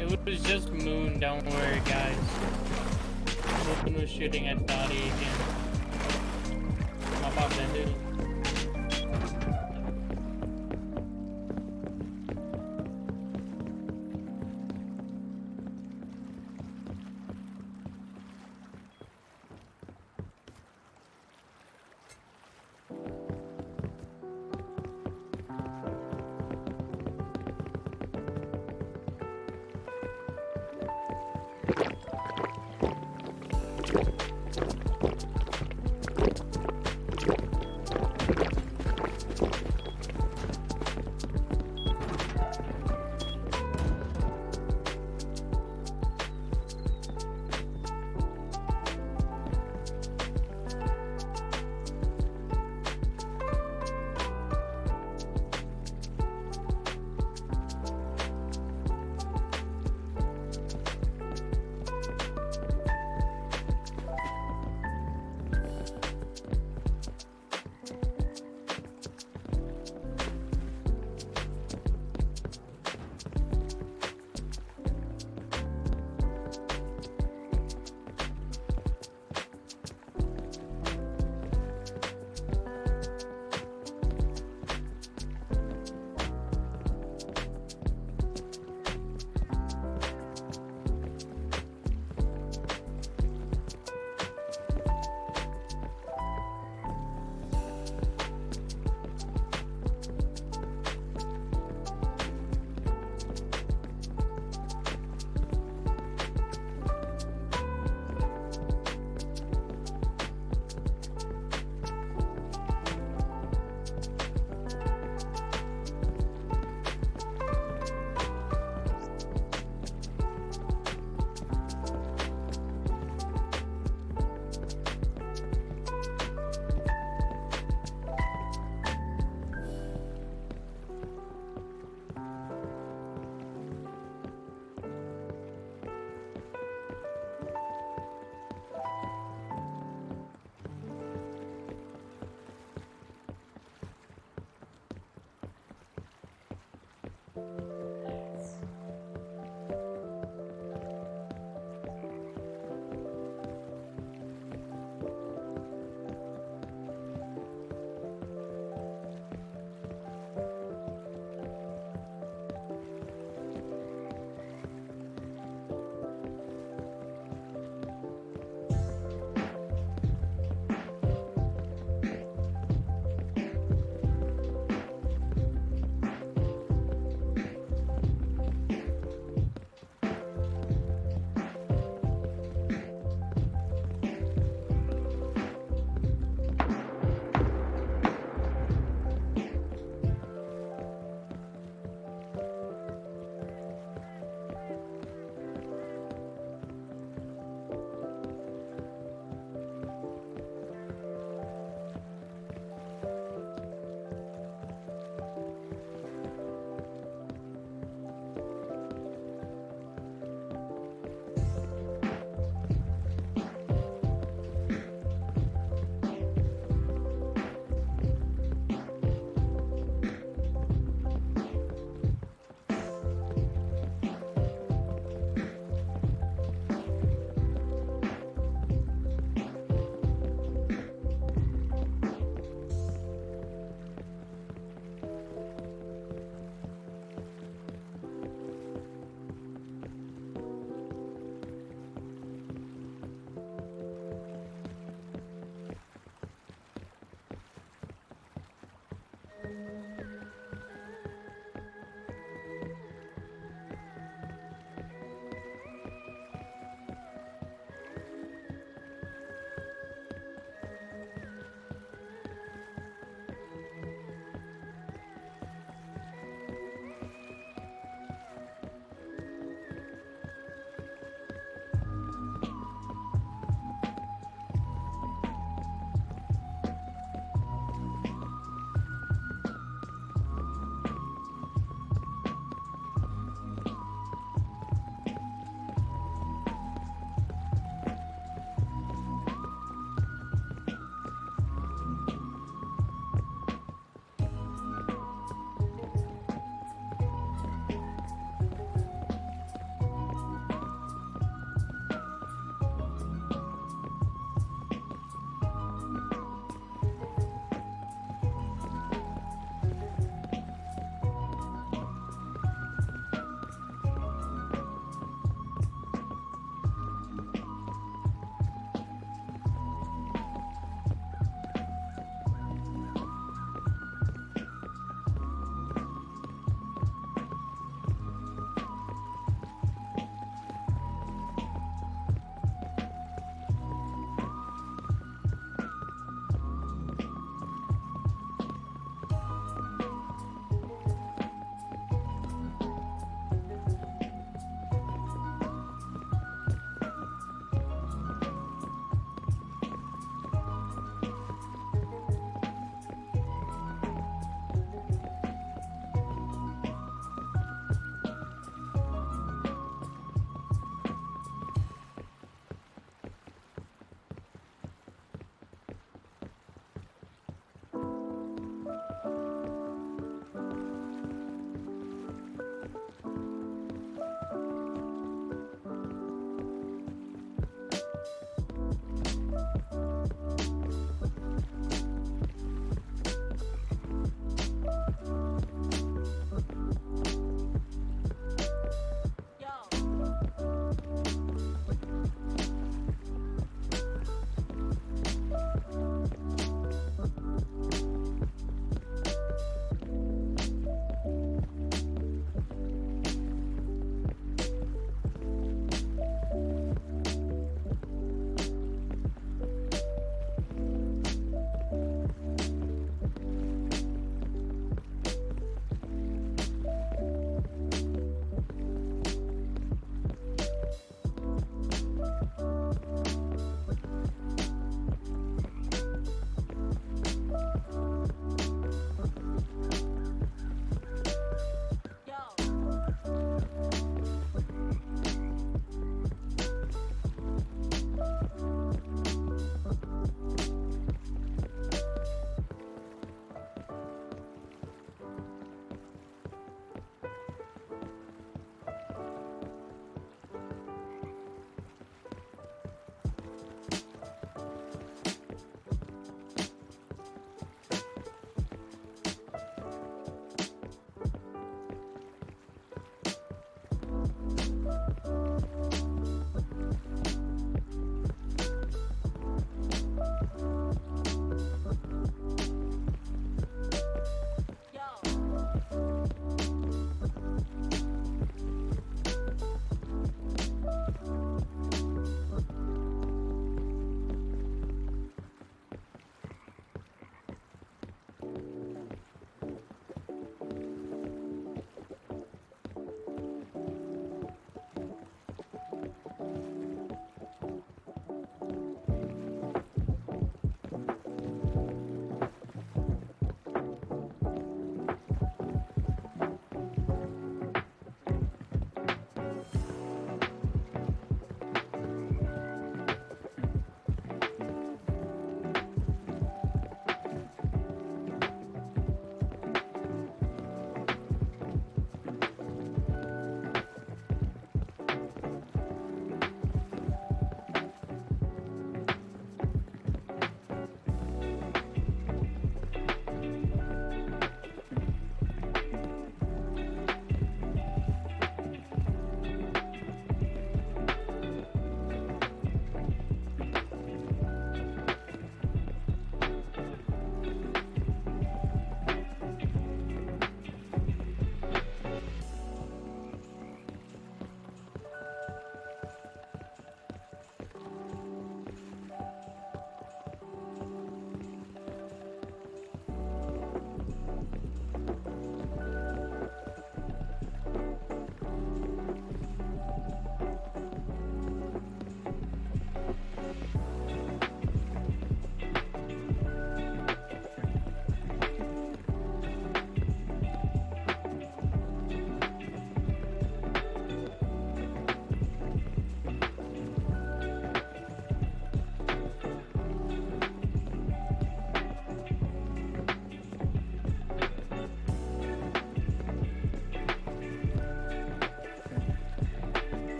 It was just Moon, don't worry guys. Moon was shooting at Dottie again. My bad, Bendu.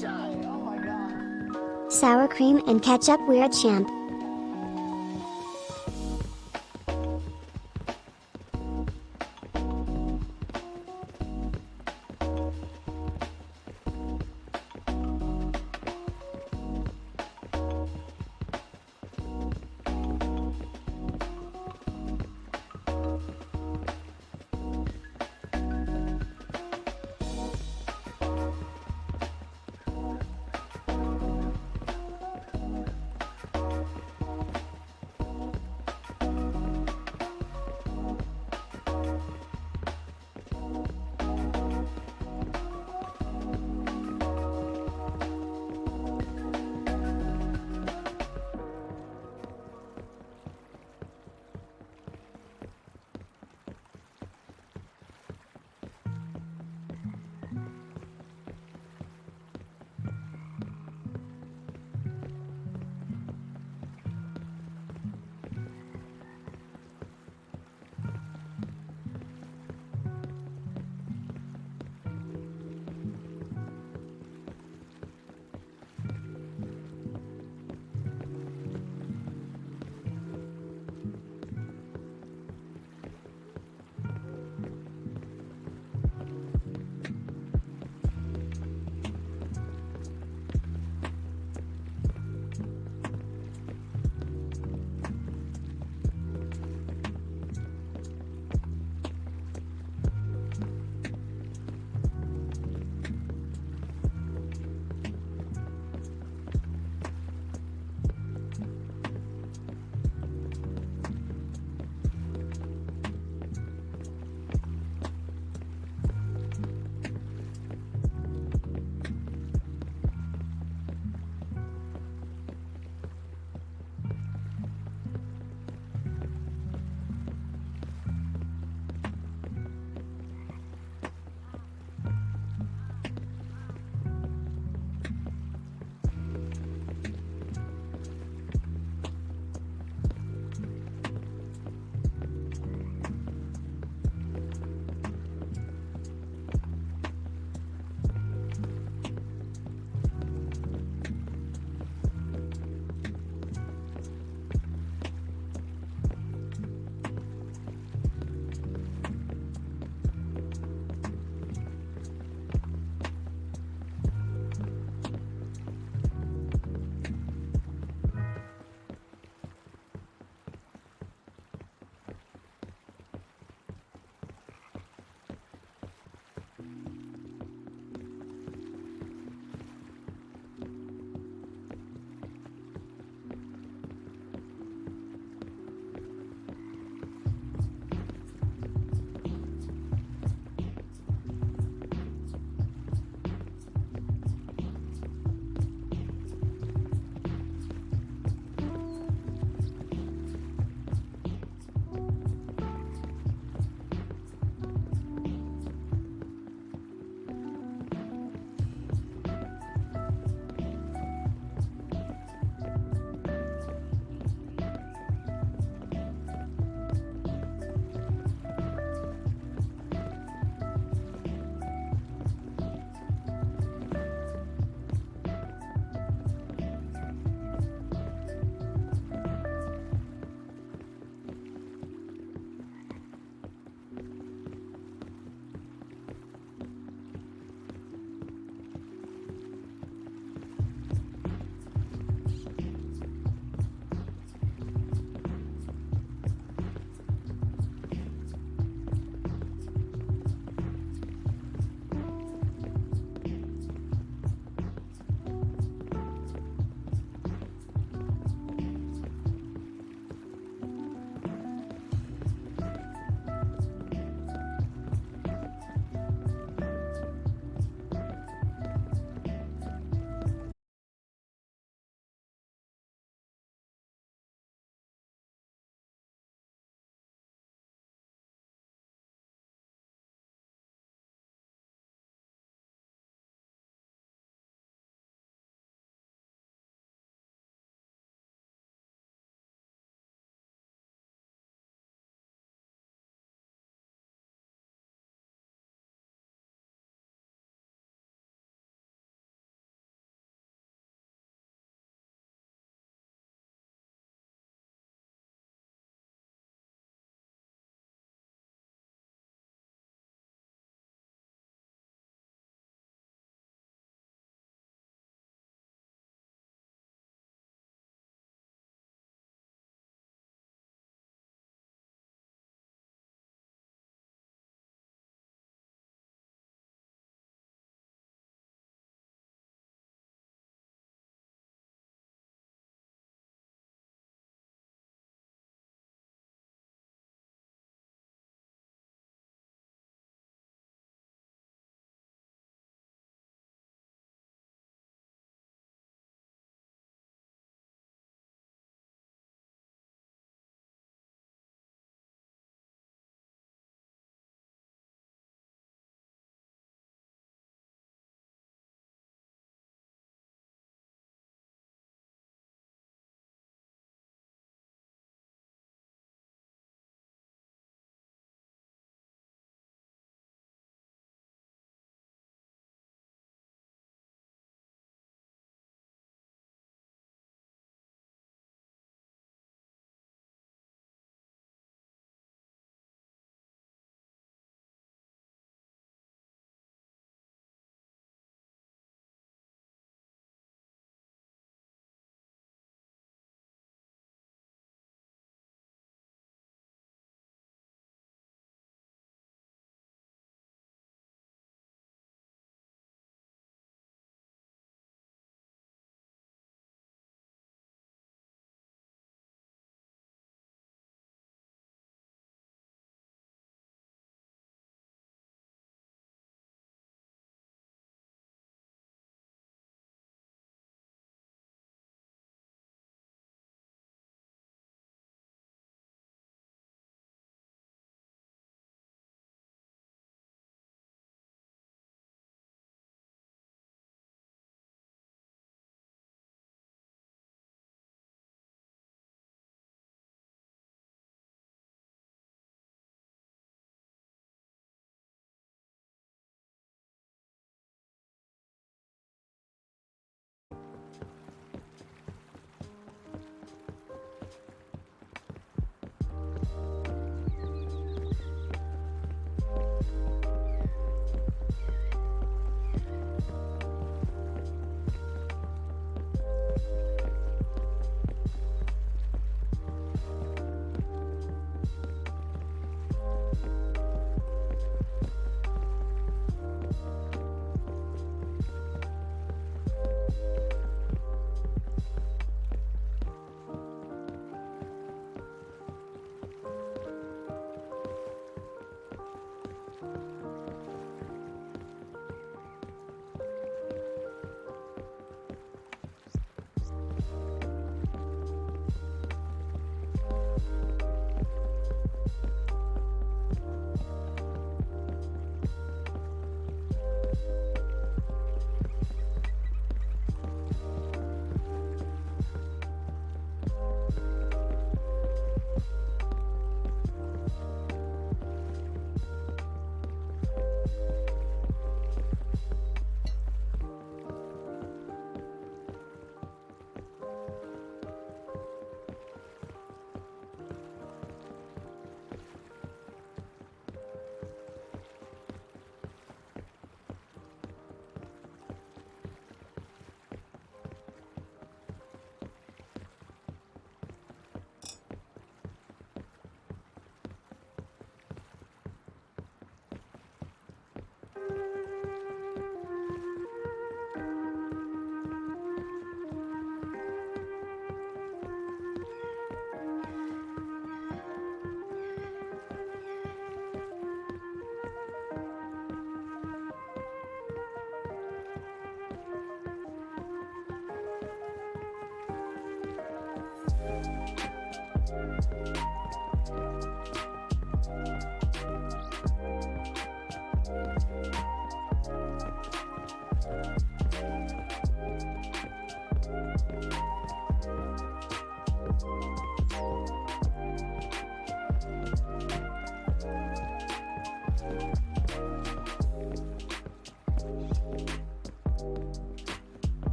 shy. Oh my god. Sour cream and ketchup, we're a champ.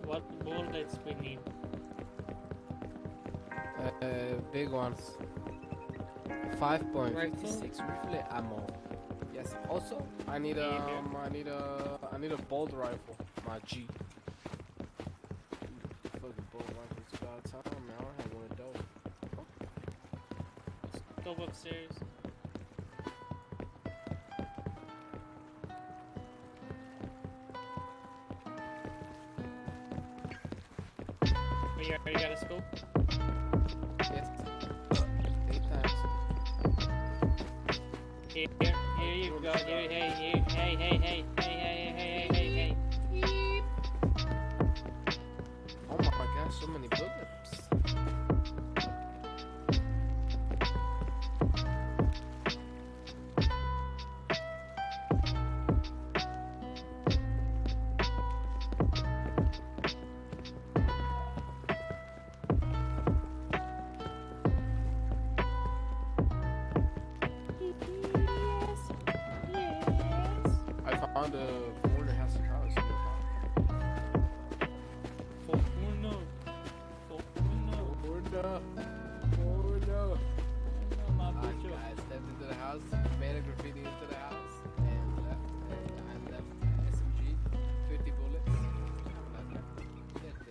What bullets we need? Big ones. 5.56 rifle ammo. Yes. Also, I need a bolt rifle. My G. Fucking bolt rifle's about time, man. I don't have one of those. Let's go upstairs. You already got a scope? Yes. 8 times. Here you go. Here, hey. Oh my gosh, so many bullets. I found a corner house nearby. Guys stepped into the house, made a graffiti into the house, and left. I left SMG, 50 bullets.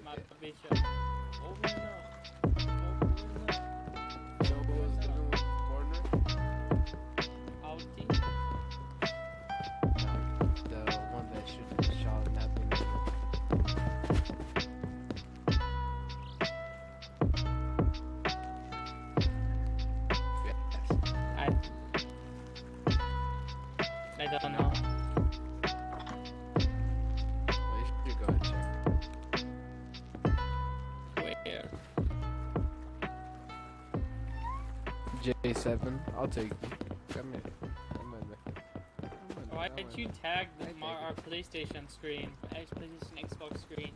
My bitch. Open up. So who was the little corner? Outie. The one that should have shot that window. I don't know. Well, you should go and check. Where? J7, I'll take you. Come here. Come on, man. Why did you tag our PlayStation screen? PlayStation Xbox screen.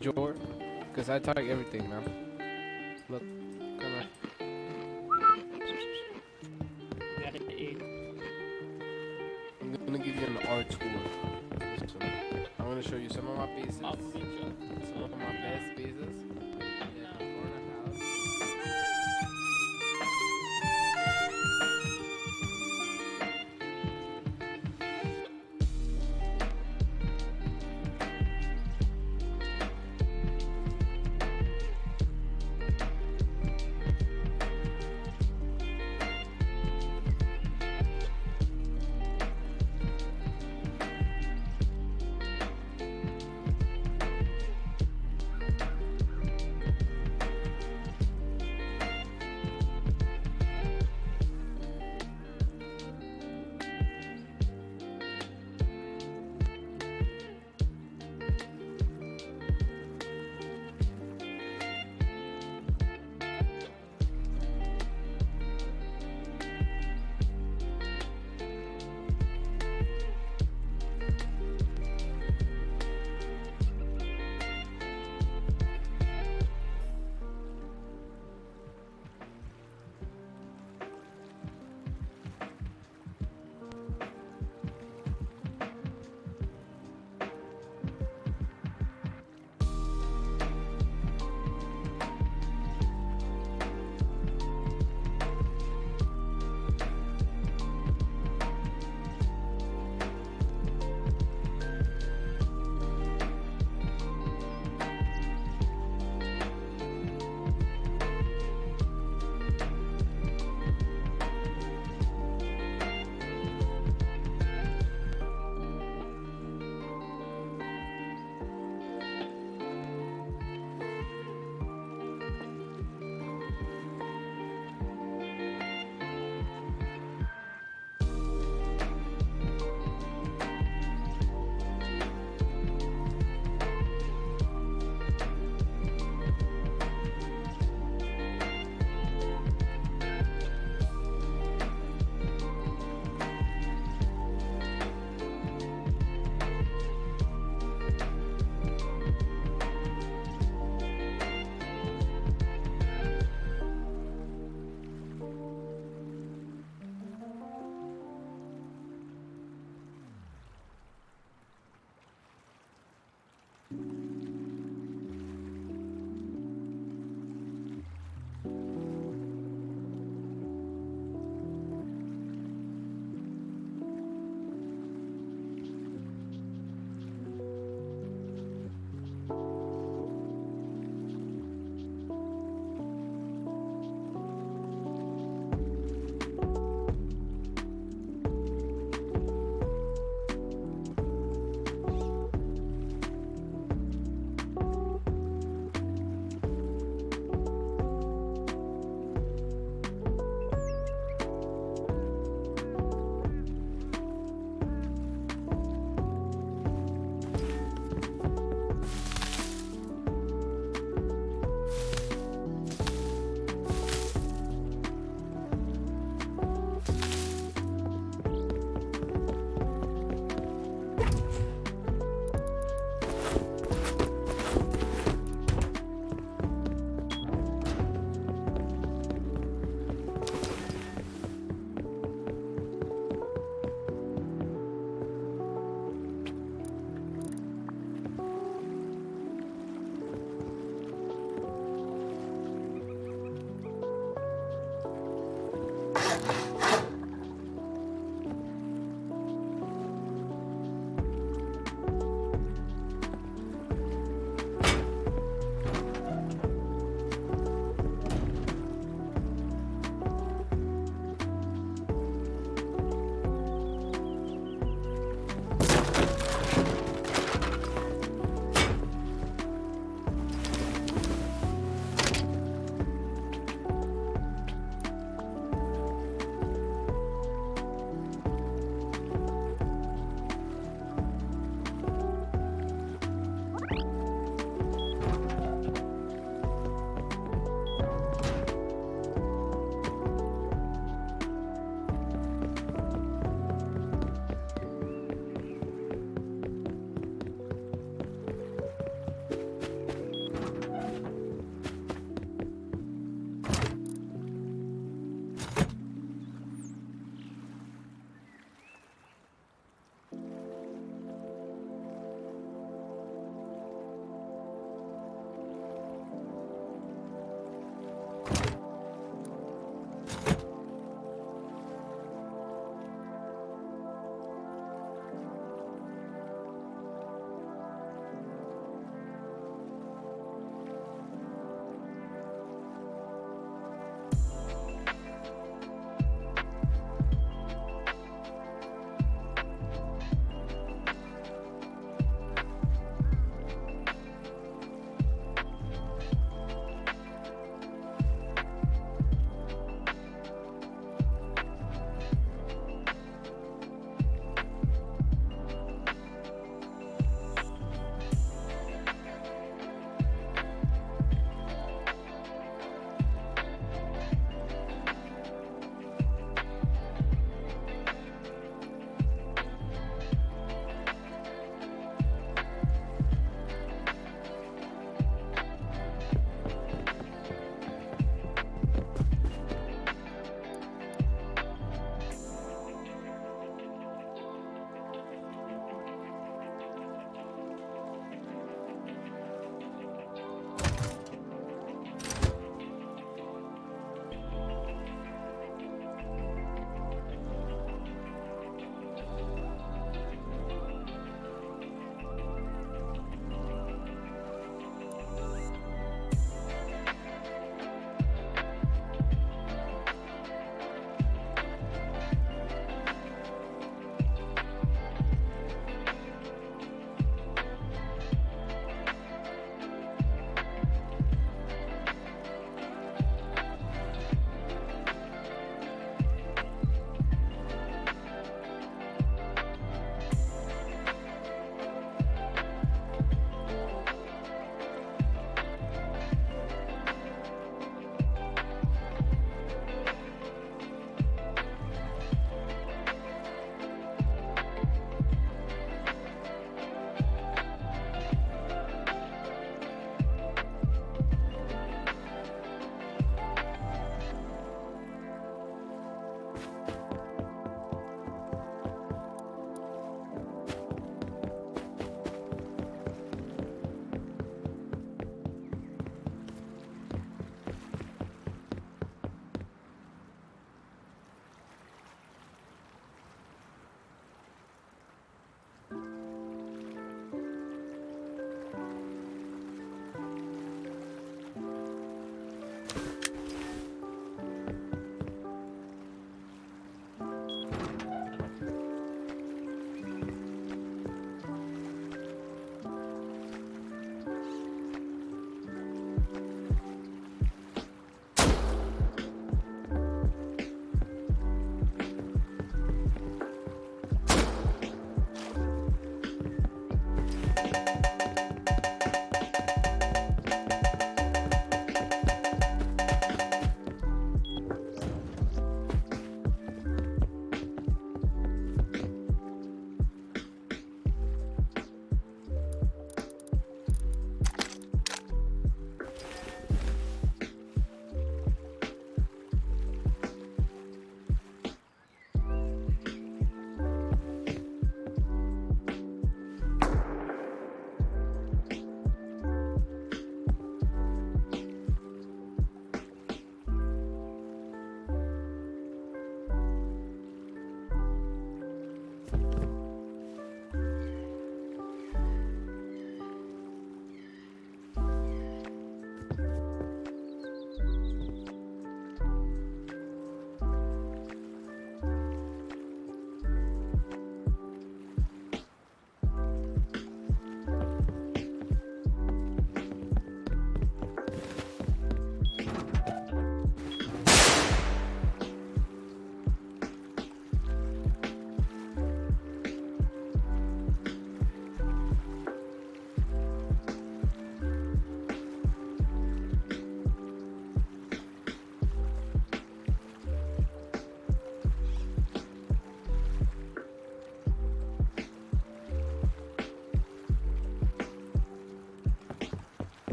George? Because I tag everything, man. Look, come on. Got it. I'm gonna give you an art tour. So, I'm gonna show you some of my pieces. Some of my best pieces. Yeah, corner house.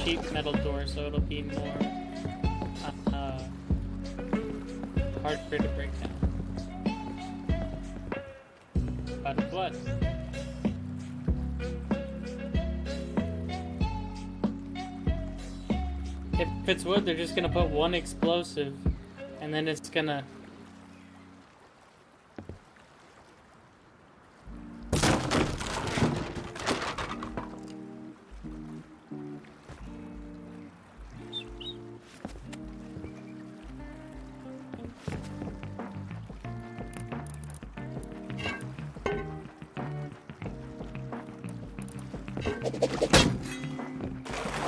sheet metal door, so it'll be more harder to break down. But what? If it's wood, they're just gonna put one explosive, and then it's gonna.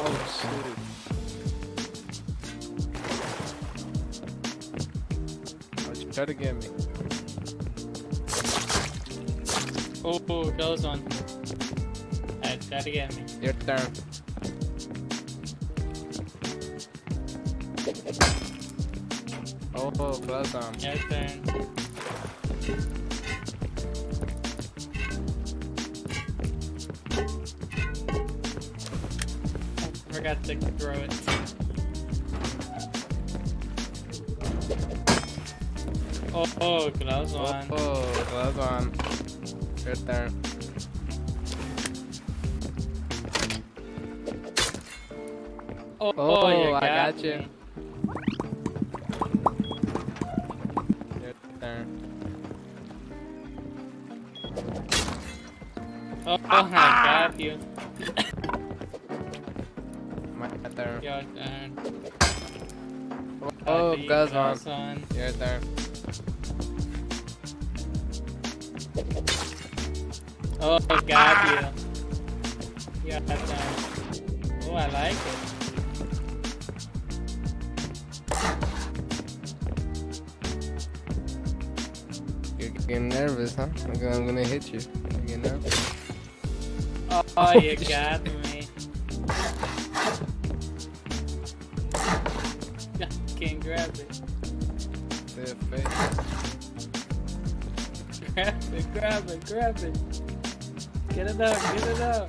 Oh shit. Oh, she tried to get me. Oh, goes on. Try to get me. Your turn. Oh, well done. Your turn. Forgot to throw it. Oh, gloves on. Oh, gloves on. Your turn. Oh, you I got me. you. Your turn. Oh, I got you. My turn. Your turn. Oh, gloves gloves on. on. Your turn. Oh, got you. Your turn. Oh, I like it. You're getting nervous, huh? I'm gonna hit you. You getting nervous? Oh, you got me. Can't grab it. To the face. Grab it. Get it out.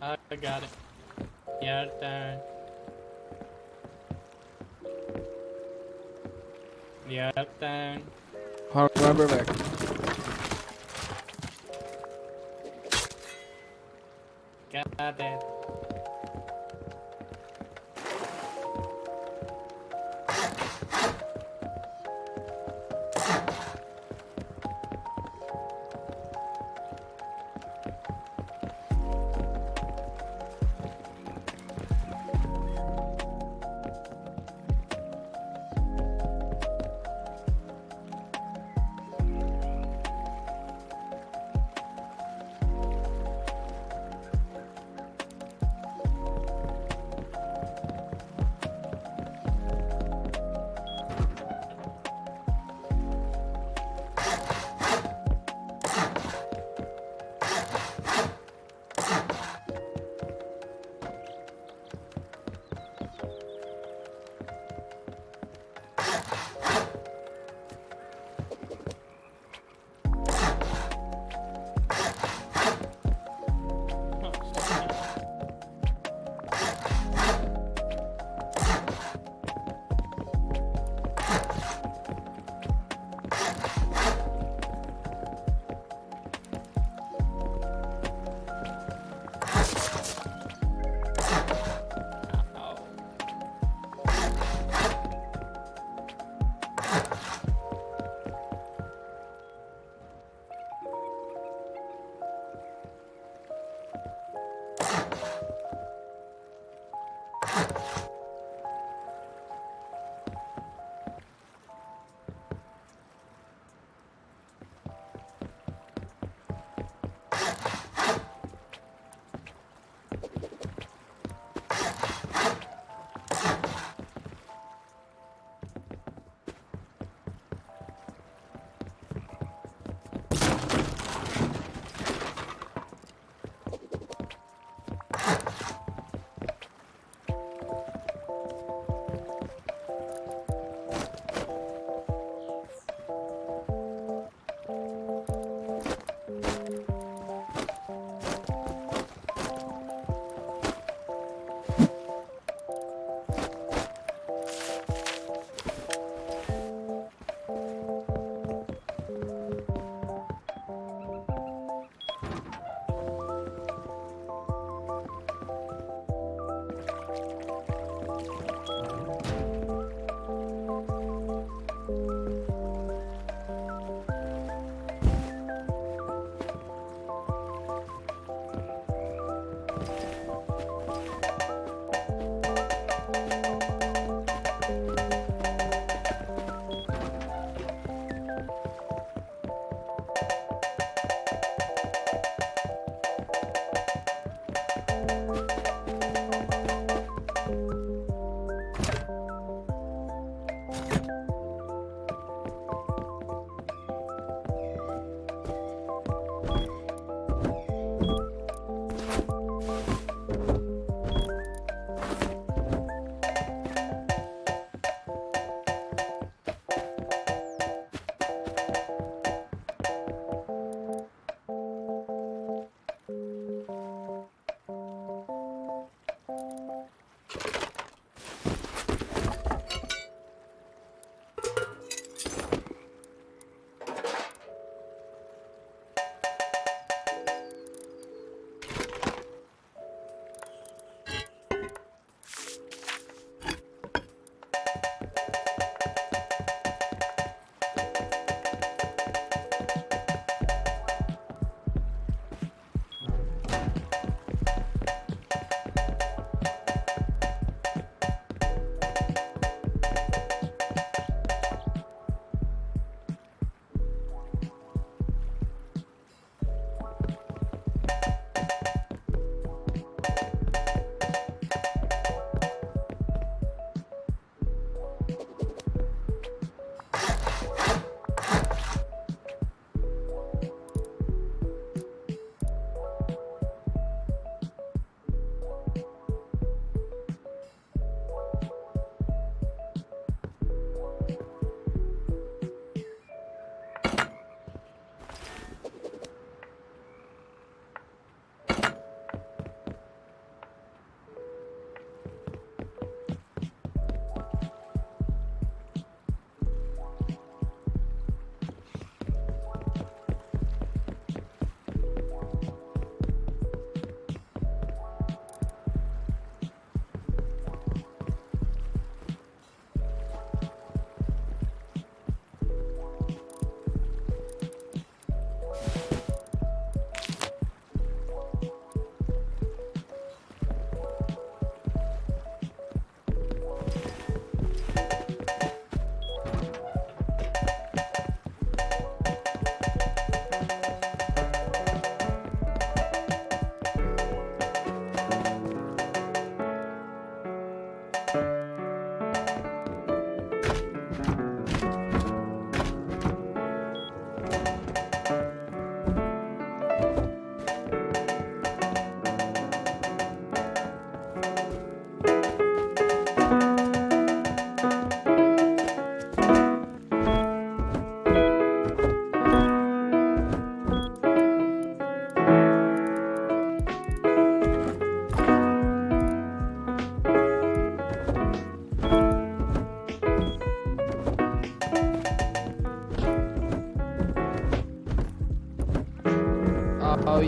I got it. Your turn. Your turn. Hold rubber back. Got it.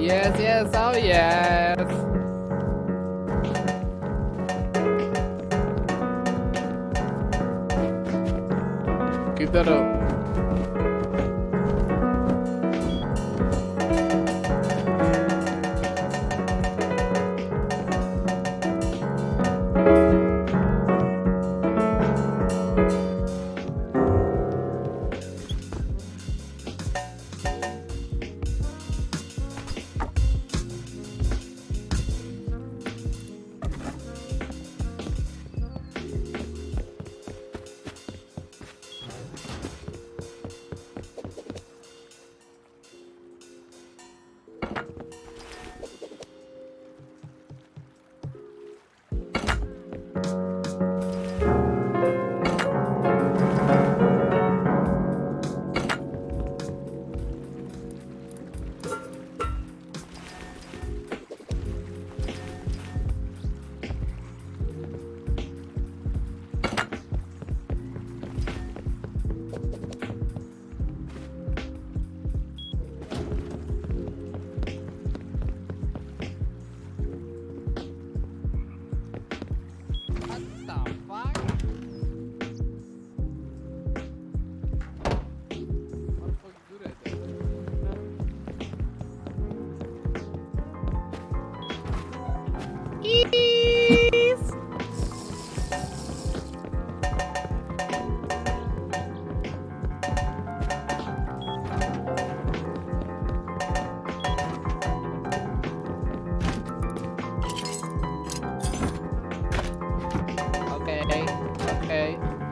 yes, yes, oh yes. Keep that up.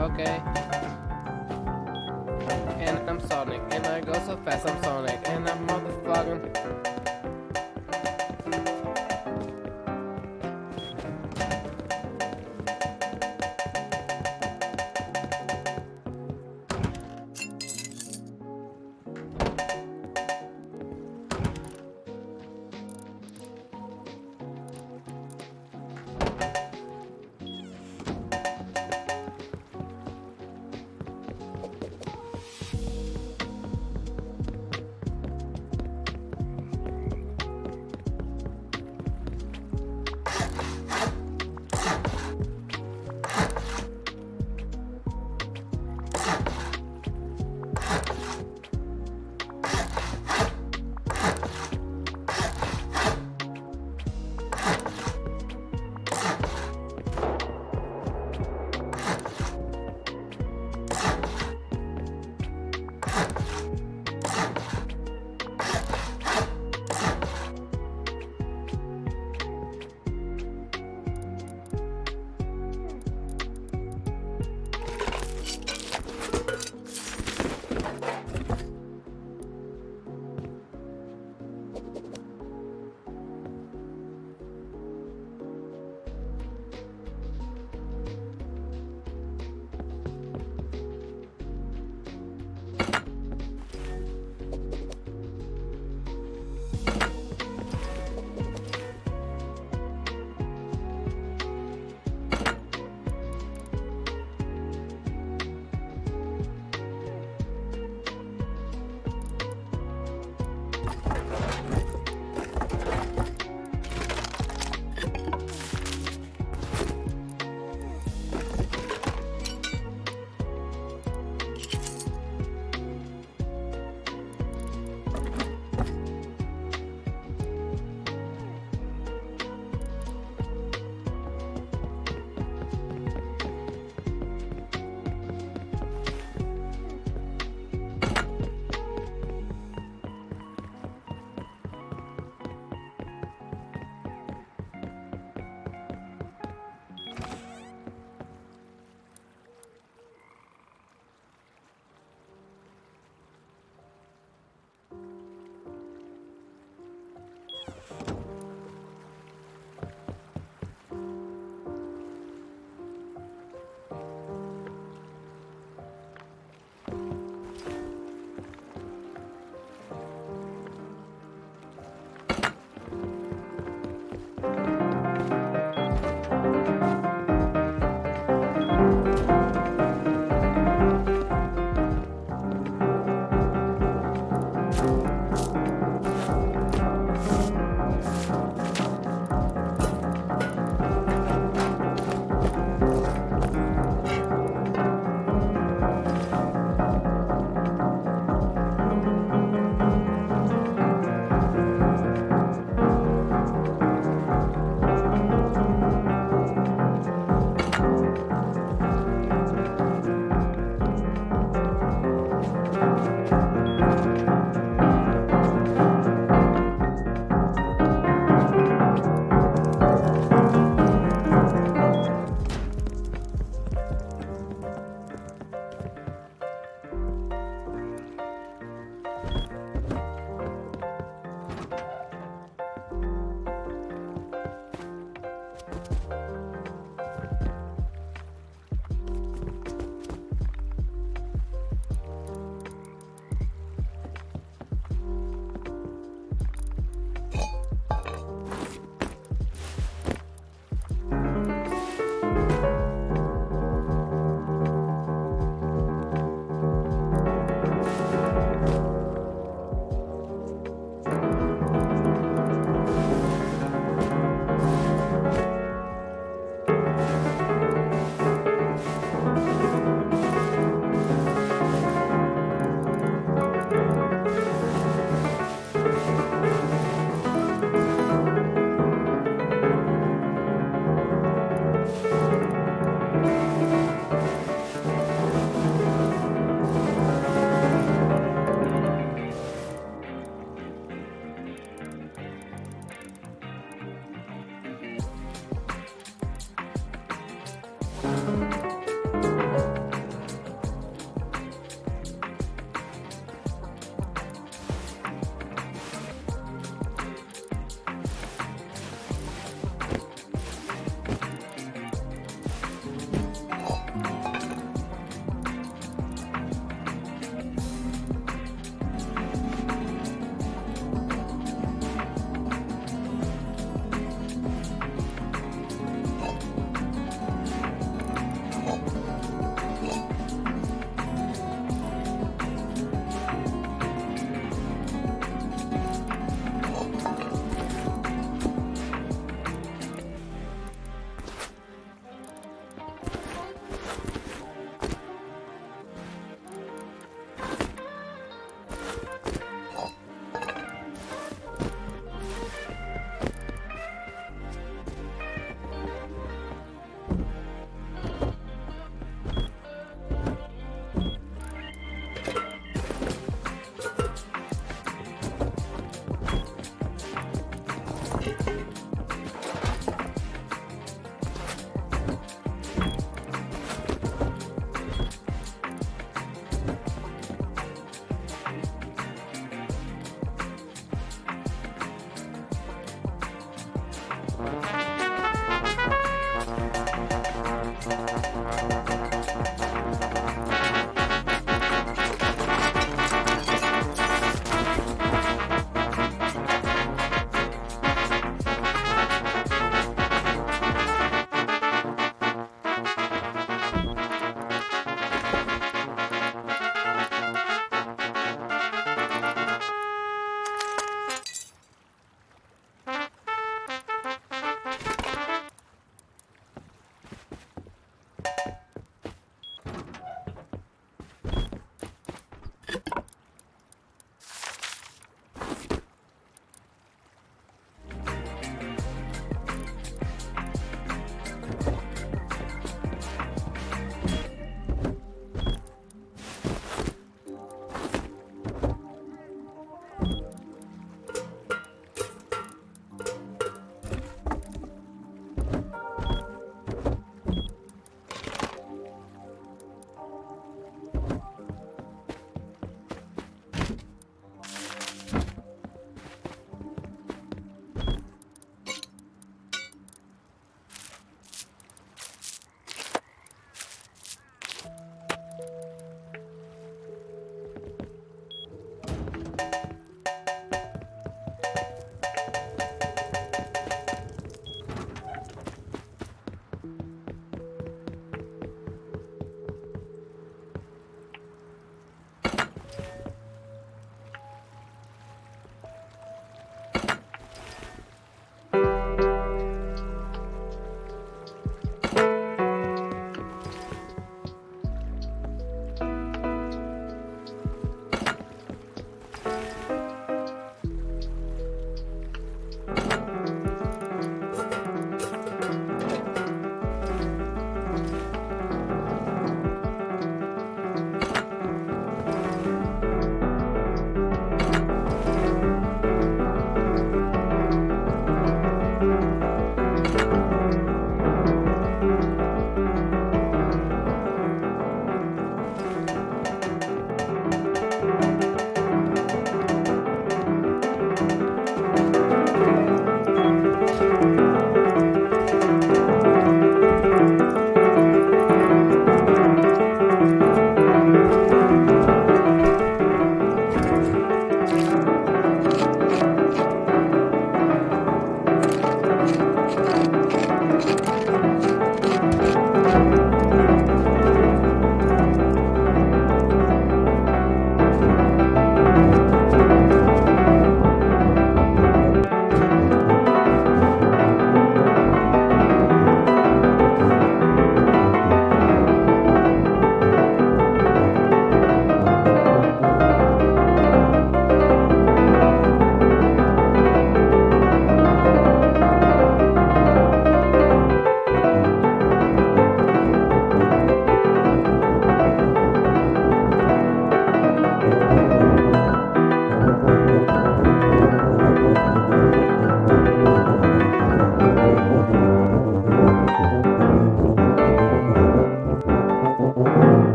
Okay. And I'm Sonic, and I go so fast, I'm Sonic, and I'm motherfucking.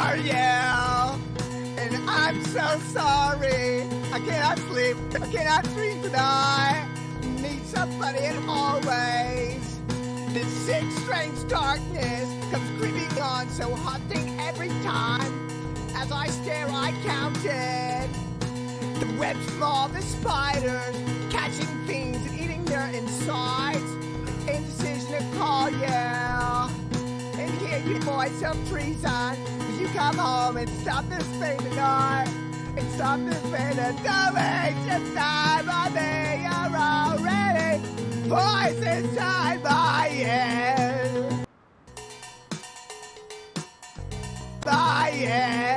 are you? And I'm so sorry. I cannot sleep. I cannot dream tonight. Need somebody in always. This sick, strange darkness comes creeping on, so haunting every time. As I stare, I counted the webs from all the spiders, catching fiends and eating their insides. Indecision to call you and hear your voice of treason. Will you come home and stop this pain tonight? And stop this pain and don't waste your time on me. You're already voice inside my head. My head.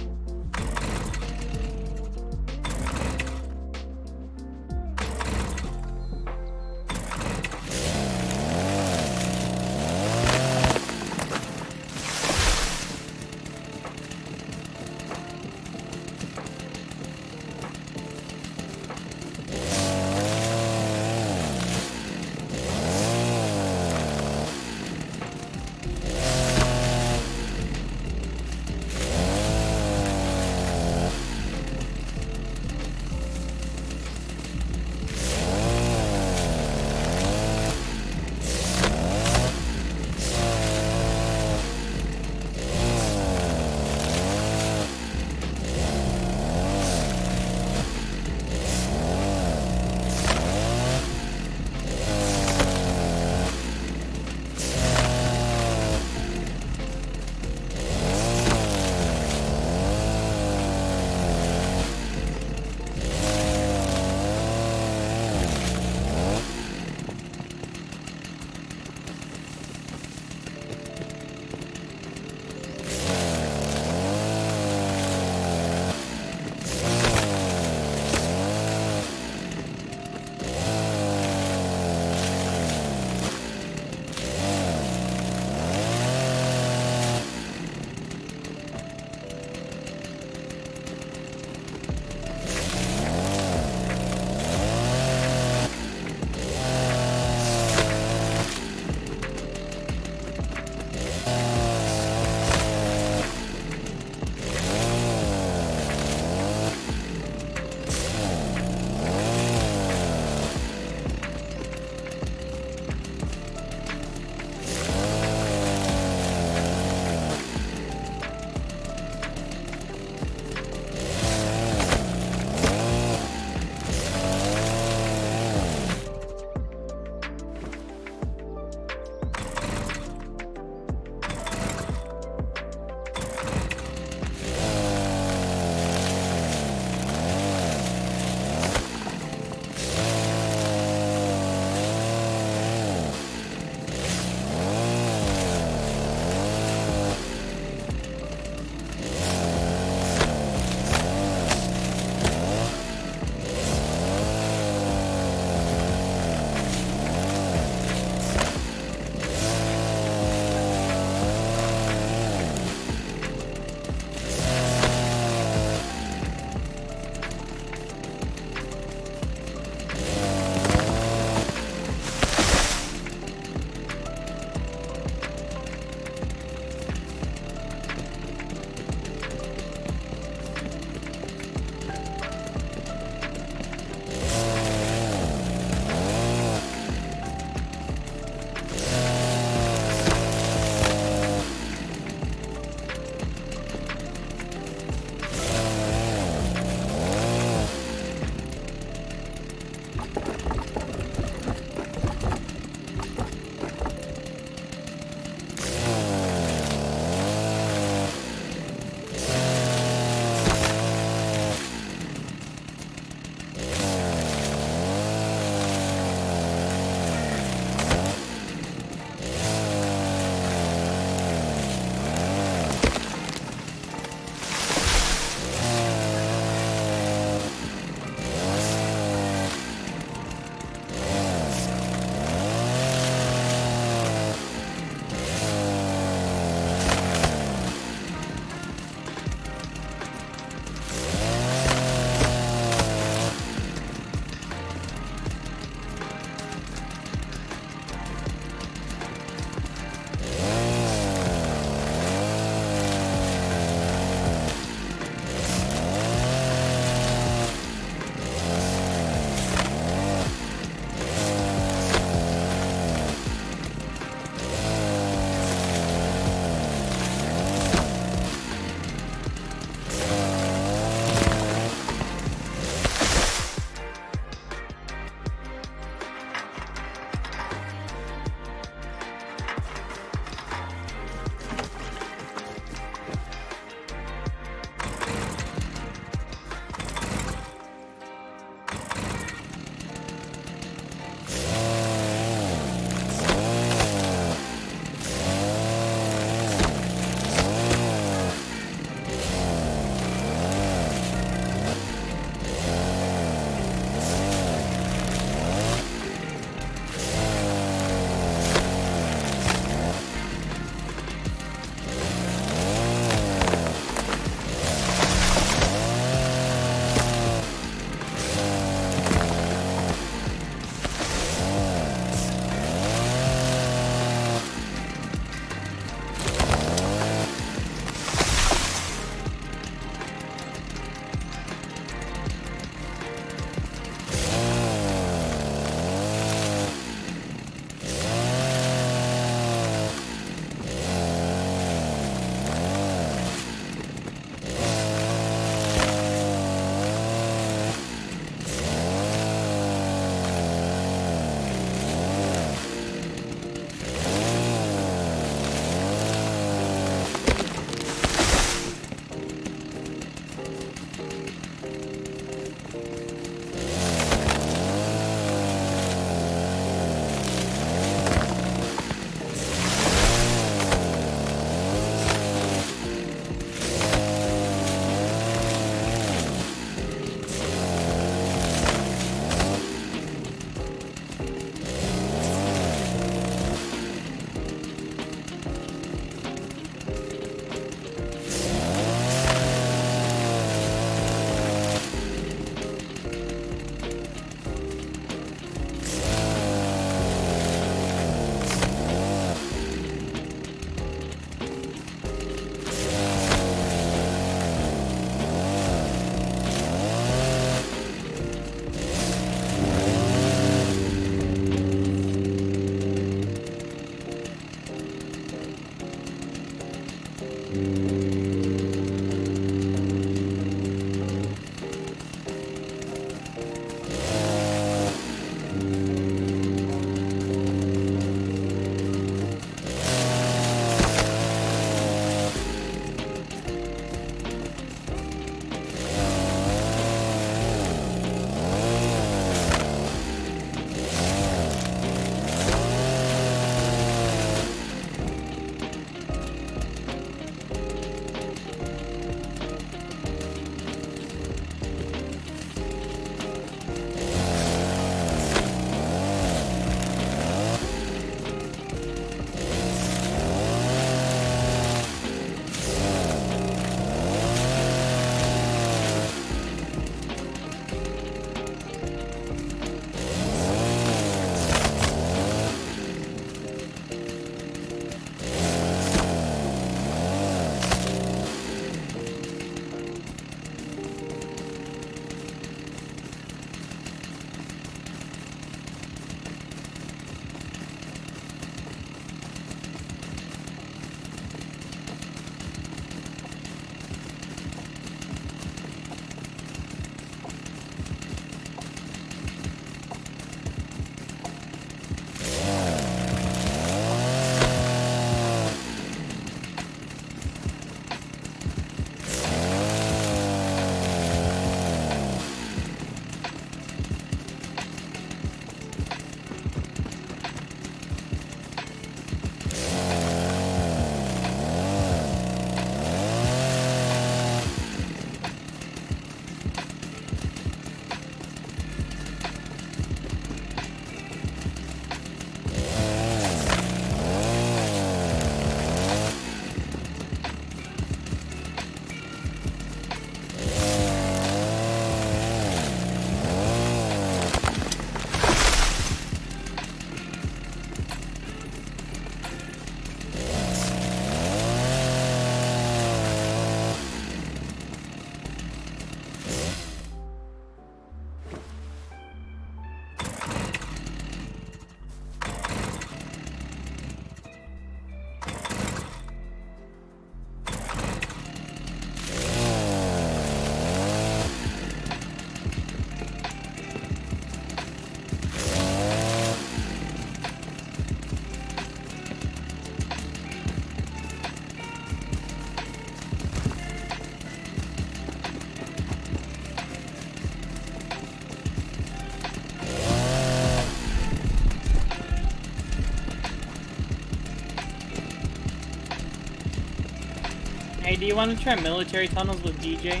Hey, do you want to try military tunnels with DJ?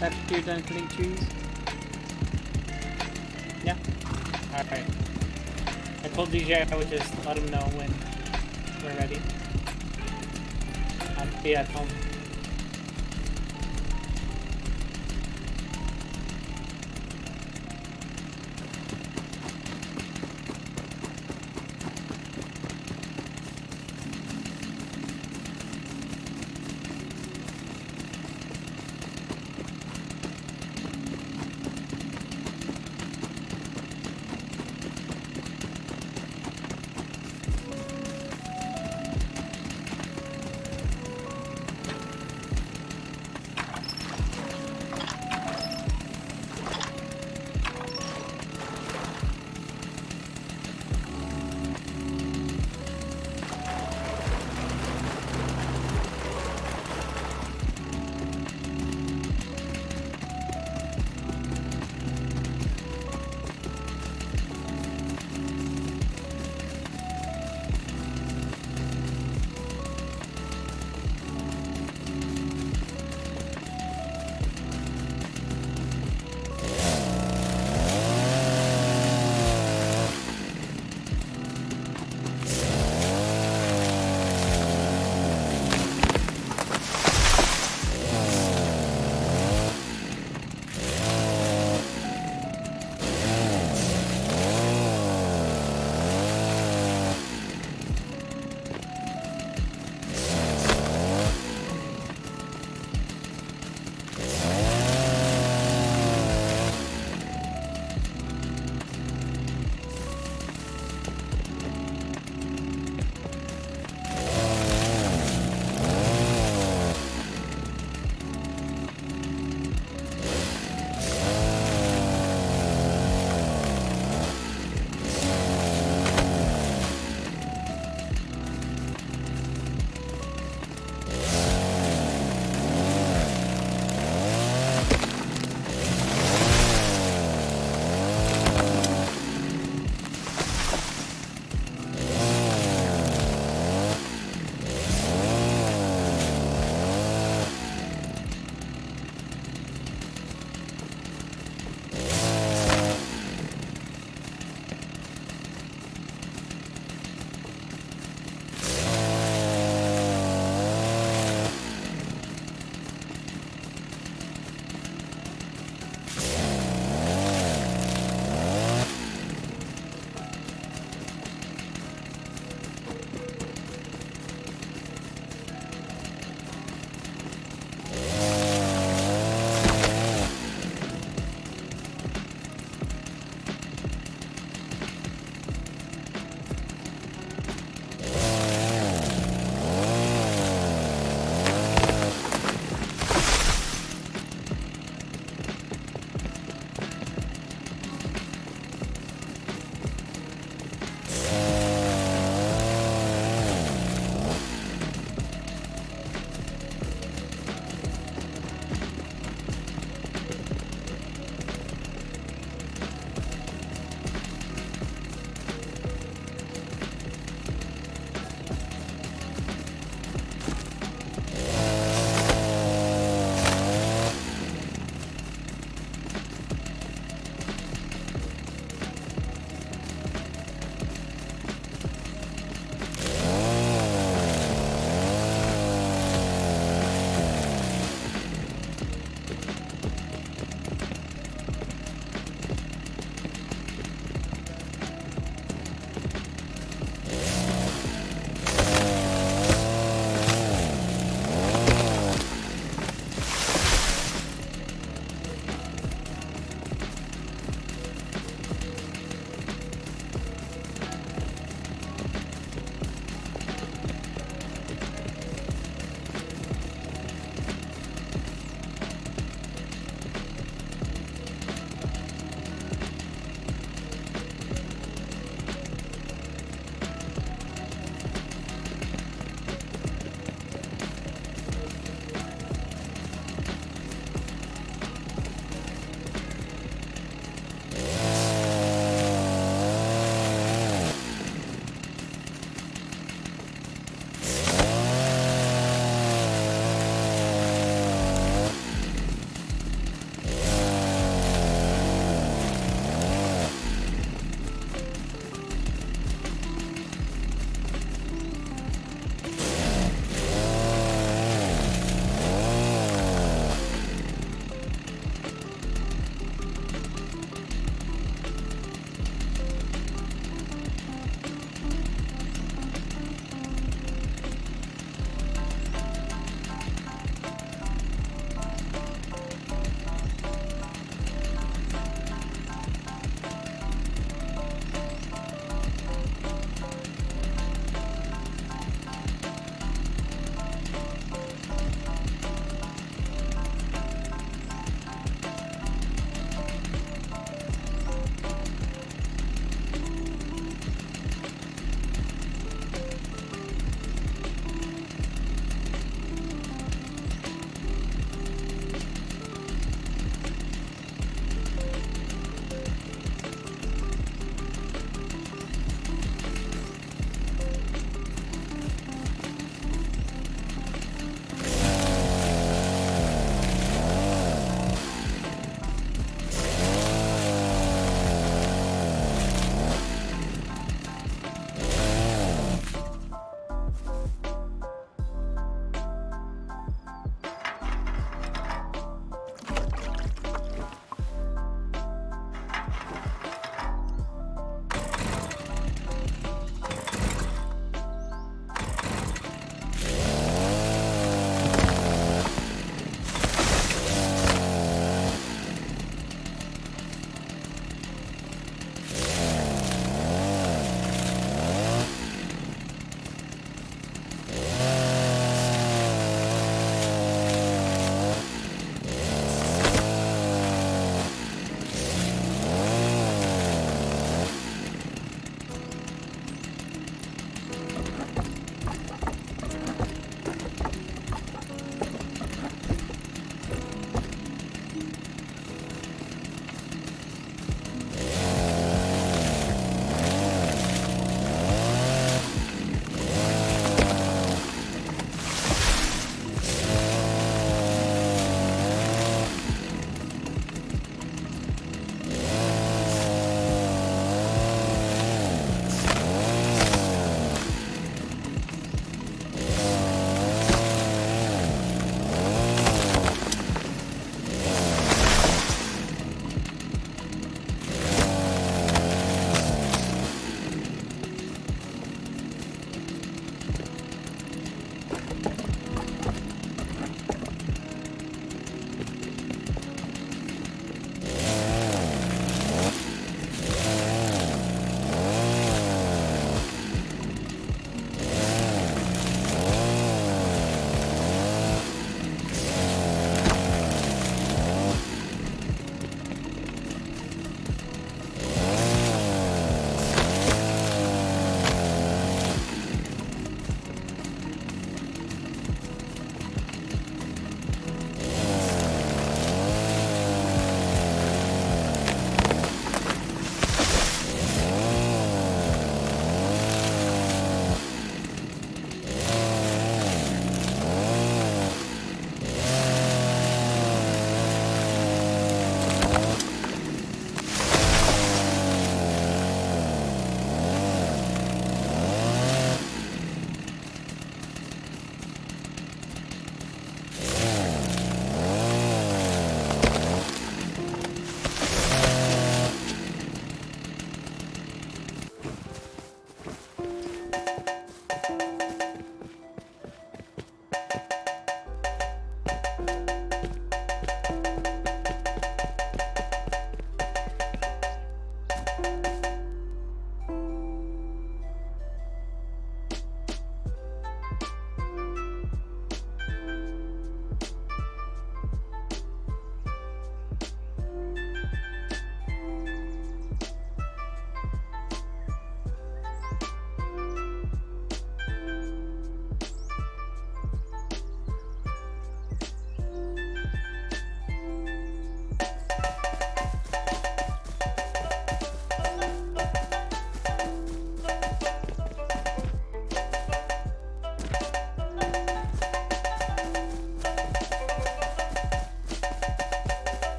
After you're done cutting trees? Yeah? Alright. I told DJ I would just let him know when we're ready. I'll be at home.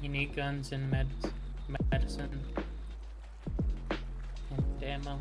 You need guns and medicine and ammo.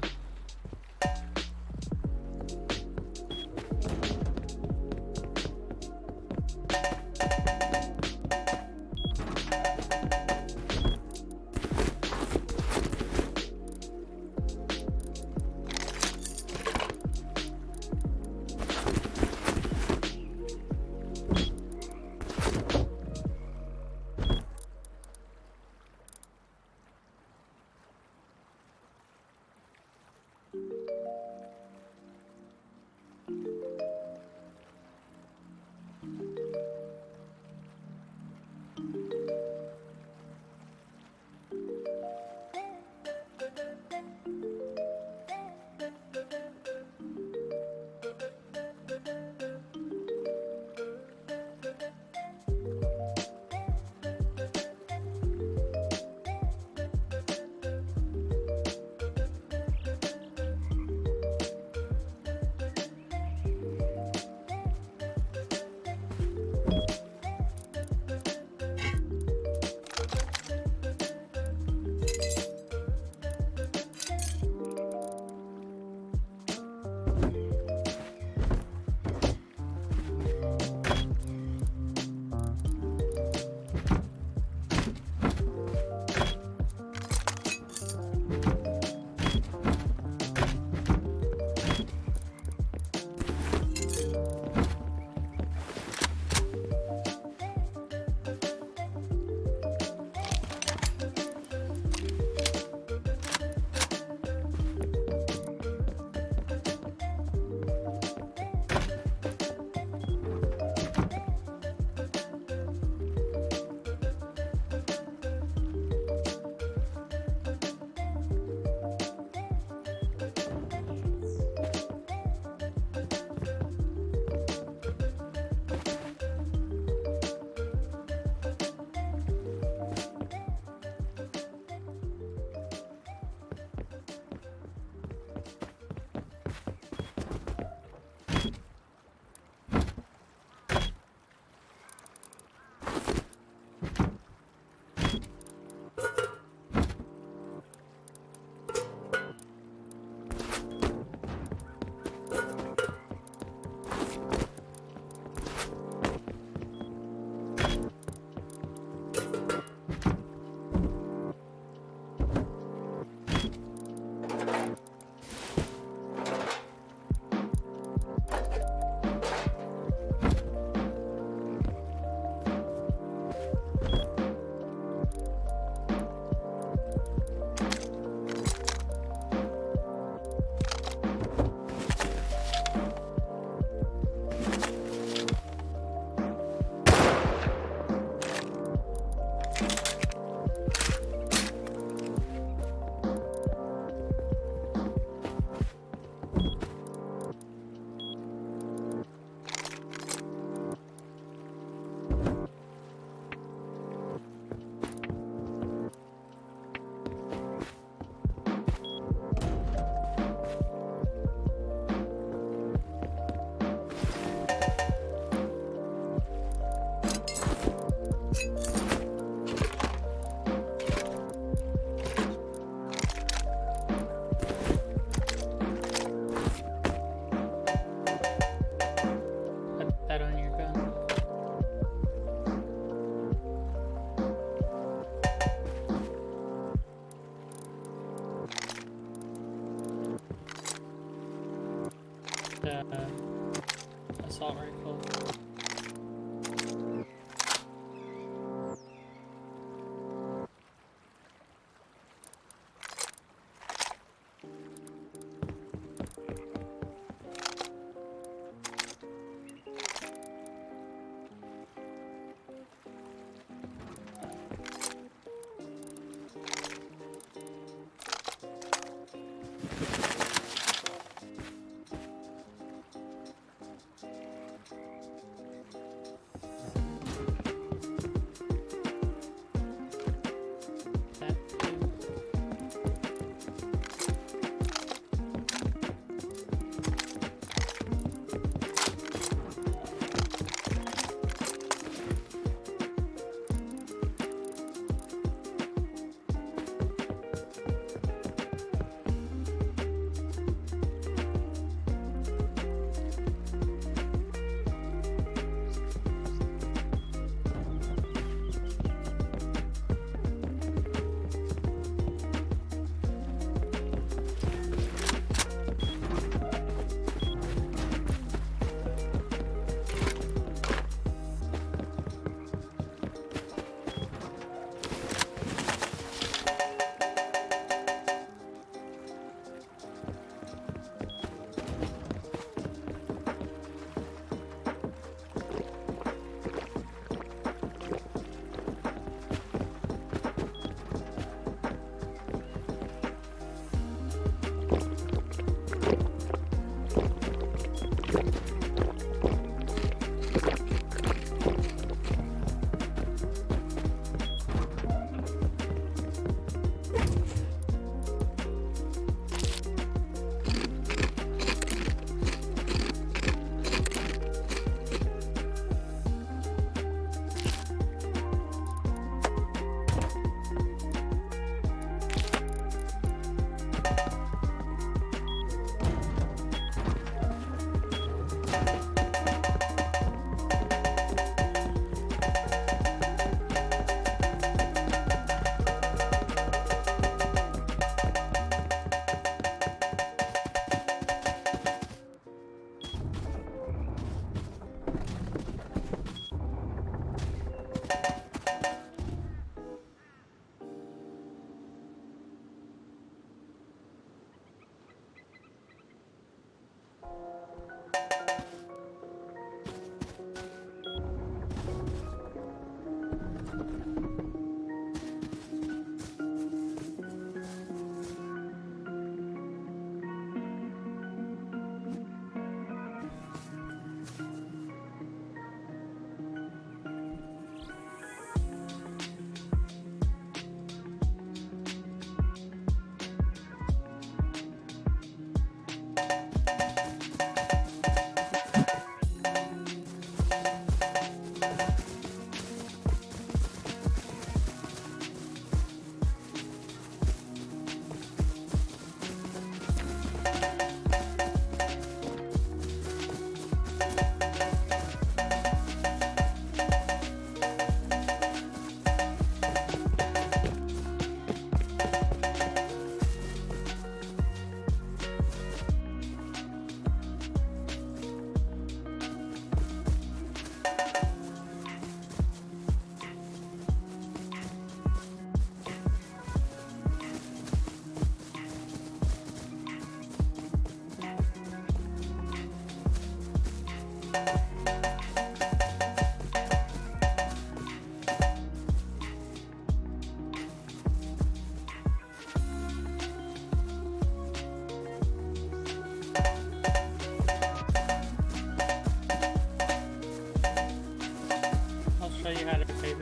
Assault rifle.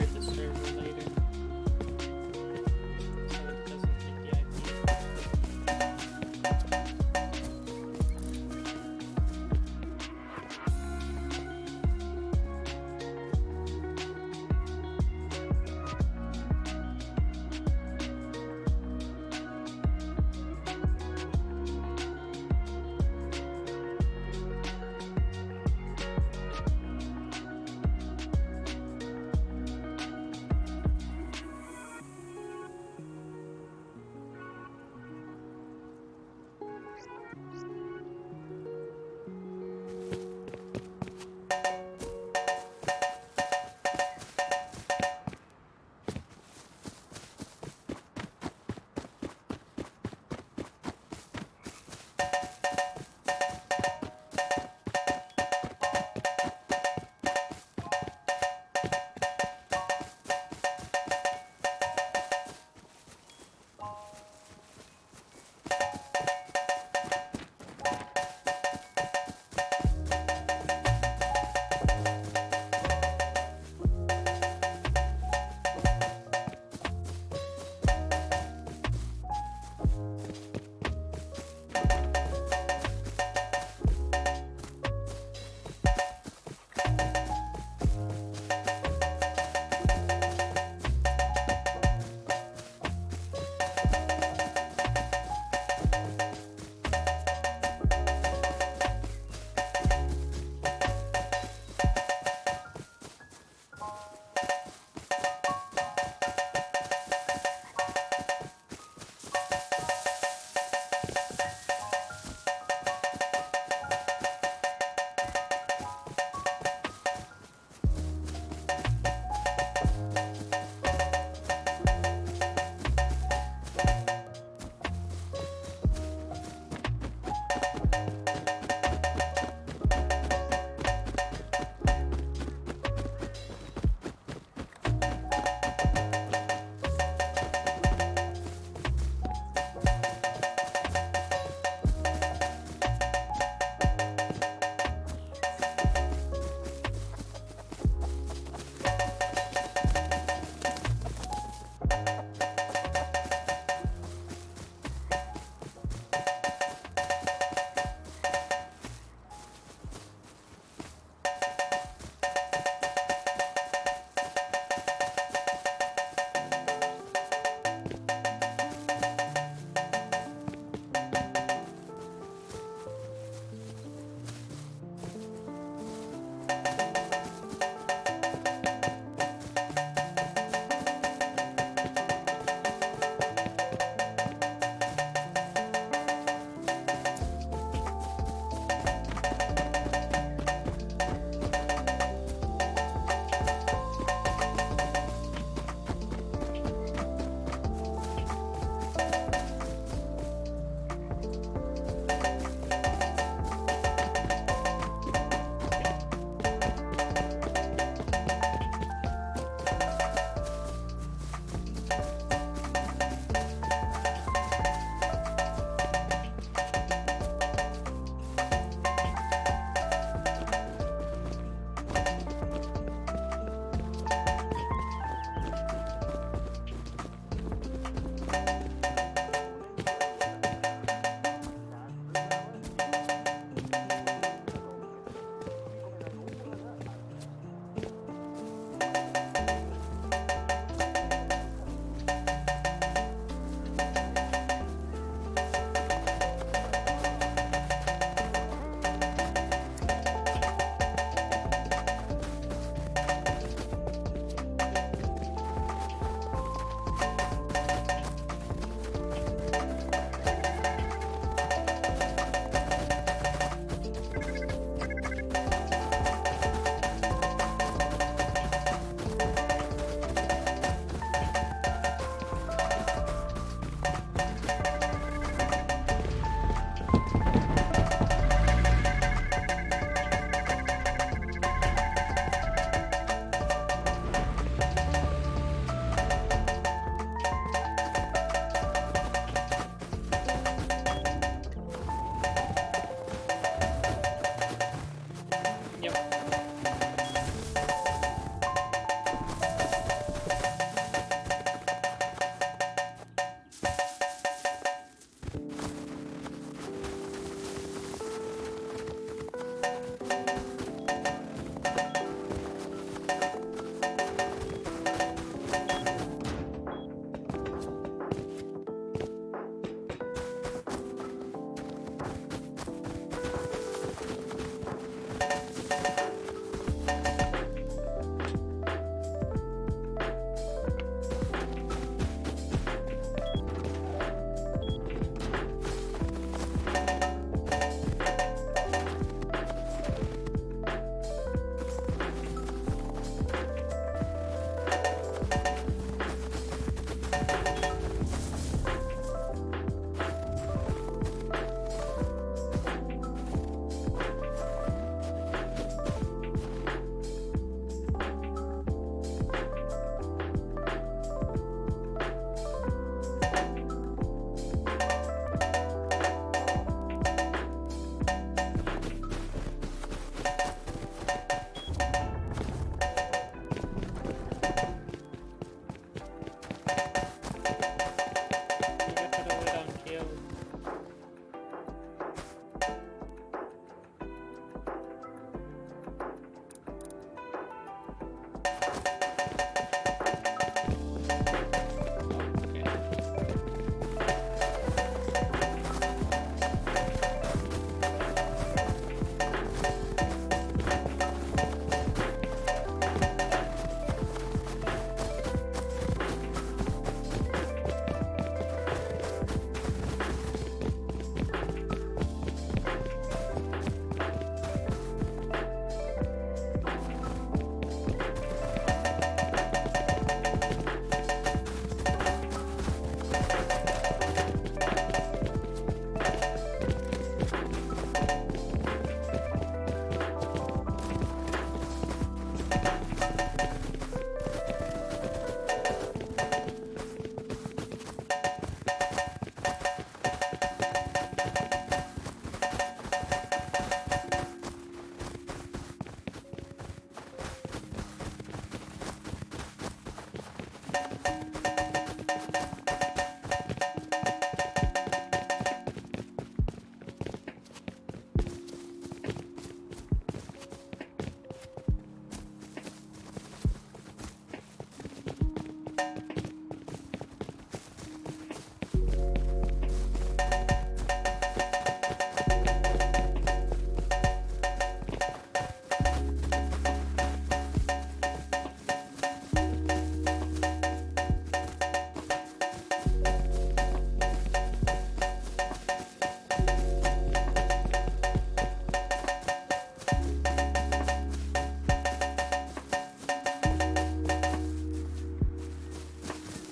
restart the server later. So it doesn't take the IP.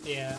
Yeah.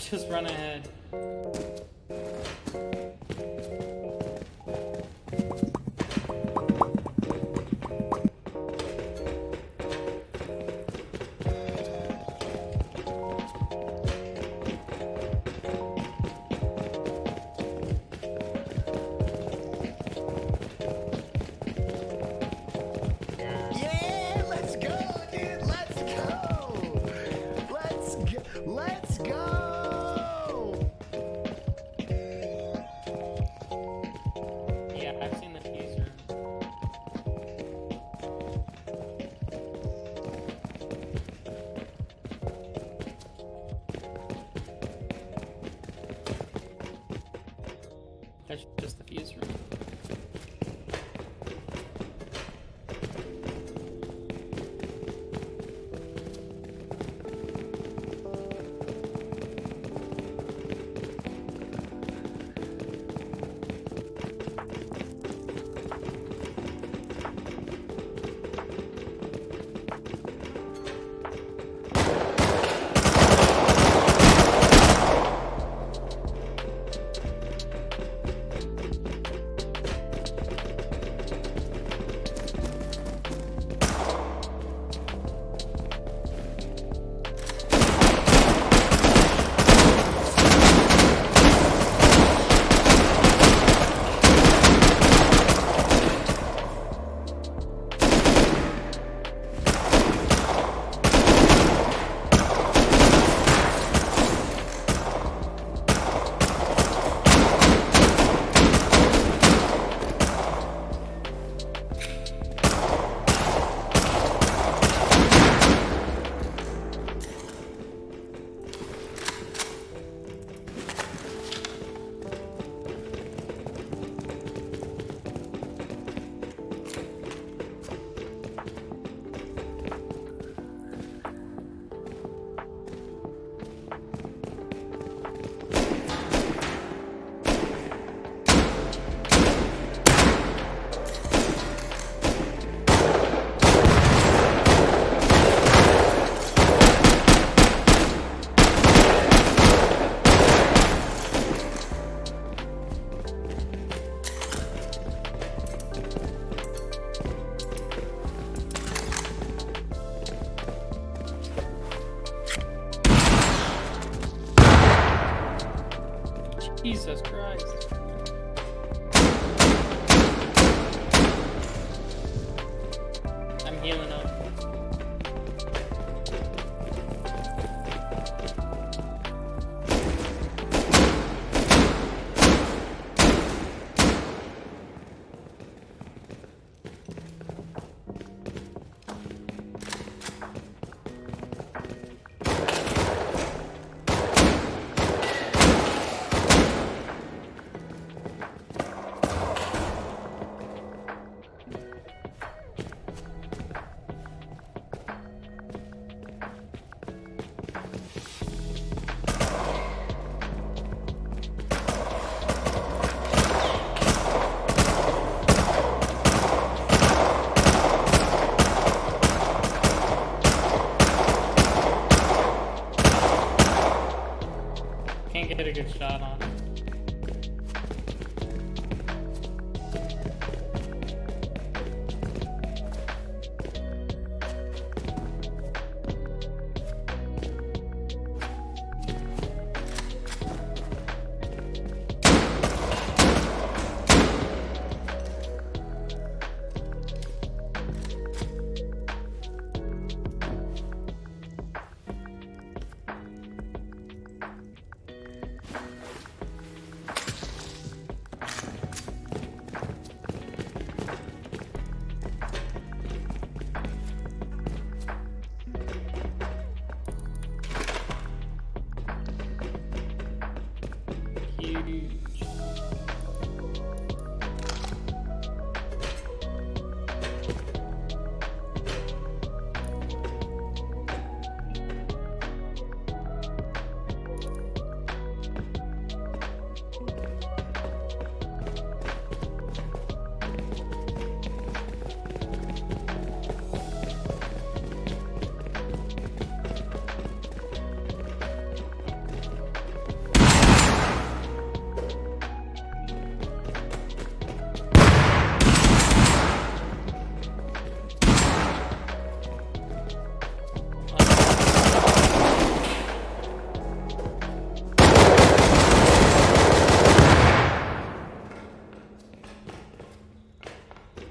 Just run ahead. Yeah, let's go, dude. Let's go. Let's go. Let's go. Yeah, I've seen the teaser. That's just the fuse room. Jesus Christ. I'm healing up. Can't get a good shot on it. Huge.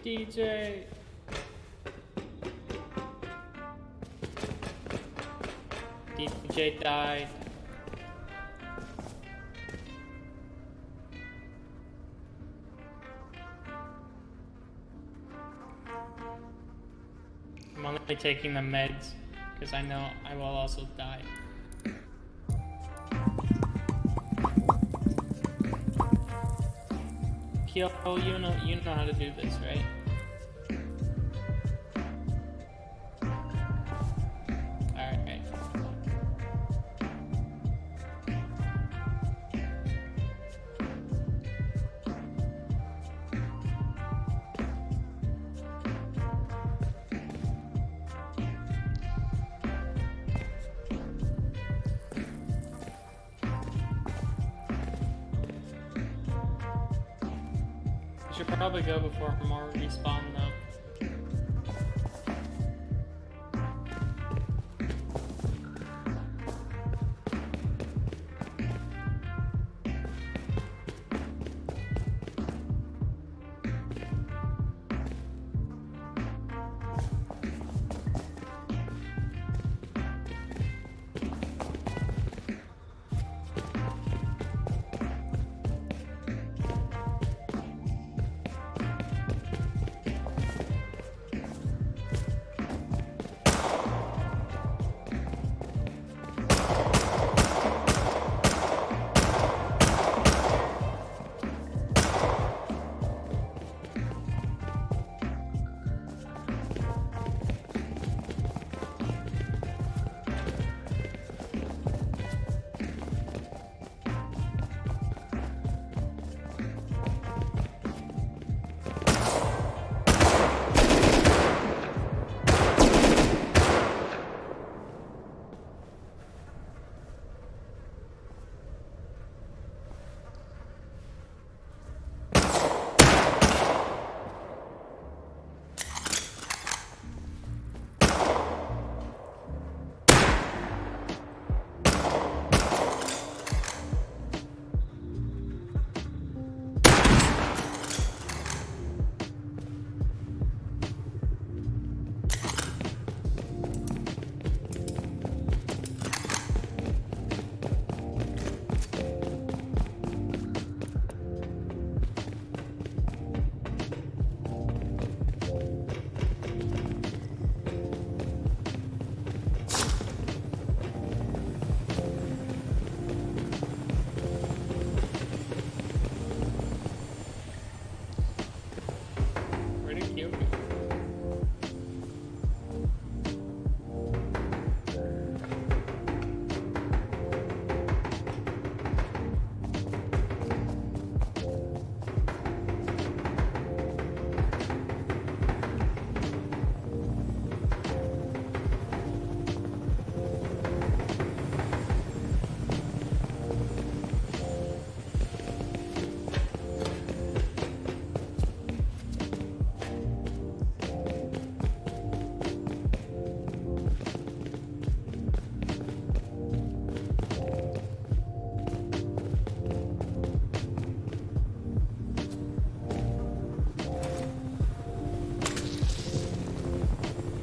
DJ. DJ died. I'm only taking the meds because I know I will also die. Kyo, you know how to do this, right? Alright. Should probably go before more respawn though.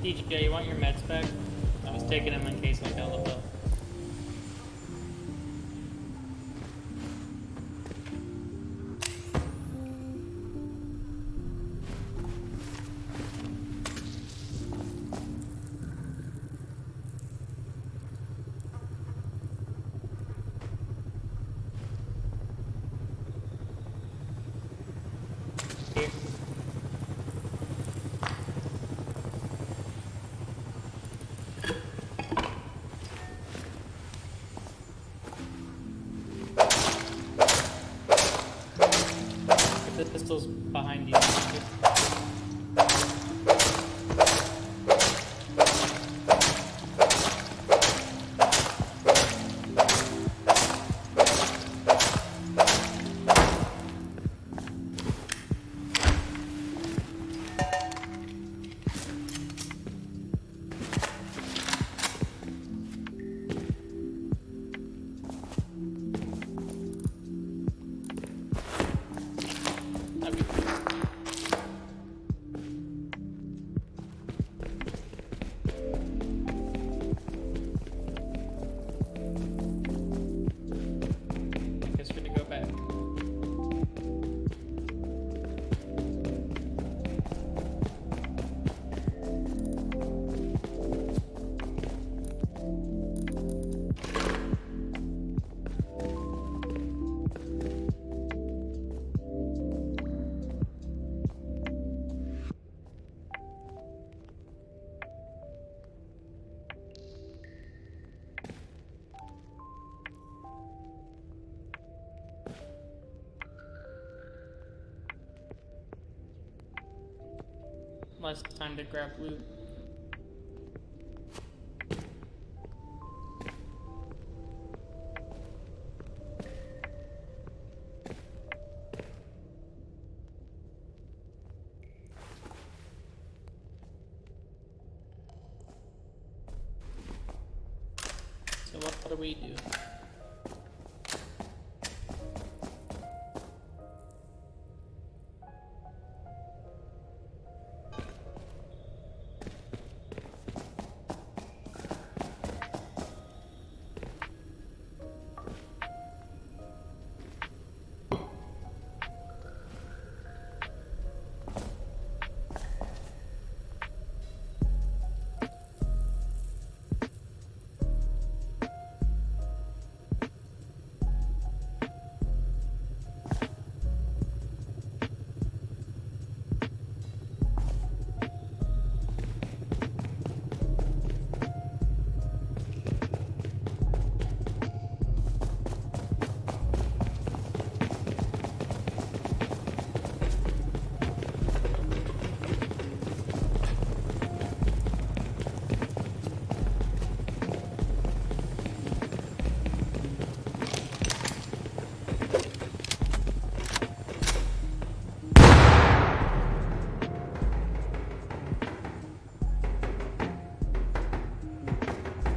DJ, you want your meds back? I was taking them in case I got a little. Here. The pistol's behind you. Guess we're gonna go back. Less time to grab loot. So what do we do?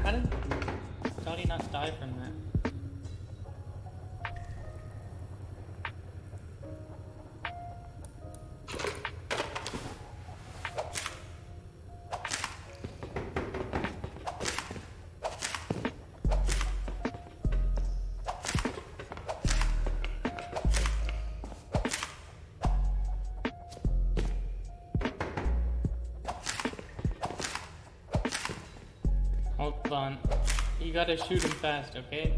How did Dottie not die from that? Hold on. You gotta shoot him fast, okay?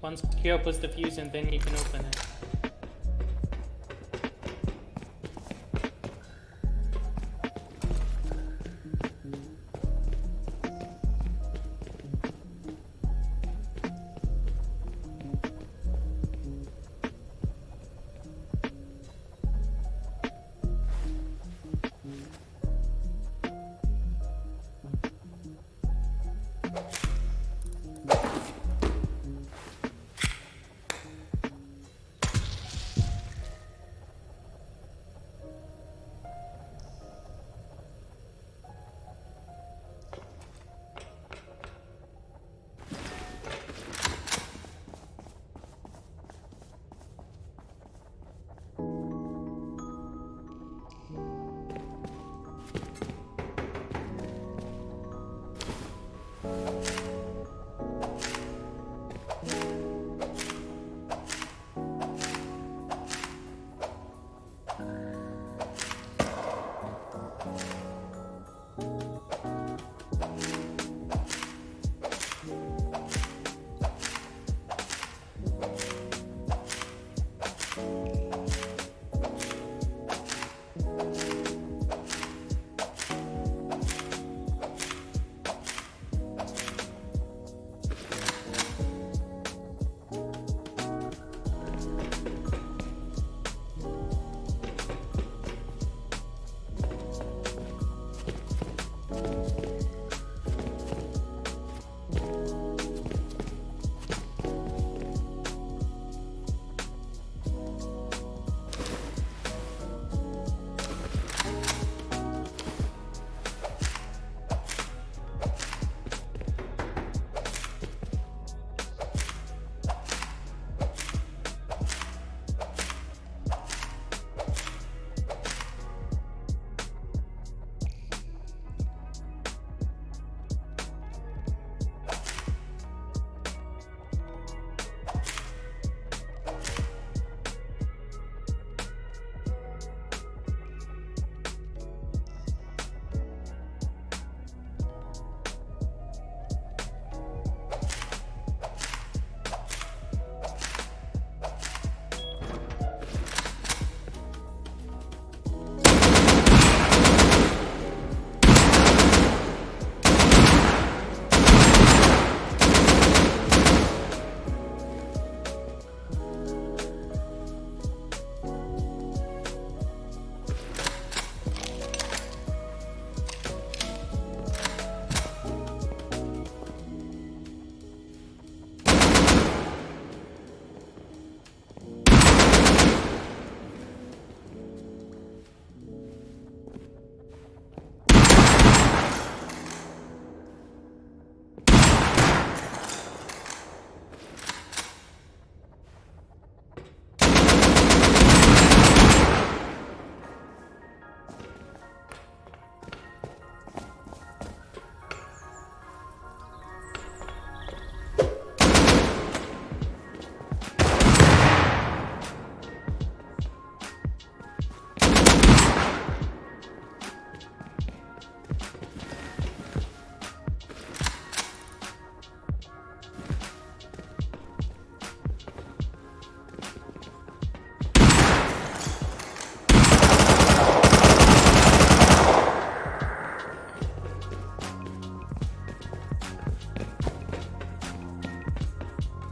Once Kyo puts the fuse in, then you can open it.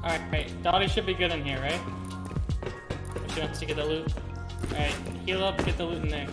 Alright, Dottie should be good in here, right? If she wants to get the loot. Alright, heal up, get the loot in there.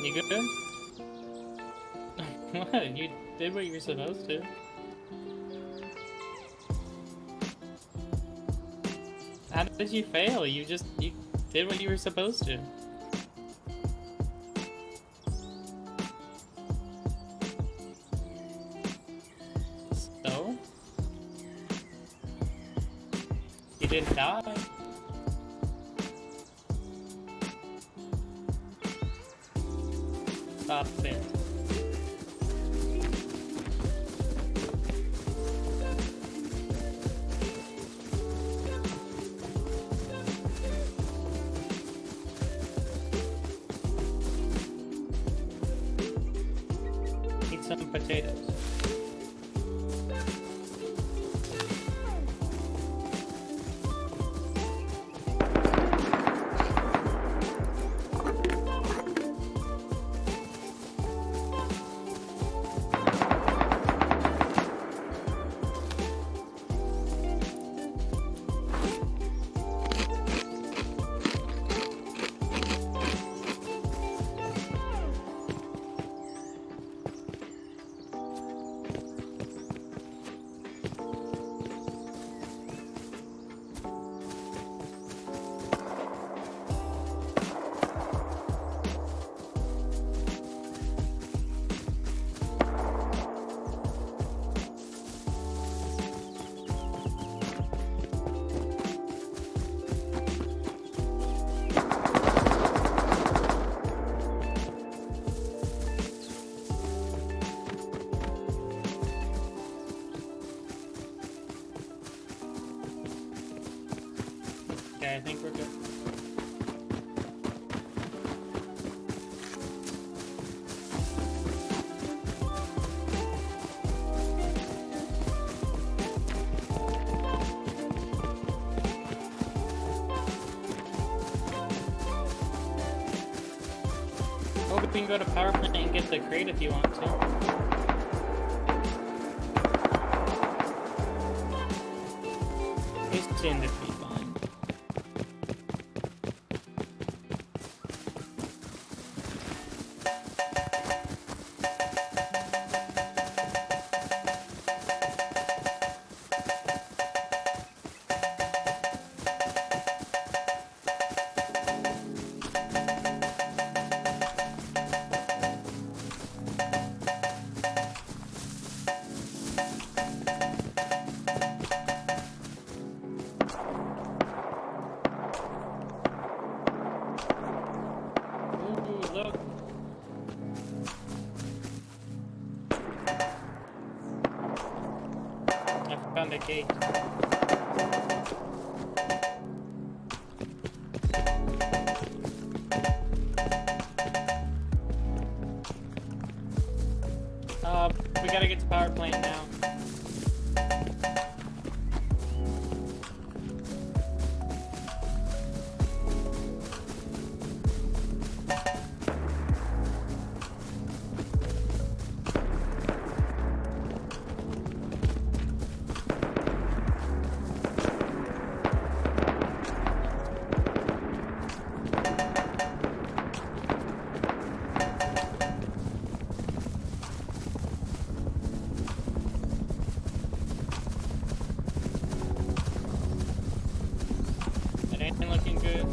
You good? What? You did what you were supposed to. How did you fail? You did what you were supposed to. So? You didn't die. Stop it. Eat some potatoes. Okay, I think we're good. Oh, we can go to power plant and get the crate if you want to. It's soon to be fine. Look. I found a gate. We gotta get to power plant now. Ain't looking good.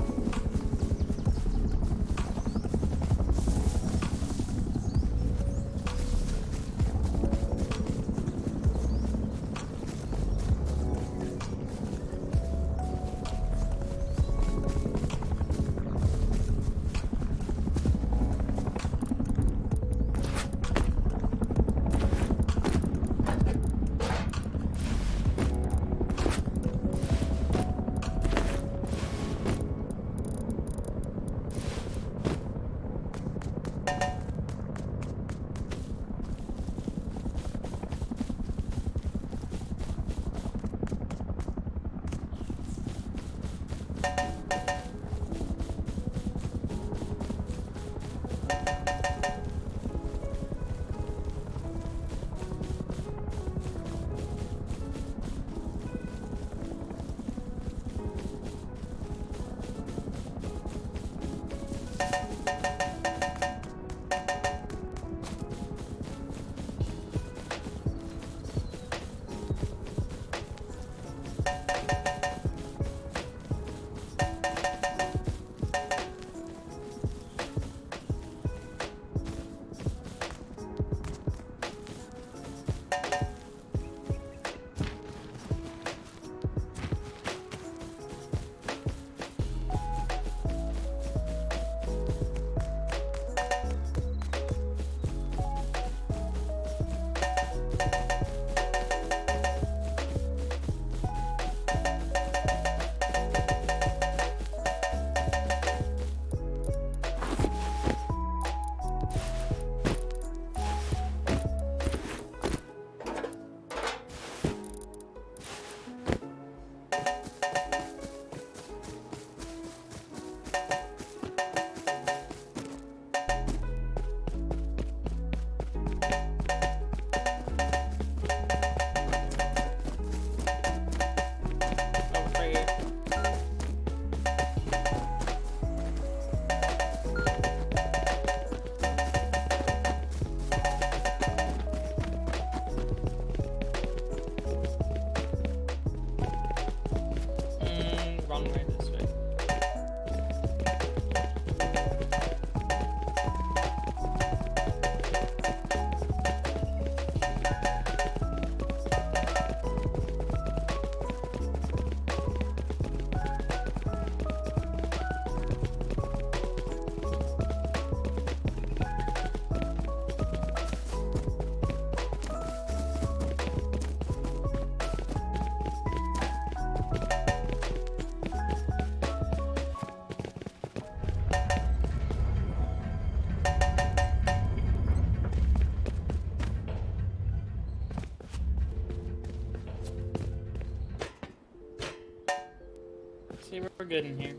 See, we're good in here.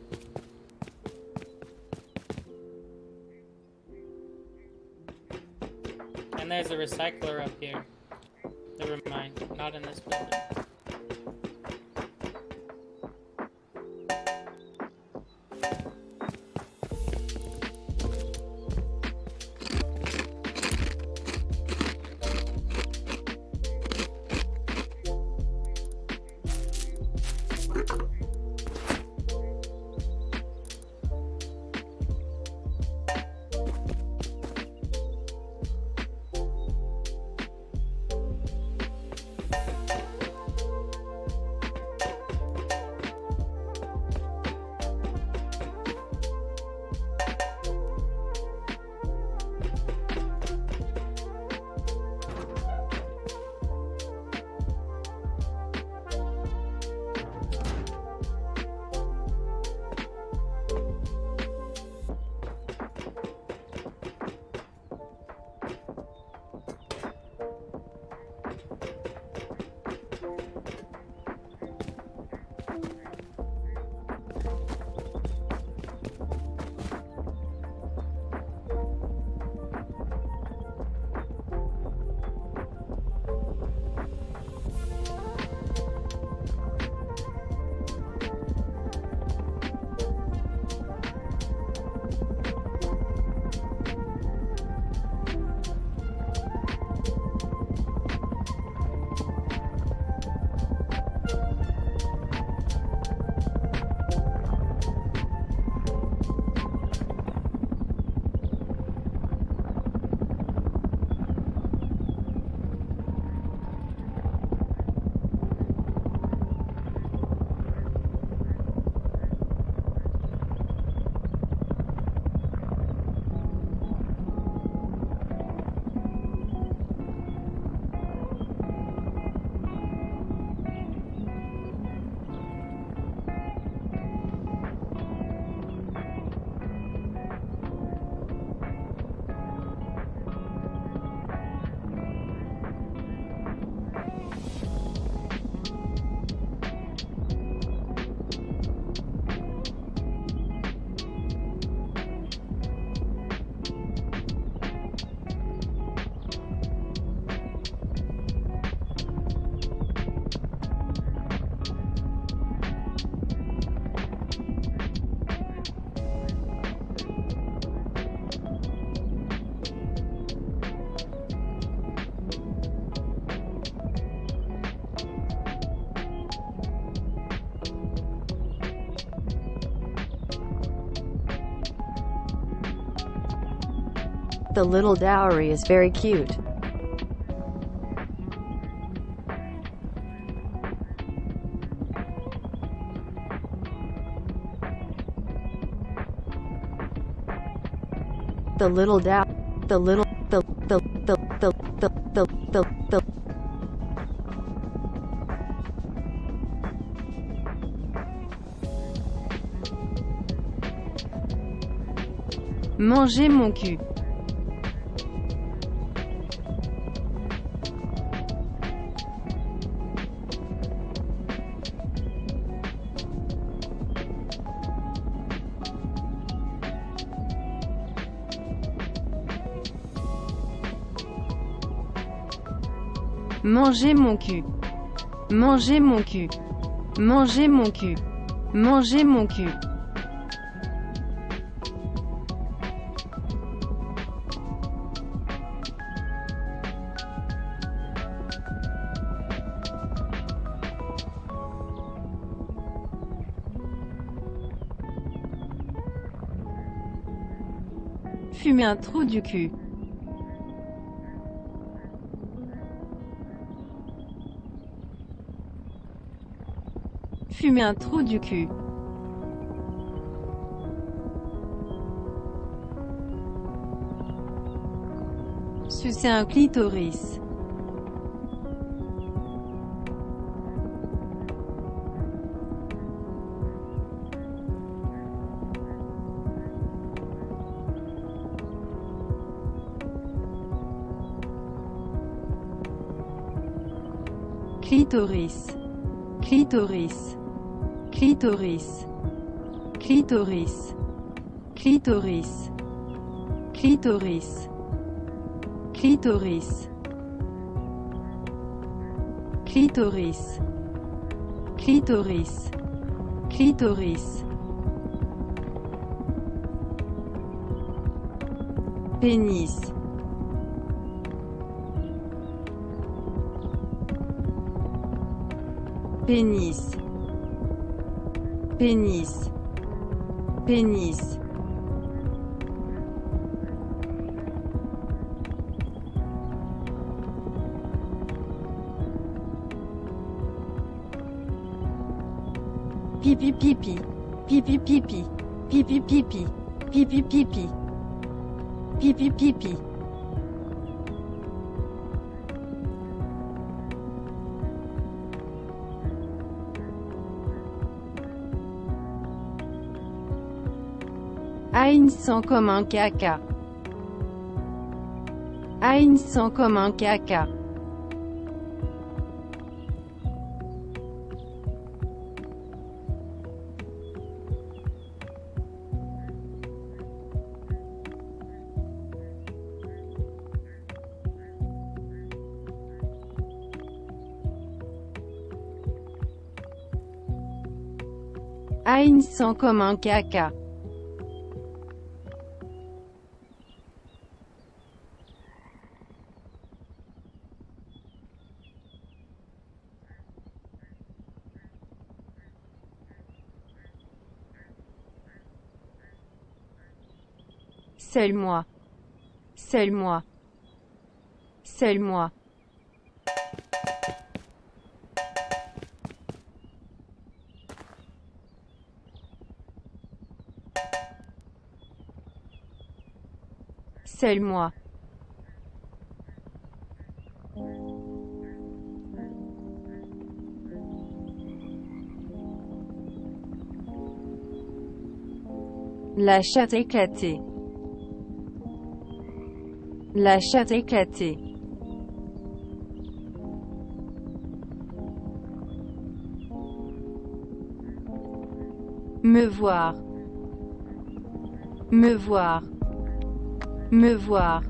And there's a recycler up here. Never mind, not in this building. The little dowry is very cute. The little dow the little the Mangez mon cul. Mangez mon cul. Mangez mon cul. Mangez mon cul. Mangez mon cul. Fumer un trou du cul. Fumer un trou du cul. Sucer un clitoris. Clitoris. Clitoris. Clitoris. Clitoris. Clitoris. Clitoris. Clitoris. Clitoris. Clitoris. Clitoris. Pénis. Pénis. Pénis. Pénis. Pipi pipi. Pipi pipi. Pipi pipi. Pipi pipi. Pipi pipi. Aïn sent comme un caca. Aïn sent comme un caca. Aïn sent comme un caca. Seul-moi. Seul-moi. Seul-moi. Seul-moi. La chatte éclatée. La chatte éclatée. Me voir. Me voir. Me voir.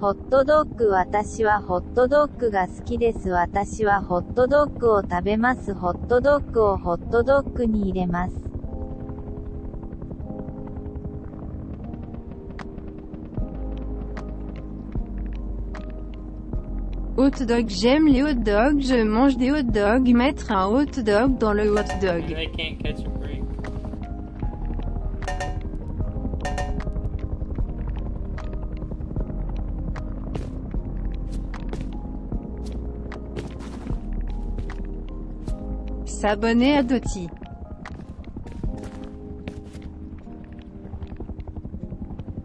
ホットドッグ私はホットドッグが好きです私はホットドッグを食べますホットドッグをホットドッグに入れます Hot dog, j'aime les hot dogs, je mange des hot dogs, mettre un hot dog dans le hot dog. They can't catch a break. S'abonner à Doty.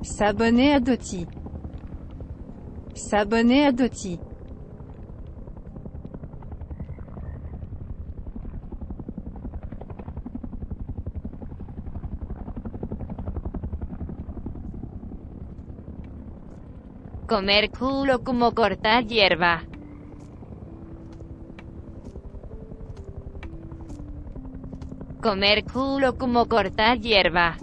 S'abonner à Doty. S'abonner à Doty. Comer culo como cortar hierba. Comer culo como cortar hierba.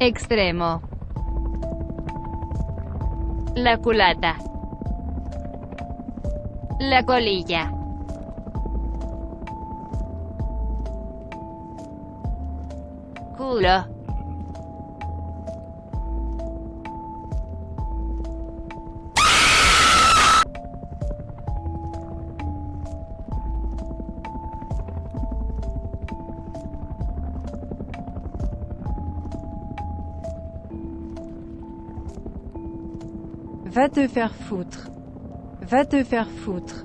Extremo. La culata. La colilla. Culo. Va te faire foutre. Va te faire foutre.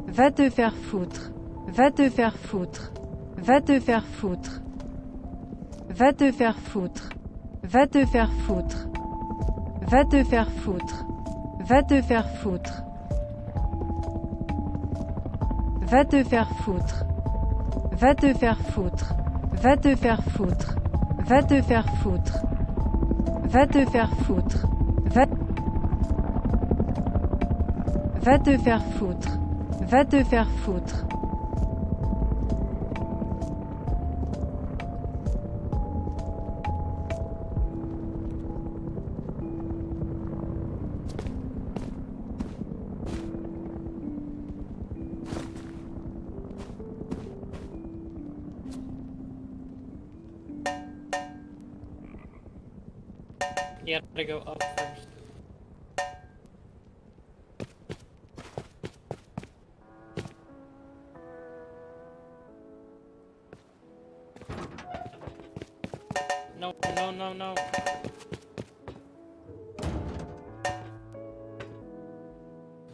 Va te faire foutre. Va te faire foutre. Va te faire foutre. Va te faire foutre. Va te faire foutre. Va te faire foutre. Va te faire foutre. Va te faire foutre. Va te faire foutre. Va te faire foutre. Va te faire foutre. Va te faire foutre. Va te faire foutre. Va te faire foutre. You have to go up first. No, no, no, no.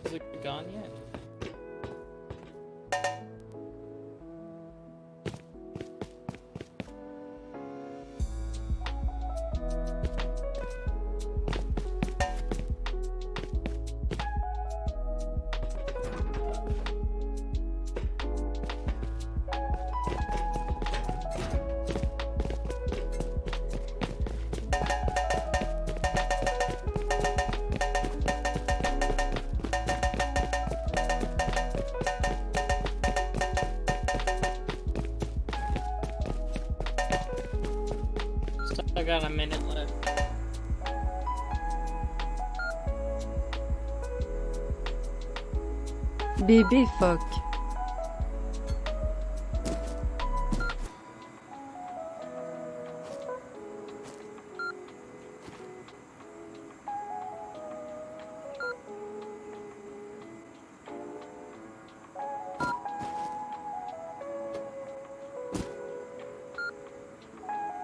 Is it gone yet? I got a minute left. Bébé phoque.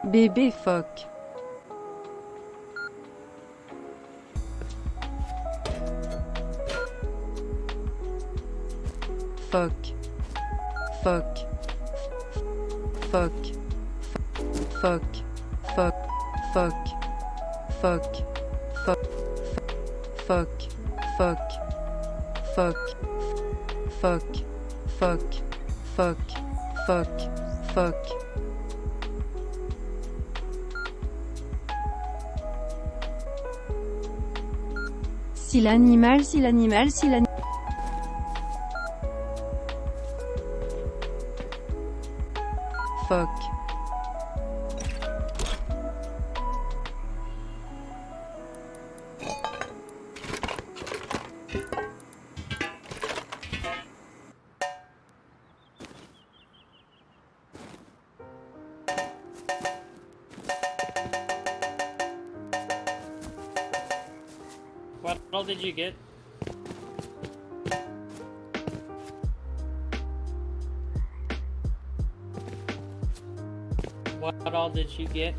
Bébé phoque. Phoque. Phoque. Phoque. Phoque. Phoque. Phoque. Phoque. Phoque. Phoque. Phoque. Phoque. Phoque. Phoque. Phoque. Phoque. Si l'animal, si l'animal, si l'animal. What all did you get? What all did you get?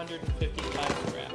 155 scrap.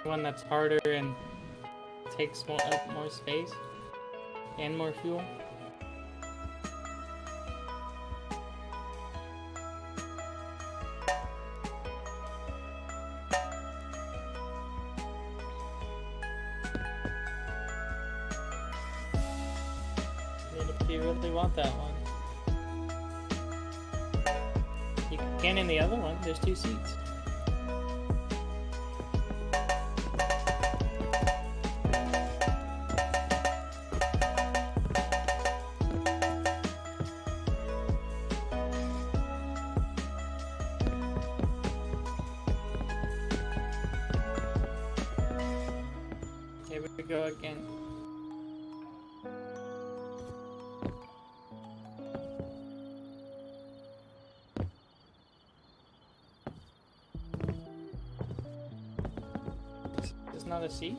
the one that's harder and takes up more space and more fuel. If you really want that one, you can in the other one. There's 2 seats. Here we go again. It's not a seat.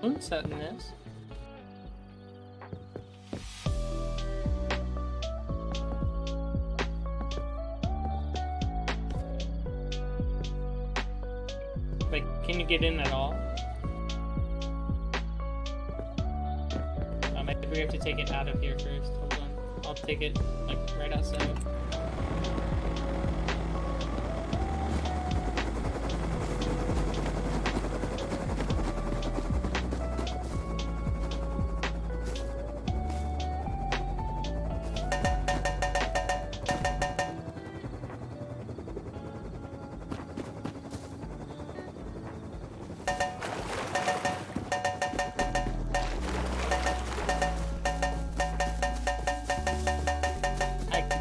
Moonset in this. Like, can you get in at all? Maybe we have to take it out of here first. Hold on. I'll take it, like, right outside.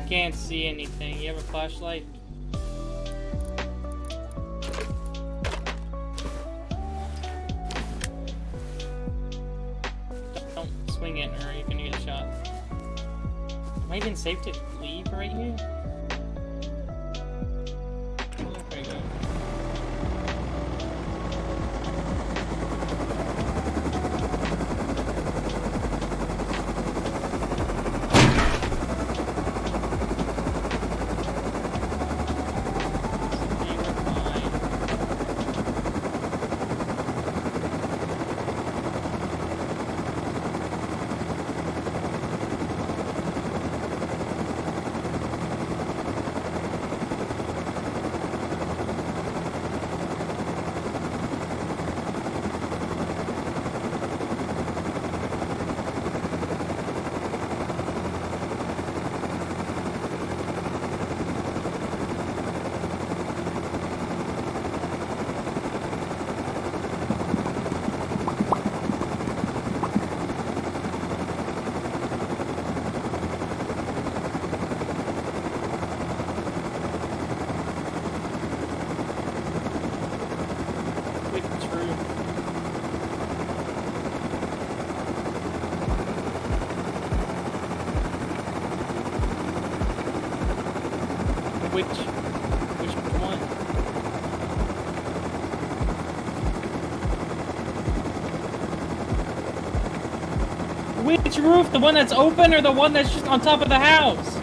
Can't see anything. You have a flashlight? Don't swing it or you're gonna get shot. Am I even safe to leave right here? There we go. Which one? Which roof? The one that's open or the one that's just on top of the house?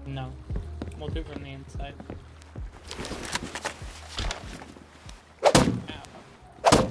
No. We'll do it from the inside. Ow.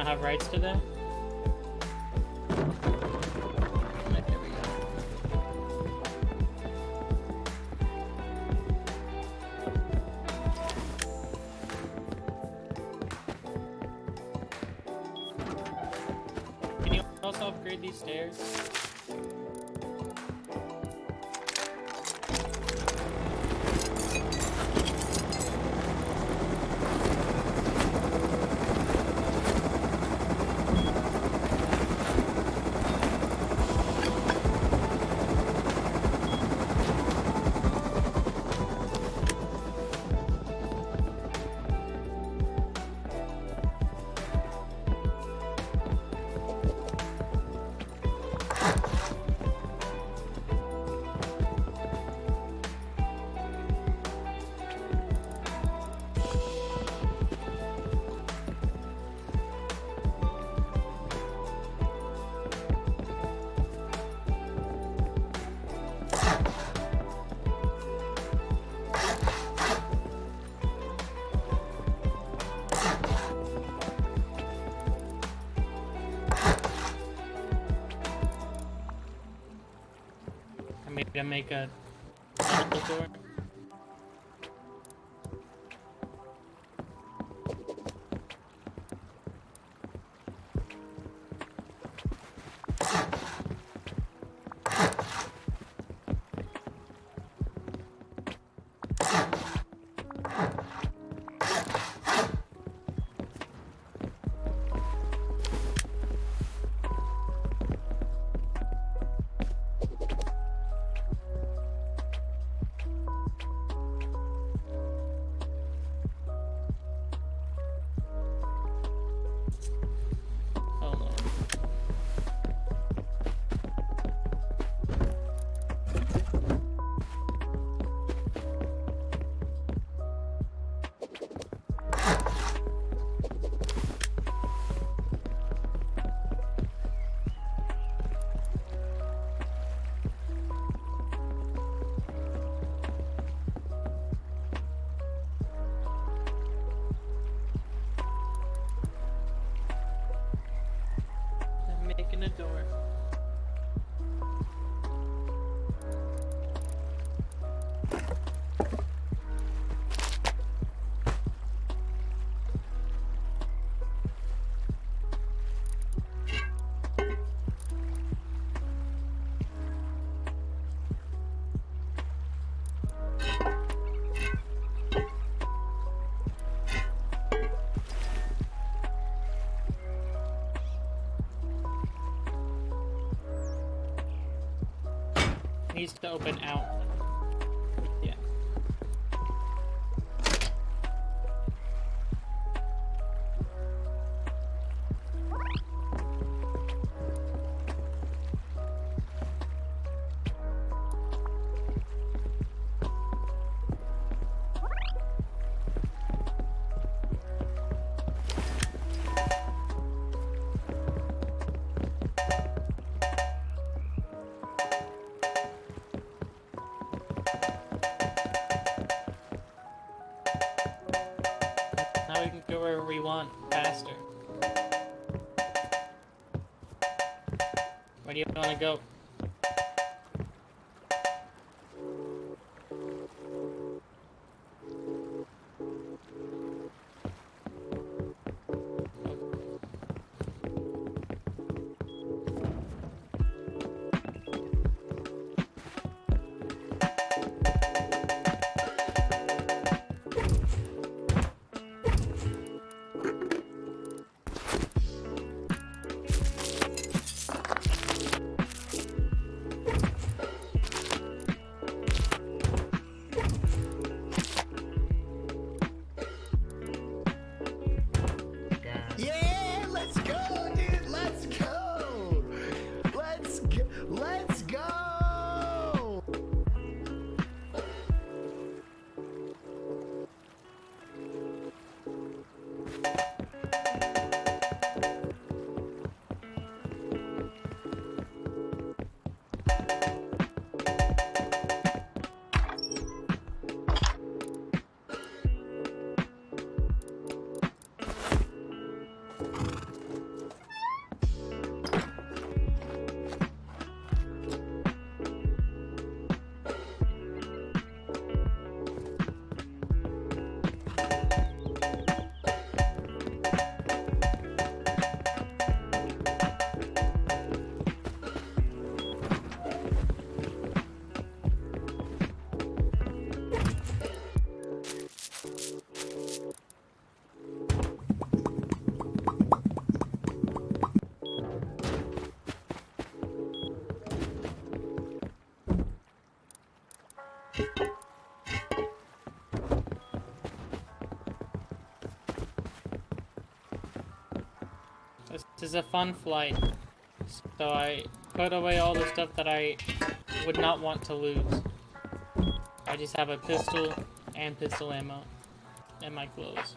not have rights to that? There we go. Can you also upgrade these stairs? Maybe I make a double door. A door. Needs to open out. Yeah. Now we can go wherever we want faster. Where do you want to go? This is a fun flight, so I put away all the stuff that I would not want to lose. I just have a pistol and pistol ammo and my clothes.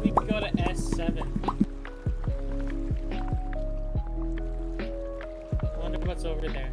We could go to S7. I wonder what's over there.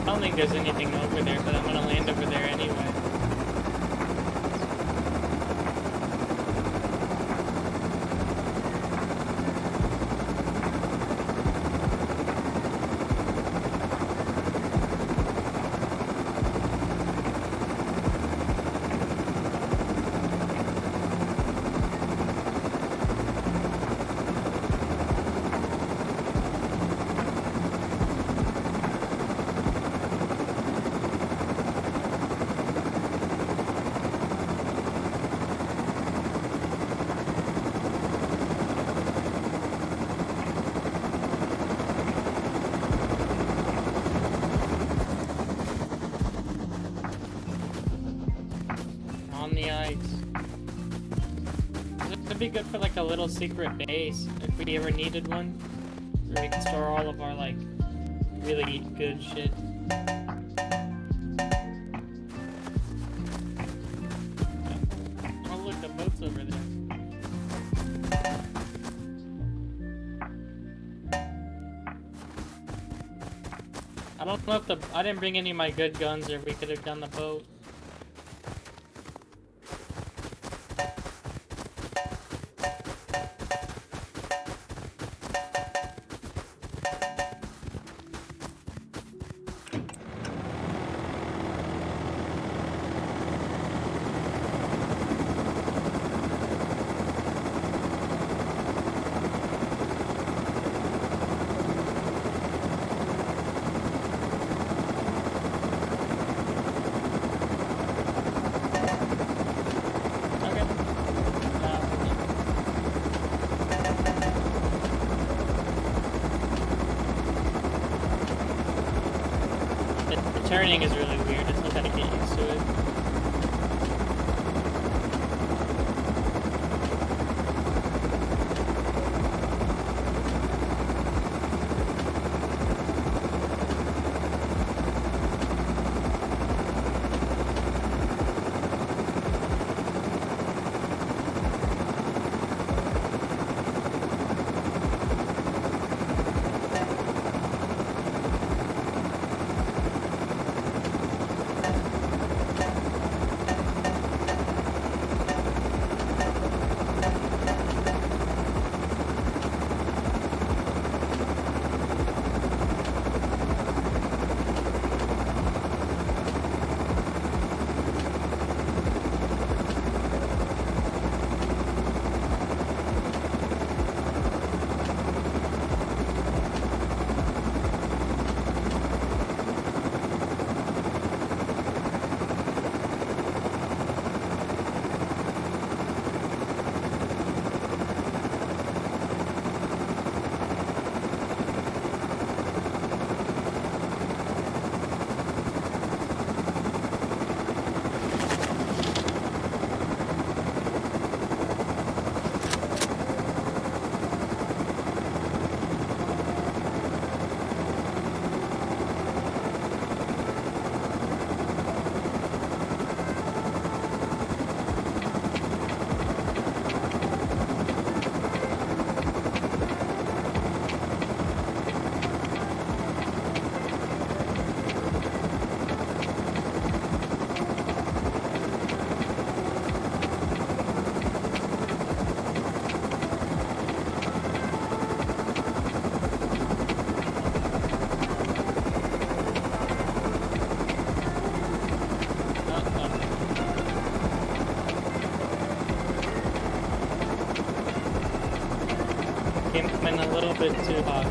I don't think there's anything over there, but I'm gonna land over there anyway. It'd be good for like a little secret base if we ever needed one, where we can store all of our like really good shit. Oh look, the boat's over there. I don't know if I didn't bring any of my good guns, or we could have done the boat. Turning is really weird. I still gotta get used to it. Came in a little bit too hot.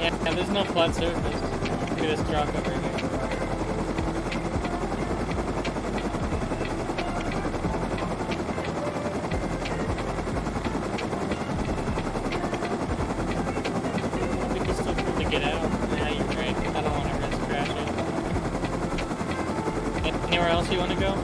Yeah, there's no flat surface. You can just drop over here. We can still try to get out. Yeah, you're right. I don't want to risk crashing. anywhere else you want to go?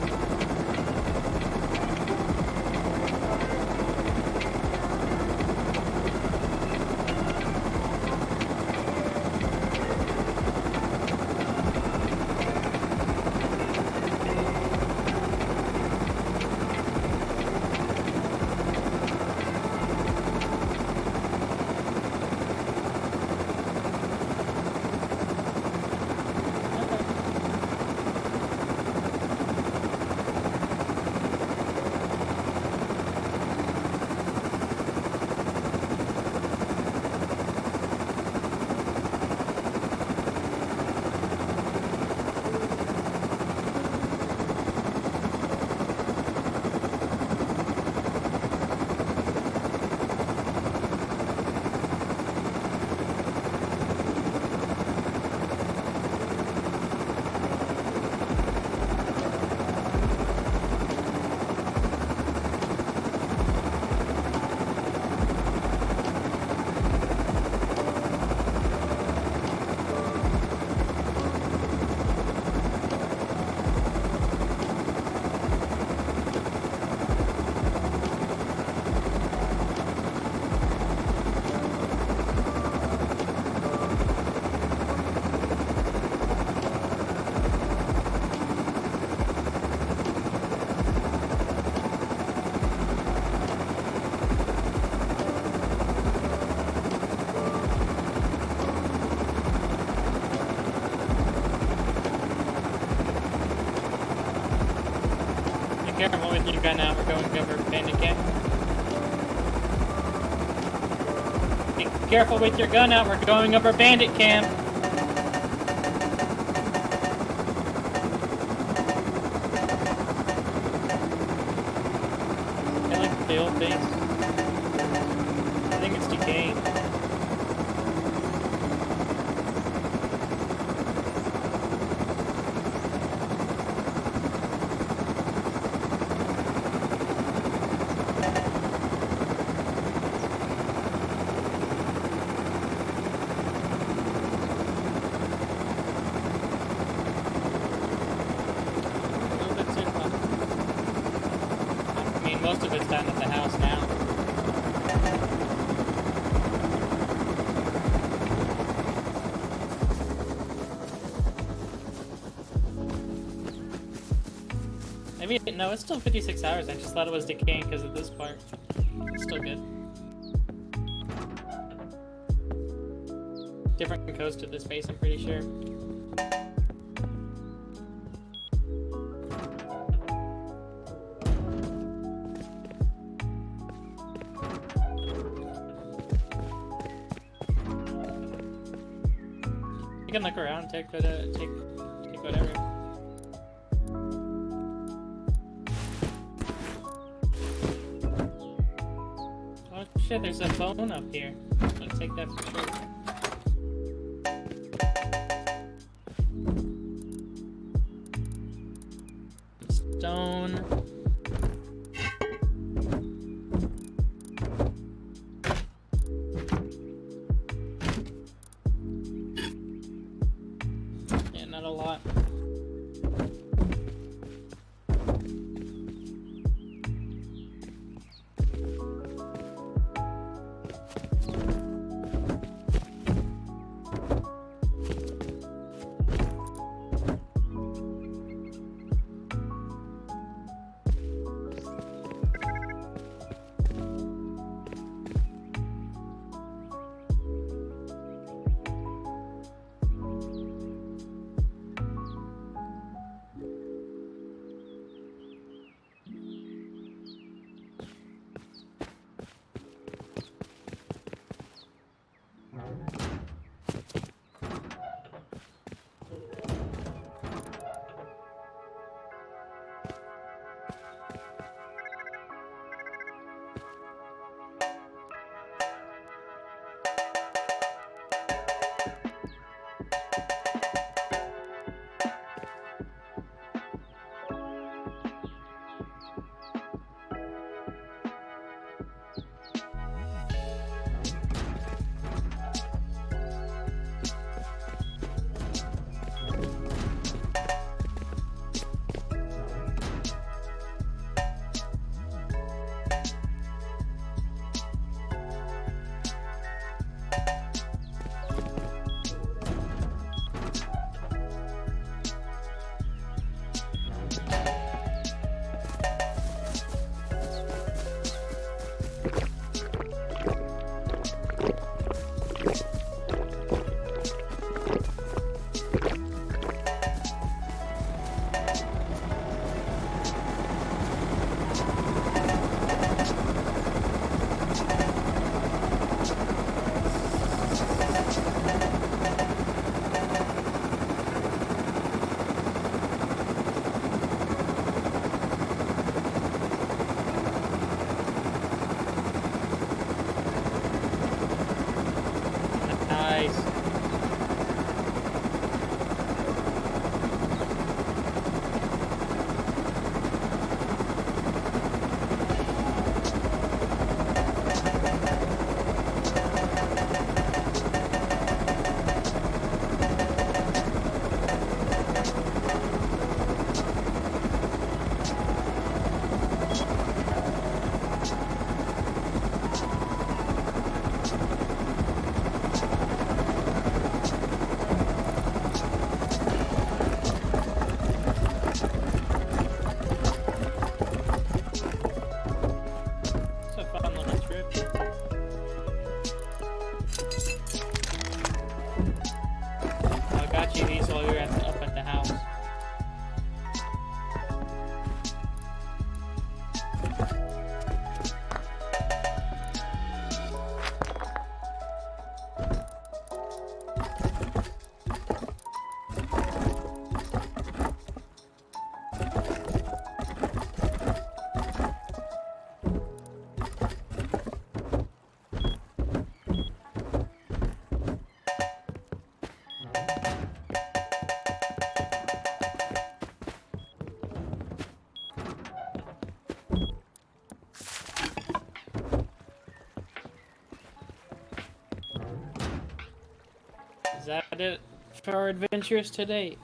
Careful with your gun out, we're going over bandit camp. Be careful with your gun out, we're going over bandit camp. I like the old base. I think it's decaying. Most of it's done at the house now. Maybe, no, it's still 56 hours. I just thought it was decaying because of this part. It's still good. Different coast to this base, I'm pretty sure. You can look around, take whatever. Oh shit, there's a phone up here. I'll take that for sure. Stone. Not a lot. Nice. It's a fun little trip. I got you these while you're up at the house. Is that it for our adventures today?